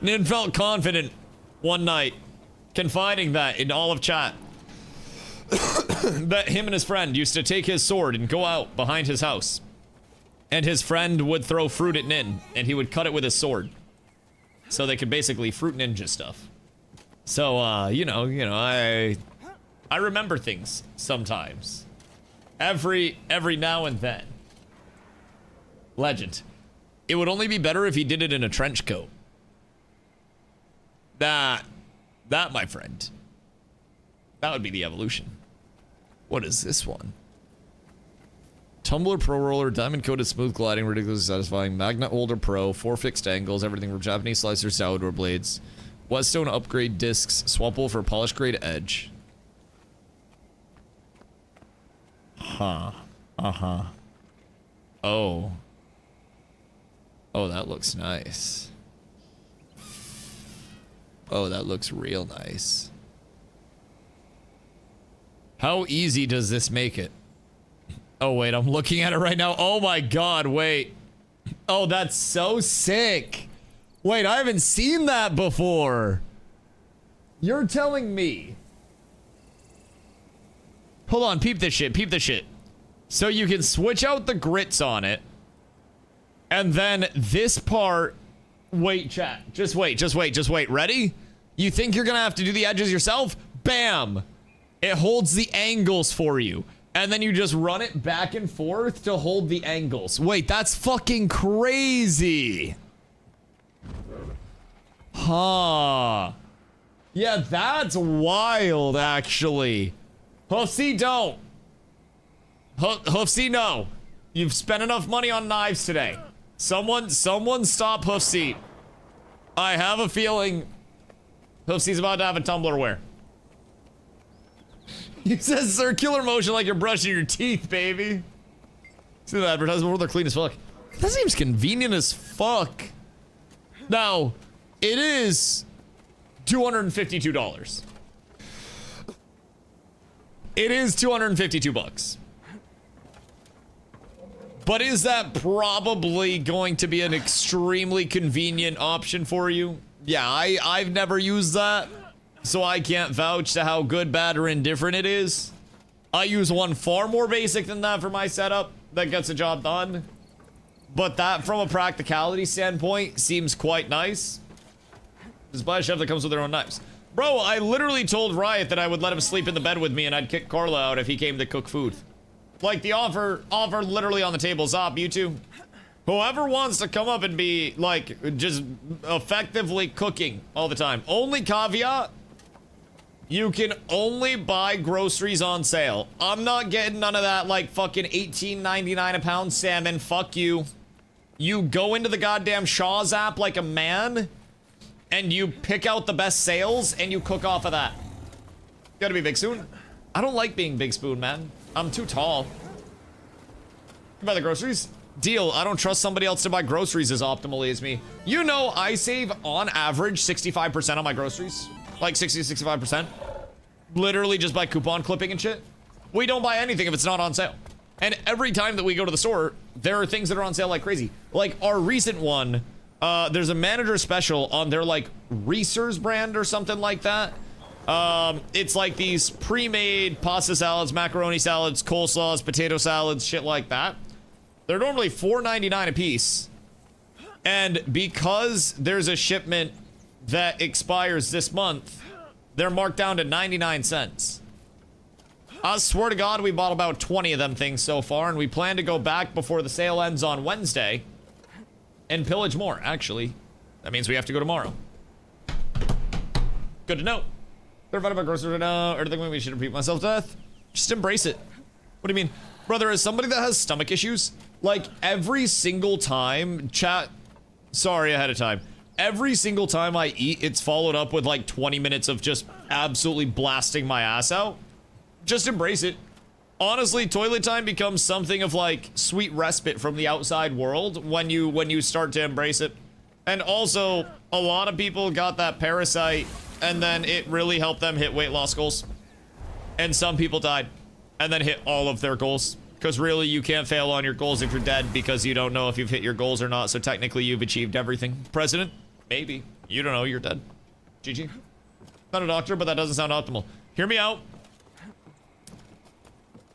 Nin felt confident one night, confiding that in all of chat. That him and his friend used to take his sword and go out behind his house. And his friend would throw fruit at Nin, and he would cut it with his sword. So they could basically fruit ninja stuff. So, you know, I remember things sometimes. Every now and then. Legend. It would only be better if he did it in a trench coat. That, my friend. That would be the evolution. What is this one? Tumbler Pro Roller, Diamond Coated Smooth Gliding, Ridiculously Satisfying, Magnet Holder Pro, 4 fixed angles, everything from Japanese Slicer Sourdough Blades, Whetstone Upgrade Discs, Swample for Polished Grade Edge. Huh. Uh-huh. Oh. Oh, that looks nice. Oh, that looks real nice. How easy does this make it? Oh, wait, I'm looking at it right now. Oh my god, wait. Oh, that's so sick. Wait, I haven't seen that before. You're telling me. Hold on, peep this shit, peep this shit. So you can switch out the grits on it. And then this part, wait, chat, just wait. Ready? You think you're gonna have to do the edges yourself? Bam! It holds the angles for you. And then you just run it back and forth to hold the angles. Wait, that's fucking crazy. Huh. Yeah, that's wild, actually. Hoofsy, don't. Hoofsy, no. You've spent enough money on knives today. Someone stop Hoofsy. I have a feeling Hoofsy's about to have a tumbler wear. He says circular motion like you're brushing your teeth, baby. See the advertisement where they're clean as fuck. That seems convenient as fuck. Now, it is $252. It is 252 bucks. But is that probably going to be an extremely convenient option for you? Yeah, I've never used that, so I can't vouch to how good, bad, or indifferent it is. I use one far more basic than that for my setup that gets the job done. But that, from a practicality standpoint, seems quite nice. Just buy a chef that comes with their own knives. Bro, I literally told Riot that I would let him sleep in the bed with me and I'd kick Carla out if he came to cook food. Like, the offer literally on the table. Zop, you two. Whoever wants to come up and be, like, just effectively cooking all the time. Only caveat, you can only buy groceries on sale. I'm not getting none of that, like, fucking $18.99 a pound salmon. Fuck you. You go into the goddamn Shaw's app like a man, and you pick out the best sales, and you cook off of that. Gotta be Big Spoon. I don't like being Big Spoon, man. I'm too tall. You buy the groceries? Deal. I don't trust somebody else to buy groceries as optimally as me. You know, I save on average 65% on my groceries. Like 60-65%. Literally just by coupon clipping and shit. We don't buy anything if it's not on sale. And every time that we go to the store, there are things that are on sale like crazy. Like our recent one, there's a manager special on their like Reese's brand or something like that. It's like these pre-made pasta salads, macaroni salads, coleslaws, potato salads, shit like that. They're normally $4.99 a piece. And because there's a shipment that expires this month, they're marked down to 99 cents. I swear to God, we bought about 20 of them things so far, and we plan to go back before the sale ends on Wednesday and pillage more, actually. That means we have to go tomorrow. Good to know. They're fighting about groceries right now, or do you think we should repeat myself to death? Just embrace it. What do you mean? Brother, as somebody that has stomach issues, like every single time, chat, sorry ahead of time. Every single time I eat, it's followed up with like 20 minutes of just absolutely blasting my ass out. Just embrace it. Honestly, toilet time becomes something of like sweet respite from the outside world when you start to embrace it. And also, a lot of people got that parasite and then it really helped them hit weight loss goals. And some people died and then hit all of their goals. Because really, you can't fail on your goals if you're dead because you don't know if you've hit your goals or not. So technically, you've achieved everything. President? Maybe. You don't know. You're dead. GG. Not a doctor, but that doesn't sound optimal. Hear me out.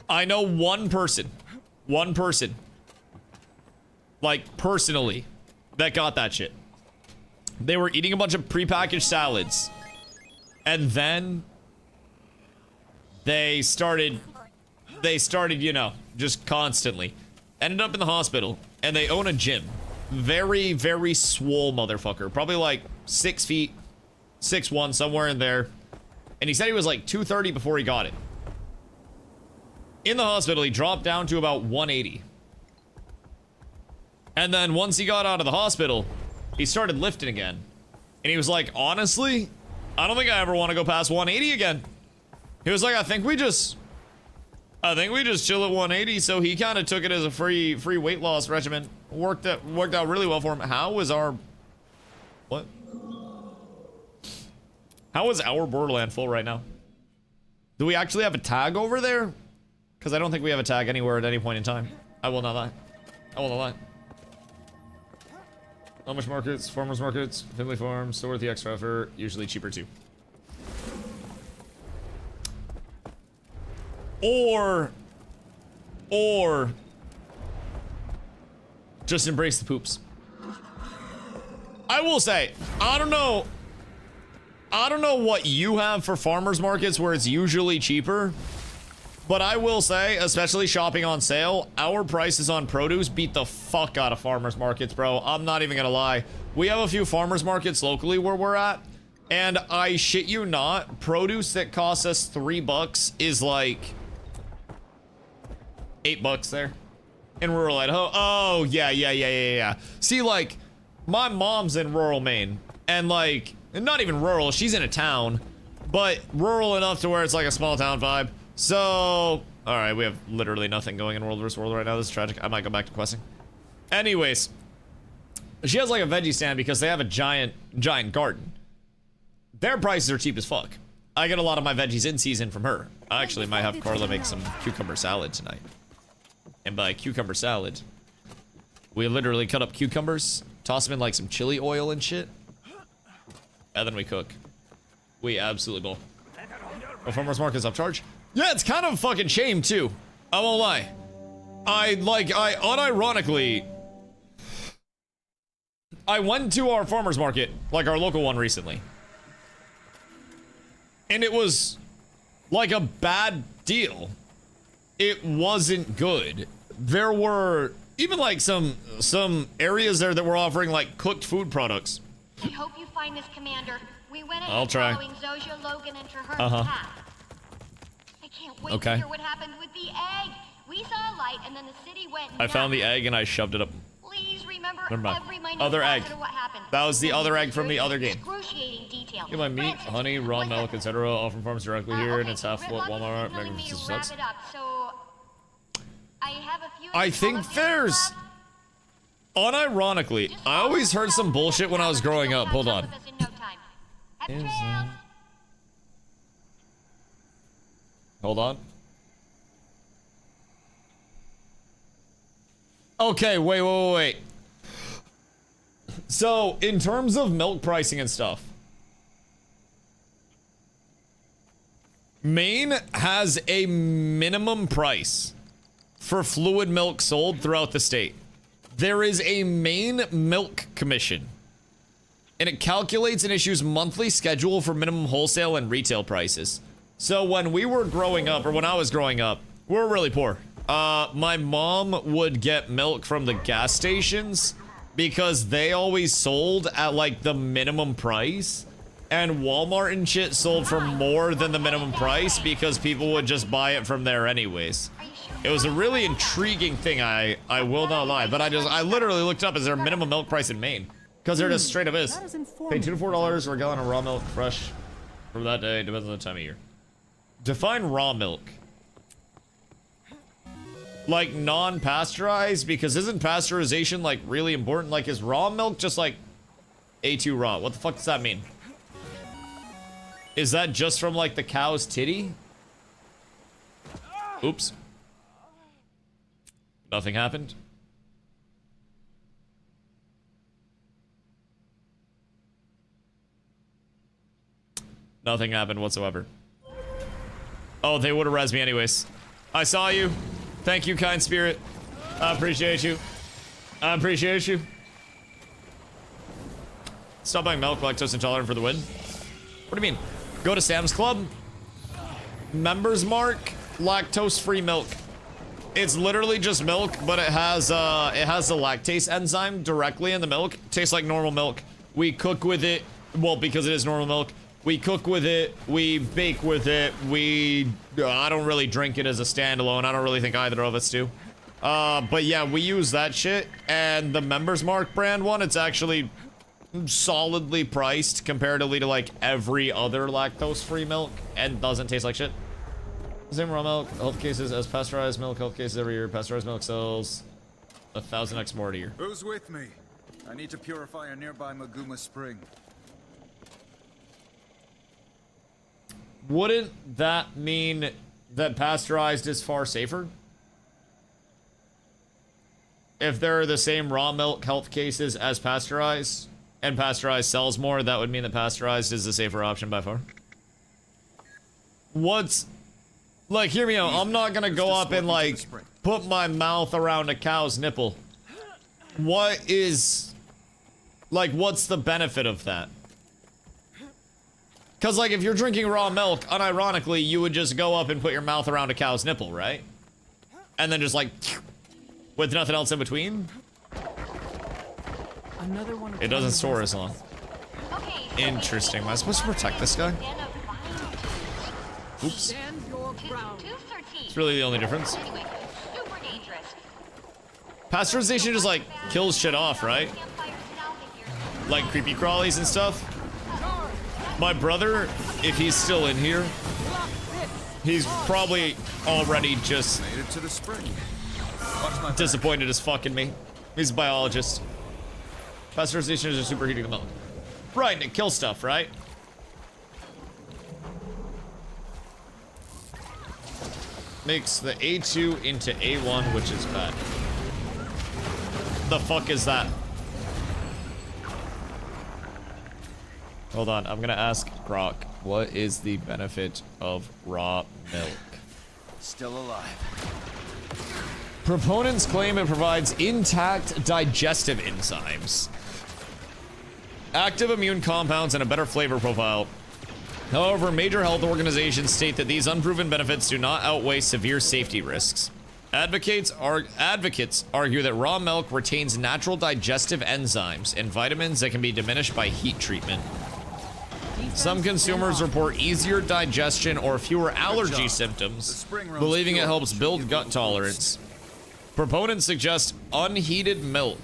I know one person, like personally, that got that shit. They were eating a bunch of prepackaged salads. And then they started, you know, just constantly. Ended up in the hospital, and they own a gym. Very, very swole motherfucker. Probably like 6 feet, 6'1", somewhere in there. And he said he was like 230 before he got it. In the hospital, he dropped down to about 180. And then once he got out of the hospital, he started lifting again. And he was like, honestly, I don't think I ever want to go past 180 again. He was like, I think we just chill at 180. So he kind of took it as a free weight loss regimen. Worked out really well for him. How is our Borderland full right now? Do we actually have a tag over there? Because I don't think we have a tag anywhere at any point in time. I will not lie. How much markets? Farmers markets, family farms, still worth the extra effort, usually cheaper too. Or or just embrace the poops. I will say, I don't know what you have for farmers markets where it's usually cheaper, but I will say, especially shopping on sale, our prices on produce beat the fuck out of farmers markets, bro. I'm not even gonna lie. We have a few farmers markets locally where we're at, and I shit you not, produce that costs us $3 is like $8 there in rural Idaho. Oh, yeah. See, like, my mom's in rural Maine, and like, not even rural, she's in a town, but rural enough to where it's like a small town vibe. So, all right, we have literally nothing going in World vs. World right now. This is tragic. I might go back to questing. Anyways, she has like a veggie stand because they have a giant garden. Their prices are cheap as fuck. I get a lot of my veggies in season from her. I actually might have Carla make some cucumber salad tonight. And by cucumber salad, we literally cut up cucumbers, toss them in like some chili oil and shit, and then we cook. We absolutely bowl. Oh, farmers market's upcharge? Yeah, it's kind of a fucking shame too. I won't lie. I unironically, I went to our farmers market, like our local one recently, and it was like a bad deal. It wasn't good. There were even like some areas there that were offering like cooked food products. I hope you find this, Commander. We went I'll ahead try. following Zojia, Logan, and Traher's path. I can't wait to hear what happened with the egg. We saw a light, and then the city went nuts. I found the egg and I shoved it up. Please remember Never mind. every minute Other egg. facet of what happened. That was the other egg from the other game. Excruciating detail. Get my meat, For instance, honey, raw listen. milk, etc. all from farms directly here, and Okay, it's half what Gridlock is Walmart. signaling me to Magnificent wrap sucks. it up, so I have a few I think there's, unironically, I always heard some bullshit when I was growing up. Hold on. Hold on. Okay, wait. So, in terms of milk pricing and stuff, Maine has a minimum price for fluid milk sold throughout the state. There is a Maine Milk Commission, and it calculates and issues monthly schedule for minimum wholesale and retail prices. So when we were growing up, or when I was growing up, we were really poor. My mom would get milk from the gas stations because they always sold at like the minimum price, and Walmart and shit sold for more than the minimum price because people would just buy it from there anyways. It was a really intriguing thing, I will not lie, but I literally looked up, is there a minimum milk price in Maine? Because there just straight up is. Pay $2 to $4 for a gallon of raw milk, fresh from that day, depends on the time of year. Define raw milk. Like non-pasteurized, because isn't pasteurization like really important? Like, is raw milk just like A2 raw? What the fuck does that mean? Is that just from like the cow's titty? Oops. Nothing happened. Nothing happened whatsoever. Oh, they would have rezzed me anyways. I saw you. Thank you, kind spirit. I appreciate you. I appreciate you. Stop buying milk, lactose intolerant for the win. What do you mean? Go to Sam's Club. Members mark, lactose-free milk. It's literally just milk, but it has the lactase enzyme directly in the milk. Tastes like normal milk. We cook with it, well, because it is normal milk. We cook with it, we bake with it, I don't really drink it as a standalone. I don't really think either of us do. But yeah, we use that shit, and the Members Mark brand one, it's actually solidly priced comparatively to like every other lactose-free milk, and doesn't taste like shit. Same raw milk, health cases as pasteurized milk, health cases every year. Pasteurized milk sells 1,000x more a year. Who's with me? I need to purify a nearby Maguma spring. Wouldn't that mean that pasteurized is far safer? If there are the same raw milk health cases as pasteurized, and pasteurized sells more, that would mean that pasteurized is the safer option by far. What's... Like, hear me out. I'm not gonna go up and, like, put my mouth around a cow's nipple. What is... Like, what's the benefit of that? Because, like, if you're drinking raw milk, unironically, you would just go up and put your mouth around a cow's nipple, right? And then just, like, with nothing else in between? Another one. It doesn't store as long. Okay, Interesting. Am I supposed to protect this guy? Oops. Stand your ground. 213. It's really the only difference. Anyway, super dangerous. Pasteurization just, like, kills shit off, right? Campfire salvage here. Like creepy crawlies and stuff. My brother, if he's still in here, he's probably already just Made it to the spring. Watch my disappointed as fuck in me. He's a biologist. Pasteurization is just superheating the milk. Right, and it kills stuff, right? Makes the A2 into A1, which is bad. The fuck is that? Hold on, I'm gonna ask Grok, what is the benefit of raw milk? Still alive. Proponents claim it provides intact digestive enzymes, active immune compounds, and a better flavor profile. However, major health organizations state that these unproven benefits do not outweigh severe safety risks. Advocates argue that raw milk retains natural digestive enzymes and vitamins that can be diminished by heat treatment. Some consumers report easier digestion or fewer allergy symptoms, believing it helps build gut tolerance. Proponents suggest unheated milk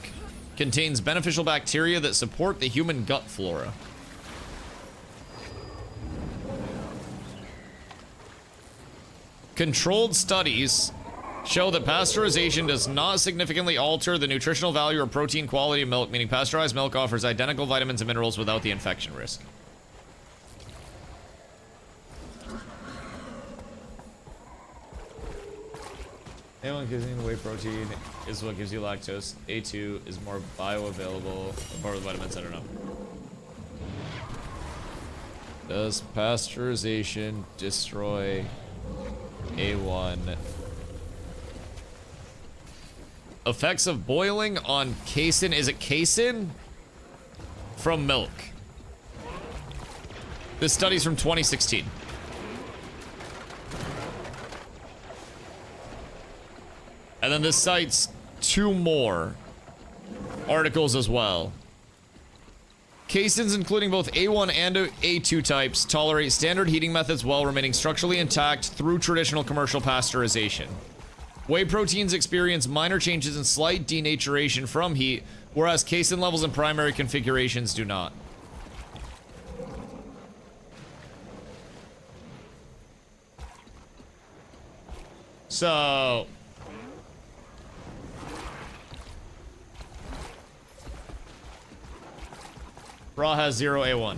contains beneficial bacteria that support the human gut flora. Controlled studies show that pasteurization does not significantly alter the nutritional value or protein quality of milk, meaning pasteurized milk offers identical vitamins and minerals without the infection risk. A1 gives you whey protein is what gives you lactose. A2 is more bioavailable, more of the vitamins, I don't know. Does pasteurization destroy A1? Effects of boiling on casein. Is it casein? From milk. This study's from 2016. And then this cites 2 more articles as well. Caseins, including both A1 and A2 types, tolerate standard heating methods while remaining structurally intact through traditional commercial pasteurization. Whey proteins experience minor changes and slight denaturation from heat, whereas casein levels in primary configurations do not. So... raw has 0 A1.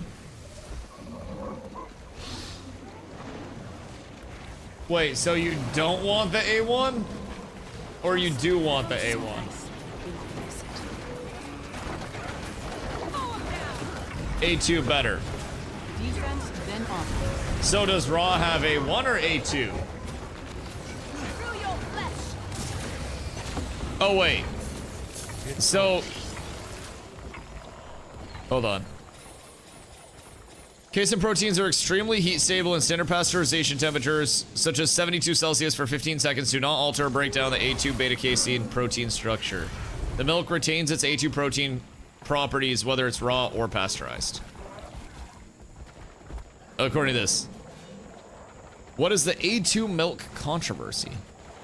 Wait, so you don't want the A1? Or you do want the A1? A2 better. Defense, then offense. So does raw have A1 or A2? Oh wait. So... hold on. Casein proteins are extremely heat stable in standard pasteurization temperatures, such as 72 Celsius for 15 seconds, do not alter or break down the A2 beta casein protein structure. The milk retains its A2 protein properties whether it's raw or pasteurized. According to this. What is the A2 milk controversy?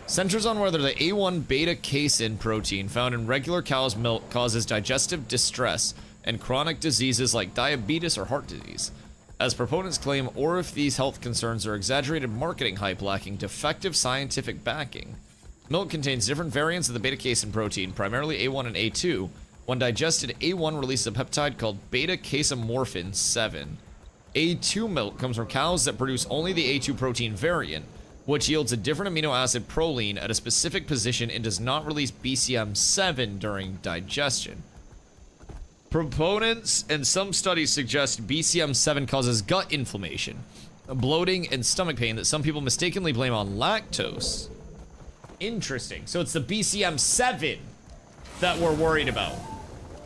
Centers on whether the A1 beta casein protein found in regular cow's milk causes digestive distress and chronic diseases like diabetes or heart disease, as proponents claim, or if these health concerns are exaggerated marketing hype lacking defective scientific backing. Milk contains different variants of the beta-casein protein, primarily A1 and A2. When digested, A1 releases a peptide called beta-casomorphin 7. A2 milk comes from cows that produce only the A2 protein variant, which yields a different amino acid proline at a specific position and does not release BCM7 during digestion. Proponents and some studies suggest BCM7 causes gut inflammation, bloating, and stomach pain that some people mistakenly blame on lactose. Interesting. So it's the BCM7 that we're worried about.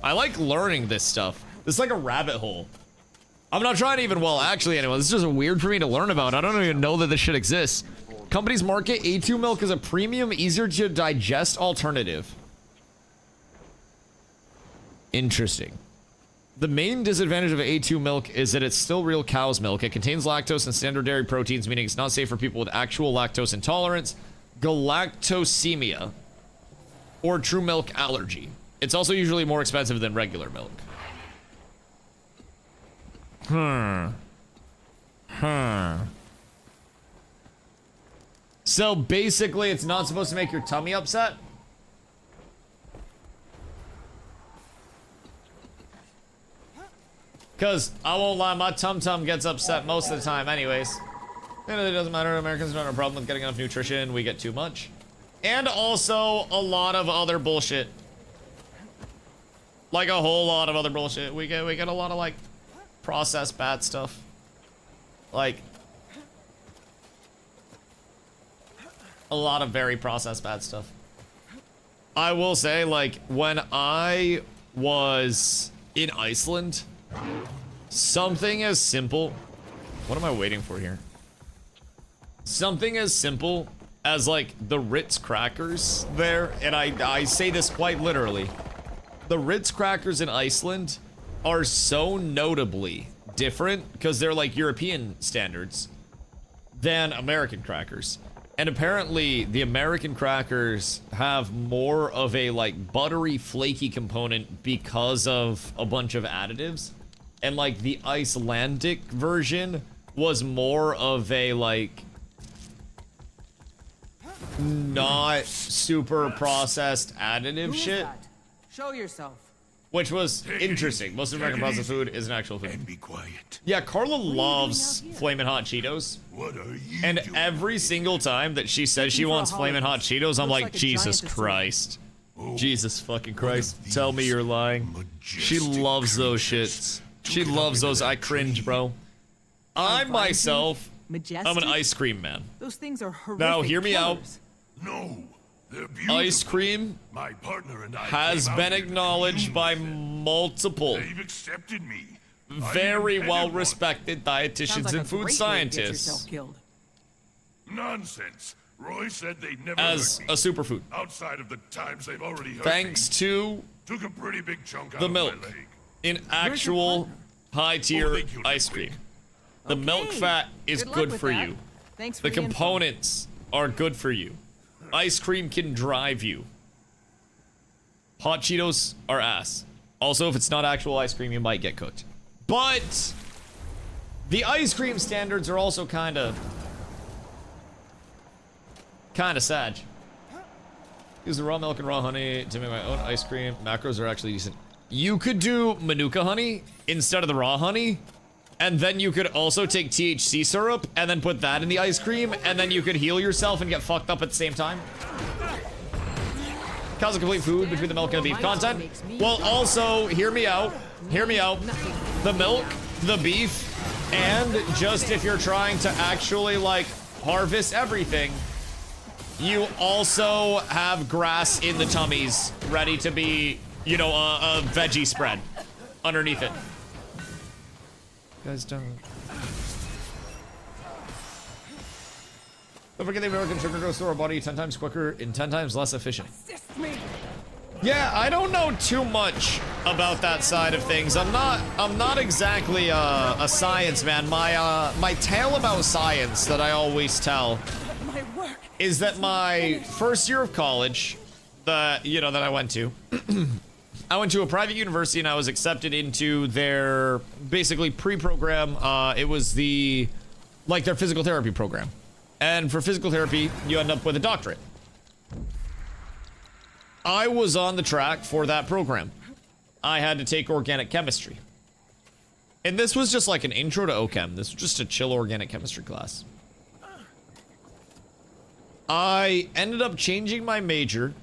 I like learning this stuff. This is like a rabbit hole. I'm not trying to even, well, actually, anyway, this is just weird for me to learn about. I don't even know that this shit exists. Companies market A2 milk as a premium, easier to digest alternative. Interesting. The main disadvantage of A2 milk is that it's still real cow's milk. It contains lactose and standard dairy proteins, meaning it's not safe for people with actual lactose intolerance, galactosemia, or true milk allergy. It's also usually more expensive than regular milk. So basically, it's not supposed to make your tummy upset? Because, I won't lie, my tum-tum gets upset most of the time anyways. And it doesn't matter, Americans don't have a problem with getting enough nutrition, we get too much. And also, a lot of other bullshit. Like a whole lot of other bullshit. We get a lot of, like, processed bad stuff. Like, a lot of very processed bad stuff. I will say, like, when I was in Iceland, something as simple... What am I waiting for here? Something as simple as, like, the Ritz crackers there, and I say this quite literally. The Ritz crackers in Iceland are so notably different, because they're, like, European standards, than American crackers. And apparently, the American crackers have more of a, like, buttery, flaky component because of a bunch of additives. And, like, the Icelandic version was more of a, like, not super processed additive shit. Show yourself. Which was interesting. Most of American processed food isn't actual food. And be quiet. Yeah, Carla loves Flamin' Hot Cheetos. What are you And doing? every single time that she says she wants Flamin' Hot Cheetos, I'm like, Jesus Christ. Jesus fucking Christ. Tell me you're lying. She loves those shits. She loves those. I cringe, bro. I myself, I'm an ice cream man. Those things are horrific. Now, hear me out. No, they're beautiful. Ice cream My partner and I has came out been here to acknowledged by do this. multiple They've accepted me. very I even well petted respected dietitians Sounds like and a food great way to get scientists yourself killed. one. Nonsense. Roy said they'd never as hurt me. a superfood. Outside of the times they've already hurt Thanks me. to Took a pretty big chunk out the of milk my leg. in actual high Oh, tier they killed ice it cream. quick. The milk fat is Good luck good with for that. you. Thanks for The the info. components are good for you. Ice cream can drive you. Hot Cheetos are ass. Also, if it's not actual ice cream, you might get cooked. But the ice cream standards are also kind of sad. Use the raw milk and raw honey to make my own ice cream. Macros are actually decent. You could do Manuka honey instead of the raw honey. And then you could also take THC syrup and then put that in the ice cream, and then you could heal yourself and get fucked up at the same time. Cause a complete food between the milk and the beef content. Well, also, hear me out. Hear me out. The milk, the beef, and just if you're trying to actually, like, harvest everything, you also have grass in the tummies ready to be, you know, a veggie spread underneath it. Guys, don't forget the American sugar goes through our body 10 times quicker and 10 times less efficient. Yeah, I don't know too much about that side of things. I'm not exactly a science man. My tale about science that I always tell is that my first year of college, that I went to. I went to a private university and I was accepted into their basically pre-program. It was their physical therapy program. And for physical therapy, you end up with a doctorate. I was on the track for that program. I had to take organic chemistry. And this was just like an intro to OChem. This was just a chill organic chemistry class. I ended up changing my major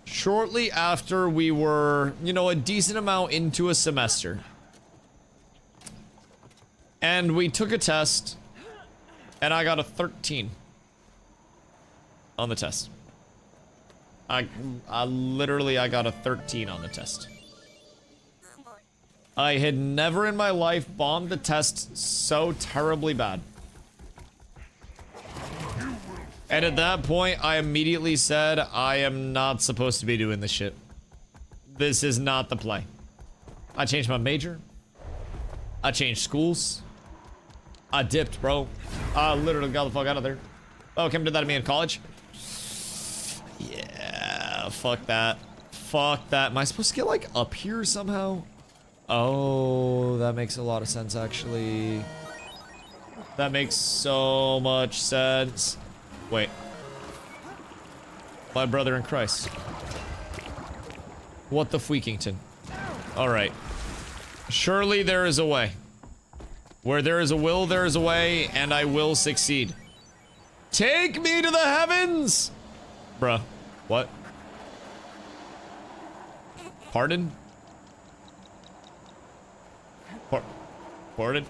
shortly after we were, a decent amount into a semester. And we took a test, and I got a 13. on the test. I literally got a 13 on the test. I had never in my life bombed the test so terribly bad. And at that point, I immediately said, I am not supposed to be doing this shit. This is not the play. I changed my major. I changed schools. I dipped, bro. I literally got the fuck out of there. Oh, Kim did that to me in college? Yeah, fuck that. Fuck that. Am I supposed to get, like, up here somehow? Oh, that makes a lot of sense, actually. That makes so much sense. Wait. My brother in Christ. What the Fweekington? Alright. Surely there is a way. Where there is a will, there is a way, and I will succeed. Take me to the heavens! Bruh. What? Pardon? Pardon?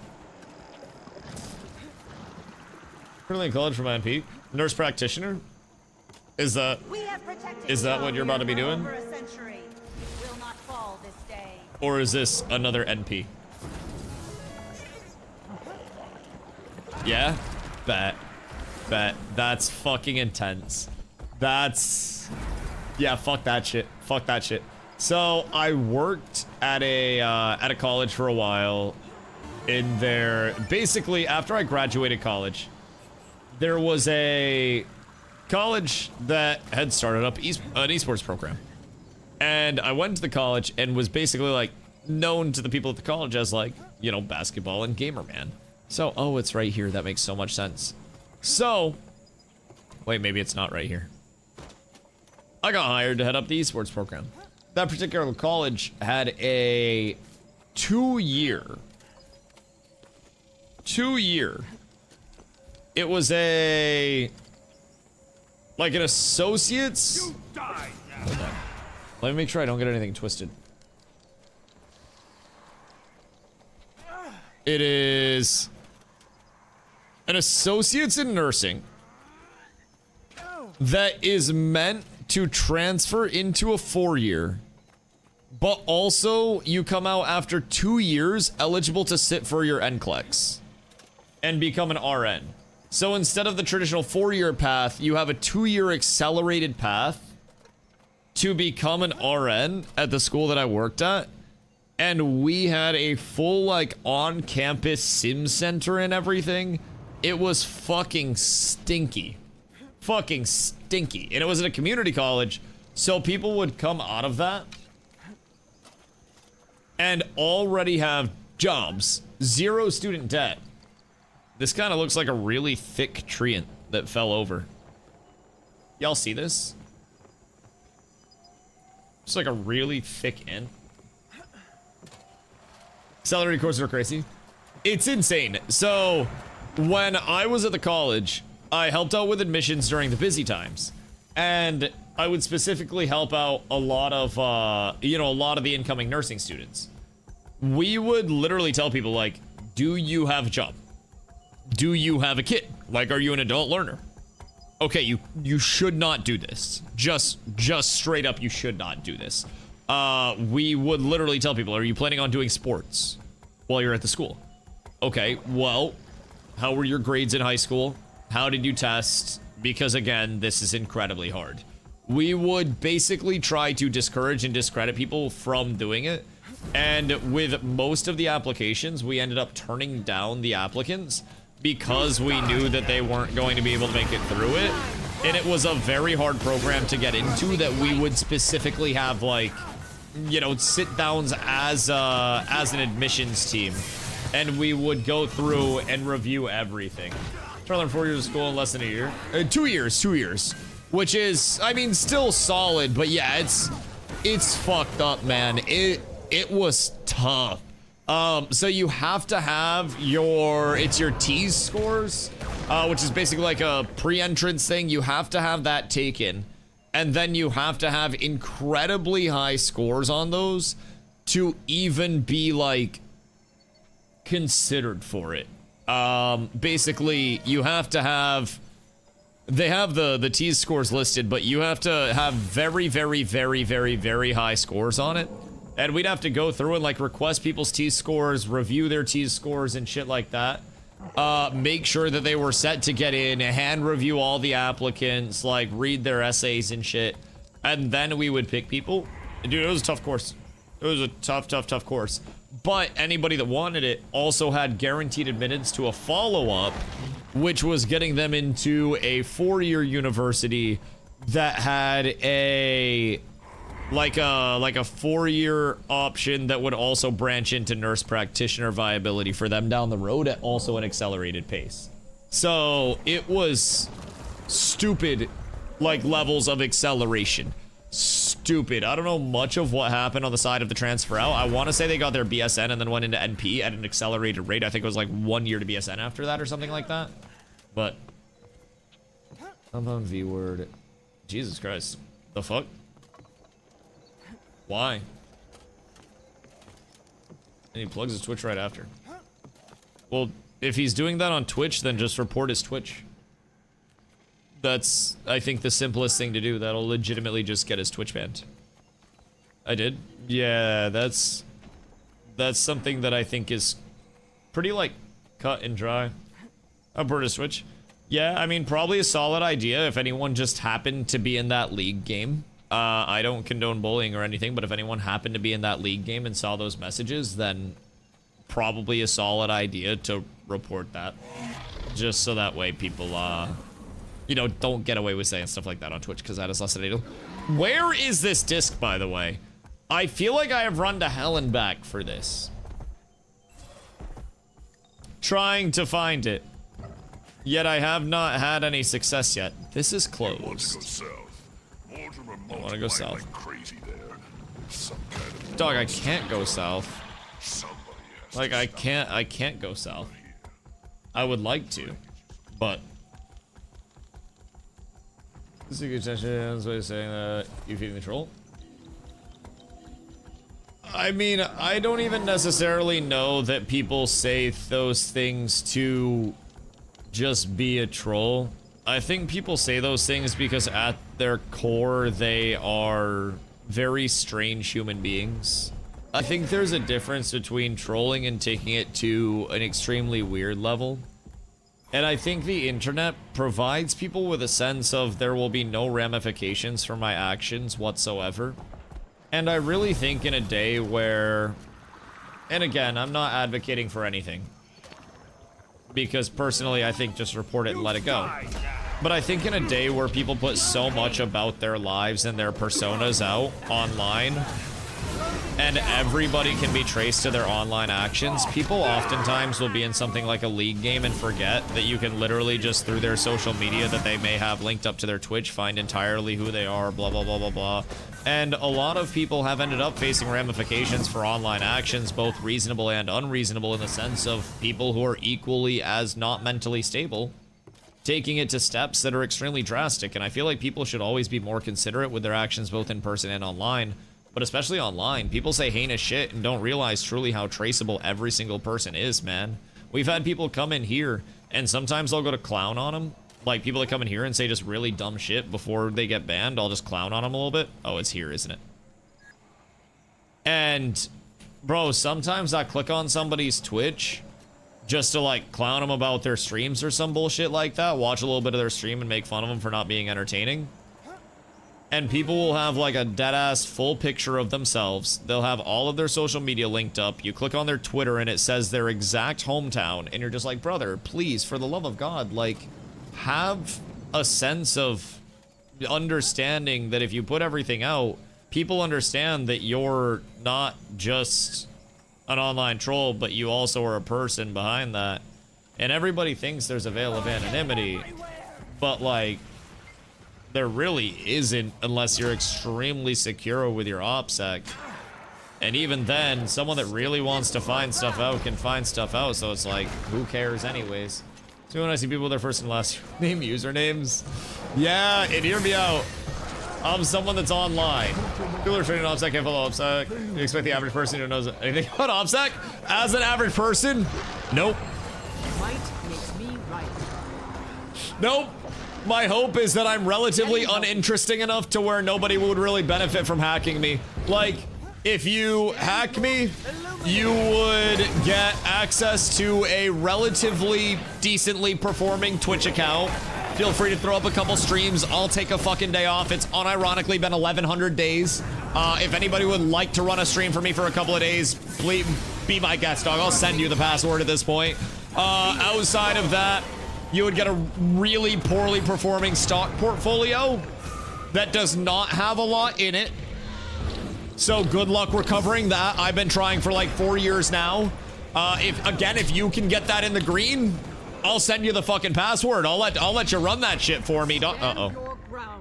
Currently in college for my NP. Nurse practitioner? Is that what you're about to be doing? Or is this another NP? Yeah? Bet. That's fucking intense. That's... Yeah, fuck that shit. Fuck that shit. So, I worked at a college for a while. In there... Basically, after I graduated college, there was a college that had started up an esports program. And I went to the college and was basically, like, known to the people at the college as, like, you know, basketball and gamer man. So, oh, it's right here. That makes so much sense. So, wait, maybe it's not right here. I got hired to head up the esports program. That particular college had a 2-year. It was a... like an associate's... You die now. Hold on. Let me make sure I don't get anything twisted. It is... an associate's in nursing that is meant to transfer into a 4-year, but also you come out after 2 years eligible to sit for your NCLEX and become an RN. So instead of the traditional 4-year path, you have a 2-year accelerated path to become an RN at the school that I worked at. And we had a full, like, on-campus sim center and everything. It was fucking stinky. Fucking stinky. And it was at a community college, so people would come out of that and already have jobs. 0 student debt. This kind of looks like a really thick treant that fell over. Y'all see this? It's like a really thick end. Salary courses are crazy. It's insane. So, when I was at the college, I helped out with admissions during the busy times. And I would specifically help out a lot of, you know, a lot of the incoming nursing students. We would literally tell people, like, do you have a job? Do you have a kid? Like, are you an adult learner? Okay, you should not do this. Just straight up, you should not do this. We would literally tell people, are you planning on doing sports while you're at the school? Okay, well, how were your grades in high school? How did you test? Because again, this is incredibly hard. We would basically try to discourage and discredit people from doing it. And with most of the applications, we ended up turning down the applicants because we knew that they weren't going to be able to make it through it. And it was a very hard program to get into that we would specifically have, like, you know, sit-downs as an admissions team. And we would go through and review everything. Try to learn 4 years of school in less than a year. 2 years. Which is, I mean, still solid, but yeah, it's fucked up, man. It was tough. So you have to have your T's scores, which is basically like a pre-entrance thing. You have to have that taken. And then you have to have incredibly high scores on those to even be, like, considered for it. Basically, you have to have they have the tease scores listed, but you have to have very, very, very, very, very high scores on it. And we'd have to go through and like request people's tease scores, review their tease scores and shit like that. Make sure that they were set to get in, hand review all the applicants, like read their essays and shit. And then we would pick people. Dude, it was a tough course. It was a tough course. But anybody that wanted it also had guaranteed admittance to a follow-up, which was getting them into a 4-year university that had a like a 4-year option that would also branch into nurse practitioner viability for them down the road at also an accelerated pace. So it was stupid, like levels of acceleration. Stupid. I don't know much of what happened on the side of the transfer out. I want to say they got their BSN and then went into NP at an accelerated rate. I think it was like 1 year to BSN after that or something like that. But compound V word. Jesus Christ. The fuck? Why? And he plugs his Twitch right after. Well, if he's doing that on Twitch, then just report his Twitch. That's, I think, the simplest thing to do. That'll legitimately just get his Twitch banned. I did? Yeah, that's something that I think is pretty, like, cut and dry. Report his Twitch. Yeah, I mean, probably a solid idea if anyone just happened to be in that league game. I don't condone bullying or anything, but if anyone happened to be in that league game and saw those messages, then probably a solid idea to report that. Just so that way people, you know, don't get away with saying stuff like that on Twitch, because that is less than ideal. Where is this disc, by the way? I feel like I have run to hell and back for this. Trying to find it. Yet I have not had any success yet. This is closed. I want to go south. Dog, I can't go south. Like, I can't go south. I would like to, but... This is a good session, so he's saying that you feeding the troll? I mean, I don't even necessarily know that people say those things to just be a troll. I think people say those things because at their core, they are very strange human beings. I think there's a difference between trolling and taking it to an extremely weird level. And I think the internet provides people with a sense of there will be no ramifications for my actions whatsoever. And I really think in a day where, and again, I'm not advocating for anything, because personally I think just report it and let it go. But I think in a day where people put so much about their lives and their personas out online, and everybody can be traced to their online actions, people oftentimes will be in something like a league game and forget that you can literally just through their social media that they may have linked up to their Twitch find entirely who they are, blah, blah, blah, blah, blah. And a lot of people have ended up facing ramifications for online actions, both reasonable and unreasonable, in the sense of people who are equally as not mentally stable taking it to steps that are extremely drastic. And I feel like people should always be more considerate with their actions both in person and online. But especially online, people say heinous shit and don't realize truly how traceable every single person is, man. We've had people come in here, and sometimes I'll go to clown on them. Like, people that come in here and say just really dumb shit before they get banned, I'll just clown on them a little bit. Oh, it's here, isn't it? And, bro, sometimes I click on somebody's Twitch just to, like, clown them about their streams or some bullshit like that, watch a little bit of their stream and make fun of them for not being entertaining. And people will have like a dead-ass full picture of themselves. They'll have all of their social media linked up. You click on their Twitter and it says their exact hometown. And you're just like, brother, please, for the love of God, like, have a sense of understanding that if you put everything out, people understand that you're not just an online troll, but you also are a person behind that. And everybody thinks there's a veil of anonymity, but like, there really isn't unless you're extremely secure with your OPSEC. And even then, someone that really wants to find stuff out can find stuff out, so it's like, who cares anyways? So when I see people with their first and last name usernames, yeah, and hear me out. I'm someone that's online. People are training OPSEC, can't follow OPSEC. You expect the average person who knows anything about OPSEC? As an average person? Nope. Right makes me right. Nope. My hope is that I'm relatively uninteresting enough to where nobody would really benefit from hacking me. Like, if you hack me, you would get access to a relatively decently performing Twitch account. Feel free to throw up a couple streams. I'll take a fucking day off. It's unironically been 1,100 days. If anybody would like to run a stream for me for a couple of days, please be my guest, dog. I'll send you the password at this point. Outside of that, you would get a really poorly performing stock portfolio that does not have a lot in it. So good luck recovering that. I've been trying for like 4 years now. If you can get that in the green, I'll send you the fucking password. I'll let you run that shit for me. Uh-oh.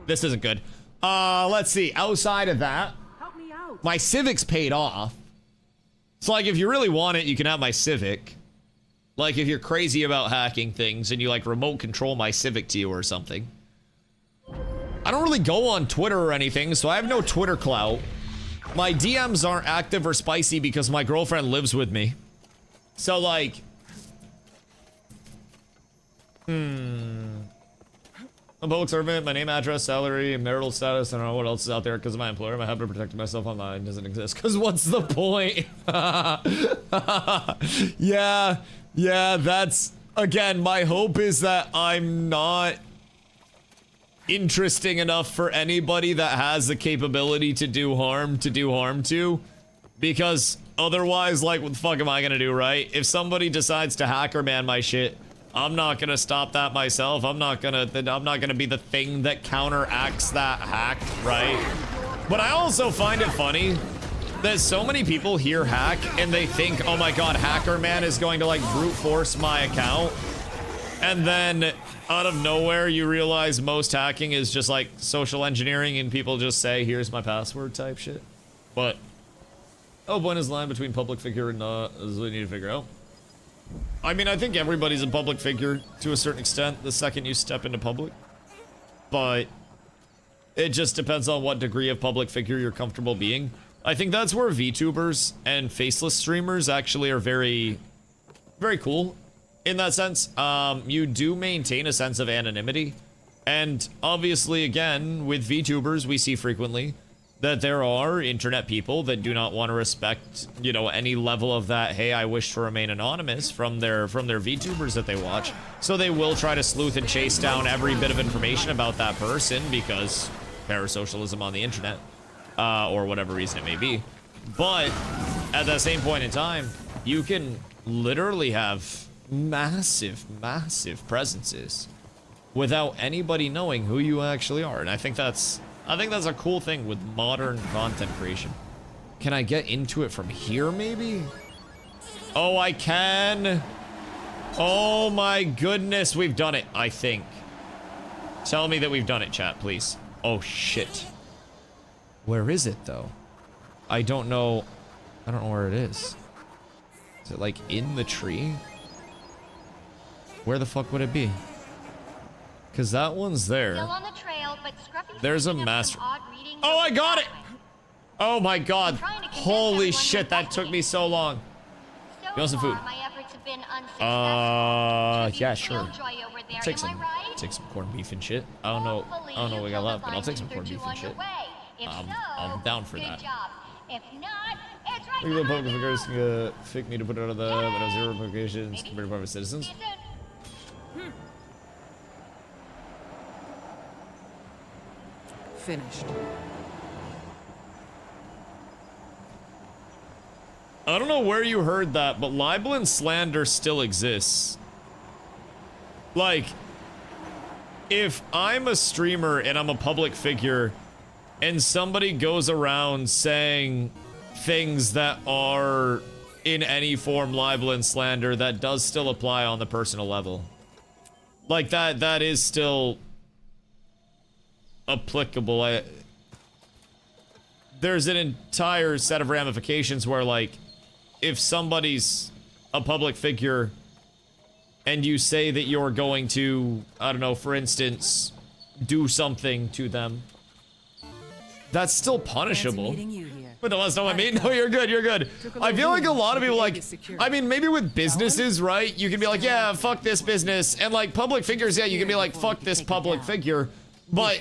This isn't good. Let's see. Outside of that, Help me out. my Civic's paid off. So like if you really want it, you can have my Civic. Like if you're crazy about hacking things and you like remote control my Civic to you or something. I don't really go on Twitter or anything, so I have no Twitter clout. My DMs aren't active or spicy because my girlfriend lives with me. So like, I'm a public servant, my name, address, salary, marital status, I don't know what else is out there because of my employer. My habit of protecting myself online doesn't exist because what's the point? Yeah, that's, again, my hope is that I'm not interesting enough for anybody that has the capability to do harm to, because otherwise, like, what the fuck am I gonna do, right? If somebody decides to hackerman my shit, I'm not gonna stop that myself. I'm not gonna be the thing that counteracts that hack, right? But I also find it funny that so many people hear hack and they think, oh my god, hacker man is going to like brute force my account. And then out of nowhere, you realize most hacking is just like social engineering and people just say, here's my password type shit. But, oh, when is the line between public figure and not is what we need to figure out. I mean, I think everybody's a public figure to a certain extent the second you step into public. But it just depends on what degree of public figure you're comfortable being. I think that's where VTubers and faceless streamers actually are very, very cool in that sense. You do maintain a sense of anonymity. And obviously, again, with VTubers, we see frequently that there are internet people that do not want to respect, you know, any level of that, hey, I wish to remain anonymous from their VTubers that they watch. So they will try to sleuth and chase down every bit of information about that person because parasocialism on the internet. Or whatever reason it may be. But at that same point in time, you can literally have massive, massive presences without anybody knowing who you actually are. And I think that's a cool thing with modern content creation. Can I get into it from here, maybe? Oh, I can. Oh my goodness, we've done it, I think. Tell me that we've done it, chat, please. Oh shit. Where is it, though? I don't know where it is. Is it, like, in the tree? Where the fuck would it be? Because that one's there. Still on the trail, but Scruffy's There's a picking up master. some odd readings Oh, I of the got it! pathway. Oh my god. Holy shit, that took me so long. So You want some food? far, my efforts have been unsuccessful. Yeah, sure. Killjoy over there, Take am I right? some corned beef and shit. I don't know what we got left, but I'll take some corned beef and shit. If so, I'm down for good that. job. If not, it's right Look at the behind public you. figures fake me to put out of the but I have zero publications compared to private citizens. See you soon. Finished. I don't know where you heard that, but libel and slander still exists. Like, if I'm a streamer and I'm a public figure and somebody goes around saying things that are in any form libel and slander, that does still apply on the personal level. Like, that is still applicable. There's an entire set of ramifications where, like, if somebody's a public figure and you say that you're going to, I don't know, for instance, do something to them, that's still punishable. Fancy meeting you here. But no, that's not what I mean. No, you're good, you're good. I feel like a lot of people, like, I mean, maybe with businesses, right? You can be like, yeah, fuck this business. And like public figures, yeah, you can be like, fuck this public figure. But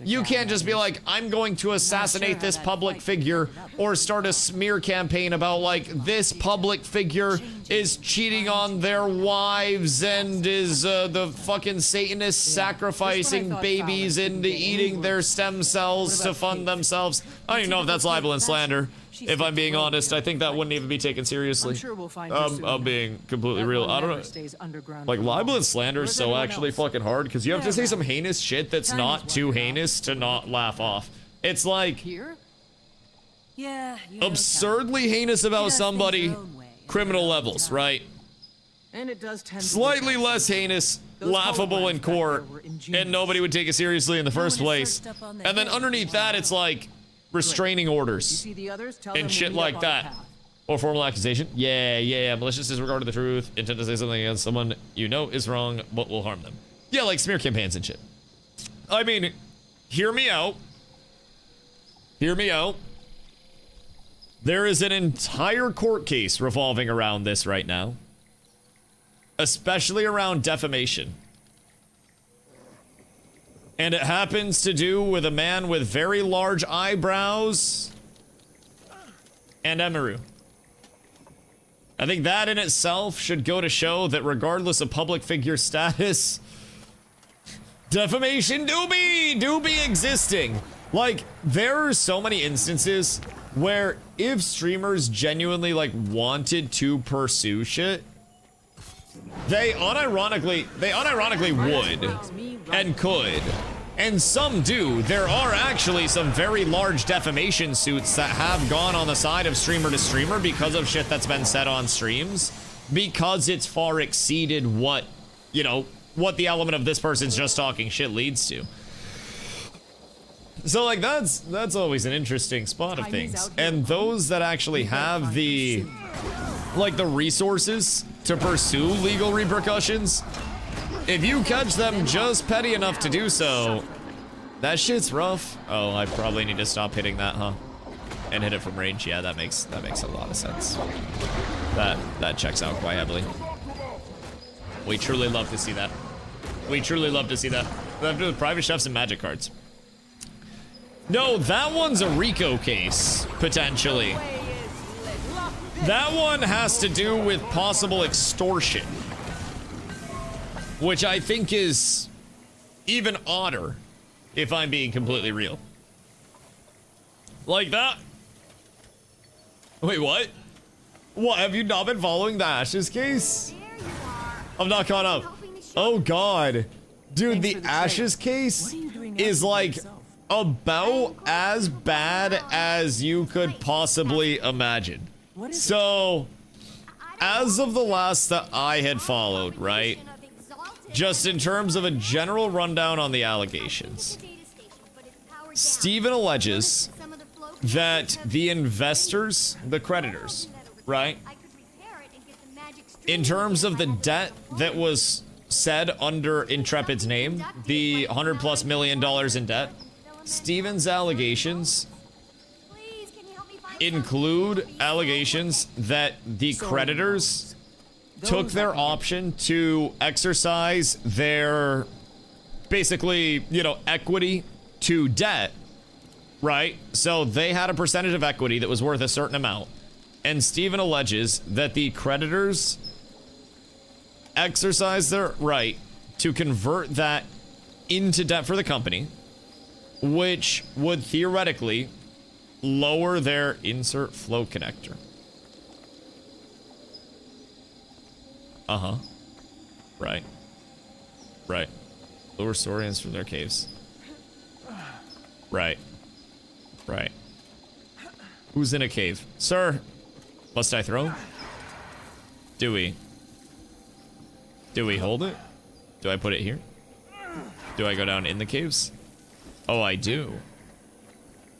you can't just be like, I'm going to assassinate this public figure or start a smear campaign about like this public figure is cheating on their wives and is the fucking Satanist sacrificing babies into eating their stem cells to fund themselves. I don't even know if that's libel and slander. If I'm being honest, I think that wouldn't even be taken seriously. I'm being completely real. I don't know. Like, libel and slander is so actually fucking hard because you have to say some heinous shit that's not too heinous to not laugh off. It's like absurdly heinous about somebody, criminal levels, right? Slightly less heinous, laughable in court, and nobody would take it seriously in the first place. And then underneath that, it's like restraining orders and shit like that. Or formal accusation. Yeah. Malicious disregard of the truth. Intent to say something against someone you know is wrong, but will harm them. Yeah, like smear campaigns and shit. I mean, hear me out. Hear me out. There is an entire court case revolving around this right now. Especially around defamation. And it happens to do with a man with very large eyebrows and Emiru. I think that in itself should go to show that regardless of public figure status, defamation do be existing. Like, there are so many instances where if streamers genuinely like wanted to pursue shit, they unironically would and could. And some do. There are actually some very large defamation suits that have gone on the side of streamer to streamer because of shit that's been said on streams, because it's far exceeded what, you know, what the element of this person's just talking shit leads to. So like that's always an interesting spot of things. And those that actually have the like the resources to pursue legal repercussions, if you catch them just petty enough to do so, that shit's rough. Oh, I probably need to stop hitting that, huh? And hit it from range. Yeah, that makes a lot of sense. That checks out quite heavily. We truly love to see that. We truly love to see that. After the private chefs and magic cards. No, that one's a Rico case, potentially. That one has to do with possible extortion, which I think is even odder, if I'm being completely real. Like that. Wait, what? What, have you not been following the Ashes case? I'm not caught up. Oh god. Dude, the Ashes case is like about as bad as you could possibly imagine. So, as of the last that I had followed, right? Just in terms of a general rundown on the allegations, Steven alleges that the investors, the creditors, right? In terms of the debt that was said under Intrepid's name, the $100+ million in debt, Steven's allegations include allegations that the creditors took their option to exercise their, basically, you know, equity to debt, right? So they had a percentage of equity that was worth a certain amount. And Steven alleges that the creditors exercised their right to convert that into debt for the company, which would theoretically lower their insert flow connector. Uh-huh. Right. Right. Lower saurians from their caves. Right. Right. Who's in a cave? Sir, must I throw? Do we hold it? Do I put it here? Do I go down in the caves? Oh, I do.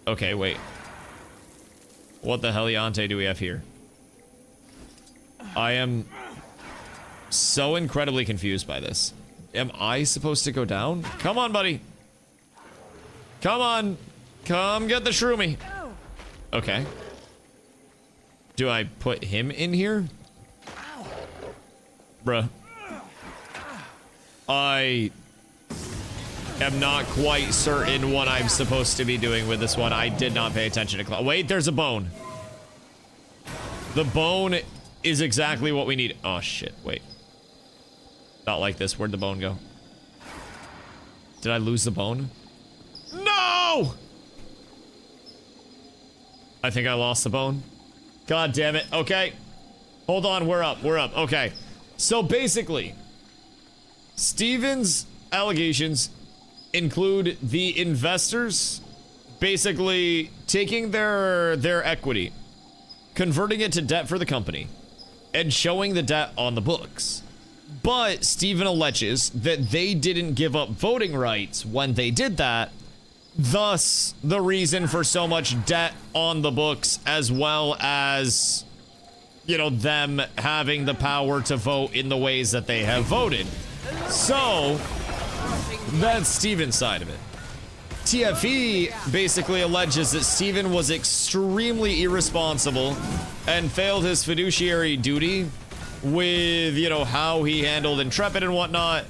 Okay, wait. What the heliante do we have here? I am so incredibly confused by this. Am I supposed to go down? Come on, buddy. Come on. Come get the shroomy. Okay. Do I put him in here? Bruh. I am not quite certain what I'm supposed to be doing with this one. I did not pay attention to Wait, there's a bone. The bone is exactly what we need. Oh, shit. Wait. Not like this. Where'd the bone go? Did I lose the bone? No! I think I lost the bone. God damn it. Okay. Hold on. We're up. We're up. Okay. So basically, Steven's allegations include the investors basically taking their equity, converting it to debt for the company, and showing the debt on the books. But Steven alleges that they didn't give up voting rights when they did that, thus the reason for so much debt on the books, as well as, you know, them having the power to vote in the ways that they have voted. So, that's Steven's side of it. TFE basically alleges that Steven was extremely irresponsible and failed his fiduciary duty with, you know, how he handled Intrepid and whatnot.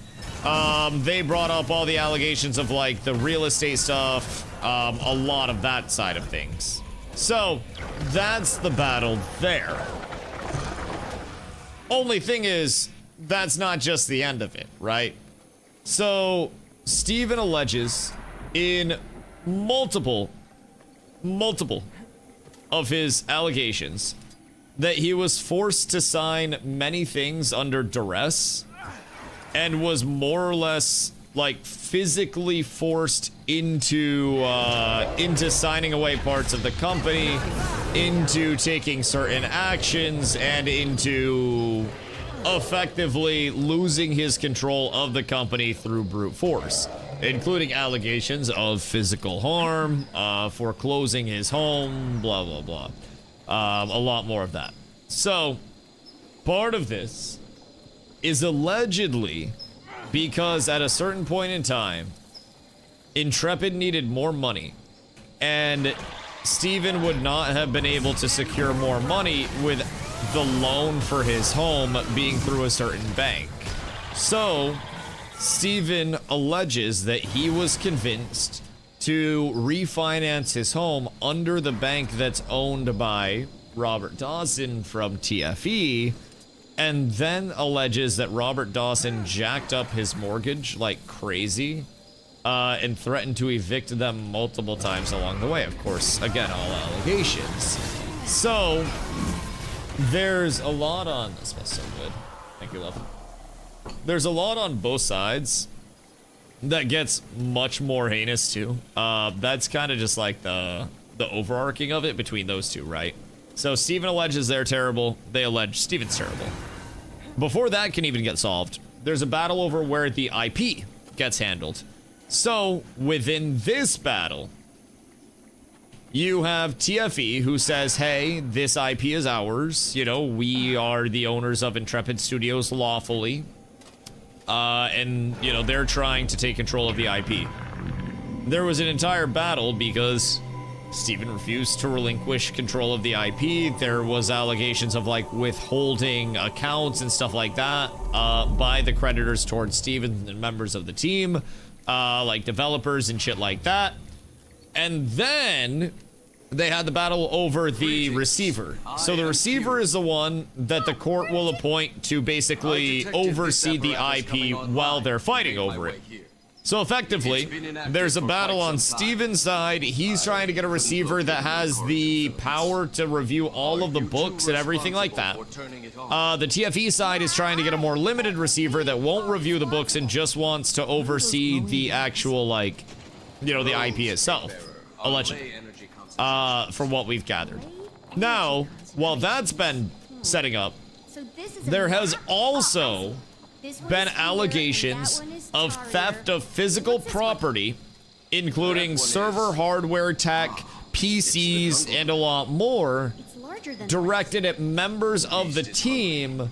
They brought up all the allegations of, like, the real estate stuff, a lot of that side of things. So, that's the battle there. Only thing is, that's not just the end of it, right? So, Steven alleges in multiple of his allegations that he was forced to sign many things under duress and was more or less like physically forced into signing away parts of the company, into taking certain actions, and into effectively losing his control of the company through brute force, including allegations of physical harm, foreclosing his home, blah, blah, blah. A lot more of that. So, part of this is allegedly because at a certain point in time, Intrepid needed more money, and Steven would not have been able to secure more money with the loan for his home being through a certain bank. So, Steven alleges that he was convinced to refinance his home under the bank that's owned by Robert Dawson from TFE, and then alleges that Robert Dawson jacked up his mortgage like crazy, and threatened to evict them multiple times along the way. Of course, again, all allegations. So, there's a lot on... This smells so good. Thank you, love. There's a lot on both sides that gets much more heinous, too. That's kind of just like the overarching of it between those two, right? So Steven alleges they're terrible. They allege Steven's terrible. Before that can even get solved, there's a battle over where the IP gets handled. So, within this battle, you have TFE who says, hey, this IP is ours. You know, we are the owners of Intrepid Studios lawfully. And, you know, they're trying to take control of the IP. There was an entire battle because Steven refused to relinquish control of the IP. There was allegations of, like, withholding accounts and stuff like that by the creditors towards Steven and members of the team. Like developers and shit like that. And then they had the battle over the receiver. So the receiver is the one that the court will appoint to basically oversee the IP while they're fighting over it. So effectively, there's a battle on Steven's side. He's trying to get a receiver that has the power to review all of the books and everything like that. The TFE side is trying to get a more limited receiver that won't review the books and just wants to oversee the actual, like, you know, the IP itself, allegedly, from what we've gathered. Now, while that's been setting up, there has also been allegations of theft of physical property, including server hardware, tech, PCs, and a lot more, directed at members of the team,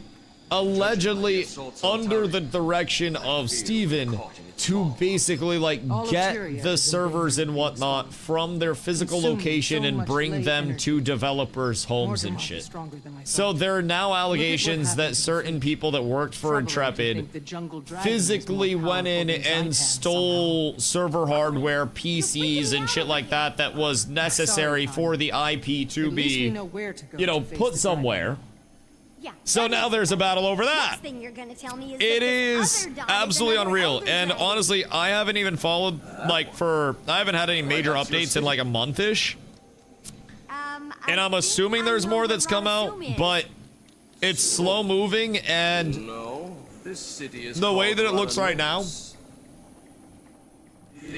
allegedly under the direction of Steven, to basically like All get Tyria the is servers and whatnot from their physical Consuming location so and much bring late them energy. to developers' homes and Mortimer is shit. stronger than I So thought. there are now what allegations that happened to certain the people that worked for Trouble is, I Intrepid think the jungle dragon is physically more went in powerful than and Zaitan stole server hardware, PCs, and shit like that that was necessary Sorry, for the IP to At least we be, know where to go you know, to face put the somewhere. dragon. Yeah. So that now makes there's a sense. battle over that. Next thing you're gonna tell me is It that this is other dog absolutely another unreal. elder And dragon. honestly, I haven't even followed, like, I haven't had any major updates in like a month-ish. And I'm assuming there's more that's come out, but it's slow moving, and No, this city is the way called that it looks right now, Rhodanus.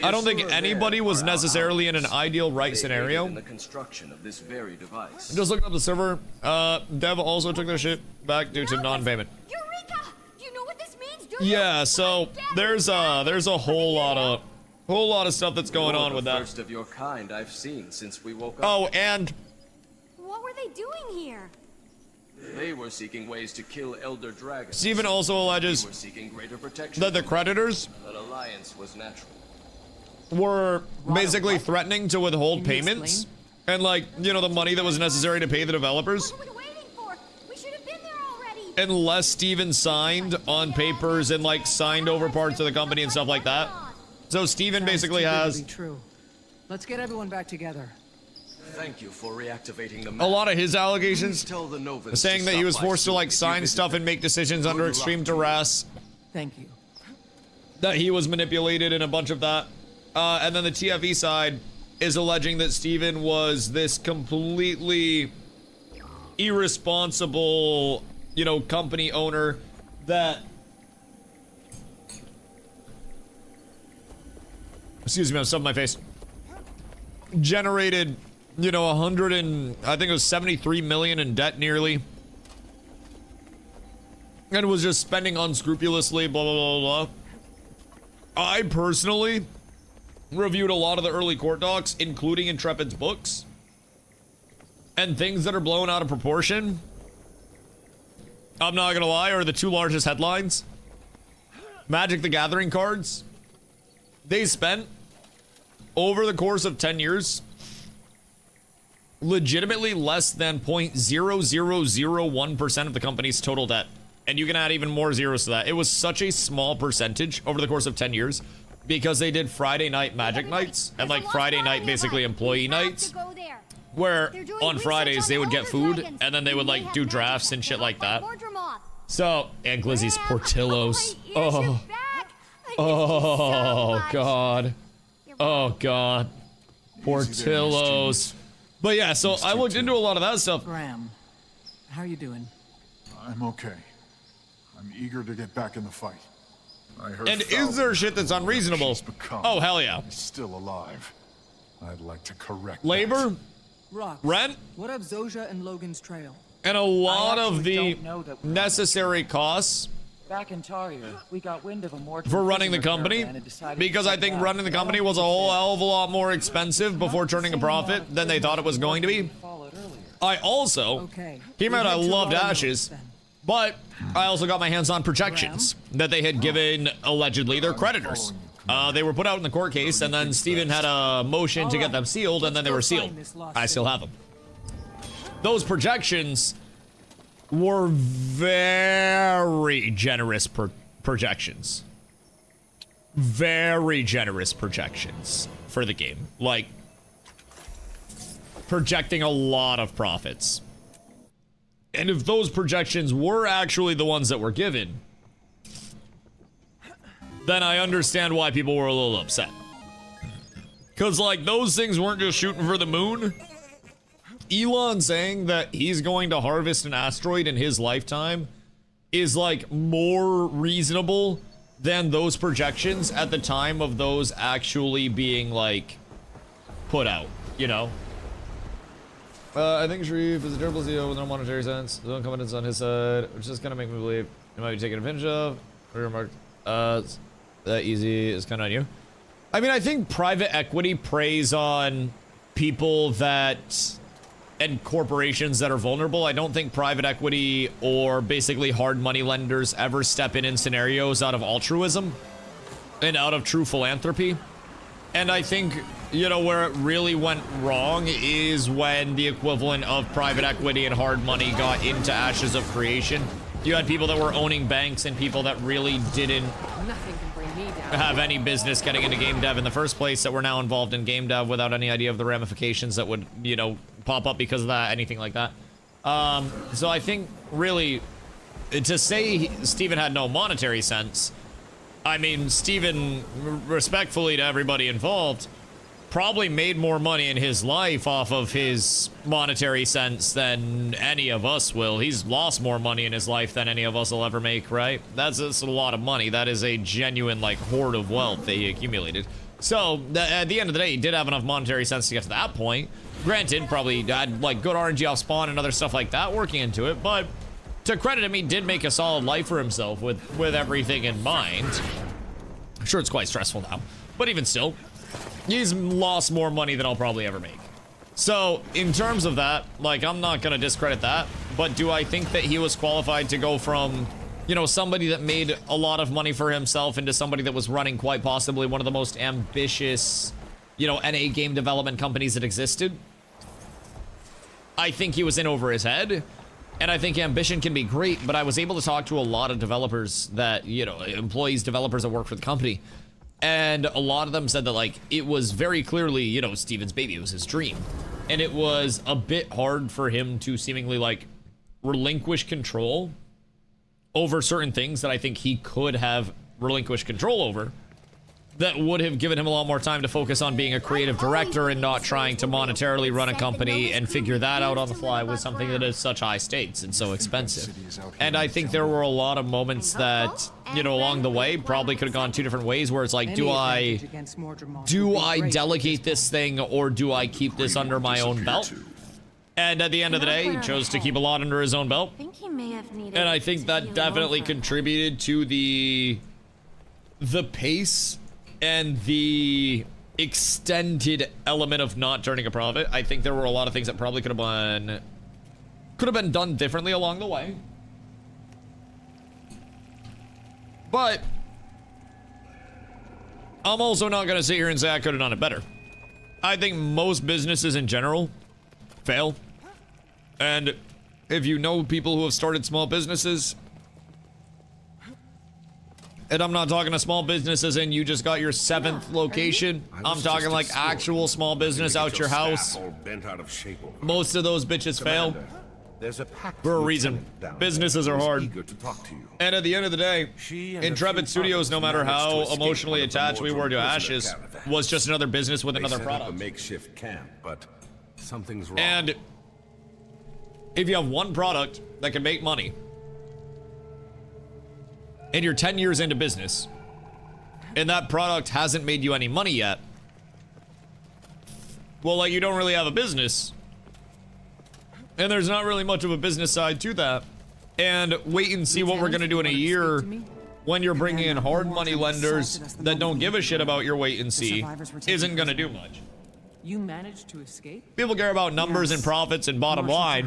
I don't think Isura anybody there was are our necessarily in an allies. ideal right They aided scenario. in the construction of this very device. Just looking up the server, Dev also took their shit back due to non-payment. Eureka! Do you know what this means? Do you? Yeah, so there's a whole lot of stuff that's going You're on with the that. first of your kind I've seen since we woke up. Oh, and What were they doing here? They were seeking ways to kill elder dragons. Steven also We alleges were seeking greater protection. that the from creditors them. An alliance was natural. were basically what? threatening to withhold Can you payments explain? and, like, you know, the money that was necessary to pay the developers What were we waiting for? We should have been there already. unless Steven signed on papers and, like, signed over parts of the company and stuff like that. So Steven Sounds basically too good to has be true. Let's get everyone back together. Thank you for reactivating the a map. lot of his Please allegations tell the Novans saying to that he stop was by forced to, soon like, if you sign visit stuff and make decisions under Good extreme luck to you. duress, Thank you. that he was manipulated and a bunch of that. And then the TFE side is alleging that Steven was this completely irresponsible, you know, company owner that... Excuse me, I'm stuffing my face. Generated, you know, I think it was 73 million in debt nearly. And was just spending unscrupulously, blah, blah, blah, blah. I personally reviewed a lot of the early court docs, including Intrepid's books. And things that are blown out of proportion, I'm not gonna lie, are the two largest headlines. Magic the Gathering cards. They spent, over the course of 10 years, legitimately less than 0.0001% of the company's total debt. And you can add even more zeros to that. It was such a small percentage over the course of 10 years because they did Friday night magic nights and like Friday night basically employee nights where on Fridays they would get food and then they would like do drafts and shit like that. So, and Glizzy's Portillos. Oh, oh God. Oh God. Portillos. But yeah, so I looked into a lot of that stuff. Graham, how are you doing? I'm okay. I'm eager to get back in the fight. I heard And foul is there shit that's about what unreasonable? she's become. Oh, hell yeah. He's still alive. I'd like to correct that. Labor, Rox, rent, what of Zosha and Logan's trail? and a lot of actually the don't know that we're necessary costs Back in Taria, we got wind of a more for running the company, because I think running the company was a whole hell of a lot more expensive before turning a profit than they thought it was going to be. I also Okay. came out, I We head to loved Rhodanus, Ashes, then. but I also got my hands on projections that they had given allegedly their creditors. They were put out in the court case, and then Steven had a motion to get them sealed, and then they were sealed. I still have them. Those projections were very generous projections. Very generous projections for the game. Like, projecting a lot of profits. And if those projections were actually the ones that were given, then I understand why people were a little upset. Because, like, those things weren't just shooting for the moon. Elon saying that he's going to harvest an asteroid in his lifetime is, like, more reasonable than those projections at the time of those actually being, like, put out, you know? I think Sharif is a durable CEO with no monetary sense. No confidence on his side, which is gonna make me believe it might be taken advantage of. Remarked, that easy is kind of on you. I mean, I think private equity preys on people that and corporations that are vulnerable. I don't think private equity or basically hard money lenders ever step in scenarios out of altruism. and out of true philanthropy. And I think, you know, where it really went wrong is when the equivalent of private equity and hard money got into Ashes of Creation. You had people that were owning banks and people that really didn't have any business getting into game dev in the first place that were now involved in game dev without any idea of the ramifications that would, you know, pop up because of that, anything like that. So I think really to say Steven had no monetary sense, I mean, Steven, respectfully to everybody involved, probably made more money in his life off of his monetary sense than any of us will. He's lost more money in his life than any of us will ever make, right? That's a lot of money. That is a genuine, like, hoard of wealth that he accumulated. So, at the end of the day, he did have enough monetary sense to get to that point. Granted, probably had, like, good RNG off spawn and other stuff like that working into it, but to credit him, he did make a solid life for himself with everything in mind. I'm sure it's quite stressful now, but even still, he's lost more money than I'll probably ever make. So, in terms of that, like, I'm not gonna discredit that, but do I think that he was qualified to go from, you know, somebody that made a lot of money for himself into somebody that was running quite possibly one of the most ambitious, you know, NA game development companies that existed? I think he was in over his head, and I think ambition can be great, but I was able to talk to a lot of developers that, you know, employees, developers that work for the company, and a lot of them said that, like, it was very clearly, you know, Steven's baby. It was his dream. And it was a bit hard for him to seemingly, like, relinquish control over certain things that I think he could have relinquished control over that would have given him a lot more time to focus on being a creative director and not trying to monetarily run a company and figure that out on the fly with something that is such high stakes and so expensive. And I think there were a lot of moments that, you know, along the way probably could have gone two different ways where it's like, do I delegate this thing or do I keep this under my own belt? And at the end of the day, he chose to keep a lot under his own belt. And I think that definitely contributed to the pace and the extended element of not turning a profit. I think there were a lot of things that probably could have been done differently along the way. But I'm also not going to sit here and say I could have done it better. I think most businesses in general fail. And if you know people who have started small businesses, and I'm not talking to small businesses and you just got your 7th location. I'm talking like actual small business out your house. Most of those bitches fail for a reason. Businesses are hard. And at the end of the day, Intrepid Studios, no matter how emotionally attached we were to Ashes, was just another business with another product. And if you have one product that can make money, and you're 10 years into business, and that product hasn't made you any money yet, well, like, you don't really have a business. And there's not really much of a business side to that. And wait and see what we're gonna do in a year when you're bringing in hard money lenders that don't give a shit about your wait and see isn't gonna do much. You managed to escape? People care about numbers and profits and bottom line.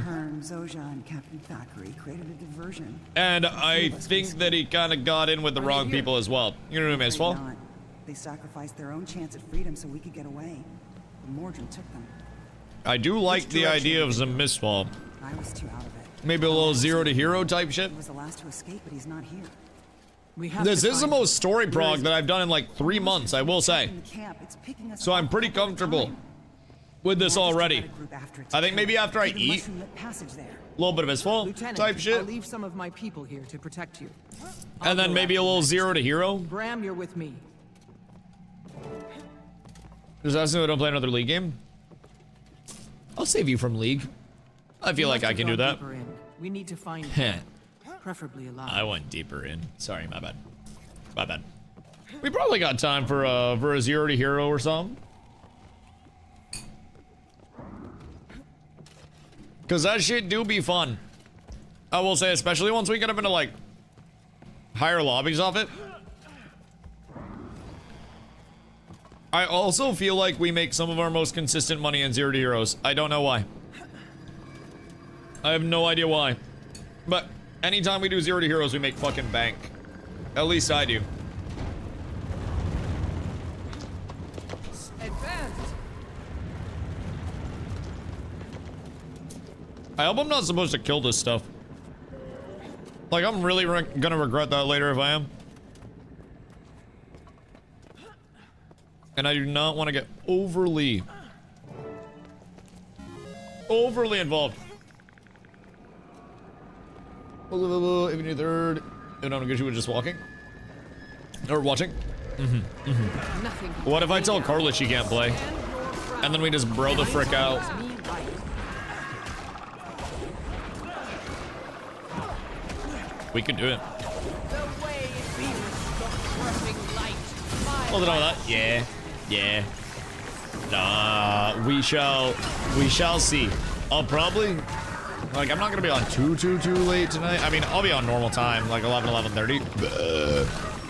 And I think that he kind of got in with the wrong people as well. You know what I mean, MISTFALL? They sacrificed their own chance at freedom so we could get away. Mordrin took them. I do like the idea of some MISTFALL. I was too out of it. Maybe a little zero to hero type shit. He was the last to escape, but he's not here. This is the most story prog that I've done in like 3 months, I will say. So I'm pretty comfortable with this already. I think maybe after I eat a little bit of MISTFALL type shit. I'll leave some of my people here to protect you. And then maybe a little zero to hero. Bram, you're with me. Does that mean I don't play another League game? I'll save you from League. I feel like I can do that. We need to find him, preferably alive. I went deeper in. Sorry, my bad. My bad. We probably got time for a zero to hero or something. Cause that shit do be fun. I will say, especially once we get up into like higher lobbies off it. I also feel like we make some of our most consistent money in zero to heroes. I don't know why. I have no idea why. But anytime we do zero to heroes, we make fucking bank. At least I do. I hope I'm not supposed to kill this stuff. Like, I'm really gonna regret that later if I am. And I do not want to get overly involved. If you need third, and I'm good, you were just walking or watching. What if I tell Carla she can't play, and then we just bro the frick out? We could do it. Hold it on with that. Yeah. Yeah. We shall see. I'll probably, like, I'm not gonna be on too late tonight. I mean, I'll be on normal time, like 11:30.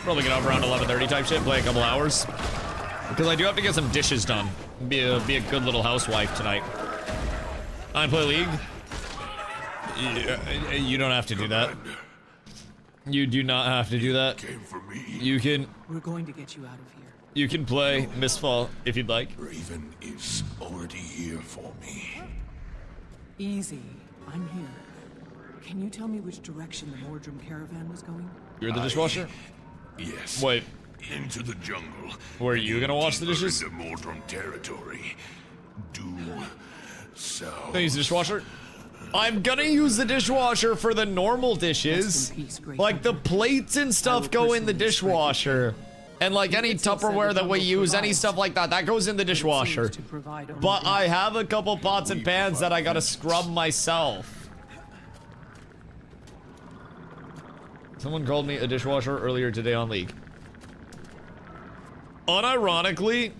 Probably get off around 11:30 type shit, play a couple hours. Because I do have to get some dishes done. Be a good little housewife tonight. I play League. You don't have to do that. You do not have to do that. You can. We're going to get you out of here. You can play MISTFALL if you'd like. Raven is already here for me. Easy. I'm here. Can you tell me which direction the Mordrum caravan was going? You're the dishwasher? Yes. Wait. Into the jungle. Were you gonna wash the dishes? Into Mordrum territory. Do so. Can I use the dishwasher? I'm gonna use the dishwasher for the normal dishes. Like the plates and stuff go in the dishwasher. And like any Tupperware that we use, any stuff like that, that goes in the dishwasher. But I have a couple pots and pans that I gotta scrub myself. Someone called me a dishwasher earlier today on League. Unironically,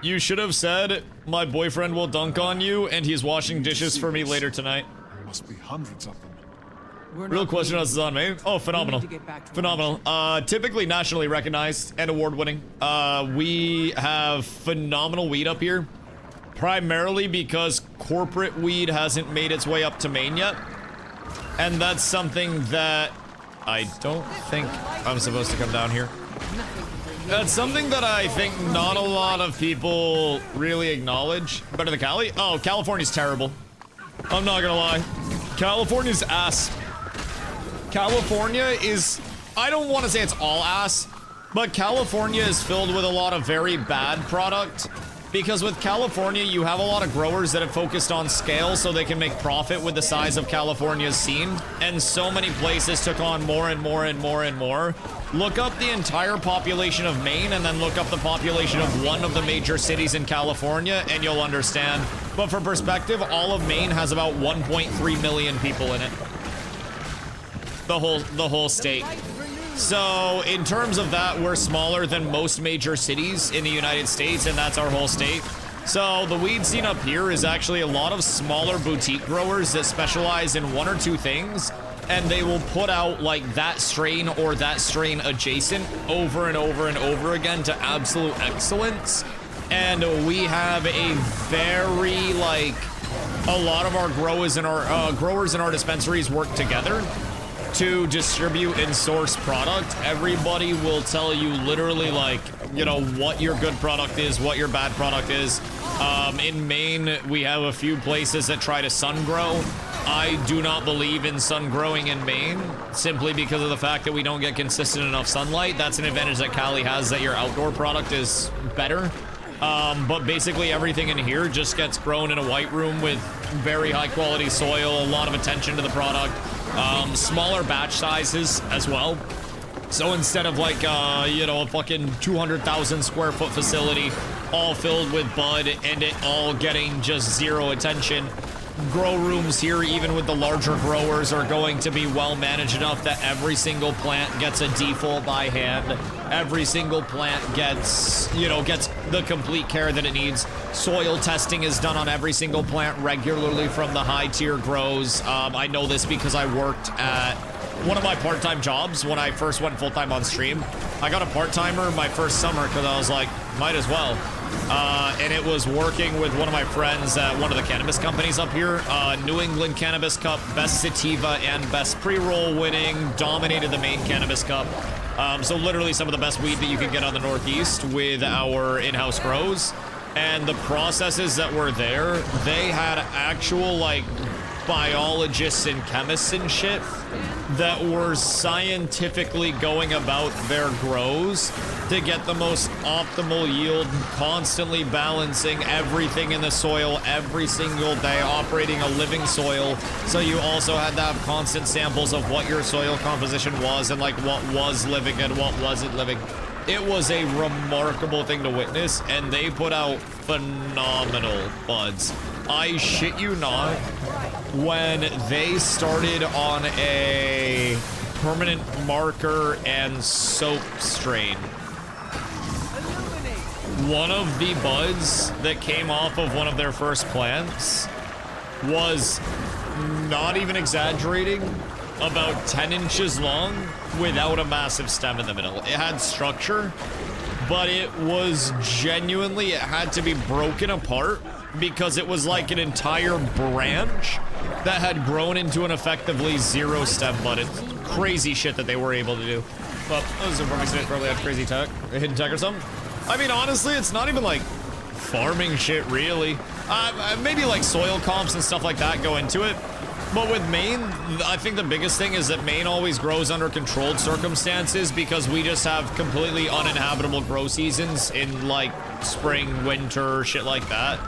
you should have said, my boyfriend will dunk on you and he's washing dishes for me later tonight. There must be hundreds of them. Real question is on me. Oh, phenomenal. Phenomenal. Typically nationally recognized and award-winning. We have phenomenal weed up here. Primarily because corporate weed hasn't made its way up to Maine yet. And that's something that I don't think I'm supposed to come down here. That's something that I think not a lot of people really acknowledge. Better than Cali? Oh, California's terrible. I'm not gonna lie. California's ass. California is, I don't want to say it's all ass, but California is filled with a lot of very bad product. Because with California, you have a lot of growers that have focused on scale so they can make profit with the size of California's scene. And so many places took on more and more and more and more. Look up the entire population of Maine and then look up the population of one of the major cities in California and you'll understand. But for perspective, all of Maine has about 1.3 million people in it. The whole state. So in terms of that, we're smaller than most major cities in the United States, and that's our whole state. So the weed scene up here is actually a lot of smaller boutique growers that specialize in one or two things, and they will put out like that strain or that strain adjacent over and over and over again to absolute excellence. And we have a very like a lot of our growers in our dispensaries work together to distribute and source product. Everybody will tell you literally like, you know, what your good product is, what your bad product is. In Maine, we have a few places that try to sun grow. I do not believe in sun growing in Maine, simply because of the fact that we don't get consistent enough sunlight. That's an advantage that Cali has, that your outdoor product is better. But basically everything in here just gets grown in a white room with very high quality soil, a lot of attention to the product, smaller batch sizes as well. So instead of like, you know, a fucking 200,000 square foot facility all filled with bud and it all getting just zero attention, grow rooms here, even with the larger growers, are going to be well managed enough that every single plant gets a default by hand. Every single plant gets, you know, gets the complete care that it needs. Soil testing is done on every single plant regularly from the high tier grows. I know this because I worked at one of my part-time jobs when I first went full-time on stream. I got a part-timer my first summer because I was like, might as well. And it was working with one of my friends at one of the cannabis companies up here. New England Cannabis Cup, Best Sativa and Best Pre-Roll winning, dominated the main Cannabis Cup. So literally some of the best weed that you can get on the Northeast with our in-house grows. And the processes that were there, they had actual, like, biologists and chemists and shit that were scientifically going about their grows to get the most optimal yield, constantly balancing everything in the soil every single day, operating a living soil. So you also had to have constant samples of what your soil composition was and like what was living and what wasn't living. It was a remarkable thing to witness, and they put out phenomenal buds. I shit you not, when they started on a permanent marker and soap strain, one of the buds that came off of one of their first plants was, not even exaggerating, about 10 inches long without a massive stem in the middle. It had structure, but it was genuinely, it had to be broken apart because it was like an entire branch that had grown into an effectively zero stem bud. It's crazy shit that they were able to do. But those are probably had crazy tech, a hidden tech or something. I mean, honestly, it's not even like farming shit really. Maybe like soil comps and stuff like that go into it. But with Maine, I think the biggest thing is that Maine always grows under controlled circumstances because we just have completely uninhabitable grow seasons in like spring, winter, shit like that.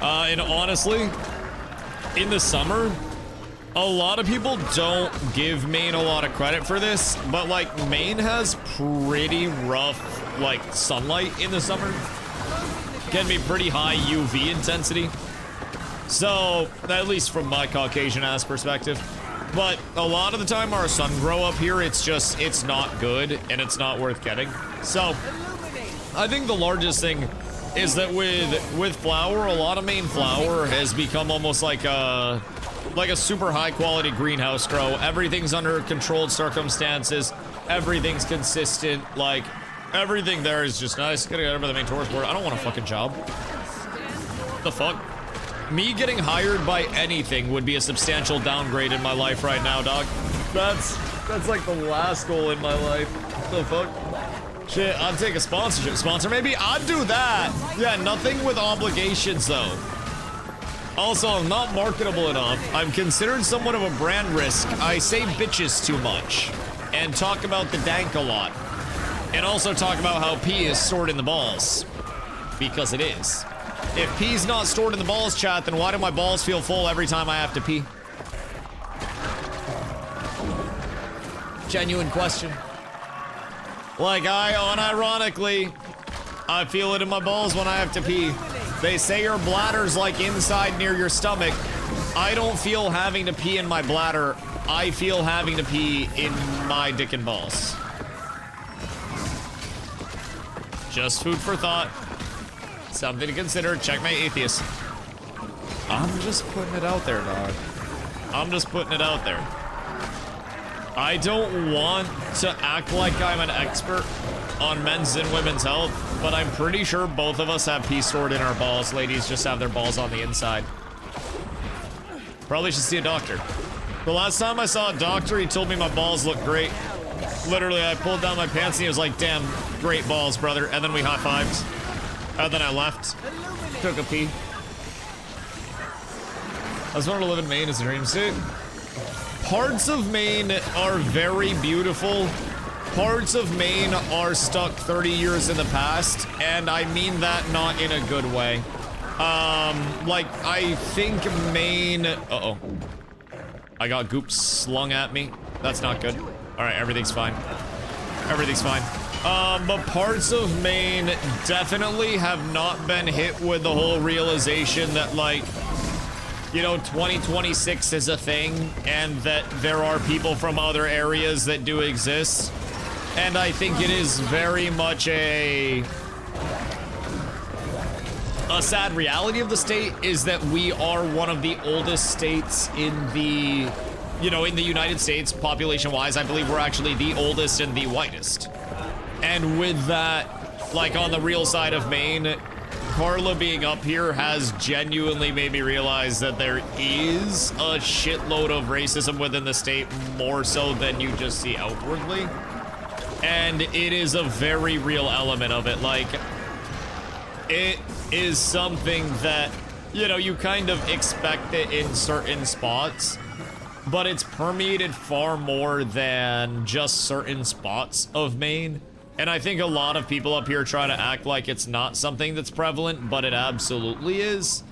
And honestly, in the summer, a lot of people don't give Maine a lot of credit for this, but like Maine has pretty rough like sunlight in the summer. Can be pretty high UV intensity. So, at least from my Caucasian-ass perspective. But a lot of the time our sun grow up here, it's just, it's not good and it's not worth getting. So, I think the largest thing is that with flower, a lot of Maine flower has become almost like a super high quality greenhouse grow. Everything's under controlled circumstances. Everything's consistent. Like, everything there is just nice. Gotta get over the main tourist board. I don't want a fucking job. The fuck? Me getting hired by anything would be a substantial downgrade in my life right now, dog. That's like the last goal in my life. What the fuck? Shit, I'd take a sponsorship sponsor. Maybe I'd do that. Yeah, nothing with obligations, though. Also, I'm not marketable enough. I'm considered somewhat of a brand risk. I say bitches too much. And talk about the dank a lot. And also talk about how pee is stored in the balls. Because it is. If pee's not stored in the balls, chat, then why do my balls feel full every time I have to pee? Genuine question. Like, unironically, I feel it in my balls when I have to pee. They say your bladder's like inside near your stomach. I don't feel having to pee in my bladder. I feel having to pee in my dick and balls. Just food for thought. Something to consider. Checkmate atheist. I'm just putting it out there, dog. I'm just putting it out there. I don't want to act like I'm an expert on men's and women's health, but I'm pretty sure both of us have pee stored in our balls. Ladies just have their balls on the inside. Probably should see a doctor. The last time I saw a doctor, he told me my balls look great. Literally, I pulled down my pants and he was like, damn, great balls, brother. And then we high-fived. And then I left. Took a pee. I just wanted to live in Maine as a dream state. Parts of Maine are very beautiful. Parts of Maine are stuck 30 years in the past, and I mean that not in a good way. Like, I think Maine... Uh-oh. I got goop slung at me. That's not good. Alright, everything's fine. Everything's fine. But parts of Maine definitely have not been hit with the whole realization that, like, you know, 2026 is a thing, and that there are people from other areas that do exist. And I think it is very much a sad reality of the state is that we are one of the oldest states in the, you know, in the United States, population-wise. I believe we're actually the oldest and the whitest. And with that, like, on the real side of Maine, Carla being up here has genuinely made me realize that there is a shitload of racism within the state, more so than you just see outwardly. And it is a very real element of it. Like, it is something that, you know, you kind of expect it in certain spots, but it's permeated far more than just certain spots of Maine. And I think a lot of people up here try to act like it's not something that's prevalent, but it absolutely is.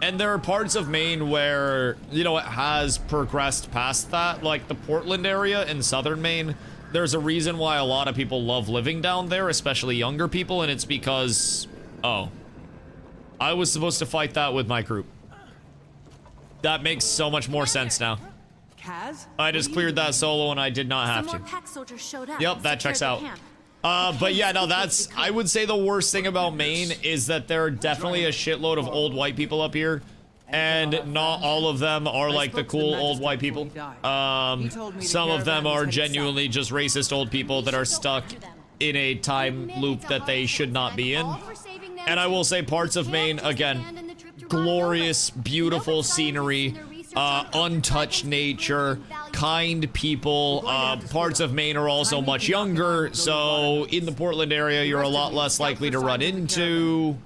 And there are parts of Maine where, you know, it has progressed past that, like the Portland area in southern Maine. There's a reason why a lot of people love living down there, especially younger people, and it's because, oh, I was supposed to fight that with my group. That makes so much more sense now. Kaz? I just cleared that solo and I did not have to. pack soldiers showed up. Yep, that checks out. But yeah, no, that's, I would say the worst thing about Maine is that there are definitely a shitload of old white people up here, and not all of them are like the cool old white people. Some of them are genuinely just racist old people that are stuck in a time loop that they should not be in. And I will say parts of Maine, again, glorious, beautiful scenery, untouched nature, kind people. Parts of Maine are also much younger, so in the Portland area, you're a lot less likely to run into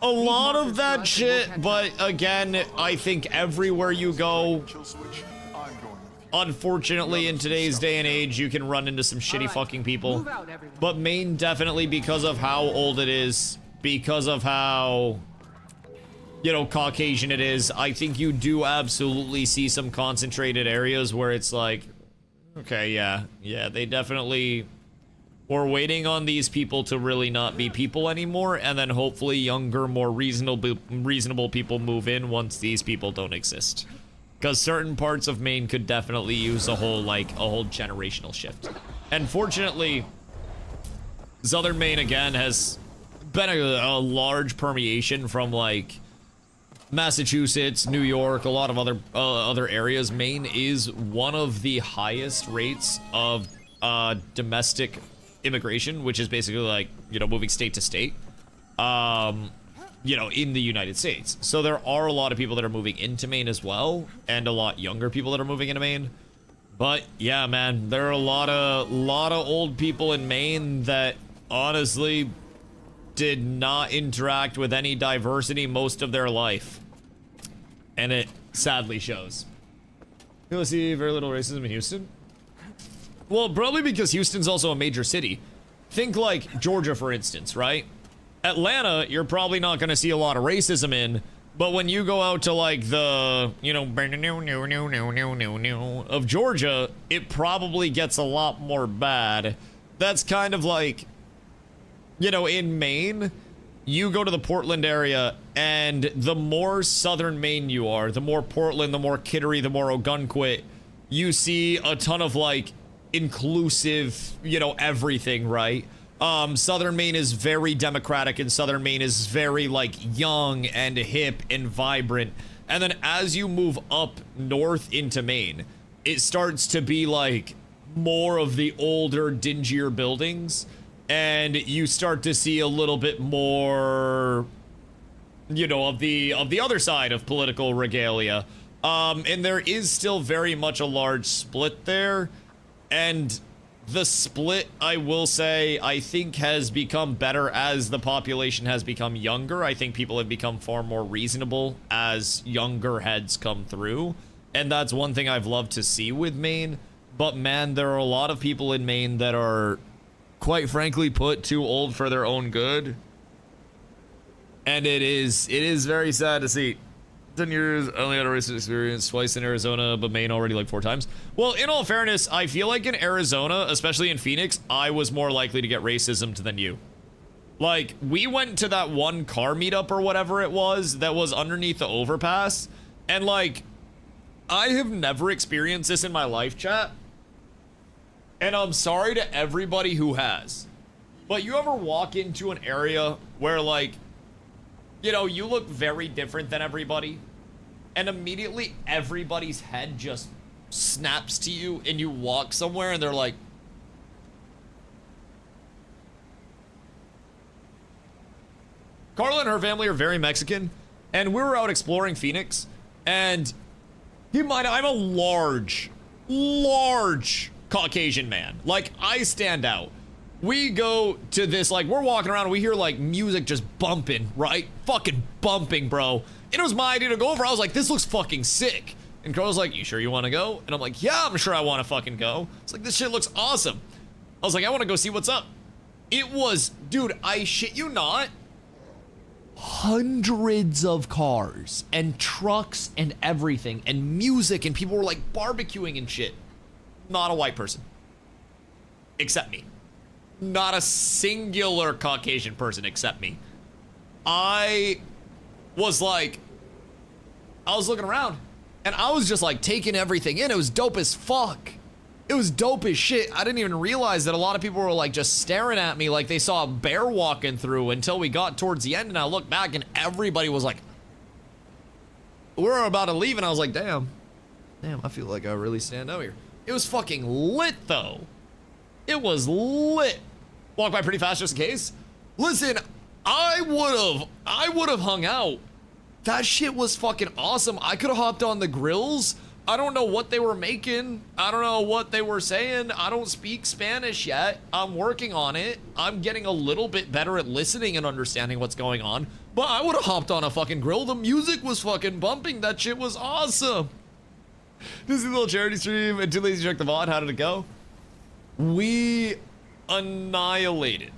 a lot of that shit. But again, I think everywhere you go, unfortunately, in today's day and age, you can run into some shitty fucking people. But Maine, definitely, because of how old it is, because of how, you know, Caucasian it is, I think you do absolutely see some concentrated areas where it's like, okay, yeah, they definitely were waiting on these people to really not be people anymore, and then hopefully younger, more reasonable people move in once these people don't exist. Because certain parts of Maine could definitely use a whole generational shift. And fortunately, southern Maine, again, has been a large permeation from, like, Massachusetts, New York, a lot of other areas. Maine is one of the highest rates of domestic immigration, which is basically like, you know, moving state to state, you know, in the United States. So there are a lot of people that are moving into Maine as well, and a lot younger people that are moving into Maine. But yeah, man, there are a lot of old people in Maine that honestly did not interact with any diversity most of their life, and it sadly shows. You'll see very little racism in Houston. Well, probably because Houston's also a major city. Think like Georgia, for instance, right? Atlanta, you're probably not going to see a lot of racism in, but when you go out to like the, you know, of Georgia, it probably gets a lot more bad. That's kind of like, you know, in Maine, you go to the Portland area, and the more southern Maine you are, the more Portland, the more Kittery, the more Ogunquit, you see a ton of, like, inclusive, you know, everything, right? Southern Maine is very democratic, and southern Maine is very, like, young and hip and vibrant. And then as you move up north into Maine, it starts to be, like, more of the older, dingier buildings. And you start to see a little bit more, you know, of the other side of political regalia. And there is still very much a large split there. And the split, I will say, I think has become better as the population has become younger. I think people have become far more reasonable as younger heads come through. And that's one thing I've loved to see with Maine. But man, there are a lot of people in Maine that are, quite frankly put, too old for their own good. And it is very sad to see. 10 years, I only had a racist experience twice in Arizona, but Maine already like 4 times. Well, in all fairness, I feel like in Arizona, especially in Phoenix, I was more likely to get racism than you. Like, we went to that one car meetup or whatever it was that was underneath the overpass, and like, I have never experienced this in my life, chat. And I'm sorry to everybody who has. But you ever walk into an area where, like, you know, you look very different than everybody, and immediately everybody's head just snaps to you, and you walk somewhere and they're like, Carla and her family are very Mexican, and we were out exploring Phoenix, and I'm a large Caucasian man. Like, I stand out. we go to this, like, we're walking around and we hear like music just bumping, right? Fucking bumping, bro. And it was my idea to go over. I was like, this looks fucking sick. And Carl's like, you sure you want to go? And I'm like, yeah, I'm sure I want to fucking go. It's like, this shit looks awesome. I was like, I want to go see what's up. It was, dude, I shit you not, hundreds of cars and trucks and everything and music, and people were like barbecuing and shit. Not a white person. Except me. Not a singular Caucasian person except me. I was like, I was looking around and I was just like taking everything in. It was dope as fuck. It was dope as shit. I didn't even realize that a lot of people were like just staring at me like they saw a bear walking through until we got towards the end, and I looked back and everybody was like, we're about to leave, and I was like, damn, I feel like I really stand out here. It was fucking lit though. It was lit. Walk by pretty fast just in case. Listen, I would have hung out. That shit was fucking awesome. I could have hopped on the grills. I don't know what they were making. I don't know what they were saying. I don't speak Spanish yet. I'm working on it. I'm getting a little bit better at listening and understanding what's going on. But I would have hopped on a fucking grill. The music was fucking bumping. That shit was awesome. This is a little charity stream and too lazy to check the VOD. How did it go? We annihilated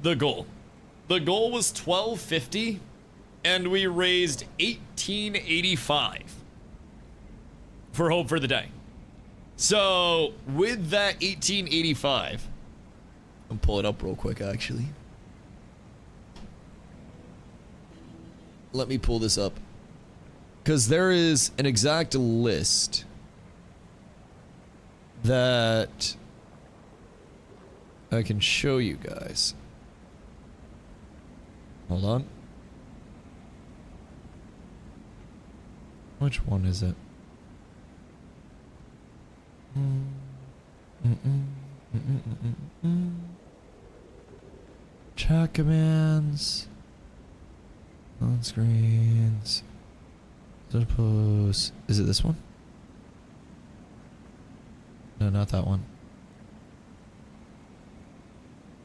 the goal. The goal was $12.50 and we raised $18.85 for Hope for the Day. So with that $18.85, I'll pull it up real quick actually. Let me pull this up, because there is an exact list that I can show you guys. Hold on. Which one is it? Chat commands. On screens. Suppose. Is it this one? No, not that one.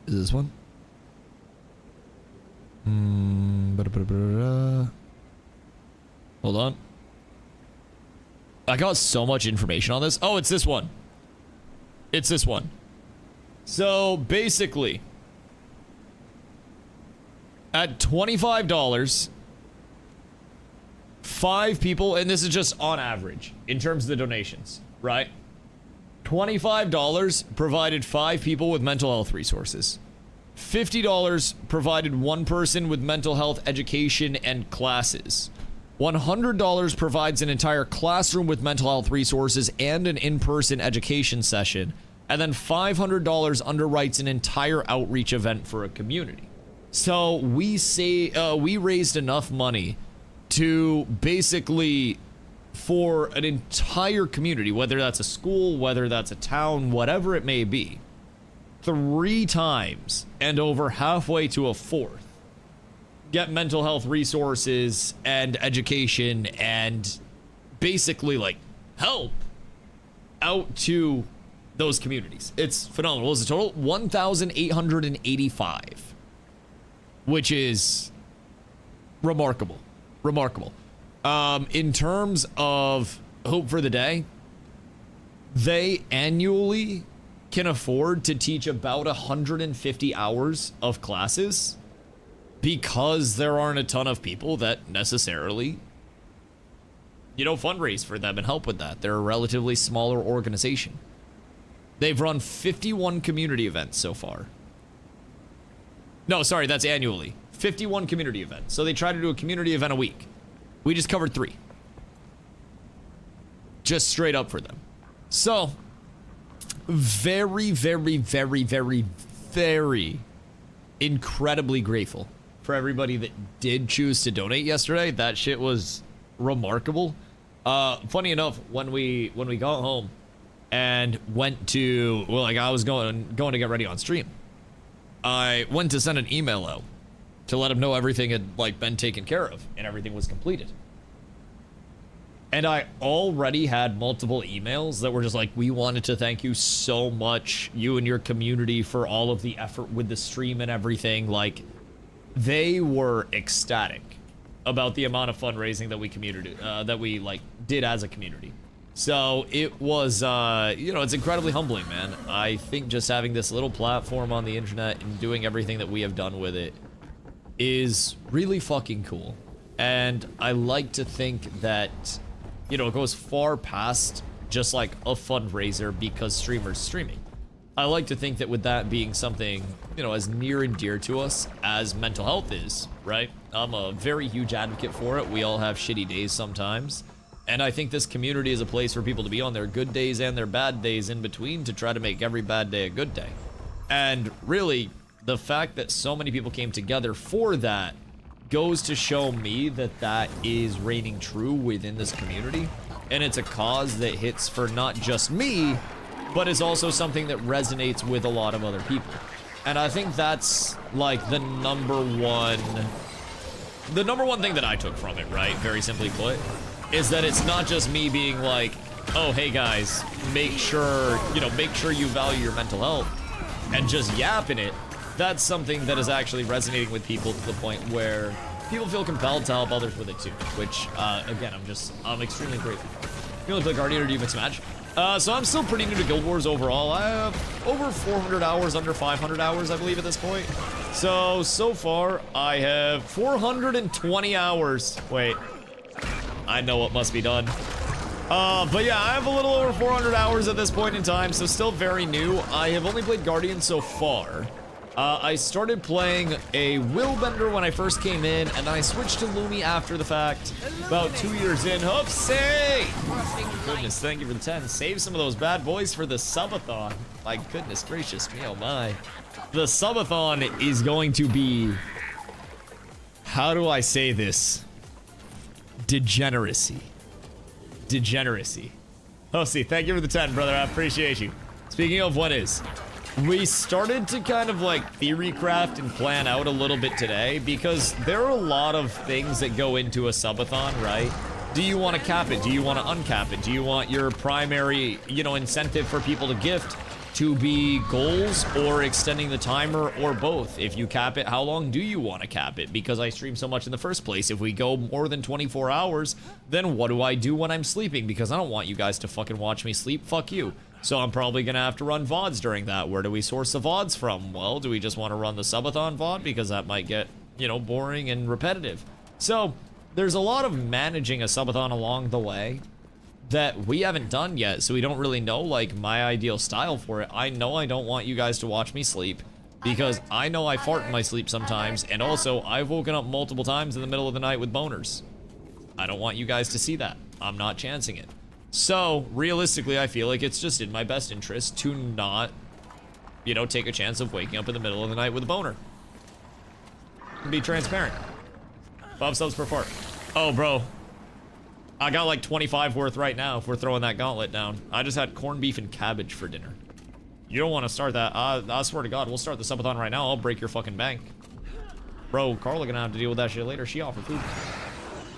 Is it this one? Hold on. I got so much information on this. Oh, it's this one. It's this one. So basically, at $25, 5 people, and this is just on average in terms of the donations, right? $25 provided 5 people with mental health resources. $50 provided 1 person with mental health education and classes. $100 provides an entire classroom with mental health resources and an in-person education session. And then $500 underwrites an entire outreach event for a community. So we raised enough money to basically, for an entire community, whether that's a school, whether that's a town, whatever it may be, 3 times and over halfway to a 4th, get mental health resources and education and basically like help out to those communities. It's phenomenal. What was the total? 1,885, which is remarkable. Remarkable. In terms of Hope for the Day, they annually can afford to teach about 150 hours of classes because there aren't a ton of people that necessarily, you know, fundraise for them and help with that. They're a relatively smaller organization. They've run 51 community events so far. No, sorry, that's annually. 51 community events. So they try to do a community event a week. We just covered 3. Just straight up for them. So, very, very, very, very, very incredibly grateful for everybody that did choose to donate yesterday. That shit was remarkable. Funny enough, when we got home and went to, well, like I was going to get ready on stream, I went to send an email out to let them know everything had like been taken care of and everything was completed. And I already had multiple emails that were just like, we wanted to thank you so much, you and your community, for all of the effort with the stream and everything. Like, they were ecstatic about the amount of fundraising that we did as a community. So it was, you know, it's incredibly humbling, man. I think just having this little platform on the internet and doing everything that we have done with it is really fucking cool. And I like to think that, you know, it goes far past just like a fundraiser because streamers streaming. I like to think that with that being something, you know, as near and dear to us as mental health is, right? I'm a very huge advocate for it. We all have shitty days sometimes. And I think this community is a place for people to be on their good days and their bad days in between to try to make every bad day a good day. And really, the fact that so many people came together for that goes to show me that that is reigning true within this community. And it's a cause that hits for not just me, but is also something that resonates with a lot of other people. And I think that's like the number one thing that I took from it, right? Very simply put, is that it's not just me being like, oh, hey guys, make sure you value your mental health and just yapping it. That's something that is actually resonating with people to the point where people feel compelled to help others with it too, which, again, I'm extremely grateful for. You want to play Guardian or do you mix match? So I'm still pretty new to Guild Wars overall. I have over 400 hours, under 500 hours, I believe, at this point. So far, I have 420 hours. Wait, I know what must be done. But yeah, I have a little over 400 hours at this point in time, so still very new. I have only played Guardian so far. I started playing a Willbender when I first came in, and then I switched to Lumi after the fact. About 2 years in. Hoopsie! Goodness, thank you for the 10. Save some of those bad boys for the subathon. My goodness gracious me, oh my. The subathon is going to be... How do I say this? Degeneracy. Degeneracy. Hoopsie, thank you for the 10, brother. I appreciate you. Speaking of what is... We started to kind of like theory craft and plan out a little bit today because there are a lot of things that go into a subathon, right? Do you want to cap it? Do you want to uncap it? Do you want your primary, you know, incentive for people to gift to be goals or extending the timer or both? If you cap it, how long do you want to cap it? Because I stream so much in the first place. If we go more than 24 hours, then what do I do when I'm sleeping? Because I don't want you guys to fucking watch me sleep. Fuck you. So I'm probably going to have to run VODs during that. Where do we source the VODs from? Well, do we just want to run the subathon VOD? Because that might get, you know, boring and repetitive. So there's a lot of managing a subathon along the way that we haven't done yet. So we don't really know, like, my ideal style for it. I know I don't want you guys to watch me sleep because I know I fart in my sleep sometimes. And also, I've woken up multiple times in the middle of the night with boners. I don't want you guys to see that. I'm not chancing it. So, realistically, I feel like it's just in my best interest to not, you know, take a chance of waking up in the middle of the night with a boner. And be transparent. 5 subs per fart. Oh, bro. I got like 25 worth right now if we're throwing that gauntlet down. I just had corned beef and cabbage for dinner. You don't want to start that. I swear to God, we'll start the subathon right now. I'll break your fucking bank. Bro, Carla gonna have to deal with that shit later. She offered food.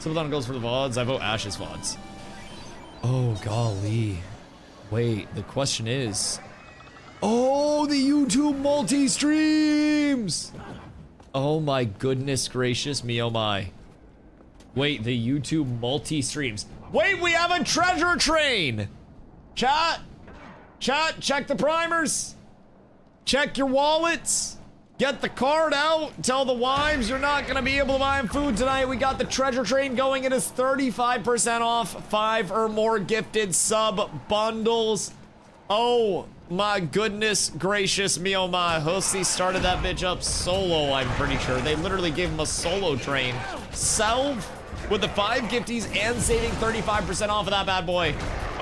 Subathon goes for the VODs. I vote Ash's VODs. Oh, golly. Wait, the question is... Oh, the YouTube multi-streams! Oh my goodness gracious me, oh my. Wait, the YouTube multi-streams. Wait, we have a treasure train! Chat! Chat, check the primers! Check your wallets! Get the card out. Tell the wives you're not gonna be able to buy them food tonight. We got the treasure train going. It is 35% off 5 or more gifted sub bundles. Oh my goodness gracious me, oh my. Hussy started that bitch up solo, I'm pretty sure. They literally gave him a solo train. Salve with the 5 gifties and saving 35% off of that bad boy.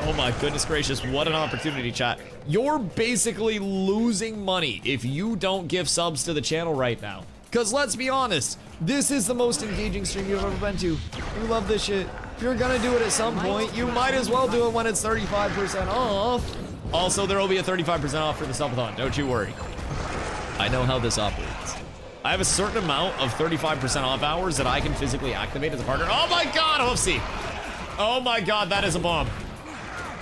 Oh my goodness gracious, what an opportunity, chat. You're basically losing money if you don't give subs to the channel right now. Because let's be honest, this is the most engaging stream you've ever been to. You love this shit. If you're gonna do it at some point, you might as well do it when it's 35% off. Also, there will be a 35% off for the subathon, don't you worry. I know how this operates. I have a certain amount of 35% off hours that I can physically activate as a partner. Oh my God, Hoofsy! Oh my god, that is a bomb.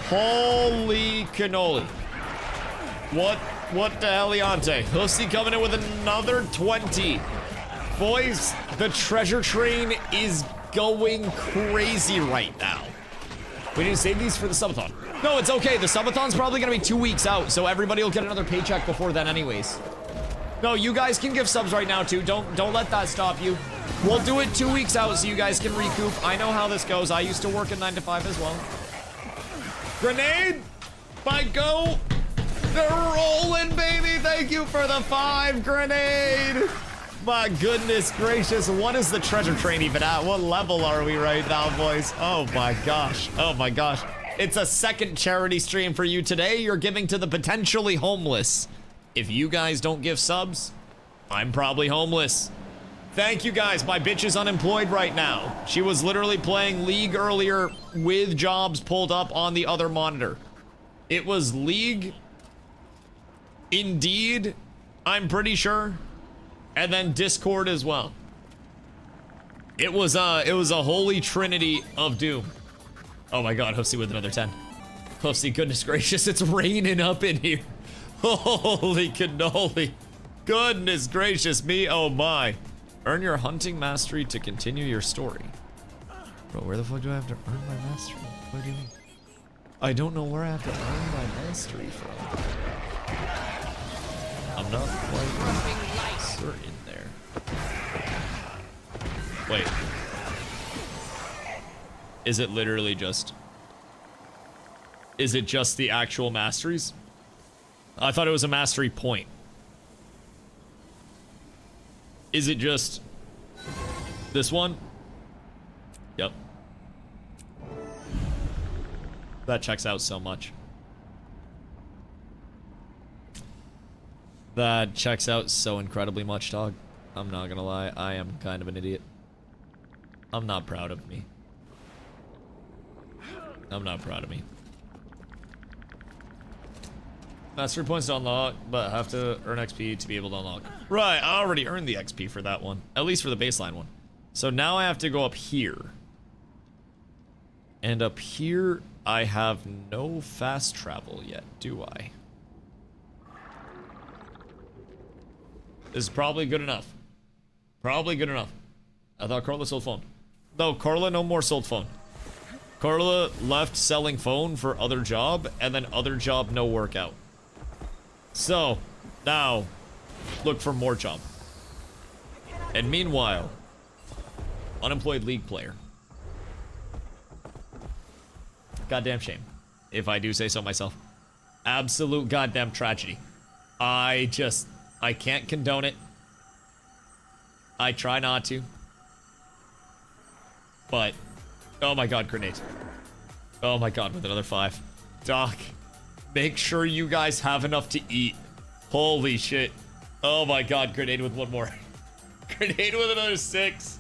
Holy cannoli. What the heliante? Hussy coming in with another 20. Boys, the treasure train is going crazy right now. We need to save these for the subathon. No, it's okay. The subathon's probably gonna be 2 weeks out, so everybody will get another paycheck before then anyways. No, you guys can give subs right now too. Don't let that stop you. We'll do it 2 weeks out so you guys can recoup. I know how this goes. I used to work at 9 to 5 as well. Grenade by go. They're rolling, baby. Thank you for the 5 grenade. My goodness gracious. What is the treasure train even at? What level are we right now, boys? Oh my gosh. Oh my gosh. It's a second charity stream for you today. You're giving to the potentially homeless. If you guys don't give subs, I'm probably homeless. Thank you guys. My bitch is unemployed right now. She was literally playing League earlier with jobs pulled up on the other monitor. It was League, Indeed, I'm pretty sure, and then Discord as well. It was a holy trinity of doom. Oh my god, Hoofsy with another 10. Hoofsy, goodness gracious, it's raining up in here. Holy cannoli. Goodness gracious me, oh my. Earn your hunting mastery to continue your story. Bro, where the fuck do I have to earn my mastery? What do you mean? I don't know where I have to earn my mastery from. I'm not quite certain there. Wait. Is it literally just... Is it just the actual masteries? I thought it was a mastery point. Is it just this one? Yep. That checks out so much. That checks out so incredibly much, dog. I'm not gonna lie, I am kind of an idiot. I'm not proud of me. I'm not proud of me. Mastery points to unlock, but have to earn XP to be able to unlock. Right, I already earned the XP for that one. At least for the baseline one. So now I have to go up here. And up here, I have no fast travel yet, do I? This is probably good enough. Probably good enough. I thought Carla sold phone. No, Carla no more sold phone. Carla left selling phone for other job, and then other job no workout. So, now, look for more job. And meanwhile, unemployed league player. Goddamn shame, if I do say so myself. Absolute goddamn tragedy. I can't condone it. I try not to. But, oh my god, grenade. Oh my god, with another 5. Doc, make sure you guys have enough to eat. Holy shit. Oh my god, grenade with one more. Grenade with another 6.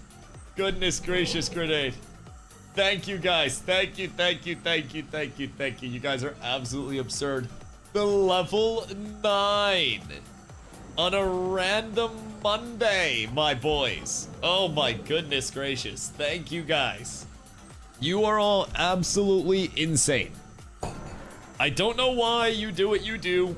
Goodness gracious, grenade. Thank you guys. Thank you, thank you, thank you, thank you, thank you. You guys are absolutely absurd. The level 9 on a random Monday, my boys. Oh my goodness gracious. Thank you guys. You are all absolutely insane. I don't know why you do what you do,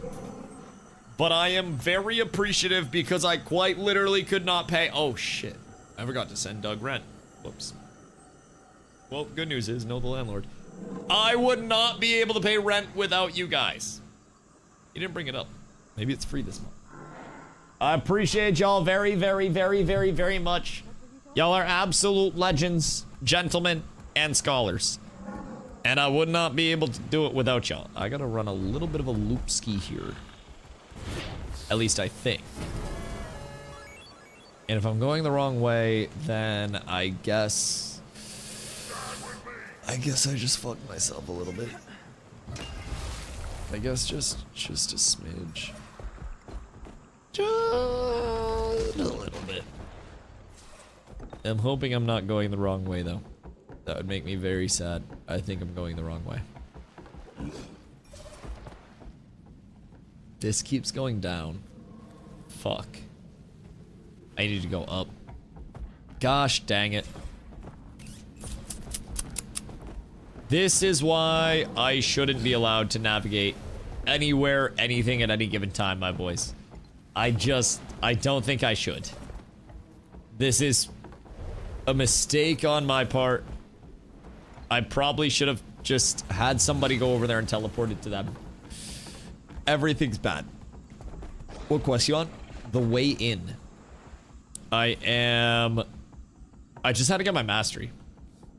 but I am very appreciative because I quite literally could not pay. Oh shit. I forgot to send Doug rent. Whoops. Well, good news is, know the landlord. I would not be able to pay rent without you guys. You didn't bring it up. Maybe it's free this month. I appreciate y'all very, very, very, very, very much. Y'all are absolute legends, gentlemen, and scholars. And I would not be able to do it without y'all. I gotta run a little bit of a loop ski here. At least I think. And if I'm going the wrong way, then I guess I just fucked myself a little bit. I guess just a smidge. Just a little bit. I'm hoping I'm not going the wrong way though. That would make me very sad. I think I'm going the wrong way. This keeps going down. Fuck. I need to go up. Gosh dang it. This is why I shouldn't be allowed to navigate anywhere, anything at any given time, my boys. I don't think I should. This is a mistake on my part. I probably should have just had somebody go over there and teleport it to them. Everything's bad. What quest you on? The way in. I just had to get my mastery.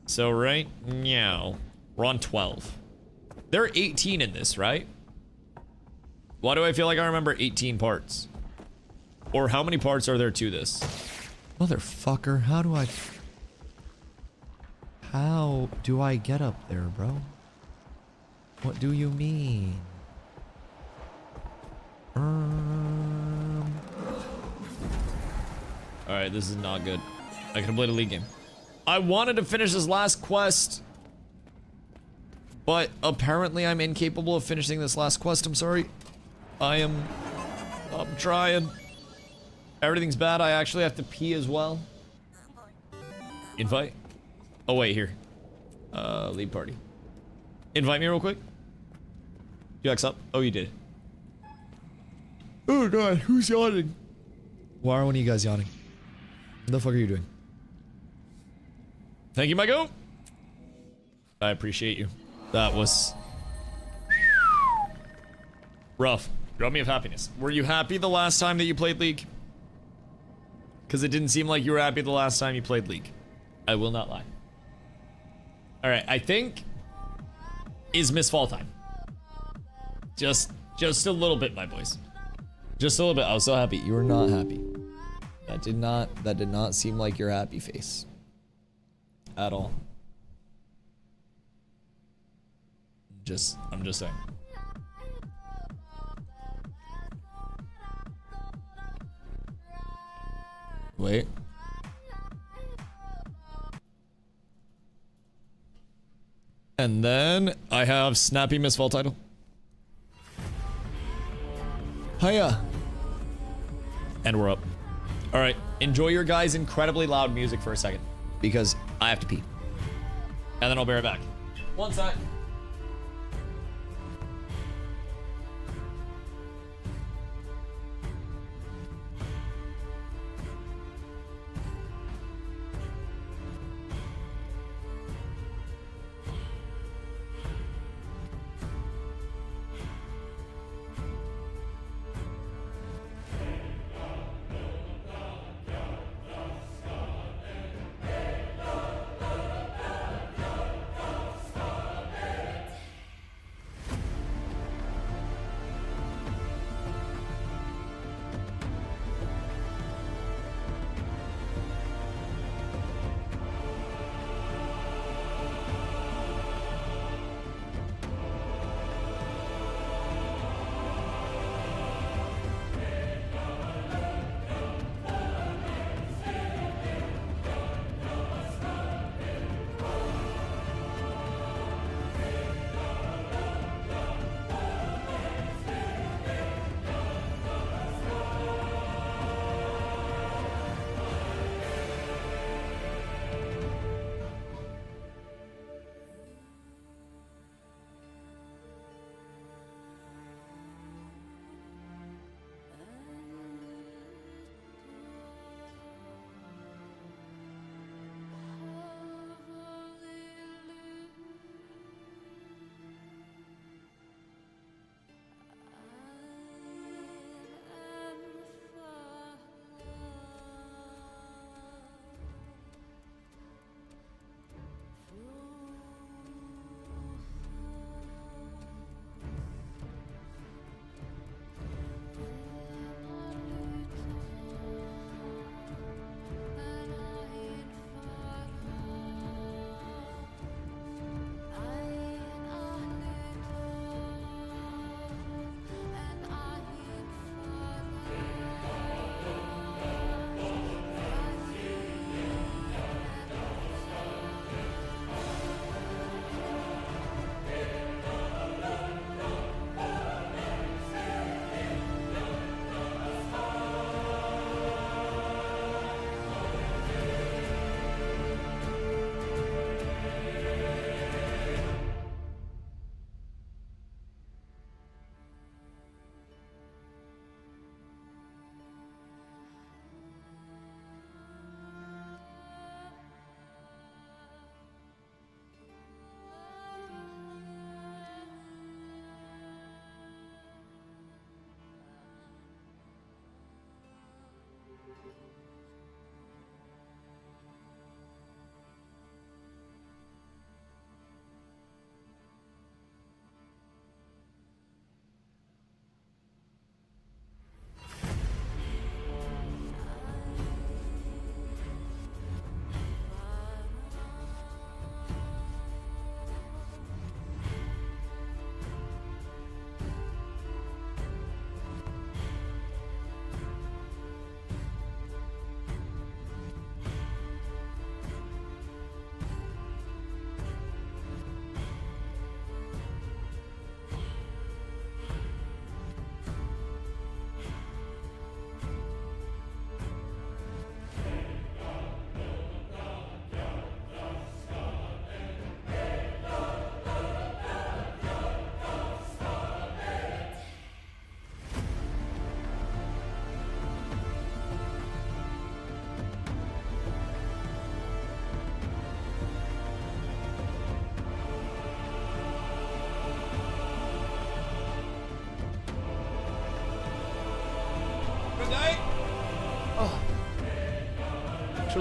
So right now, we're on 12. There are 18 in this, right? Why do I feel like I remember 18 parts? Or how many parts are there to this? Motherfucker, how do I get up there, bro? What do you mean? Alright, this is not good. I could have played a League game. I wanted to finish this last quest, but apparently I'm incapable of finishing this last quest. I'm sorry. I'm trying. Everything's bad. I actually have to pee as well. Invite. Oh, wait, here. Lead party. Invite me real quick. You X up? Oh, you did. Oh, God. Who's yawning? Why are one of you guys yawning? What the fuck are you doing? Thank you, my goat. I appreciate you. That was rough. Drop me of happiness. Were you happy the last time that you played League? Because it didn't seem like you were happy the last time you played League. I will not lie. Alright, I think is MISTFALL time. Just a little bit, my boys. Just a little bit. I was so happy. You were not happy. That did not seem like your happy face. At all. I'm just saying. Wait. And then I have Snappy MISTFALL title. Hiya. And we're up. Alright, enjoy your guys' incredibly loud music for a second. Because I have to pee. And then I'll be right back. One sec.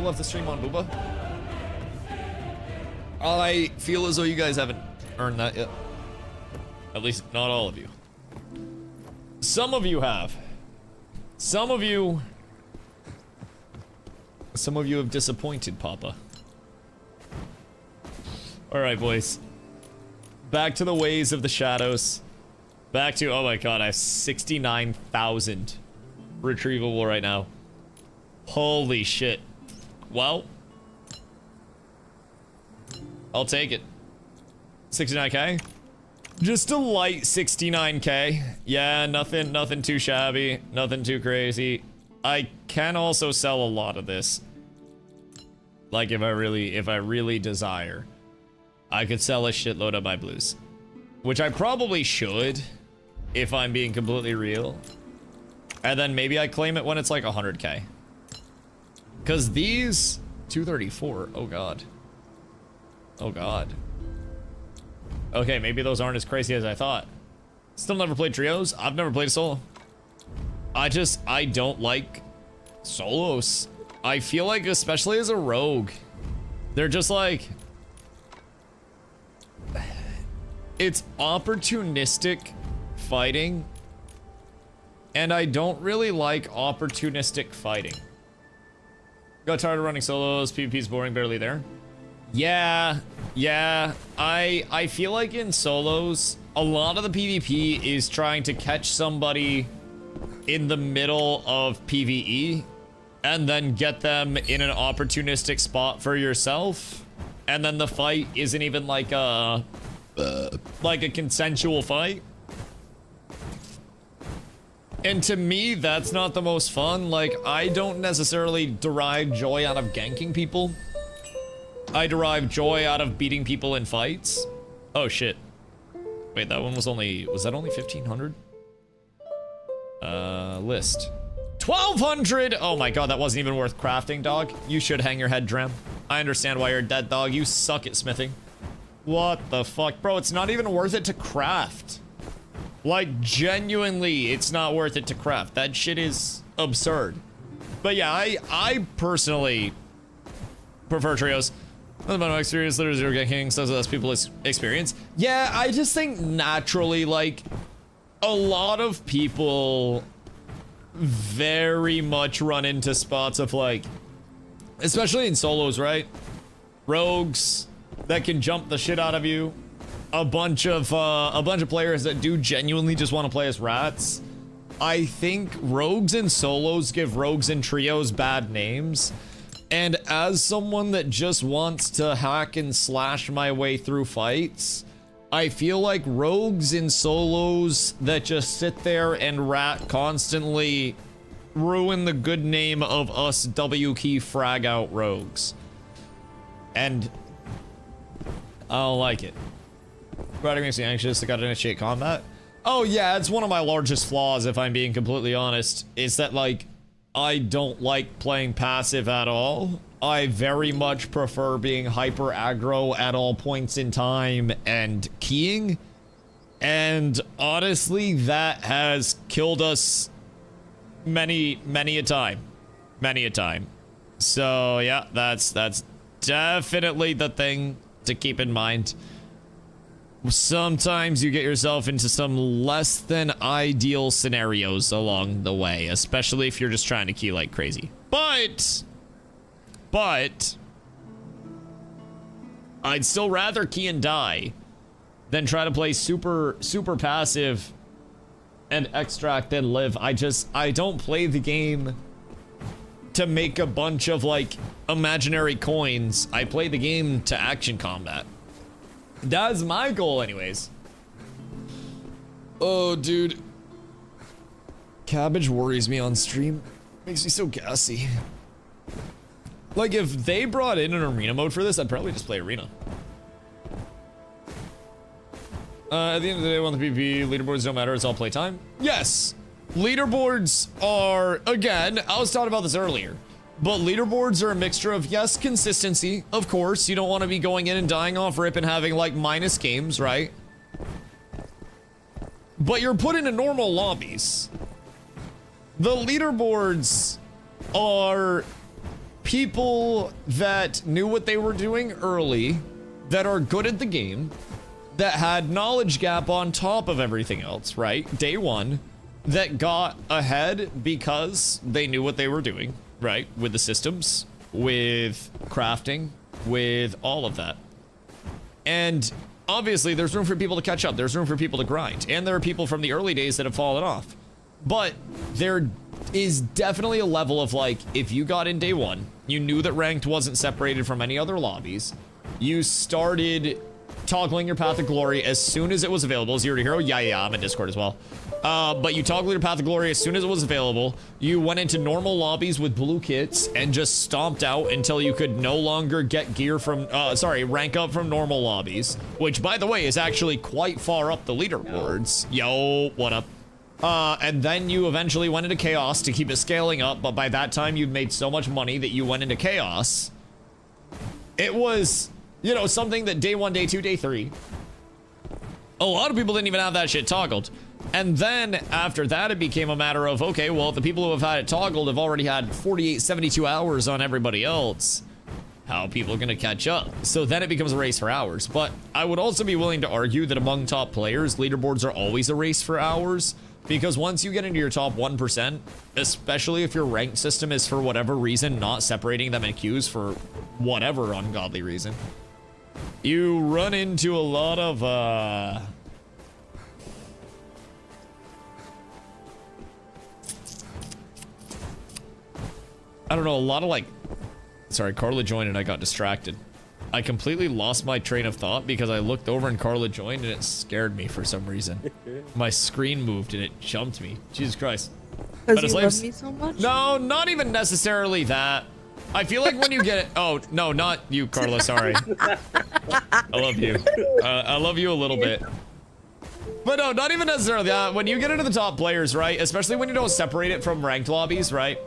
never left the stream on Booba. I feel as though you guys haven't earned that yet. At least not all of you. Some of you have. Some of you have disappointed, Papa. Alright, boys. Back to the ways of the shadows. Back to, oh my god, I have 69,000 retrievable right now. Holy shit. Well, I'll take it. 69k? Just a light 69k. Yeah, nothing too shabby, nothing too crazy. I can also sell a lot of this. Like if I really desire, I could sell a shitload of my blues, which I probably should if I'm being completely real. And then maybe I claim it when it's like 100k. Cause these 234, oh god. Oh god. Okay, maybe those aren't as crazy as I thought. Still never played trios. I've never played a solo. I don't like solos. I feel like, especially as a rogue, they're just like, it's opportunistic fighting, and I don't really like opportunistic fighting. Got tired of running solos. PvP's boring, barely there. Yeah. I feel like in solos, a lot of the PvP is trying to catch somebody in the middle of PvE and then get them in an opportunistic spot for yourself. And then the fight isn't even like a consensual fight. And to me, that's not the most fun. Like, I don't necessarily derive joy out of ganking people. I derive joy out of beating people in fights. Oh shit. Wait, that one was that only 1,500? List. 1,200! Oh my god, that wasn't even worth crafting, dog. You should hang your head, Drem. I understand why you're dead, dog. You suck at smithing. What the fuck? Bro, it's not even worth it to craft. Like, genuinely, it's not worth it to craft. That shit is absurd. But yeah, I personally prefer trios. Nothing about my experience, literally zero get kings, does less people experience. Yeah, I just think naturally, like, a lot of people very much run into spots of like, especially in solos, right? Rogues that can jump the shit out of you. A bunch of players that do genuinely just want to play as rats. I think rogues and solos give rogues and trios bad names. And as someone that just wants to hack and slash my way through fights, I feel like rogues and solos that just sit there and rat constantly ruin the good name of us W key frag out rogues. And I don't like it. Writing makes me anxious. I gotta initiate combat. Oh yeah, it's one of my largest flaws, if I'm being completely honest, is that like, I don't like playing passive at all. I very much prefer being hyper aggro at all points in time and keying. And honestly, that has killed us many a time. Many a time. So yeah, that's definitely the thing to keep in mind. Sometimes you get yourself into some less than ideal scenarios along the way, especially if you're just trying to key like crazy. But I'd still rather key and die than try to play super passive and extract and live. I don't play the game to make a bunch of like imaginary coins. I play the game to action combat. That's my goal anyways. Oh, dude. Cabbage worries me on stream. Makes me so gassy. Like, if they brought in an arena mode for this, I'd probably just play arena. At the end of the day, when the PvP, leaderboards don't matter, it's all playtime. Yes! Leaderboards are, again, I was talking about this earlier. But leaderboards are a mixture of, yes, consistency, of course. You don't want to be going in and dying off rip and having, like, minus games, right? But you're put into normal lobbies. The leaderboards are people that knew what they were doing early, that are good at the game, that had knowledge gap on top of everything else, right? Day one, that got ahead because they knew what they were doing, right? With the systems, with crafting, with all of that. And obviously there's room for people to catch up. There's room for people to grind. And there are people from the early days that have fallen off. But there is definitely a level of like, if you got in day one, you knew that ranked wasn't separated from any other lobbies, you started toggling your path of glory as soon as it was available. Zero to hero, yeah, I'm in Discord as well. But you toggled your path of glory as soon as it was available. You went into normal lobbies with blue kits and just stomped out until you could no longer get gear from, rank up from normal lobbies, which by the way is actually quite far up the leaderboards. Yo, what up? And then you eventually went into chaos to keep it scaling up, but by that time you'd made so much money that you went into chaos. It was, you know, something that day one, day two, day three, a lot of people didn't even have that shit toggled. And then after that, it became a matter of, okay, well, the people who have had it toggled have already had 48, 72 hours on everybody else. How are people going to catch up? So then it becomes a race for hours. But I would also be willing to argue that among top players, leaderboards are always a race for hours. Because once you get into your top 1%, especially if your ranked system is for whatever reason not separating them in queues for whatever ungodly reason, you run into a lot of, I don't know, a lot of like, sorry, Carla joined and I got distracted. I completely lost my train of thought because I looked over and Carla joined and it scared me for some reason. My screen moved and it jumped me. Jesus Christ. Because you love me so much? No, not even necessarily that. I feel like when you get it, oh, no, not you, Carla, sorry. I love you. I love you a little bit. But no, not even necessarily that. When you get into the top players, right, especially when you don't separate it from ranked lobbies, right,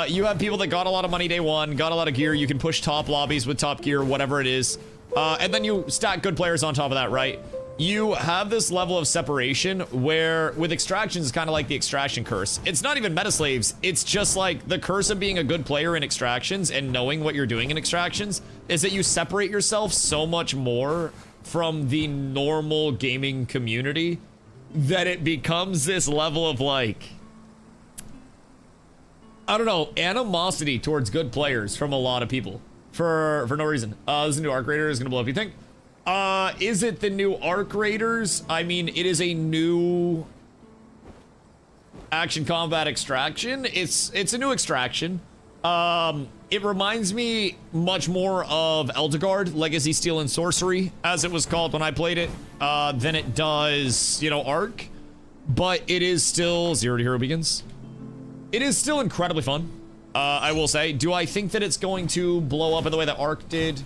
you have people that got a lot of money day one, got a lot of gear, you can push top lobbies with top gear, whatever it is, and then you stack good players on top of that, right? You have this level of separation where with extractions, it's kind of like the extraction curse. It's not even meta slaves, it's just like the curse of being a good player in extractions and knowing what you're doing in extractions is that you separate yourself so much more from the normal gaming community that it becomes this level of like, I don't know, animosity towards good players from a lot of people for no reason. This new Arc Raider is gonna blow up, you think? Is it the new Arc Raiders? I mean, it is a new action combat extraction. It's a new extraction. It reminds me much more of Eldegard, Legacy Steel and Sorcery, as it was called when I played it, than it does, you know, Arc. But it is still Zero to Hero Begins. It is still incredibly fun, I will say. Do I think that it's going to blow up in the way that Arc did?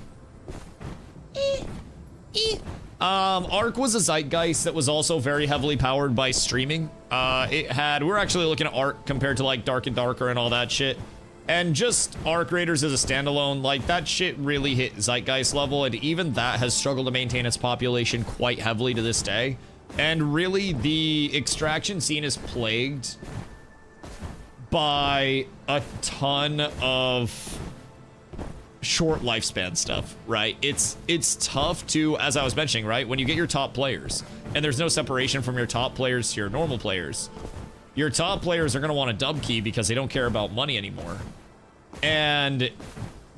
Arc was a zeitgeist that was also very heavily powered by streaming. We're actually looking at Arc compared to like Dark and Darker and all that shit. And just Arc Raiders as a standalone, like that shit really hit zeitgeist level, and even that has struggled to maintain its population quite heavily to this day. And really, the extraction scene is plagued by a ton of short lifespan stuff, right? It's tough to, as I was mentioning, right? When you get your top players and there's no separation from your top players to your normal players, your top players are going to want a dub key because they don't care about money anymore. And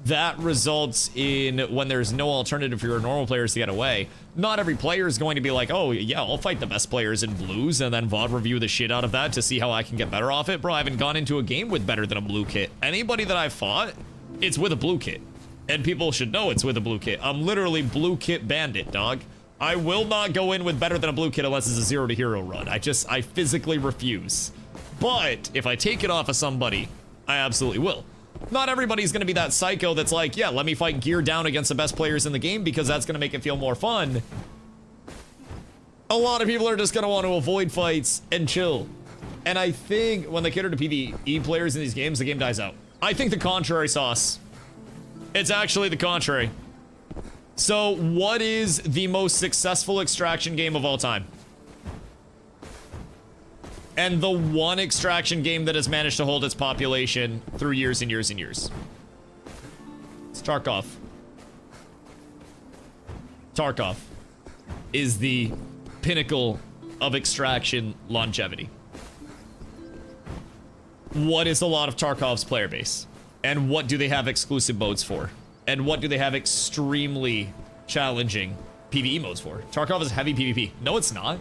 that results in when there's no alternative for your normal players to get away. Not every player is going to be like, oh yeah, I'll fight the best players in blues and then VOD review the shit out of that to see how I can get better off it. Bro, I haven't gone into a game with better than a blue kit. Anybody that I've fought, it's with a blue kit. And people should know it's with a blue kit. I'm literally blue kit bandit, dog. I will not go in with better than a blue kit unless it's a Zero to Hero run. I physically refuse. But if I take it off of somebody, I absolutely will. Not everybody's gonna be that psycho that's like, yeah, let me fight gear down against the best players in the game because that's gonna make it feel more fun. A lot of people are just gonna want to avoid fights and chill. And I think when they cater to PvE players in these games, the game dies out. I think the contrary, Sauce. It's actually the contrary. So what is the most successful extraction game of all time? And the one extraction game that has managed to hold its population through years and years and years. It's Tarkov. Tarkov is the pinnacle of extraction longevity. What is a lot of Tarkov's player base? And what do they have exclusive modes for? And what do they have extremely challenging PvE modes for? Tarkov is heavy PvP. No, it's not.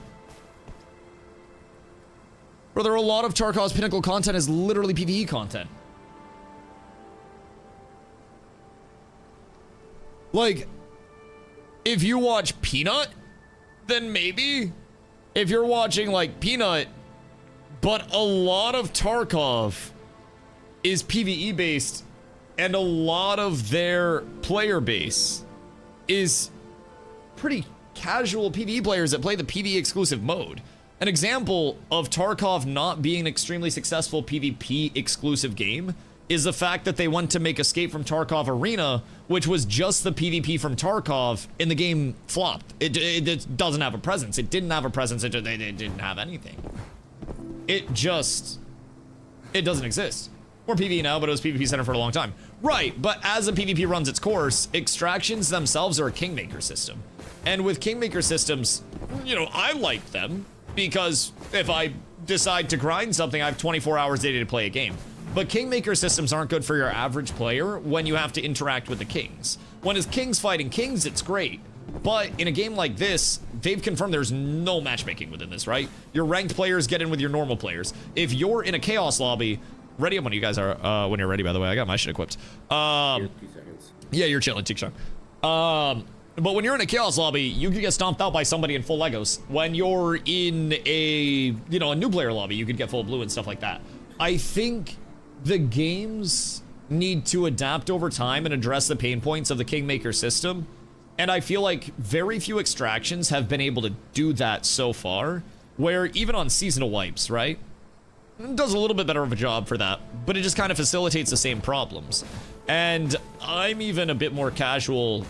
Brother, a lot of Tarkov's pinnacle content is literally PvE content. Like, if you watch Peanut, then maybe. If you're watching, like, Peanut, but a lot of Tarkov is PvE based, and a lot of their player base is pretty casual PvE players that play the PvE exclusive mode. An example of Tarkov not being an extremely successful PvP exclusive game is the fact that they went to make Escape from Tarkov Arena, which was just the PvP from Tarkov, and the game flopped. It doesn't have a presence. It didn't have a presence. It didn't have anything. It doesn't exist. We're PvE now, but it was PvP Center for a long time. Right, but as the PvP runs its course, extractions themselves are a Kingmaker system. And with Kingmaker systems, you know, I like them, because if I decide to grind something, I have 24 hours a day to play a game. But Kingmaker systems aren't good for your average player when you have to interact with the kings. When it's kings fighting kings, it's great. But in a game like this, they've confirmed there's no matchmaking within this, right? Your ranked players get in with your normal players. If you're in a chaos lobby, ready up when you guys are, when you're ready, by the way. I got my shit equipped. 2 seconds. Yeah, you're chilling, Tikshang. But when you're in a chaos lobby, you can get stomped out by somebody in full Legos. When you're in a, you know, a new player lobby, you could get full blue and stuff like that. I think the games need to adapt over time and address the pain points of the Kingmaker system. And I feel like very few extractions have been able to do that so far, where even on seasonal wipes, right? It does a little bit better of a job for that, but it just kind of facilitates the same problems. And I'm even a bit more casual.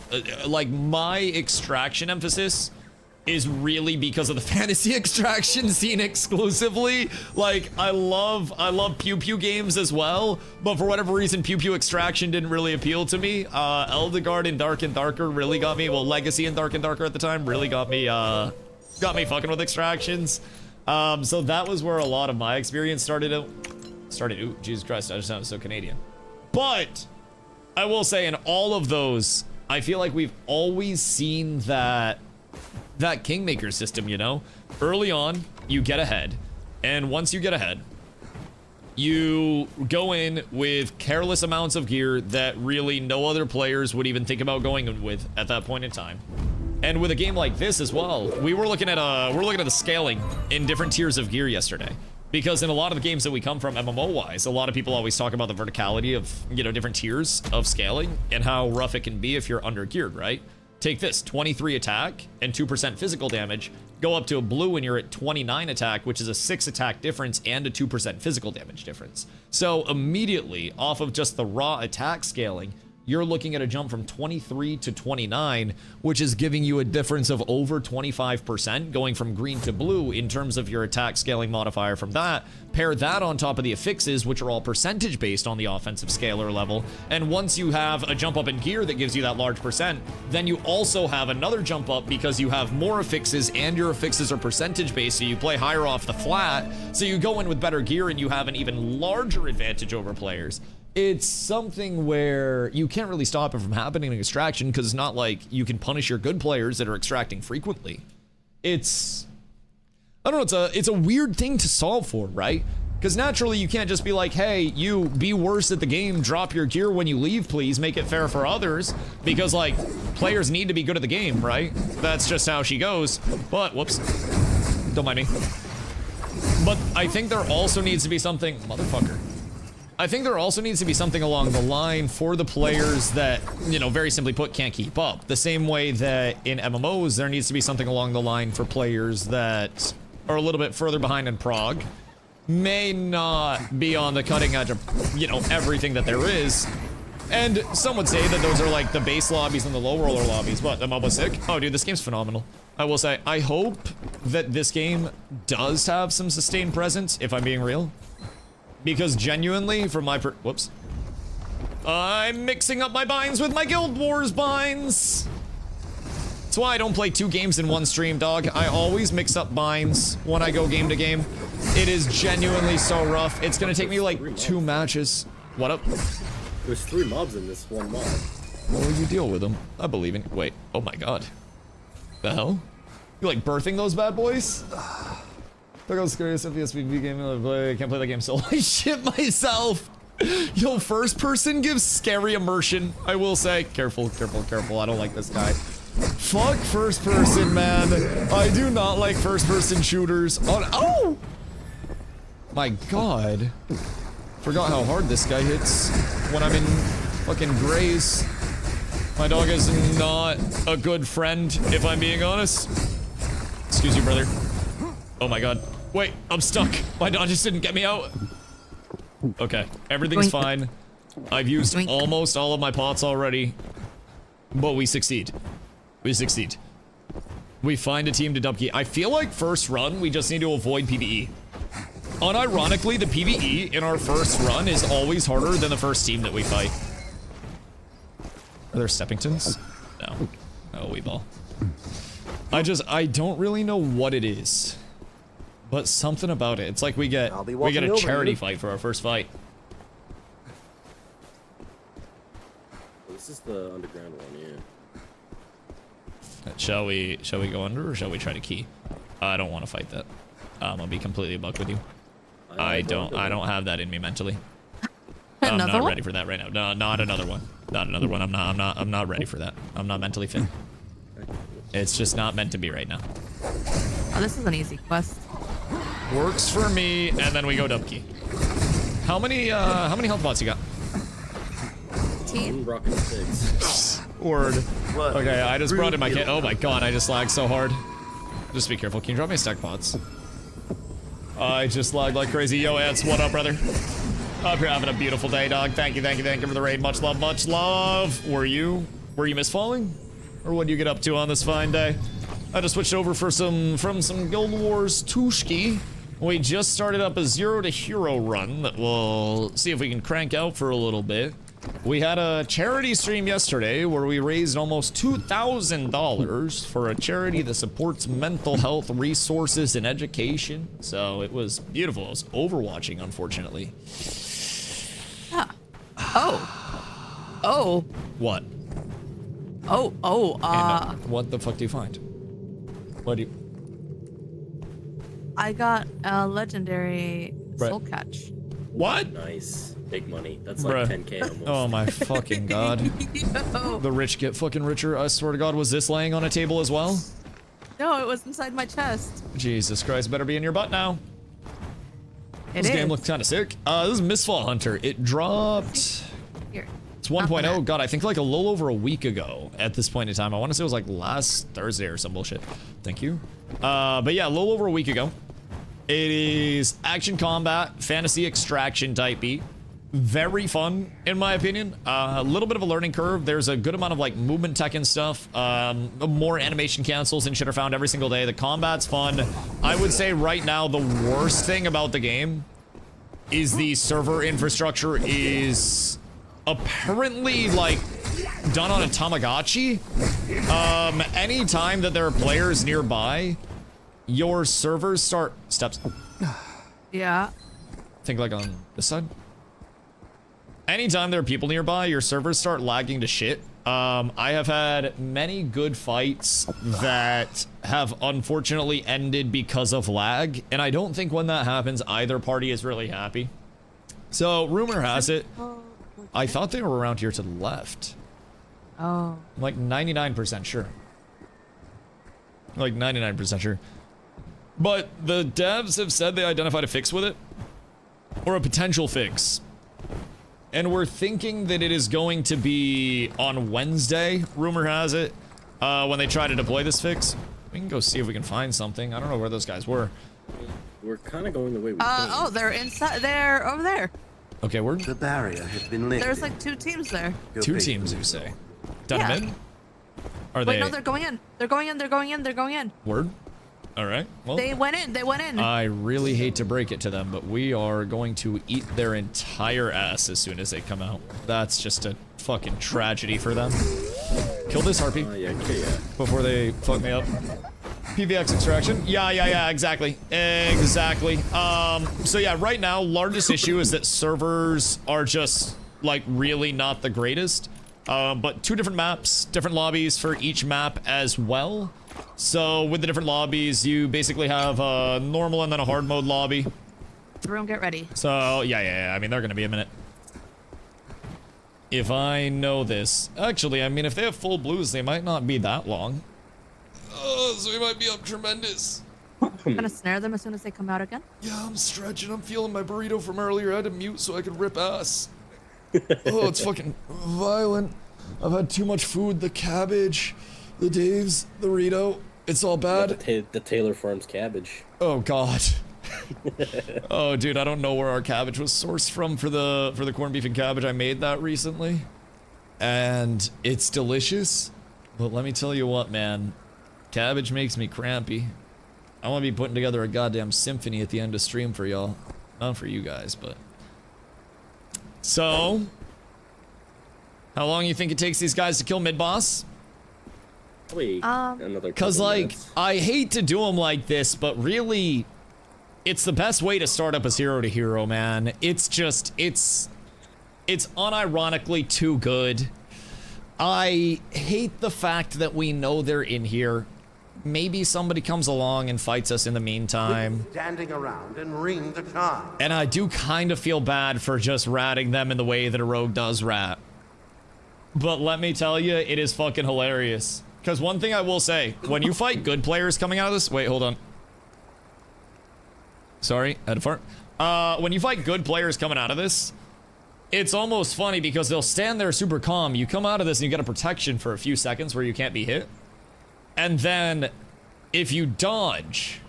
Like, my extraction emphasis is really because of the fantasy extraction scene exclusively. Like, I love pew pew games as well, but for whatever reason, pew pew extraction didn't really appeal to me. Eldegard and Dark and Darker really got me. Well, Legacy and Dark at the time really got me fucking with extractions. So that was where a lot of my experience started. Ooh, Jesus Christ, I just sounded so Canadian. But I will say, in all of those, I feel like we've always seen that Kingmaker system, you know? Early on, you get ahead. And once you get ahead, you go in with careless amounts of gear that really no other players would even think about going in with at that point in time. And with a game like this as well, we're looking at the scaling in different tiers of gear yesterday. Because in a lot of the games that we come from MMO-wise, a lot of people always talk about the verticality of, you know, different tiers of scaling and how rough it can be if you're under-geared, right? Take this, 23 attack and 2% physical damage. Go up to a blue and you're at 29 attack, which is a 6 attack difference and a 2% physical damage difference. So immediately, off of just the raw attack scaling, you're looking at a jump from 23 to 29, which is giving you a difference of over 25% going from green to blue in terms of your attack scaling modifier from that. Pair that on top of the affixes, which are all percentage based on the offensive scalar level. And once you have a jump up in gear that gives you that large percent, then you also have another jump up because you have more affixes and your affixes are percentage based, so you play higher off the flat. So you go in with better gear and you have an even larger advantage over players. It's something where you can't really stop it from happening in extraction because it's not like you can punish your good players that are extracting frequently. It's, I don't know, it's a weird thing to solve for, right? Because naturally you can't just be like, hey, you be worse at the game, drop your gear when you leave, please, make it fair for others. Because, like, players need to be good at the game, right? That's just how she goes. But, whoops, don't mind me. But I think there also needs to be something, motherfucker. I think there also needs to be something along the line for the players that, you know, very simply put, can't keep up. The same way that in MMOs, there needs to be something along the line for players that are a little bit further behind in prog, may not be on the cutting edge of, you know, everything that there is. And some would say that those are like the base lobbies and the low roller lobbies. What, am I sick? Oh, dude, this game's phenomenal. I will say, I hope that this game does have some sustained presence, if I'm being real. Because genuinely, from my I'm mixing up my binds with my Guild Wars binds. That's why I don't play 2 games in one stream, dog. I always mix up binds when I go game to game. It is genuinely so rough. It's gonna take me like 2 matches. What up? There's 3 mobs in this one mob. What will you deal with them? I believe in. Wait. Oh my god. The hell? You like birthing those bad boys? Look how scary is PSVP game I play. I can't play that game solo. I shit myself. Yo, first person gives scary immersion. I will say. Careful, careful, careful. I don't like this guy. Fuck first person, man. I do not like first person shooters. Oh! My god. Forgot how hard this guy hits when I'm in fucking grays. My dog is not a good friend, if I'm being honest. Excuse you, brother. Oh my god. Wait, I'm stuck. My dog just didn't get me out. Okay, everything's fine. I've used almost all of my pots already. But we succeed. We succeed. We find a team to dub key. I feel like first run, we just need to avoid PvE. Unironically, the PvE in our first run is always harder than the first team that we fight. Are there Steppingtons? No. Oh, we ball. I don't really know what it is. But something about it. It's like we get a charity fight for our first fight. This is the underground one, yeah. Shall we go under or shall we try to key? I don't want to fight that. I'll be completely buck with you. I don't have that in me mentally. I'm not ready for that right now. No, not another one. Not another one. I'm not ready for that. I'm not mentally fit. It's just not meant to be right now. Oh, this is an easy quest. Works for me, and then we go dub key. How many health pots you got? 15. Rocket 6. Word. Okay, I just brought in my kit. Oh my god, I just lagged so hard. Just be careful. Can you drop me stack pots? I just lagged like crazy. Yo, Ants, what up, brother? Hope you're having a beautiful day, dog. Thank you for the raid. Much love, much love. Were you misfalling? Or what do you get up to on this fine day? I just switched over from some Guild Wars Tushki. We just started up a 0 to hero run that we'll see if we can crank out for a little bit. We had a charity stream yesterday where we raised almost $2,000 for a charity that supports mental health resources and education. So it was beautiful. It was overwatching, unfortunately. Yeah. Oh. What? What the fuck do you find? What do you... I got a legendary soul catch. What? Nice. Big money. That's like 10k almost. Oh my fucking god. The rich get fucking richer. I swear to god, was this laying on a table as well? No, it was inside my chest. Jesus Christ, better be in your butt now. This game looks kind of sick. This is MISTFALL Hunter. It dropped... Here. It's 1.0. God, I think like a little over a week ago at this point in time. I want to say it was like last Thursday or some bullshit. Thank you. But yeah, a little over a week ago. It is action combat, fantasy extraction type beat. Very fun, in my opinion. A little bit of a learning curve. There's a good amount of like movement tech and stuff. More animation cancels and shit are found every single day. The combat's fun. I would say right now the worst thing about the game is the server infrastructure is apparently like done on a Tamagotchi. Anytime that there are players nearby, your servers start steps. Yeah. Think like on this side. Anytime there are people nearby, your servers start lagging to shit. I have had many good fights that have unfortunately ended because of lag, and I don't think when that happens, either party is really happy. So, rumor has it, I thought they were around here to the left. Oh. I'm like 99% sure. Like 99% sure. But the devs have said they identified a fix with it, or a potential fix. And we're thinking that it is going to be on Wednesday, rumor has it, when they try to deploy this fix. We can go see if we can find something. I don't know where those guys were. We're kind of going the way we came. Oh, they're inside. They're over there. Okay, we're... The barrier has been lifted. There's like 2 teams there. Two teams, you say? Down mid? Are Wait, they... no, they're going in. They're going in. They're going in. They're going in. Word? All right. Well, They went in. They went in. I really hate to break it to them, but we are going to eat their entire ass as soon as they come out. That's just a fucking tragedy for them. Kill this harpy before they fuck me up. PVX extraction. Yeah, exactly. Exactly. So yeah, right now, largest issue is that servers are just, like, really not the greatest. But 2 different maps, different lobbies for each map as well. So with the different lobbies, you basically have a normal and then a hard mode lobby. Everyone get ready. So, yeah. I mean, they're gonna be a minute. If I know this. Actually, I mean, if they have full blues, they might not be that long. So we might be up tremendous. Gonna snare them as soon as they come out again? Yeah, I'm stretching. I'm feeling my burrito from earlier. I had to mute so I could rip ass. Oh, it's fucking violent. I've had too much food. The cabbage, the Dave's, the Rito. It's all bad. Yeah, the Taylor Farms cabbage. Oh, God. Oh, dude, I don't know where our cabbage was sourced from for the corned beef and cabbage. I made that recently. And it's delicious. But let me tell you what, man. Cabbage makes me crampy. I want to be putting together a goddamn symphony at the end of stream for y'all. Not for you guys, but... So... How long you think it takes these guys to kill mid-boss? Wait, another Cause, like, I hate to do them like this, but really... It's the best way to start up as hero to hero, man. It's just... It's unironically too good. I hate the fact that we know they're in here. Maybe somebody comes along and fights us in the meantime. Standing around and ring the charm. And I do kind of feel bad for just ratting them in the way that a rogue does rat. But let me tell you, it is fucking hilarious. Because one thing I will say, when you fight good players coming out of this... Wait, hold on. Sorry, I had a fart. When you fight good players coming out of this... It's almost funny because they'll stand there super calm. You come out of this and you get a protection for a few seconds where you can't be hit. And then if you dodge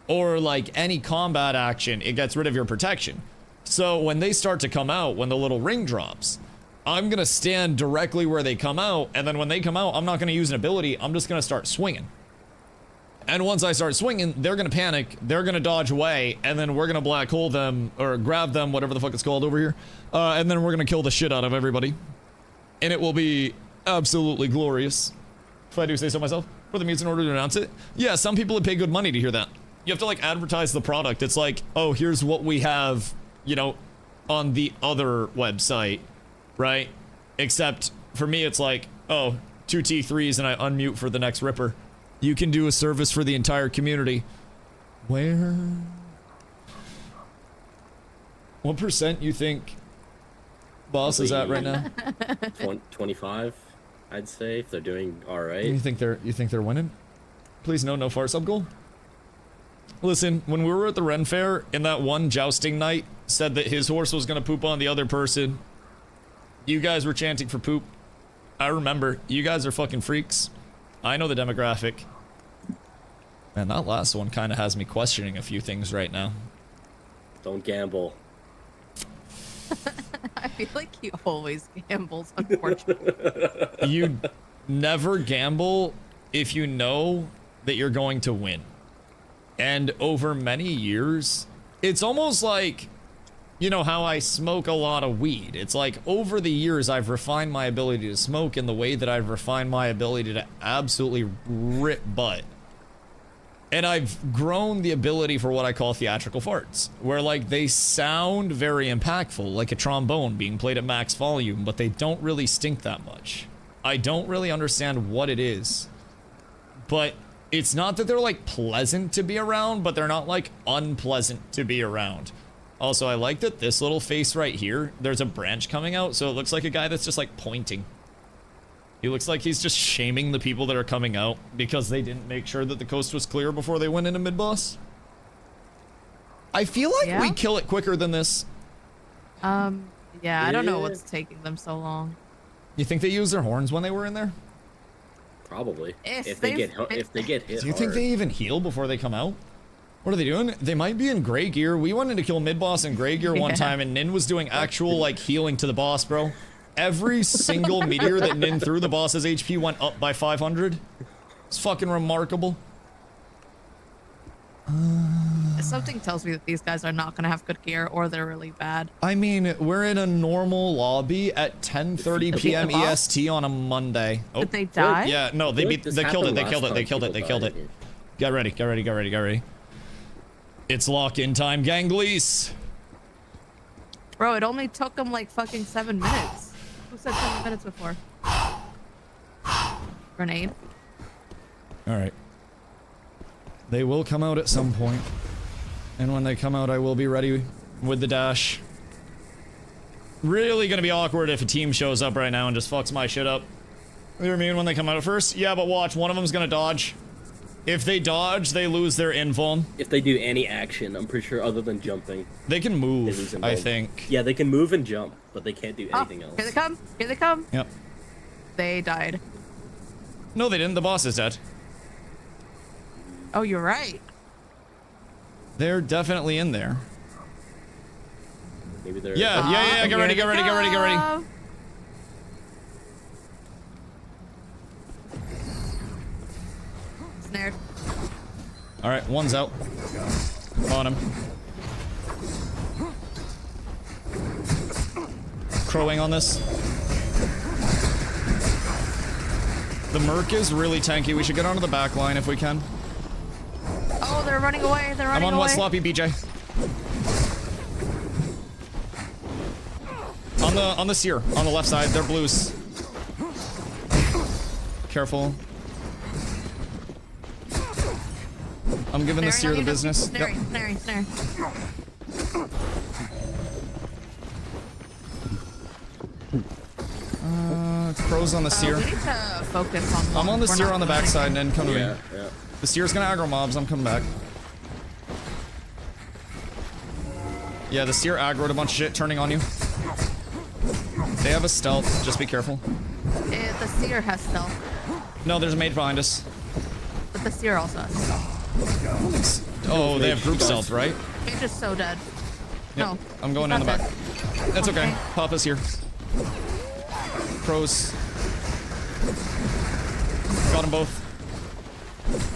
or like any combat action, it gets rid of your protection. So when they start to come out, when the little ring drops, I'm going to stand directly where they come out. And then when they come out, I'm not going to use an ability. I'm just going to start swinging. And once I start swinging, they're going to panic, they're going to dodge away, and then we're going to black hole them, or grab them, whatever the fuck it's called over here, and then we're going to kill the shit out of everybody. And it will be absolutely glorious, if I do say so myself, for the mutes in order to announce it. Yeah, some people would pay good money to hear that. You have to, like, advertise the product. It's like, oh, here's what we have, you know, on the other website, right? Except, for me, it's like, oh, 2 T3s and I unmute for the next Ripper. You can do a service for the entire community. Where? What % you think boss is at right now? 25, I'd say, if they're doing all right. You think they're winning? Please no fart sub goal. Listen, when we were at the Ren Fair in that one jousting night, said that his horse was gonna poop on the other person. You guys were chanting for poop. I remember. You guys are fucking freaks. I know the demographic. Man, that last one kind of has me questioning a few things right now. Don't gamble. I feel like he always gambles, unfortunately. You never gamble if you know that you're going to win. And over many years, it's almost like, you know how I smoke a lot of weed. It's like over the years, I've refined my ability to smoke in the way that I've refined my ability to absolutely rip butt. And I've grown the ability for what I call theatrical farts, where like they sound very impactful, like a trombone being played at max volume, but they don't really stink that much. I don't really understand what it is, but it's not that they're like pleasant to be around, but they're not like unpleasant to be around. Also, I like that this little face right here, there's a branch coming out, so it looks like a guy that's just like pointing. He looks like he's just shaming the people that are coming out because they didn't make sure that the coast was clear before they went into mid-boss. I feel like we kill it quicker than this. Yeah, I don't know what's taking them so long. You think they used their horns when they were in there? Probably. If they get hit Do you think they even heal before they come out? What are they doing? They might be in gray gear. We wanted to kill mid-boss in gray gear one time, and Nin was doing actual, like, healing to the boss, bro. Every single meteor that Nin threw, the boss's HP went up by 500. It's fucking remarkable. Something tells me that these guys are not gonna have good gear, or they're really bad. I mean, we're in a normal lobby at 10:30 p.m. EST on a Monday. Oh, did they die? Yeah, no, they killed it. They killed it. Get ready. It's lock-in time, ganglies. Bro, it only took them like fucking 7 minutes. Who said 7 minutes before? Grenade. All right. They will come out at some point. And when they come out, I will be ready with the dash. Really gonna be awkward if a team shows up right now and just fucks my shit up. You know what I mean? When they come out at first? Yeah, but watch, one of them's gonna dodge. If they dodge, they lose their invuln. If they do any action, I'm pretty sure other than jumping. They can move, I think. Yeah, they can move and jump, but they can't do anything else. Here they come! Here they come! Yep. They died. No, they didn't. The boss is dead. Oh, you're right. They're definitely in there. Maybe they're... Yeah, get ready. Snared. Alright, one's out. On him. Crowing on this. The Merc is really tanky. We should get onto the back line if we can. Oh, they're running away. They're running away. I'm on West Sloppy, BJ. On the seer, on the left side, they're blues. Careful. I'm giving the seer the business. Snare. Crow's on the seer. We need to focus on. I'm on the seer on the backside, and then come to me. Yeah. The seer's gonna aggro mobs. I'm coming back. Yeah, the seer aggroed a bunch of shit, turning on you. They have a stealth. Just be careful. The seer has stealth. No, there's a mage behind us. But the seer also has stealth. Oh, they have group stealth, right? Mage is so dead. Yep. No. I'm going in the back. That's okay. Papa's here. Pros. Got them both.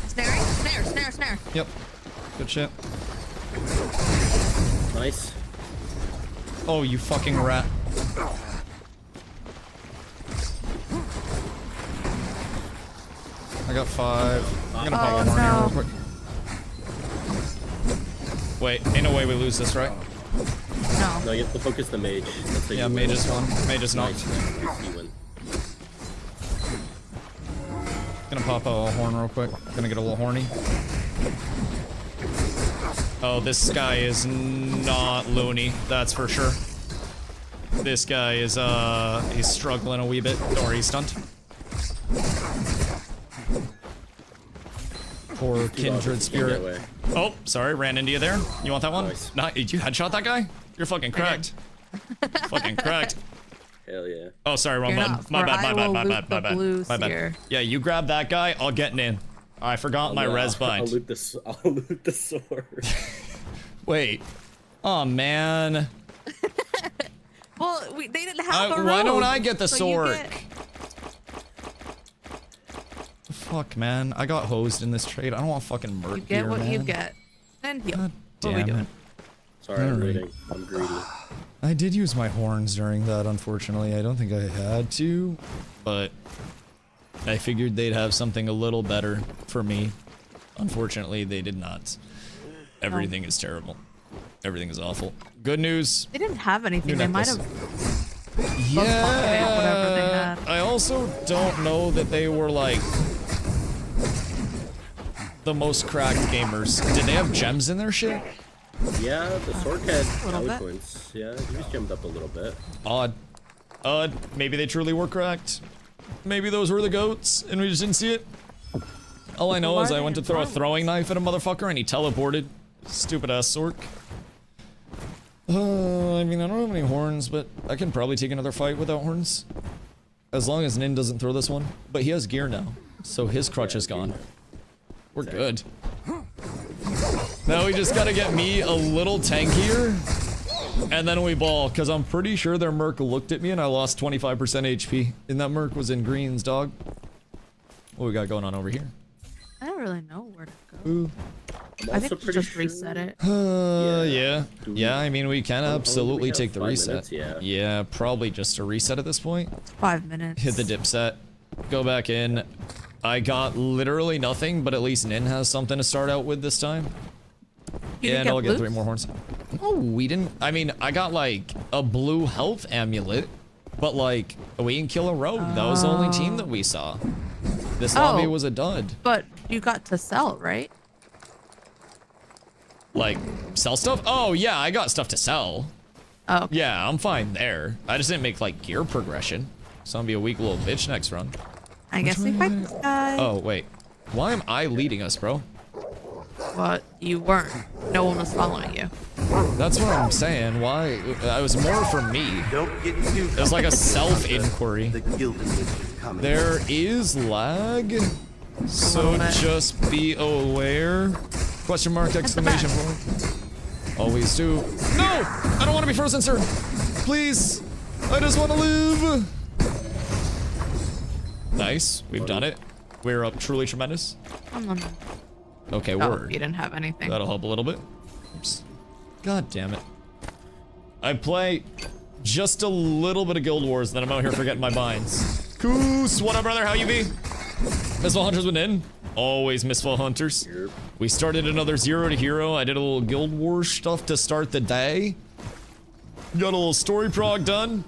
Snare. Yep. Good shit. Nice. Oh, you fucking rat. I got 5. I'm gonna pop one here real quick. Wait, ain't no way we lose this, right? No, you have to focus the mage. Yeah, mage is one. Mage is knocked. You win. Gonna pop a horn real quick. Gonna get a little horny. Oh, this guy is not loony, that's for sure. This guy is, he's struggling a wee bit. Don't worry, he's stunned. Poor kindred spirit. Oh, sorry, ran into you there. You want that one? Nice. Not, you headshot that guy? You're fucking cracked. Fucking cracked. Hell yeah. Oh, sorry, wrong button. My bad. Yeah, you grab that guy, I'll get in. I forgot my res bind. I'll loot the sword. Wait. Oh, man. Well, they didn't have a road. Why don't I get the sword? Fuck, man. I got hosed in this trade. I don't want fucking Merc You get what man. you get. And heal. God what are we doing? Sorry, I'm looting. I'm greedy. I did use my horns during that, unfortunately. I don't think I had to, but I figured they'd have something a little better for me. Unfortunately, they did not. Everything is terrible. Everything is awful. Good news. They didn't have anything. They might have. Yeah. Whatever they had. I also don't know that they were like the most cracked gamers. Did they have gems in their shit? Yeah, the sword had eloquence. Yeah, he was gemmed up a little bit. Odd. Maybe they truly were cracked. Maybe those were the goats and we just didn't see it. All I know is I went to throw a throwing knife at a motherfucker and he teleported. Stupid ass Sork. I mean, I don't have any horns, but I can probably take another fight without horns. As long as Nin doesn't throw this one. But he has gear now, so his crutch is gone. We're good. Now we just gotta get me a little tankier, and then we ball, because I'm pretty sure their Merc looked at me and I lost 25% HP. And that Merc was in greens, dog. What we got going on over here? I don't really know where to go. Ooh. I think we just reset it. Yeah. Yeah, I mean, we can absolutely have take the 5 reset. minutes, Yeah, probably just a reset at this point. 5 minutes. Hit the dip set. Go back in. I got literally nothing, but at least Nin has something to start out with this time. You And I'll get loops? 3 more horns. Oh, we didn't. I mean, I got like a blue health amulet, but like, we didn't kill a rogue. That was the only team that we saw. This lobby was a dud. But you got to sell, right? Like, sell stuff? Oh, yeah, I got stuff to sell. Oh. Okay. Yeah, I'm fine there. I just didn't make like gear progression. So I'm gonna be a weak little bitch next run. I guess we fight this guy. Oh, wait. Why am I leading us, bro? But you weren't. No one was following you. That's what I'm saying. Why? It was more for me. Don't get too It was like a self-inquiry. The Gilded Witch is coming. There is lag, so just be aware. Question mark, exclamation point. Always do. No! I don't want to be frozen, sir. Please. I just want to live. Nice. We've done it. We're up truly tremendous. Okay, word. You didn't have anything. That'll help a little bit. Oops. God damn it. I play just a little bit of Guild Wars, then I'm out here forgetting my binds. Coos, what up, brother? How you be? Mistfall Hunters went in. Always Mistfall Hunters. We started another 0 to hero. I did a little Guild Wars stuff to start the day. Got a little story prog done.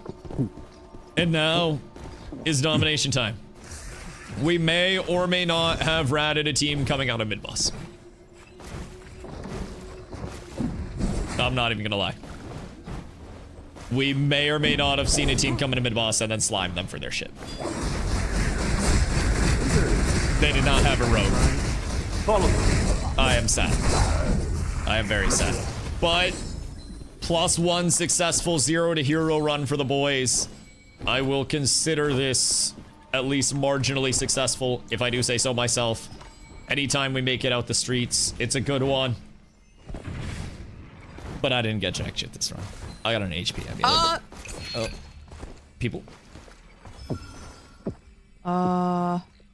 And now is domination time. We may or may not have ratted a team coming out of mid-boss. I'm not even gonna lie. We may or may not have seen a team come into mid-boss and then slime them for their shit. They did not have a rogue. Follow me. I am sad. I am very sad. But +1 successful 0 to hero run for the boys. I will consider this at least marginally successful, if I do say so myself. Anytime we make it out the streets, it's a good one. But I didn't get jack shit this run. I got an HP amulet. Oh. People?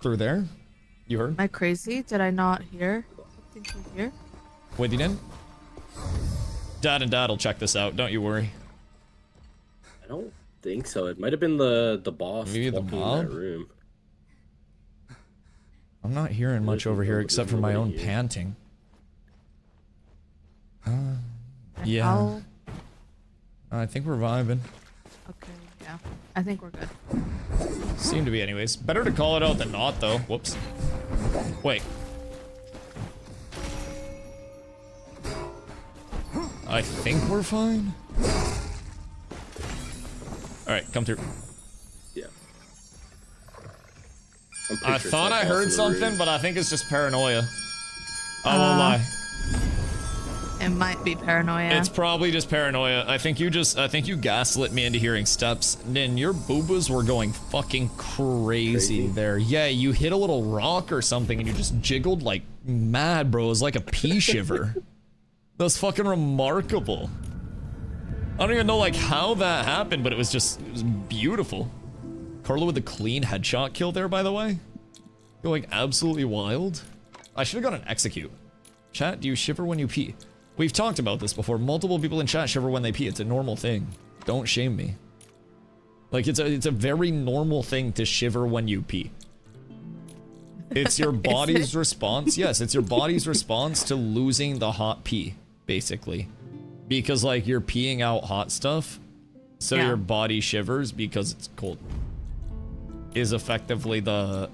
Through there? You heard? Am I crazy? Did I not hear something from here? With you, Nin? Dad and Dad will check this out, don't you worry. I don't think so. It might have been the boss. Maybe the mob? In that room. I'm not hearing much over here except for my own panting. Yeah. I think we're vibing. Okay, yeah. I think we're good. Seem to be anyways. Better to call it out than not, though. Whoops. Wait. I think we're fine. Alright, come through. Yeah. I thought I heard something, but I think it's just paranoia. I won't lie. It might be paranoia. It's probably just paranoia. I think you gaslit me into hearing steps. Nin, your boobas were going fucking crazy there. Yeah, you hit a little rock or something and you just jiggled like mad, bro. It was like a pea shiver. That was fucking remarkable. I don't even know like how that happened, but it was beautiful. Carlo with the clean headshot kill there, by the way. Going absolutely wild. I should have got an execute. Chat, do you shiver when you pee? We've talked about this before. Multiple people in chat shiver when they pee. It's a normal thing. Don't shame me. Like, it's a very normal thing to shiver when you pee. It's your body's response. Yes, it's your body's response to losing the hot pee, basically. Because, like, you're peeing out hot stuff, so your body shivers because it's cold. Is effectively the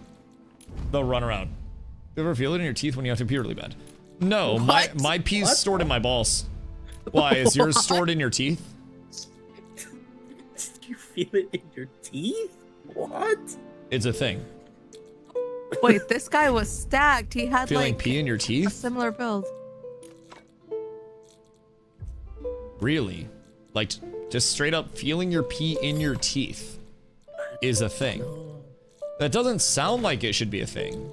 runaround. You ever feel it in your teeth when you have to pee really bad? No, my pee's stored in my balls. Why, is yours stored in your teeth? Do you feel it in your teeth? What? It's a thing. Wait, this guy was stacked. He had Feeling like pee in your teeth? a similar build. Really? Like, just straight up feeling your pee in your teeth is a thing. That doesn't sound like it should be a thing.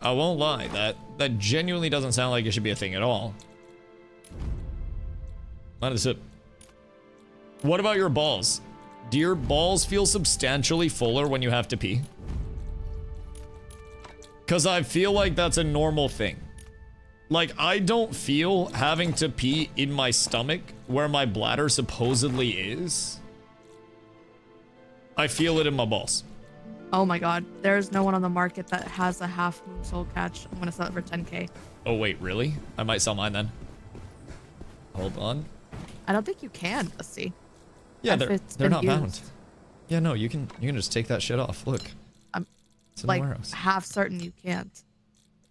I won't lie, that genuinely doesn't sound like it should be a thing at all. Not a sip. What about your balls? Do your balls feel substantially fuller when you have to pee? Because I feel like that's a normal thing. Like, I don't feel having to pee in my stomach where my bladder supposedly is. I feel it in my balls. Oh my god. There's no one on the market that has a half moon soul catch. I'm gonna sell it for 10k. Oh, wait, really? I might sell mine then. Hold on. I don't think you can, Dusty. Yeah, they're not bound. Yeah, no, you can just take that shit off. Look. I'm it's in like the warehouse. half certain you can't.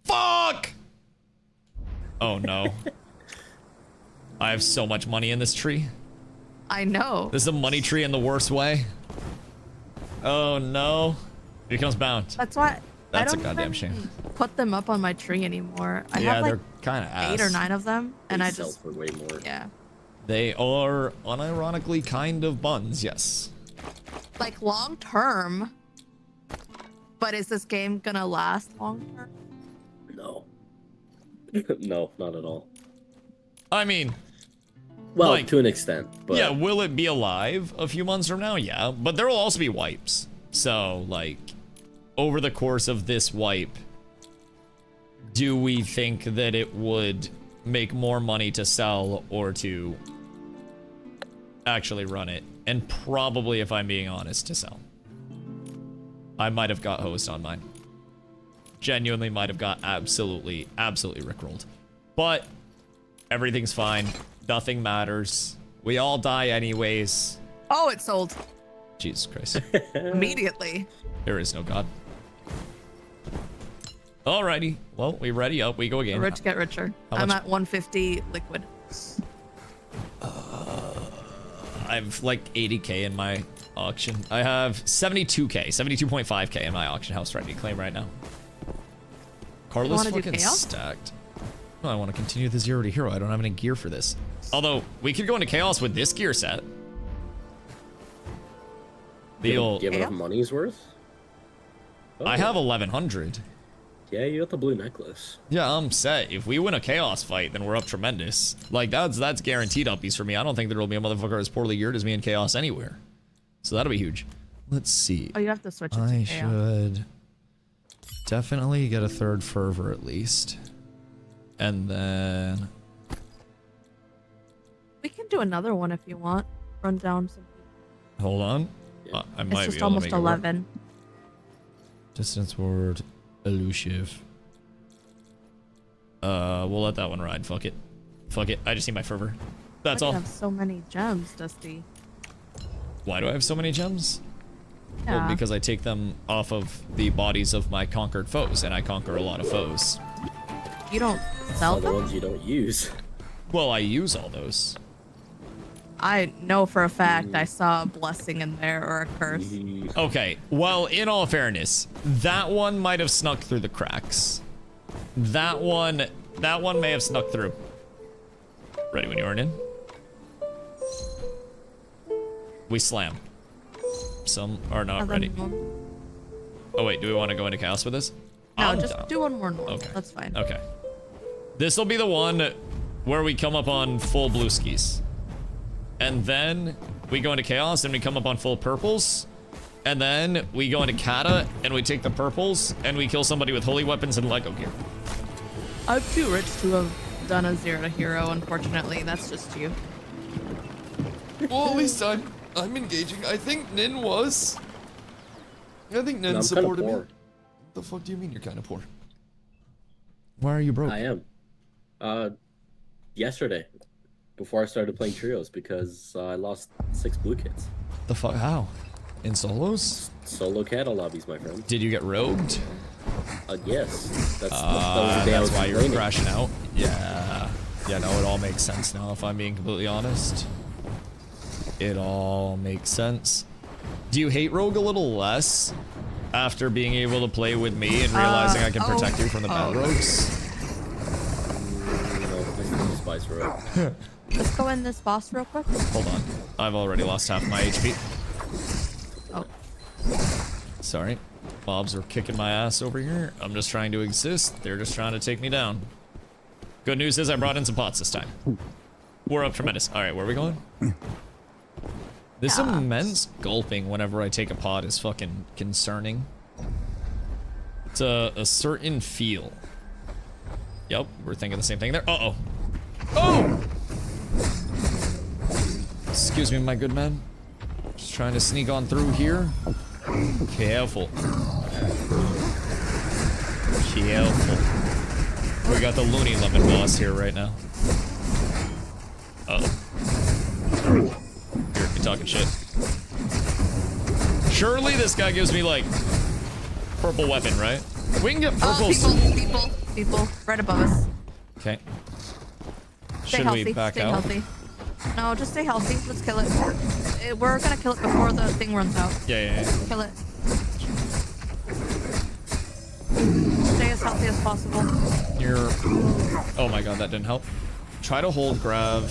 Fuck! Oh no. I have so much money in this tree. I know. This is a money tree in the worst way. Oh no. It becomes bound. That's why That's I a don't goddamn even shame. put them up on my tree anymore. I Yeah, have like they're kind of ass. 8 or 9 of them, and They I sell just for way more. yeah. They are unironically kind of buns, yes. Like long term. But is this game gonna last long term? No. No, not at all. I mean, well, like, to an extent, but yeah, will it be alive a few months from now? Yeah, but there will also be wipes. So, like, over the course of this wipe, do we think that it would make more money to sell or to actually run it? And probably, if I'm being honest, to sell. I might have got hosed on mine. Genuinely might have got absolutely rickrolled. But everything's fine. Nothing matters. We all die anyways. Oh, it sold. Jesus Christ. Immediately. There is no God. Alrighty. Well, we ready up. We go again. Rich get richer. I'm at 150 liquid. I have like 80k in my auction. I have 72k, 72.5k in my auction house ready to claim right now. Carlos fucking stacked. No, I want to continue the 0 to hero. I don't have any gear for this. Although, we could go into chaos with this gear set. give enough money's worth? Oh. I have 1100. Yeah, you got the blue necklace. Yeah, I'm set. If we win a chaos fight, then we're up tremendous. Like, that's guaranteed uppies for me. I don't think there will be a motherfucker as poorly geared as me in chaos anywhere. So that'll be huge. Let's see. Oh, you have to switch it to I chaos. should definitely get a third fervor at least. And then... We can do another one if you want. Run down some people. Hold on. I might It's be just able almost to make 11. It work. Distance ward. Elusive. We'll let that one ride. Fuck it. Fuck it. I just need my fervor. That's all. I have so many gems, Dusty. Why do I have so many gems? Yeah. Well, because I take them off of the bodies of my conquered foes, and I conquer a lot of foes. You don't sell All the them? ones you don't use. Well, I use all those. I know for a fact I saw a blessing in there or a curse. Okay, well, in all fairness, that one might have snuck through the cracks. That one may have snuck through. Ready when you are in? We slam. Some are not ready. Oh wait, do we want to go into chaos with this? No, just do one more normal. Okay. That's fine. Okay. This will be the one where we come up on full blue skis. And then we go into chaos and we come up on full purples. And then we go into kata and we take the purples and we kill somebody with holy weapons and Lego gear. I'm too rich to have done a 0 to hero, unfortunately. That's just you. Well, at least I'm engaging. I think Nin was. I think Nin No, I'm supported kinda me. poor. The fuck do you mean you're kind of poor? Why are you broke? I am. Yesterday, before I started playing trios, because I lost 6 blue kits. The fuck? How? In solos? Solo kata lobbies, my friend. Did you get rogued? Yes. That was the day I was that's why you're complaining. crashing out. Yeah. Yeah, no, it all makes sense now, if I'm being completely honest. It all makes sense. Do you hate rogue a little less after being able to play with me and realizing I can protect you from the bad rogues? No, I still despise rogue. Let's go in this boss real quick. Hold on. I've already lost half my HP. Oh. Sorry. Mobs are kicking my ass over here. I'm just trying to exist. They're just trying to take me down. Good news is I brought in some pots this time. We're up tremendous. All right, where are we going? This immense gulping whenever I take a pot is fucking concerning. It's a certain feel. Yep, we're thinking the same thing there. Uh-oh. Oh! Excuse me, my good man. Just trying to sneak on through here. Careful. Careful. We got the Looney Lemon boss here right now. Uh-oh. You're talking shit. Surely this guy gives me, like, purple weapon, right? We can get purple. People, right above us. Okay. Stay Should healthy. we back stay out? Healthy. No, just stay healthy. Let's kill it. We're gonna kill it before the thing runs out. Yeah. Kill it. Stay as healthy as possible. You're... Oh my god, that didn't help. Try to hold grab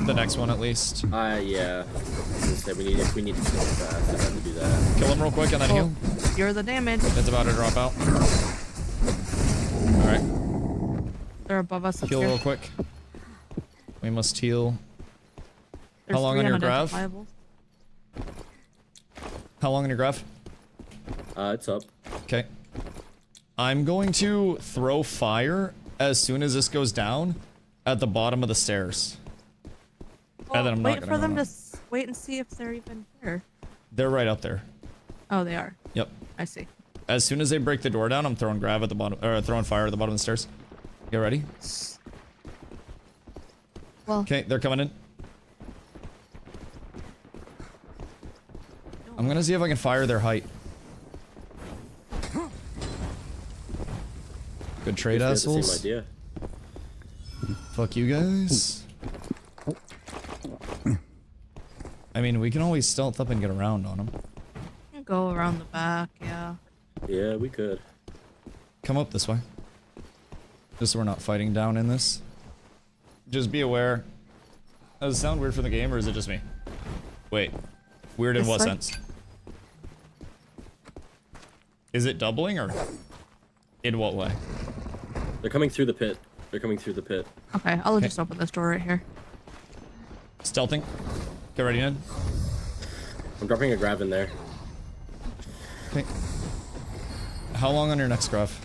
the next one at least. Yeah. If we need to kill it fast, I have to do that. Kill him real quick and then heal. You're the damage. It's about to drop out. Alright. They're above us. Heal real quick. We must heal. There's How long on your graph? unidentifiables. How long on your graph? It's up. Okay. I'm going to throw fire as soon as this goes down at the bottom of the stairs. And then I'm not Wait gonna for them go to wait and see if they're even here. They're right up there. Oh, they are. Yep. I see. As soon as they break the door down, I'm throwing grab at the bottom, or throwing fire at the bottom of the stairs. Get ready? Well. Okay, they're coming in. I'm gonna see if I can fire their height. Good trade, assholes. Same idea. Fuck you guys. I mean, we can always stealth up and get around on them. Go around the back, yeah. Yeah, we could. Come up this way. Just so we're not fighting down in this. Just be aware. Does it sound weird for the game, or is it just me? Wait. Weird in what sense? Is it doubling, or in what way? They're coming through the pit. They're coming through the pit. Okay, I'll just open this door right here. Stealthing. Get ready, Ned. I'm dropping a grab in there. Okay. How long on your next graph?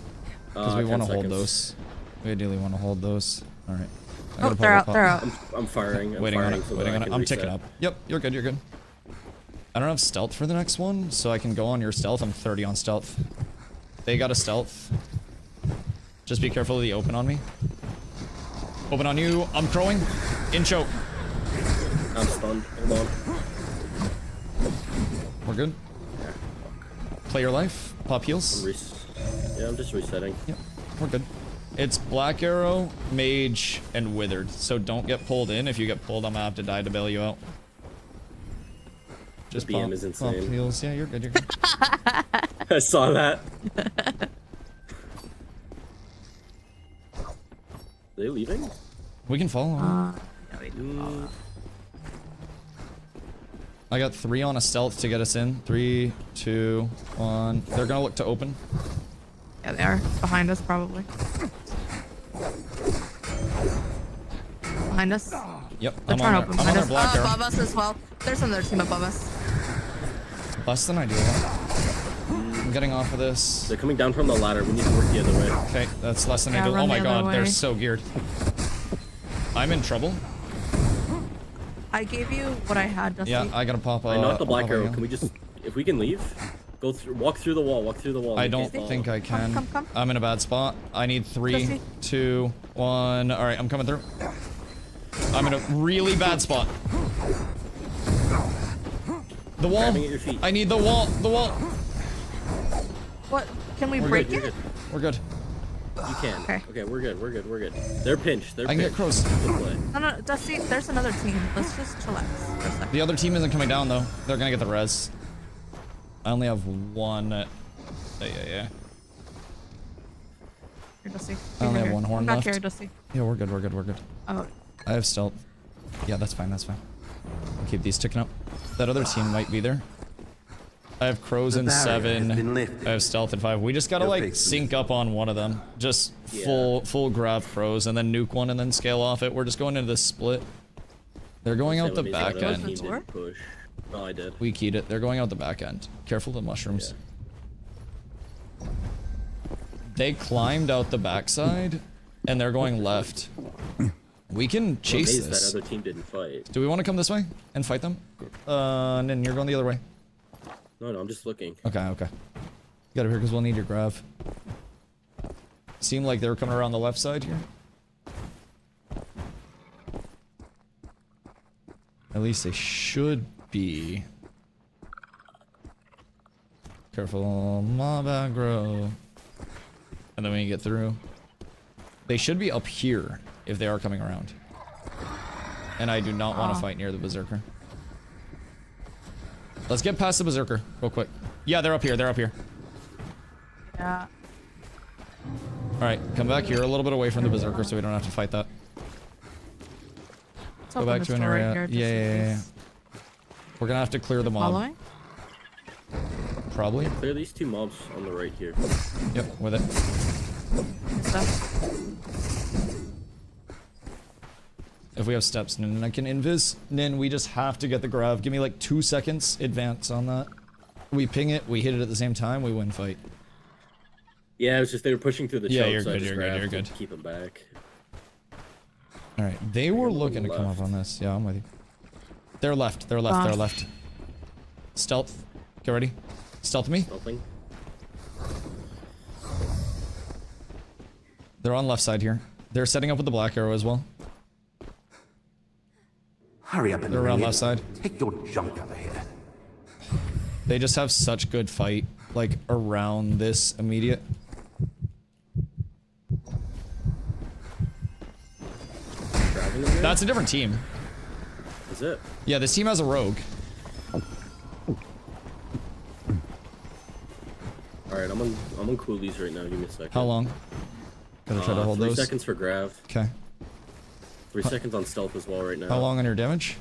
Because we want to hold seconds. those. We ideally want to hold those. Alright. Oh, they're out, they're out. I'm firing. I'm waiting firing on it, so waiting that on I it. can I'm reset. ticking up. Yep, you're good, you're good. I don't have stealth for the next one, so I can go on your stealth. I'm 30 on stealth. They got a stealth. Just be careful of the open on me. Open on you. I'm crowing. In choke. I'm stunned. Hold on. We're good. Play your life. Pop heals. Yeah, I'm just resetting. Yep, we're good. It's Black Arrow, Mage, and Withered. So don't get pulled in. If you get pulled, I'm gonna have to die to bail you out. Just BM pop, is pop insane. heals. Yeah, you're good. You're good. I saw that. Are they leaving? We can follow. Yeah, we can follow. I got 3 on a stealth to get us in. 3, 2, 1. They're gonna look to open. Yeah, they are. Behind us, probably. Behind us. Yep, They're I'm trying on to open their, I'm on behind their us. Black Arrow. Above us as well. There's another team above us. Less than ideal. I'm getting off of this. They're coming down from the ladder. We need to work the other way. Okay, that's less than Yeah, ideal. run Oh my the other god, they're way. so geared. I'm in trouble. I gave you what I had, Dusty. Yeah, I gotta pop. I knocked the Black pop a Arrow. heal. Can we just, if we can leave, go through, walk through the wall. Walk through the wall. I don't think I can. Come. I'm in a bad spot. I need 3, Dusty. 2, 1. All right, I'm coming through. I'm in a really bad spot. The wall. Grabbing at your feet. I need the wall. The wall. What? Can we We're break good, you're it? good. We're good. You can. Okay. We're good. We're good. We're good. They're pinched. They're I can get pinched. crows. Good play. No, Dusty, there's another team. Let's just chillax for a second. The other team isn't coming down though. They're gonna get the res. I only have 1. Yeah. Here, Dusty. I only Here, have 1 horn Back left. here, Dusty. Yeah, we're good. We're good. We're good. Oh, I have stealth. Yeah, that's fine. That's fine. I'll keep these ticking up. That other team might be there. I have crows The in barrier has 7. been lifted. I have stealth in 5. We just gotta You'll like fix sync up on one of them. Just full grab crows and then nuke one and then scale off it. We're just going into this split. They're going out the back end. Push. Oh, I did. We keyed it. They're going out the back end. Careful of the mushrooms. They climbed out the backside and they're going left. We can chase this. That other team didn't fight. Do we want to come this way and fight them? And then you're going the other way. No, I'm just looking. Okay, okay. Get up here because we'll need your grav. Seemed like they were coming around the left side here. At least they should be. Careful, mob aggro. And then when you get through, they should be up here if they are coming around. And I do not want to fight near the berserker. Let's get past the berserker real quick. Yeah, they're up here. They're up here. Yeah. All right, come back here a little bit away from the berserker so we don't have to fight that. Go back to an area. Yeah. We're gonna have to clear the mob. Following? Probably. Clear these two mobs on the right here. Yep, with it. If we have steps, Nin, I can invis. Nin, we just have to get the grav. Give me like 2 seconds advance on that. We ping it, we hit it at the same time, we win fight. Yeah, it was just they were pushing through the yeah, choke, you're so good, you're good. Keep them back. Alright, they were looking to come up on this. Yeah, I'm with you. They're left, they're left. Stealth. Get ready. Stealth me. Stealthing. They're on left side here. They're setting up with the black arrow as well. Hurry up and they're around left side. Take your junk out of here. They just have such good fight, like, around this immediate. That's a different team. Is it? Yeah, this team has a rogue. Alright, I'm on coolies right now. Give me a second. How long? Gotta try to hold 3 those. 3 seconds for grav. Okay. 3 seconds on stealth as well right now. How long on your damage?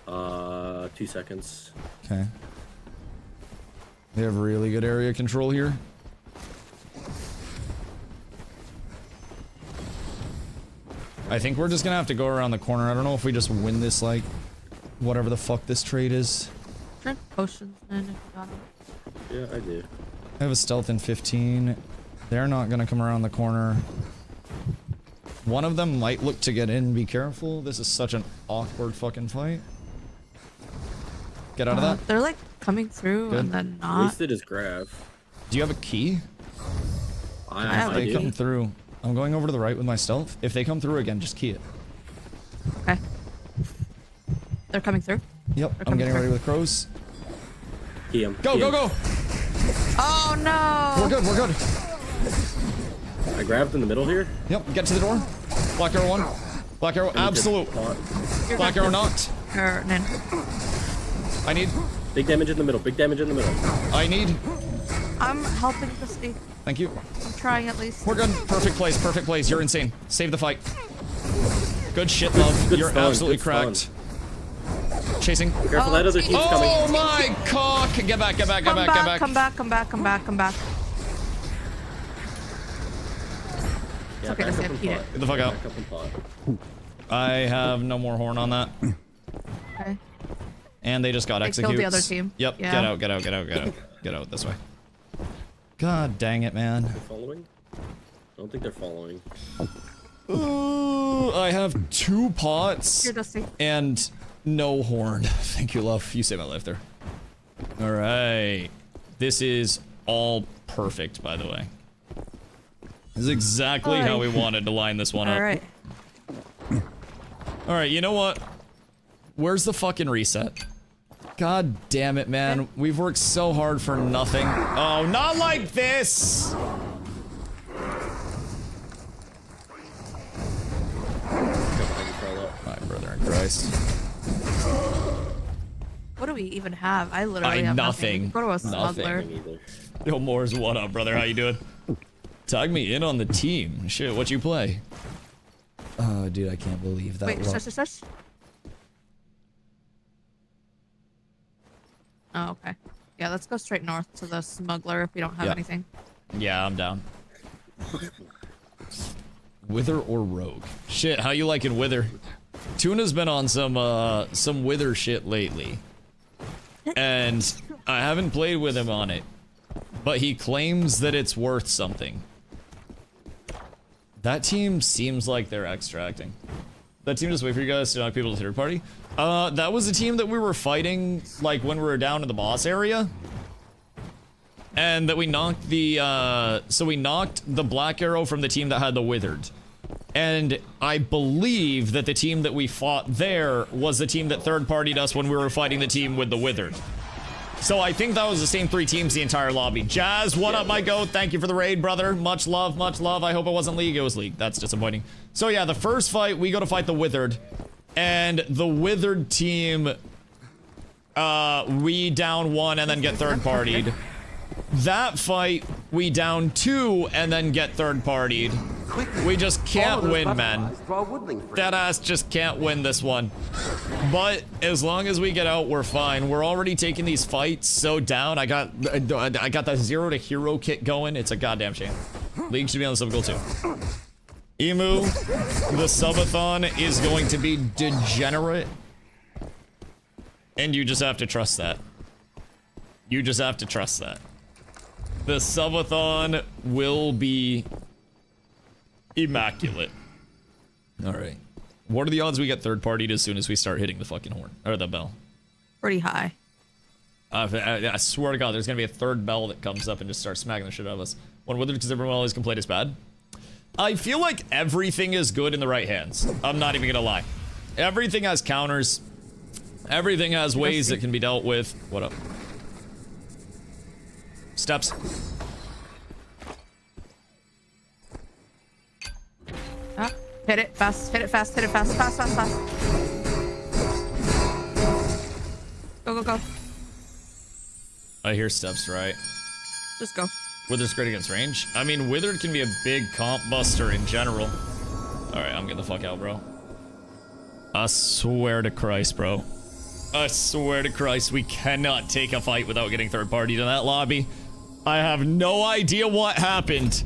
2 seconds. Okay. They have really good area control here. I think we're just gonna have to go around the corner. I don't know if we just win this, like, whatever the fuck this trade is. Drink potions, man, if you got them. Yeah, I do. I have a stealth in 15. They're not gonna come around the corner. One of them might look to get in. Be careful. This is such an awkward fucking fight. Get out of that. They're like coming through Good. and then not. Wasted his grav. Do you have a key? I They do. come through. I'm going over to the right with my stealth. If they come through again, just key it. Okay. They're coming through? Yep, They're I'm coming getting through. ready with crows. Key him. Go, Key go, him. go! Oh no! We're good, we're good. I grabbed in the middle here. Yep, get to the door. Black arrow 1. Black arrow absolute. Black arrow knocked. Nin. I need. Big damage in the middle. Big damage in the middle. I need. I'm helping Dusty. Thank you. I'm trying at least. We're good. Perfect place, perfect place. You're insane. Save the fight. Good shit, love. Good You're stun, absolutely good cracked. Chasing. Careful, that other team's coming. Oh my cock! Get back, get back, get back, get back. Come back, come back, come back, come back. Yeah, Okay, back Dusty, up I and peed pot. it. Get the fuck out. Back up and pot. I have no more horn on that. Okay. And they just got They executed. killed the other team. Yep, Yeah. get out, get out, get out, get out. Get out this way. God dang it, man. They're following? I don't think they're following. I have 2 pots Here, Dusty. and no horn. Thank you, love. You saved my life there. All right. This is all perfect, by the way. This is exactly how we wanted to line this one up. All right. All right, you know what? Where's the fucking reset? God damn it, man. We've worked so hard for nothing. Oh, not like this! My brother in Christ. What do we even have? I literally have nothing. Go to a smuggler. Yo, Moores, what up, brother? How you doing? Tag me in on the team. Shit, what you play? Oh, dude, I can't believe that. Wait, shush. Oh, okay. Yeah, let's go straight north to the smuggler if we don't have anything. Yeah, I'm down. Wither or rogue? Shit, how you liking Wither? Tuna's been on some Wither shit lately. And I haven't played with him on it. But he claims that it's worth something. That team seems like they're extracting. That team just wait for you guys to knock people to the third party. That was a team that we were fighting, like, when we were down in the boss area. And that we knocked the, so we knocked the black arrow from the team that had the withered. And I believe that the team that we fought there was the team that third-partied us when we were fighting the team with the withered. So I think that was the same 3 teams the entire lobby. Jazz, what up, my goat? Thank you for the raid, brother. Much love, much love. I hope it wasn't League. It was League. That's disappointing. So yeah, the first fight, we go to fight the withered. And the withered team, we down 1 and then get third-partied. That fight, we down 2 and then get third-partied. We just can't win, man. Deadass just can't win this one. But as long as we get out, we're fine. We're already taking these fights so down. I got that 0 to hero kit going. It's a goddamn shame. League should be on the sub goal too. Emu, the subathon is going to be degenerate. And you just have to trust that. You just have to trust that. The subathon will be immaculate. Alright. What are the odds we get third-partied as soon as we start hitting the fucking horn? Or the bell? Pretty high. I swear to God, there's gonna be a third bell that comes up and just starts smacking the shit out of us. When withered because everyone always complain is bad. I feel like everything is good in the right hands. I'm not even gonna lie. Everything has counters. Everything has ways that can be dealt with. What up? Steps. Ah, hit it fast, hit it fast, hit it fast, fast, fast, fast. Go, go, go. I hear steps, right? Just go. Wither's great against range. I mean, Withered can be a big comp buster in general. Alright, I'm getting the fuck out, bro. I swear to Christ, bro. I swear to Christ, we cannot take a fight without getting third party to that lobby. I have no idea what happened,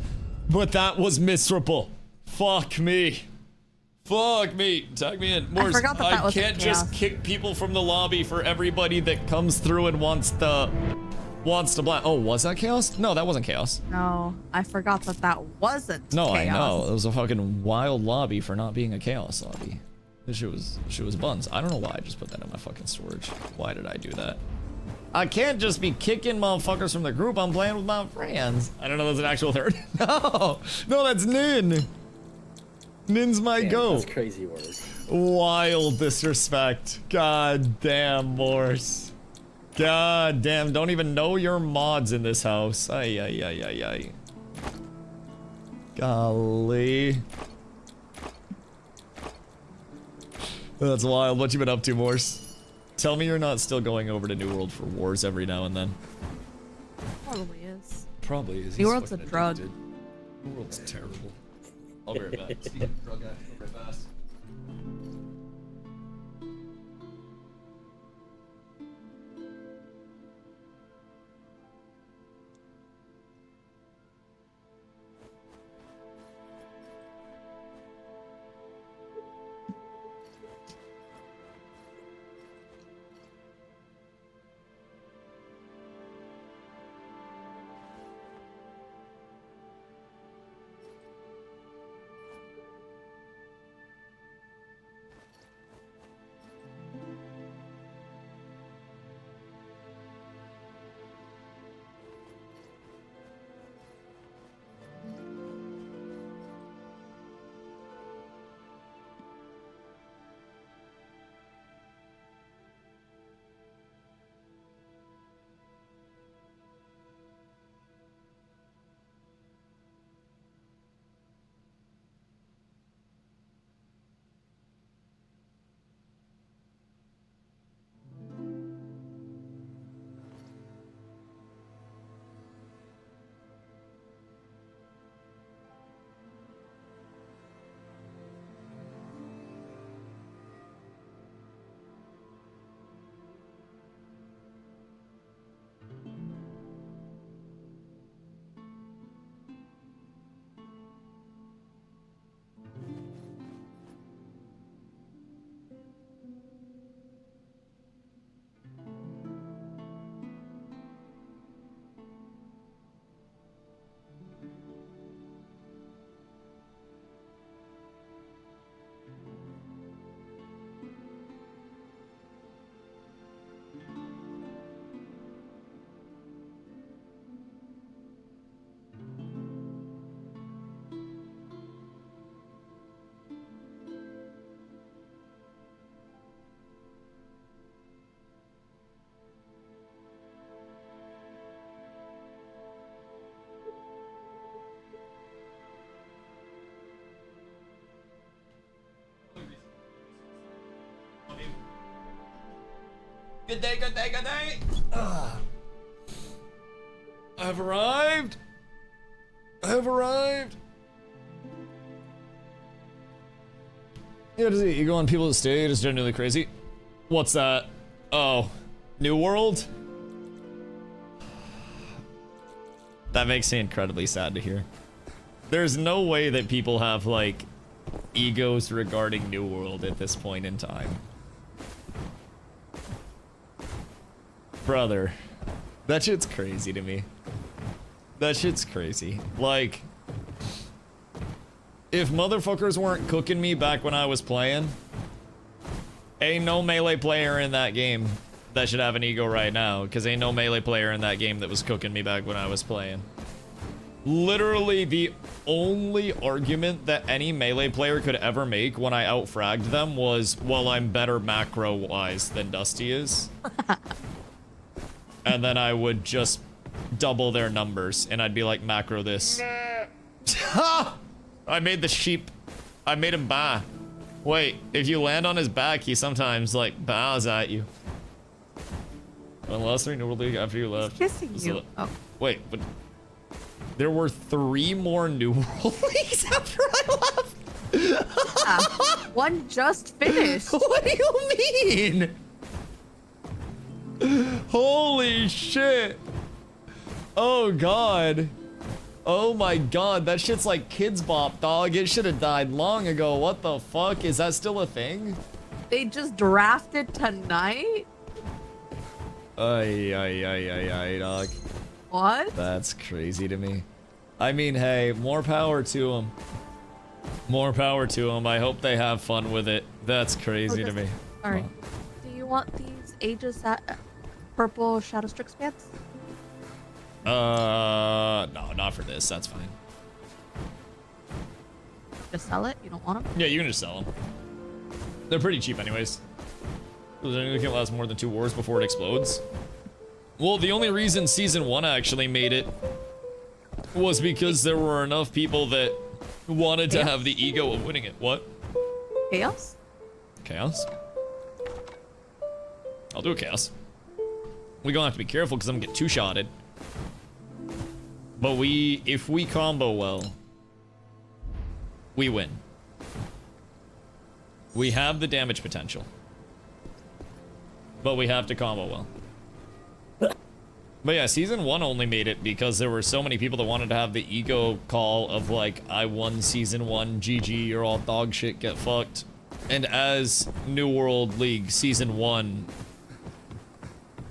but that was miserable. Fuck me. Fuck me. Tag me in. Morse, I can't just kick people from the lobby for everybody that comes through and wants to blast. Oh, was that chaos? No, that wasn't chaos. No, I forgot that that wasn't No, chaos. I know. It was a fucking wild lobby for not being a chaos lobby. This shit was buns. I don't know why I just put that in my fucking storage. Why did I do that? I can't just be kicking motherfuckers from the group. I'm playing with my friends. I don't know that's an actual third. No, that's Nin. Nin's my goat. That's crazy words. Wild disrespect. God damn, Morse. God damn, don't even know your mods in this house. Ay, ay, ay, ay, ay. Golly. That's wild. What you been up to, Morse? Tell me you're not still going over to New World for wars every now and then. Probably is. Probably is. New World's a drug. New World's terrible. I'll be right back. Speaking of drug action, I'll be right fast. Good day, good day, good day. I've arrived. I've arrived. Yeah, does you go on people to stay just genuinely crazy? What's that? Oh, New World? That makes me incredibly sad to hear. There's no way that people have, like, egos regarding New World at this point in time. Brother, that shit's crazy to me. That shit's crazy. Like, if motherfuckers weren't cooking me back when I was playing, ain't no melee player in that game that should have an ego right now, because ain't no melee player in that game that was cooking me back when I was playing. Literally the only argument that any melee player could ever make when I outfragged them was, well, I'm better macro-wise than Dusty is. And then I would just double their numbers, and I'd be like, macro this. I made the sheep. I made him baa. Wait, if you land on his back, he sometimes, like, bows at you. Unless they're in New World League after you left. He's kissing you. Oh. Wait, but there were 3 more New World Leagues after I left? One just finished. What do you mean? Holy shit. Oh god. Oh my god, that shit's like Kids Bop, dog. It should have died long ago. What the fuck? Is that still a thing? They just drafted tonight? Ay, dog. What? That's crazy to me. I mean, hey, more power to them. More power to them. I hope they have fun with it. That's crazy to me. Alright. Do you want these Aegis purple Shadow Strix pants? No, not for this. That's fine. Just sell it? You don't want them? Yeah, you can just sell them. They're pretty cheap anyways. They can't last more than 2 wars before it explodes. Well, the only reason Season 1 actually made it was because there were enough people that wanted to have the ego of winning it. What? Chaos? Chaos? I'll do a chaos. We're gonna have to be careful because I'm gonna get 2-shotted. But if we combo well, we win. We have the damage potential. But we have to combo well. But yeah, Season 1 only made it because there were so many people that wanted to have the ego call of like, I won Season 1, GG, you're all dog shit, get fucked. And as New World League Season 1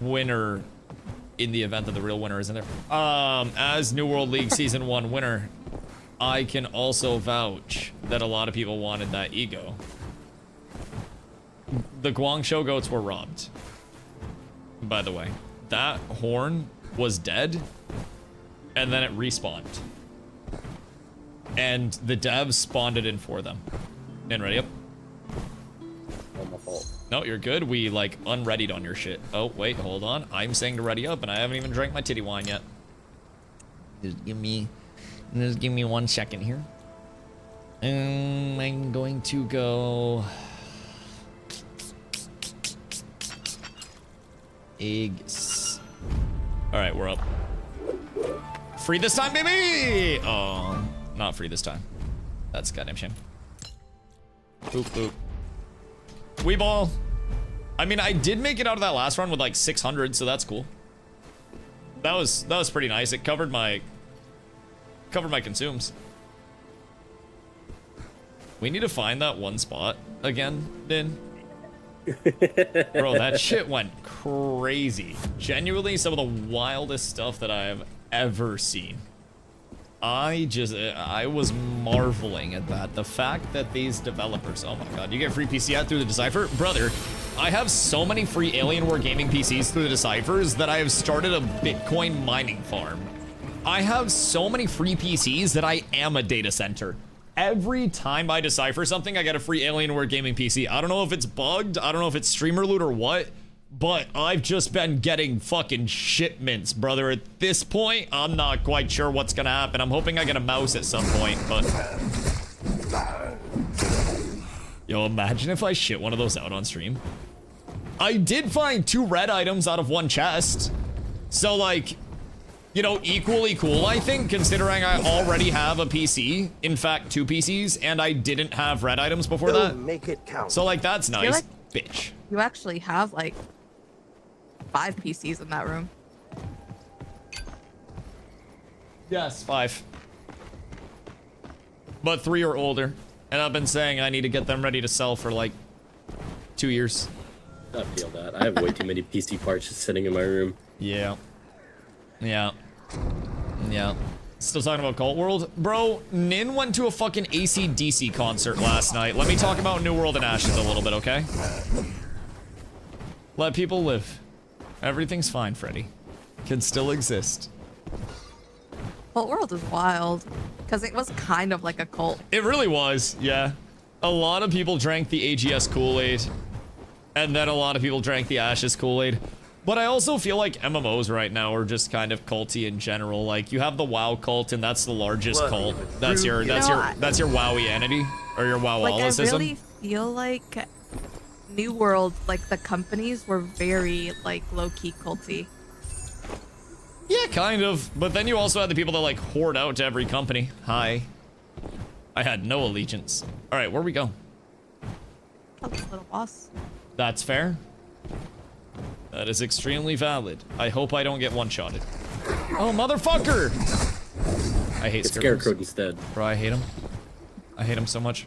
winner, in the event that the real winner isn't there, as New World League Season 1 winner, I can also vouch that a lot of people wanted that ego. The Guangzhou goats were robbed, by the way. That horn was dead, and then it respawned. And the devs spawned it in for them. And ready up? Not my fault. No, you're good. We, like, unreadied on your shit. Oh, wait, hold on. I'm saying to ready up, and I haven't even drank my titty wine yet. Just give me 1 second here. I'm going to go... eggs. All right, we're up. Free this time, baby! Oh, not free this time. That's a goddamn shame. Boop, boop. We ball. I mean, I did make it out of that last run with like 600, so that's cool. That was pretty nice. It covered my consumes. We need to find that one spot again, Din. Bro, that shit went crazy. Genuinely some of the wildest stuff that I have ever seen. I was marveling at that. The fact that these developers, oh my god, you get free PC ad through the Decipher? Brother, I have so many free Alienware gaming PCs through the Deciphers that I have started a Bitcoin mining farm. I have so many free PCs that I am a data center. Every time I decipher something, I get a free Alienware gaming PC. I don't know if it's bugged, I don't know if it's streamer loot or what, but I've just been getting fucking shipments, brother. At this point, I'm not quite sure what's gonna happen. I'm hoping I get a mouse at some point, but... Yo, imagine if I shit one of those out on stream. I did find 2 red items out of 1 chest. So, like, you know, equally cool, I think, considering I already have a PC. In fact, 2 PCs, and I didn't have red items before that. Make it count. So, like, that's nice. like Bitch. You actually have, like, 5 PCs in that room. Yes, 5. But 3 are older. And I've been saying I need to get them ready to sell for, like, 2 years. I feel that. I have way too many PC parts just sitting in my room. Yeah. Yeah. Yeah. Still talking about Cult World? Bro, Nin went to a fucking AC/DC concert last night. Let me talk about New World and Ashes a little bit, okay? Let people live. Everything's fine, Freddy. Can still exist. Cult World is wild. Because it was kind of like a cult. It really was, yeah. A lot of people drank the AGS Kool-Aid. And then a lot of people drank the Ashes Kool-Aid. But I also feel like MMOs right now are just kind of culty in general. Like, you have the WoW cult, and that's the largest cult. That's your WoWy entity, or your WoWolicism. Like, I really feel like New World, like, the companies were very, like, low-key culty. Yeah, kind of. But then you also had the people that, like, hoard out to every company. Hi. I had no allegiance. Alright, where we go? Oh, this little boss. That's fair. That is extremely valid. I hope I don't get one-shotted. Oh, motherfucker! I hate Scarecrow instead. Bro, I hate him. I hate him so much.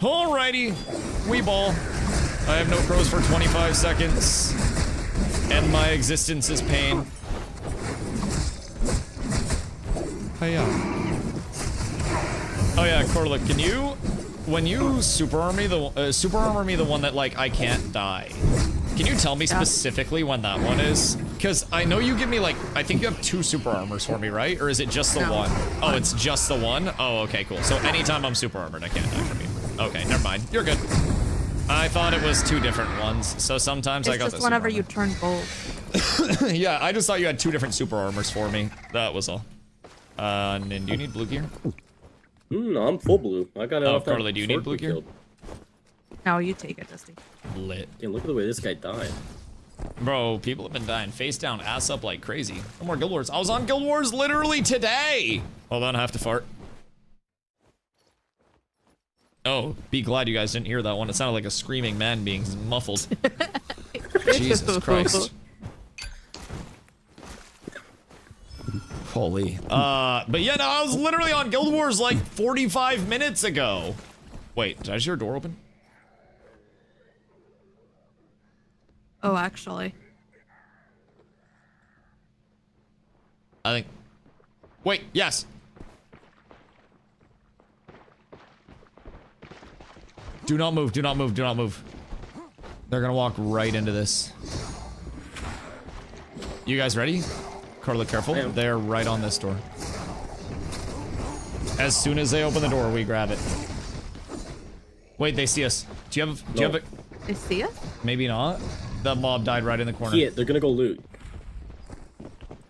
Alrighty. We ball. I have no crows for 25 seconds. And my existence is pain. Oh yeah. Oh yeah, Corlick, can you... When you super armor me the one that, like, I can't die. Can you tell me specifically when that one is? Because I know you give me, like, I think you have 2 super armors for me, right? Or is it just the one? Oh, it's just the one? Oh, okay, cool. So anytime I'm super armored, I can't die from you. Okay, never mind. You're good. I thought it was 2 different ones, so sometimes I got this. It's just whenever you turn gold. Yeah, I just thought you had 2 different super armors for me. That was all. And do you need blue gear? No, I'm full blue. I got it. Oh, Carly, do you need blue gear? No, you take it, Dusty. Lit. Yeah, look at the way this guy died. Bro, people have been dying face down, ass up like crazy. No more Guild Wars. I was on Guild Wars literally today! Hold on, I have to fart. Oh, be glad you guys didn't hear that one. It sounded like a screaming man being muffled. Jesus Christ. Holy. But yeah, no, I was literally on Guild Wars like 45 minutes ago. Wait, did I just hear a door open? Oh, actually. I think... Wait, yes. Do not move, do not move, do not move. They're gonna walk right into this. You guys ready? Carla, careful. They're right on this door. As soon as they open the door, we grab it. Wait, they see us. Do you have a... They see us? Maybe not. The mob died right in the corner. Yeah, they're gonna go loot.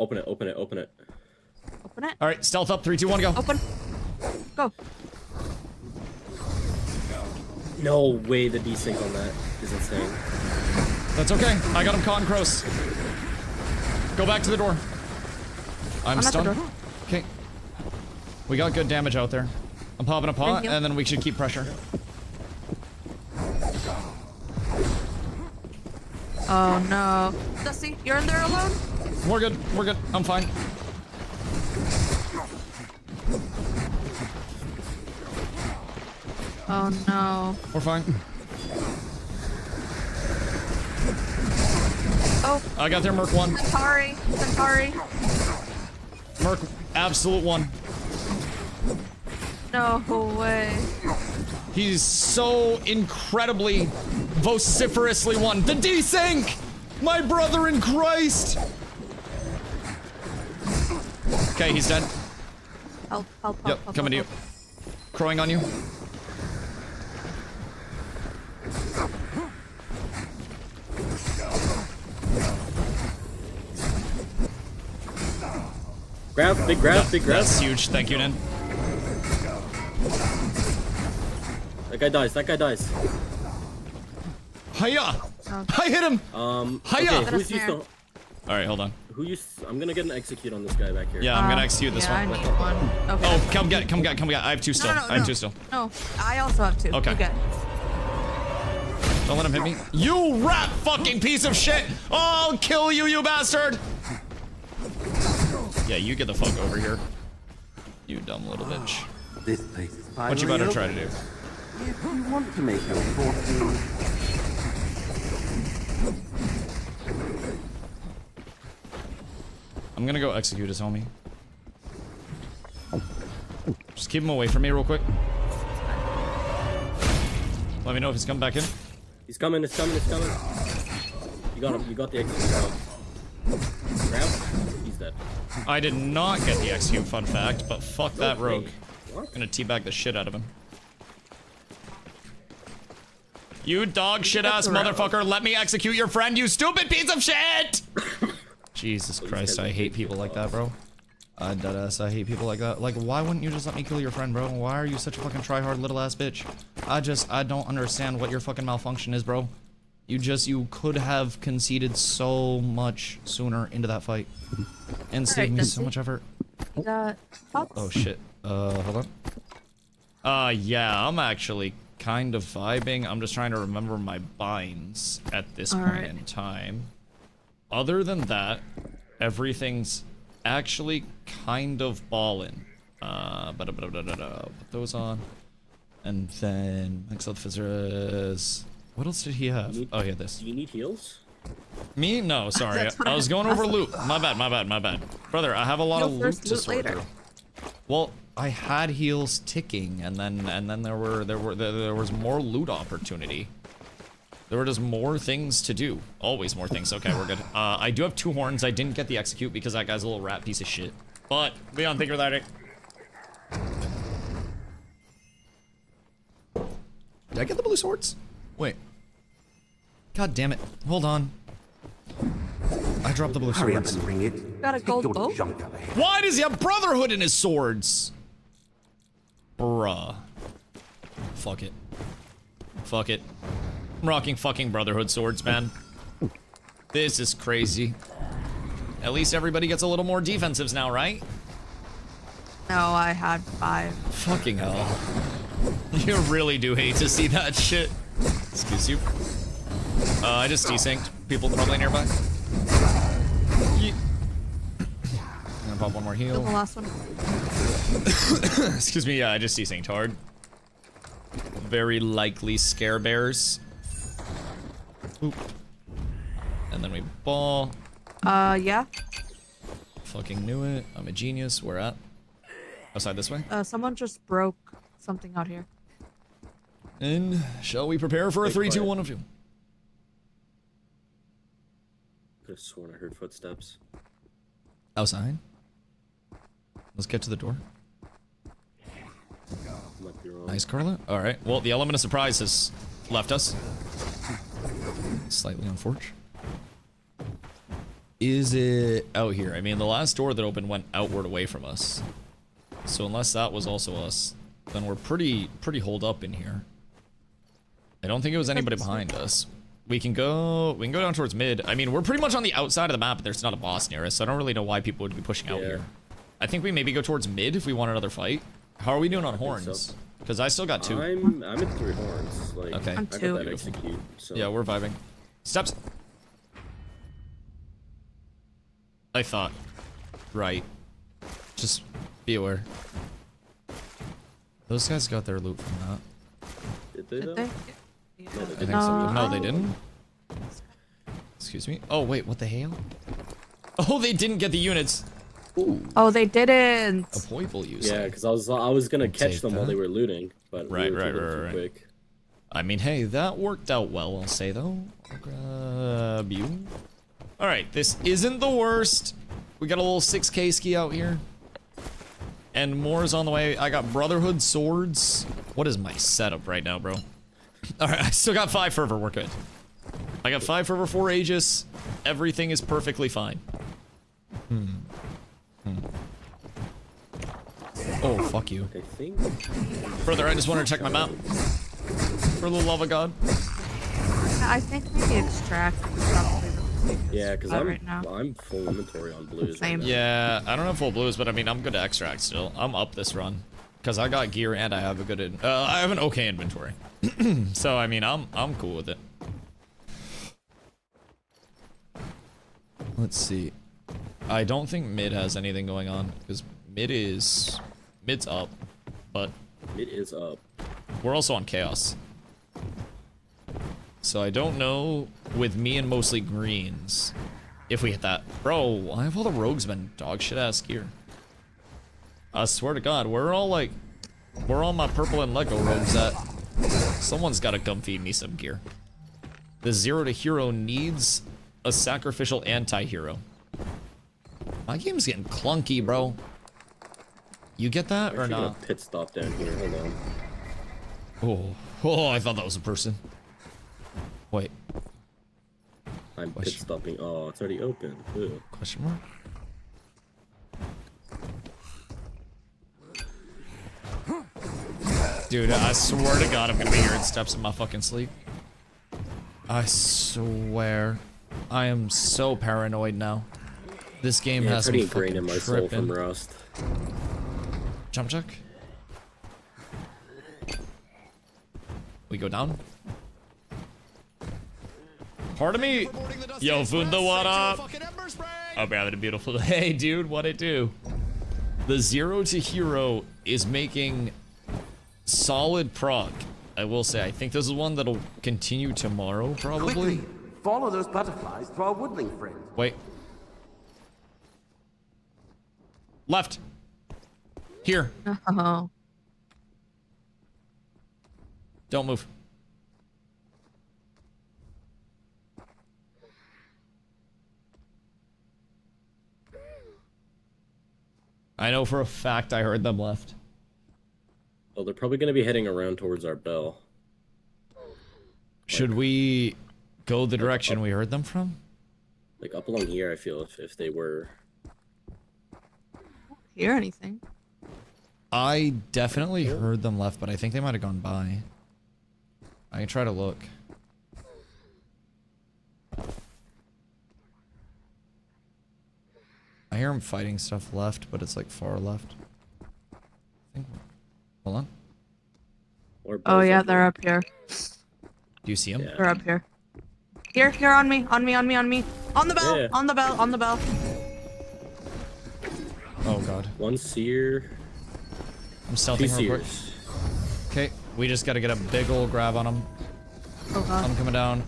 Open it, open it, open it. Open it. Alright, stealth up. 3, 2, 1, go. Open. Go. No way the desync on that is insane. That's okay. I got him caught in Crows. Go back to the door. I'm stunned. Okay. We got good damage out there. I'm popping a pot, and then we should keep pressure. Oh no. Dusty, you're in there alone? We're good. We're good. I'm fine. Oh no. We're fine. Oh. I got their Merc 1. Centauri. Merc, absolute 1. No way. He's so incredibly, vociferously 1. The desync! My brother in Christ! Okay, he's dead. Help, yep, coming to you. Crowing on you. Grab, big grab, big grab. That's huge. Thank you, Nin. That guy dies, that guy dies. Hiya! I hit him! Hiya! Okay, who's used to... Alright, hold on. I'm gonna get an execute on this guy back here. Yeah, I'm gonna execute this one. I need one. Okay. Oh, come get it. I have two still. I have two still. No, I also have two. Okay. You good. Don't let him hit me. You rat fucking piece of shit! I'll kill you, you bastard! Yeah, you get the fuck over here. You dumb little bitch. This place is What you better try to do? If you want to make your fortune. I'm gonna go execute his homie. Just keep him away from me real quick. Let me know if he's coming back in. He's coming. You got him. You got the execute. Grab. He's dead. I did not get the execute, fun fact, but fuck that rogue. What? I'm gonna teabag the shit out of him. You dog shit ass motherfucker, let me execute your friend, you stupid piece of shit! Jesus Christ, I hate people like that, bro. Deadass, I hate people like that. Like, why wouldn't you just let me kill your friend, bro? Why are you such a fucking tryhard little ass bitch? I don't understand what your fucking malfunction is, bro. You could have conceded so much sooner into that fight. And saved me so much effort. Oh shit. Hold on. Yeah, I'm actually kind of vibing. I'm just trying to remember my binds at this point in time. Other than that, everything's actually kind of ballin'. Put those on. And then max out Fizzers. What else did he have? Oh, he had this. Do you need heals? Me? No, sorry. I was going over loot. My bad. Brother, I have a lot of loot to sort through. Well, I had heals ticking, and then there was more loot opportunity. There were just more things to do. Always more things. Okay, we're good. I do have 2 horns. I didn't get the execute because that guy's a little rat piece of shit. But Leon, think of that. Did I get the blue swords? Wait. God damn it. Hold on. I dropped the blue Hurry swords. up and bring it. Got a gold bow? Why does he have Brotherhood in his swords? Bruh. Fuck it. Fuck it. I'm rocking fucking Brotherhood swords, man. This is crazy. At least everybody gets a little more defensives now, right? No, I had 5. Fucking hell. You really do hate to see that shit. Excuse you. I just desynced. People probably nearby. I'm gonna pop one more heal. The last one. Excuse me, yeah, I just desynced hard. Very likely scare bears. Oop. And then we ball. Yeah. Fucking knew it. I'm a genius. Where at? Outside this way? Someone just broke something out here. And shall we prepare for a 3, 2, 1 of you? I could have sworn I heard footsteps. Outside? Let's get to the door. Might be wrong. Nice, Carla. Alright, well, the element of surprise has left us. Slightly unfortunate. Is it out here? I mean, the last door that opened went outward away from us. So unless that was also us, then we're pretty holed up in here. I don't think it was anybody behind us. We can go down towards mid. I mean, we're pretty much on the outside of the map, but there's not a boss near us, so I don't really know why people would be pushing out here. I think we maybe go towards mid if we want another fight. How are we doing on horns? Because I still got 2. I'm at 3 horns. Like, okay. I'm 2. I got that execute, so. Yeah, we're vibing. Steps. I thought. Right. Just be aware. Those guys got their loot from that. Did they though? Yeah. No, they I think so. No, they didn't. Excuse me. Oh wait, what the hell? Oh, they didn't get the units. Ooh. Oh, they didn't. A poible use. Yeah, because I was gonna catch them while they were looting, but right. Quick. I mean, hey, that worked out well. I'll say though. I'll grab you. All right, this isn't the worst. We got a little 6K ski out here. And more is on the way. I got Brotherhood swords. What is my setup right now, bro? Alright, I still got 5 fervor. We're good. I got 5 fervor, 4 aegis. Everything is perfectly fine. Oh, fuck you. I think. Brother, I just wanted to check my map. For the love of God. I think maybe extract is probably the safest Yeah, because spot right now. I'm full inventory on blues. Same. Right now. Yeah, I don't have full blues, but I mean, I'm good to extract still. I'm up this run. Because I got gear and I have a good, I have an okay inventory. So, I mean, I'm cool with it. Let's see. I don't think mid has anything going on, because mid's up, but... Mid is up. We're also on chaos. So I don't know, with me and mostly greens, if we hit that. Bro, why have all the rogues been dog shit ass gear? I swear to God, we're all my purple and Lego rogues at. Someone's gotta come feed me some gear. The 0 to hero needs a sacrificial anti-hero. My game's getting clunky, bro. You get that or not? Pit stop down here, hold on. Oh, I thought that was a person. Wait. I'm pit stopping. Oh, it's already open. Ew. Question mark? Dude, I swear to God I'm gonna be hearing steps in my fucking sleep. I swear. I am so paranoid now. This game has me fucking in my soul tripping. from Rust. Jump check. We go down. Pardon me. Yo, Funda, what up? Hope you're having a beautiful day. Hey, dude, what it do? The 0 to hero is making solid prog. I will say, I think this is one that'll continue tomorrow, probably. Quickly, follow those butterflies to our woodling friend. Wait. Left. Here. Oh. Don't move. I know for a fact I heard them left. Oh, they're probably going to be heading around towards our bell. Should we go the direction we heard them from? Like up along here, I feel if they were. Hear anything? I definitely heard them left, but I think they might have gone by. I can try to look. I hear them fighting stuff left, but it's like far left. Hold on. Oh yeah, they're up here. Do you see them? They're up here. Here, on me. On the bell, Yeah. on the bell. Oh god. One seer. I'm stealthing real quick. Okay, we just gotta get a big ol' grab on them. Oh god. I'm coming down.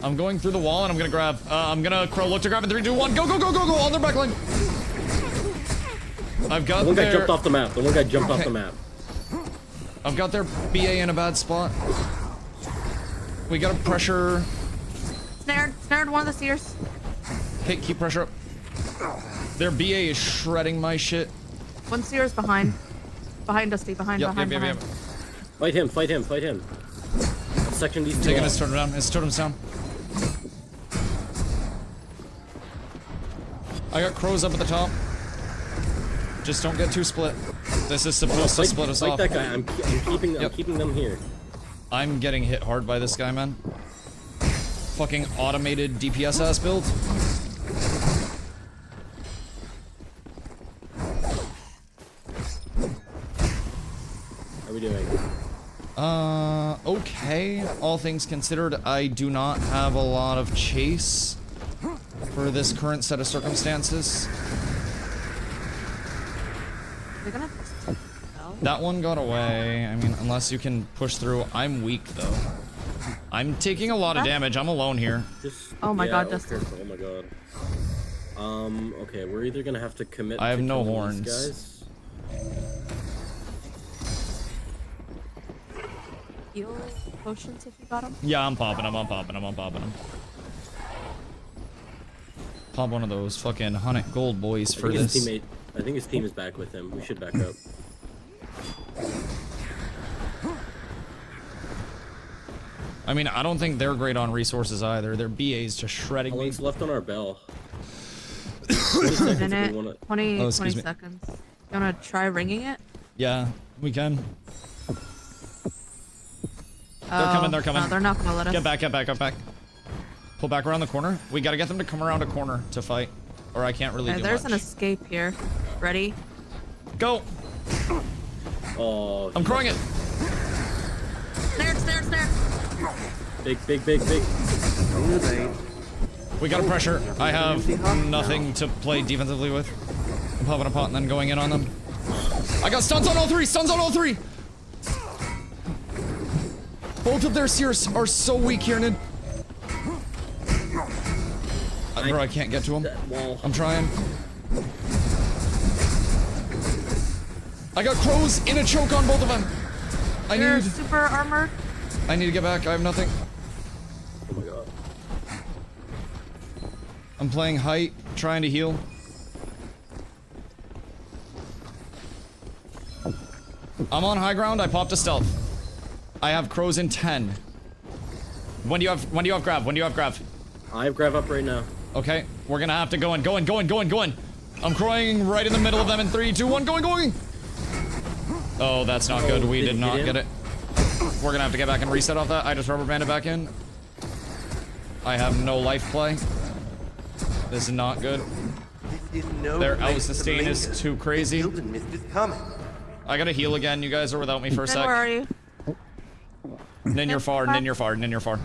I'm going through the wall and I'm gonna grab. I'm gonna look to grab in 3, 2, 1. Go on their back line. I've got The one guy their... jumped off the map. The one guy jumped off the map. I've got their BA in a bad spot. We gotta pressure. Snared one of the seers. Okay, keep pressure up. Their BA is shredding my shit. One seer's behind. Behind Dusty, behind. Fight him. Section these two Taking off. his totem down. His totem's down. I got crows up at the top. Just don't get too split. This is supposed to split us off. Fight that guy. I'm keeping them here. I'm getting hit hard by this guy, man. Fucking automated DPS ass build. How are we doing? Okay. All things considered, I do not have a lot of chase for this current set of circumstances. They're gonna... That one got away. I mean, unless you can push through. I'm weak, though. I'm taking a lot of damage. I'm alone here. Oh my god, Dustin. Oh my god. Okay, we're either gonna have to commit. I have to no killing horns. these guys. Heal potions if you got them. Yeah, I'm popping them. Pop one of those fucking 100 gold boys for this. I think his team is back with him. We should back up. I mean, I don't think they're great on resources either. Their BA's just shredding How me. long's left on our bell? 20 minutes. 20 Oh, excuse me. seconds. You wanna try ringing it? Yeah, we can. They're coming, they're coming. No, they're not gonna let us. Get back, get back, get back. Pull back around the corner. We gotta get them to come around a corner to fight, or I can't really do There's much. an escape here. Ready? Go! Oh. I'm crowing it! Snare, snare, snare! Big, big, big, big. We got a pressure. I have nothing to play defensively with. I'm popping a pot and then going in on them. I got stuns on all three! Stuns on all three! Both of their seers are so weak here, Nid. Bro, I can't get to him. I'm trying. I got crows in a choke on both of them. They're super armored. I need to get back. I have nothing. Oh my god. I'm playing height, trying to heal. I'm on high ground. I popped a stealth. I have crows in 10. When do you have grab? When do you have grab? I have grab up right now. Okay, we're gonna have to go in. I'm crowing right in the middle of them in 3, 2, 1, going. Oh, that's not good. We did not get it. We're gonna have to get back and reset off that. I just rubber banded back in. I have no life play. This is not good. Their out sustain is too crazy. I gotta heal again. You guys are without me for a sec. Where are you? Nin, you're far. Nin, you're far. Nin, you're far.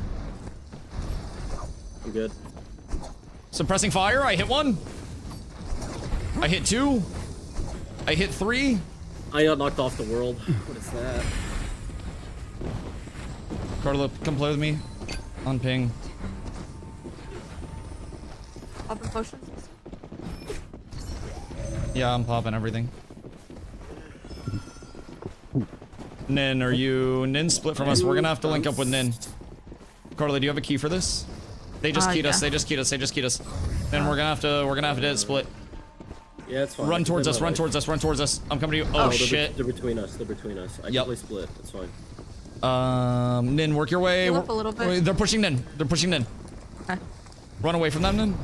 I'm good. Suppressing fire. I hit 1. I hit 2. I hit 3. I got knocked off the world. What is that? Carla, come play with me. On ping. Popping potions. Yeah, I'm popping everything. Nin, are you... Nin split from us. We're gonna have to link up with Nin. Carla, do you have a key for this? They just keyed us. They just keyed us. They just keyed us. Then we're gonna have to dead split. Yeah, it's fine. Run towards us. Run towards us. Run towards us. I'm coming to you. Oh shit. They're between us. They're between us. I can play split. That's fine. Nin, work your way. Heal up a little bit. Wait, they're pushing Nin. They're pushing Nin. Okay. Run away from them, Nin.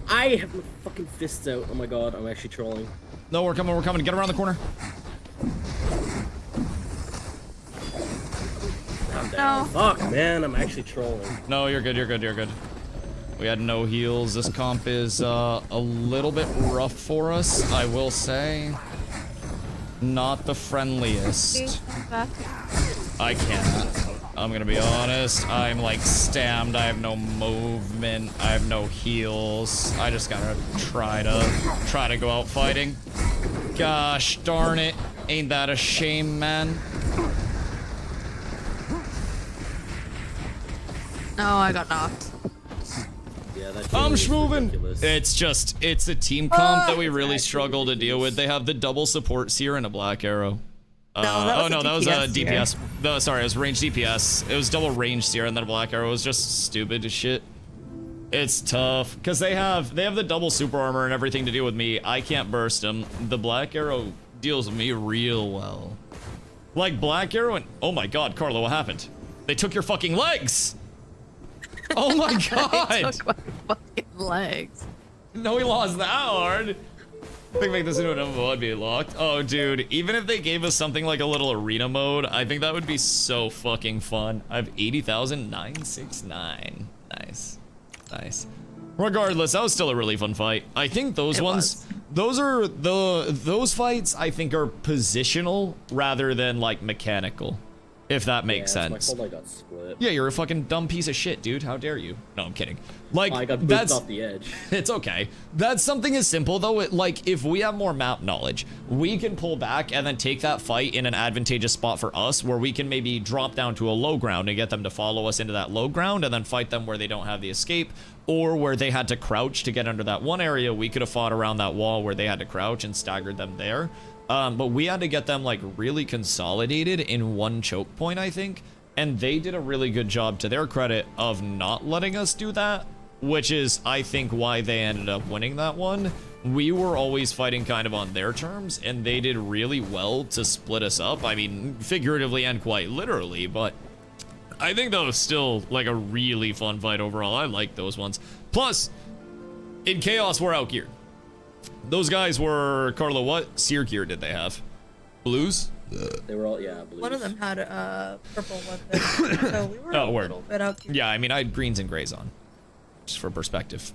I have my fucking fists out. Oh my god, I'm actually trolling. No, we're coming. We're coming. Get around the corner. I'm down. No. Fuck, man, I'm actually trolling. No, you're good. You're good. You're good. We had no heals. This comp is a little bit rough for us, I will say. Not the friendliest. I can't. I'm gonna be honest. I'm like stammed. I have no movement. I have no heals. I just gotta try to go out fighting. Gosh darn it. Ain't that a shame, man? No, I got knocked. Yeah, that I'm schmoving. ridiculous. It's a team comp that we really struggle to deal with. They have the double support seer and a black arrow. That was a DPS. Sorry, it was range DPS. It was double range seer and then a black arrow. It was just stupid as shit. It's tough because they have the double super armor and everything to deal with me. I can't burst them. The black arrow deals with me real well. Like black arrow and oh my god, Carlo, what happened? They took your fucking legs. Oh my god! They took my fucking legs. No, he lost that hard. I think make this into an MMO, I'd be locked. Oh, dude, even if they gave us something like a little arena mode, I think that would be so fucking fun. I have 80,969. Nice. Nice. Regardless, that was still a really fun fight. I think those those fights I think are positional rather than like mechanical. If that makes sense. My fault I got split. Yeah, you're a fucking dumb piece of shit, dude. How dare you? No, I'm kidding. Like, I got booped off the edge. It's okay. That's something as simple, though. Like, if we have more map knowledge, we can pull back and then take that fight in an advantageous spot for us, where we can maybe drop down to a low ground and get them to follow us into that low ground and then fight them where they don't have the escape, or where they had to crouch to get under that one area. We could have fought around that wall where they had to crouch and staggered them there. But we had to get them like really consolidated in one choke point, I think. And they did a really good job, to their credit, of not letting us do that, which is, I think, why they ended up winning that one. We were always fighting kind of on their terms, and they did really well to split us up. I mean, figuratively and quite literally, but I think that was still like a really fun fight overall. I like those ones. Plus, in Chaos, we're outgeared. Those guys were, Carlo, what seer gear did they have? Blues? They were all, yeah, blues. One of them had a purple weapon, so we were a little bit out. Yeah, I mean, I had greens and grays on, just for perspective.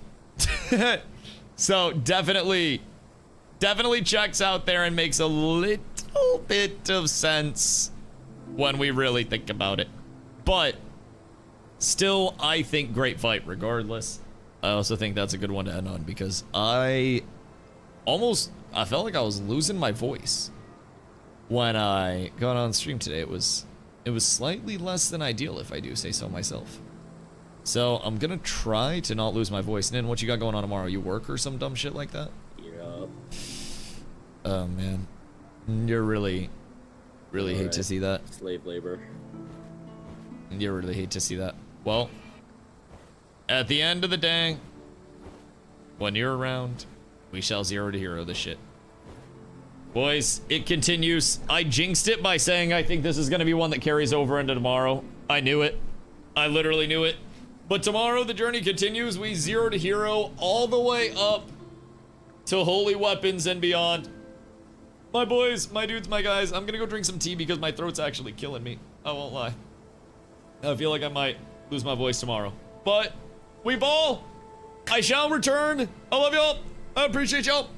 So definitely checks out there and makes a little bit of sense when we really think about it. But still, I think great fight regardless. I also think that's a good one to end on because I felt like I was losing my voice when I got on stream today. It was slightly less than ideal, if I do say so myself. So I'm gonna try to not lose my voice. Nin, what you got going on tomorrow? You work or some dumb shit like that? Yup. Oh man, you're really hate to see that. Slave labor. You really hate to see that. Well, at the end of the day, when you're around, we shall 0 to hero this shit. Boys, it continues. I jinxed it by saying I think this is gonna be one that carries over into tomorrow. I knew it. I literally knew it. But tomorrow the journey continues. We 0 to hero all the way up to holy weapons and beyond. My boys, my dudes, my guys, I'm gonna go drink some tea because my throat's actually killing me. I won't lie. I feel like I might lose my voice tomorrow. But we ball. I shall return. I love y'all. I appreciate y'all.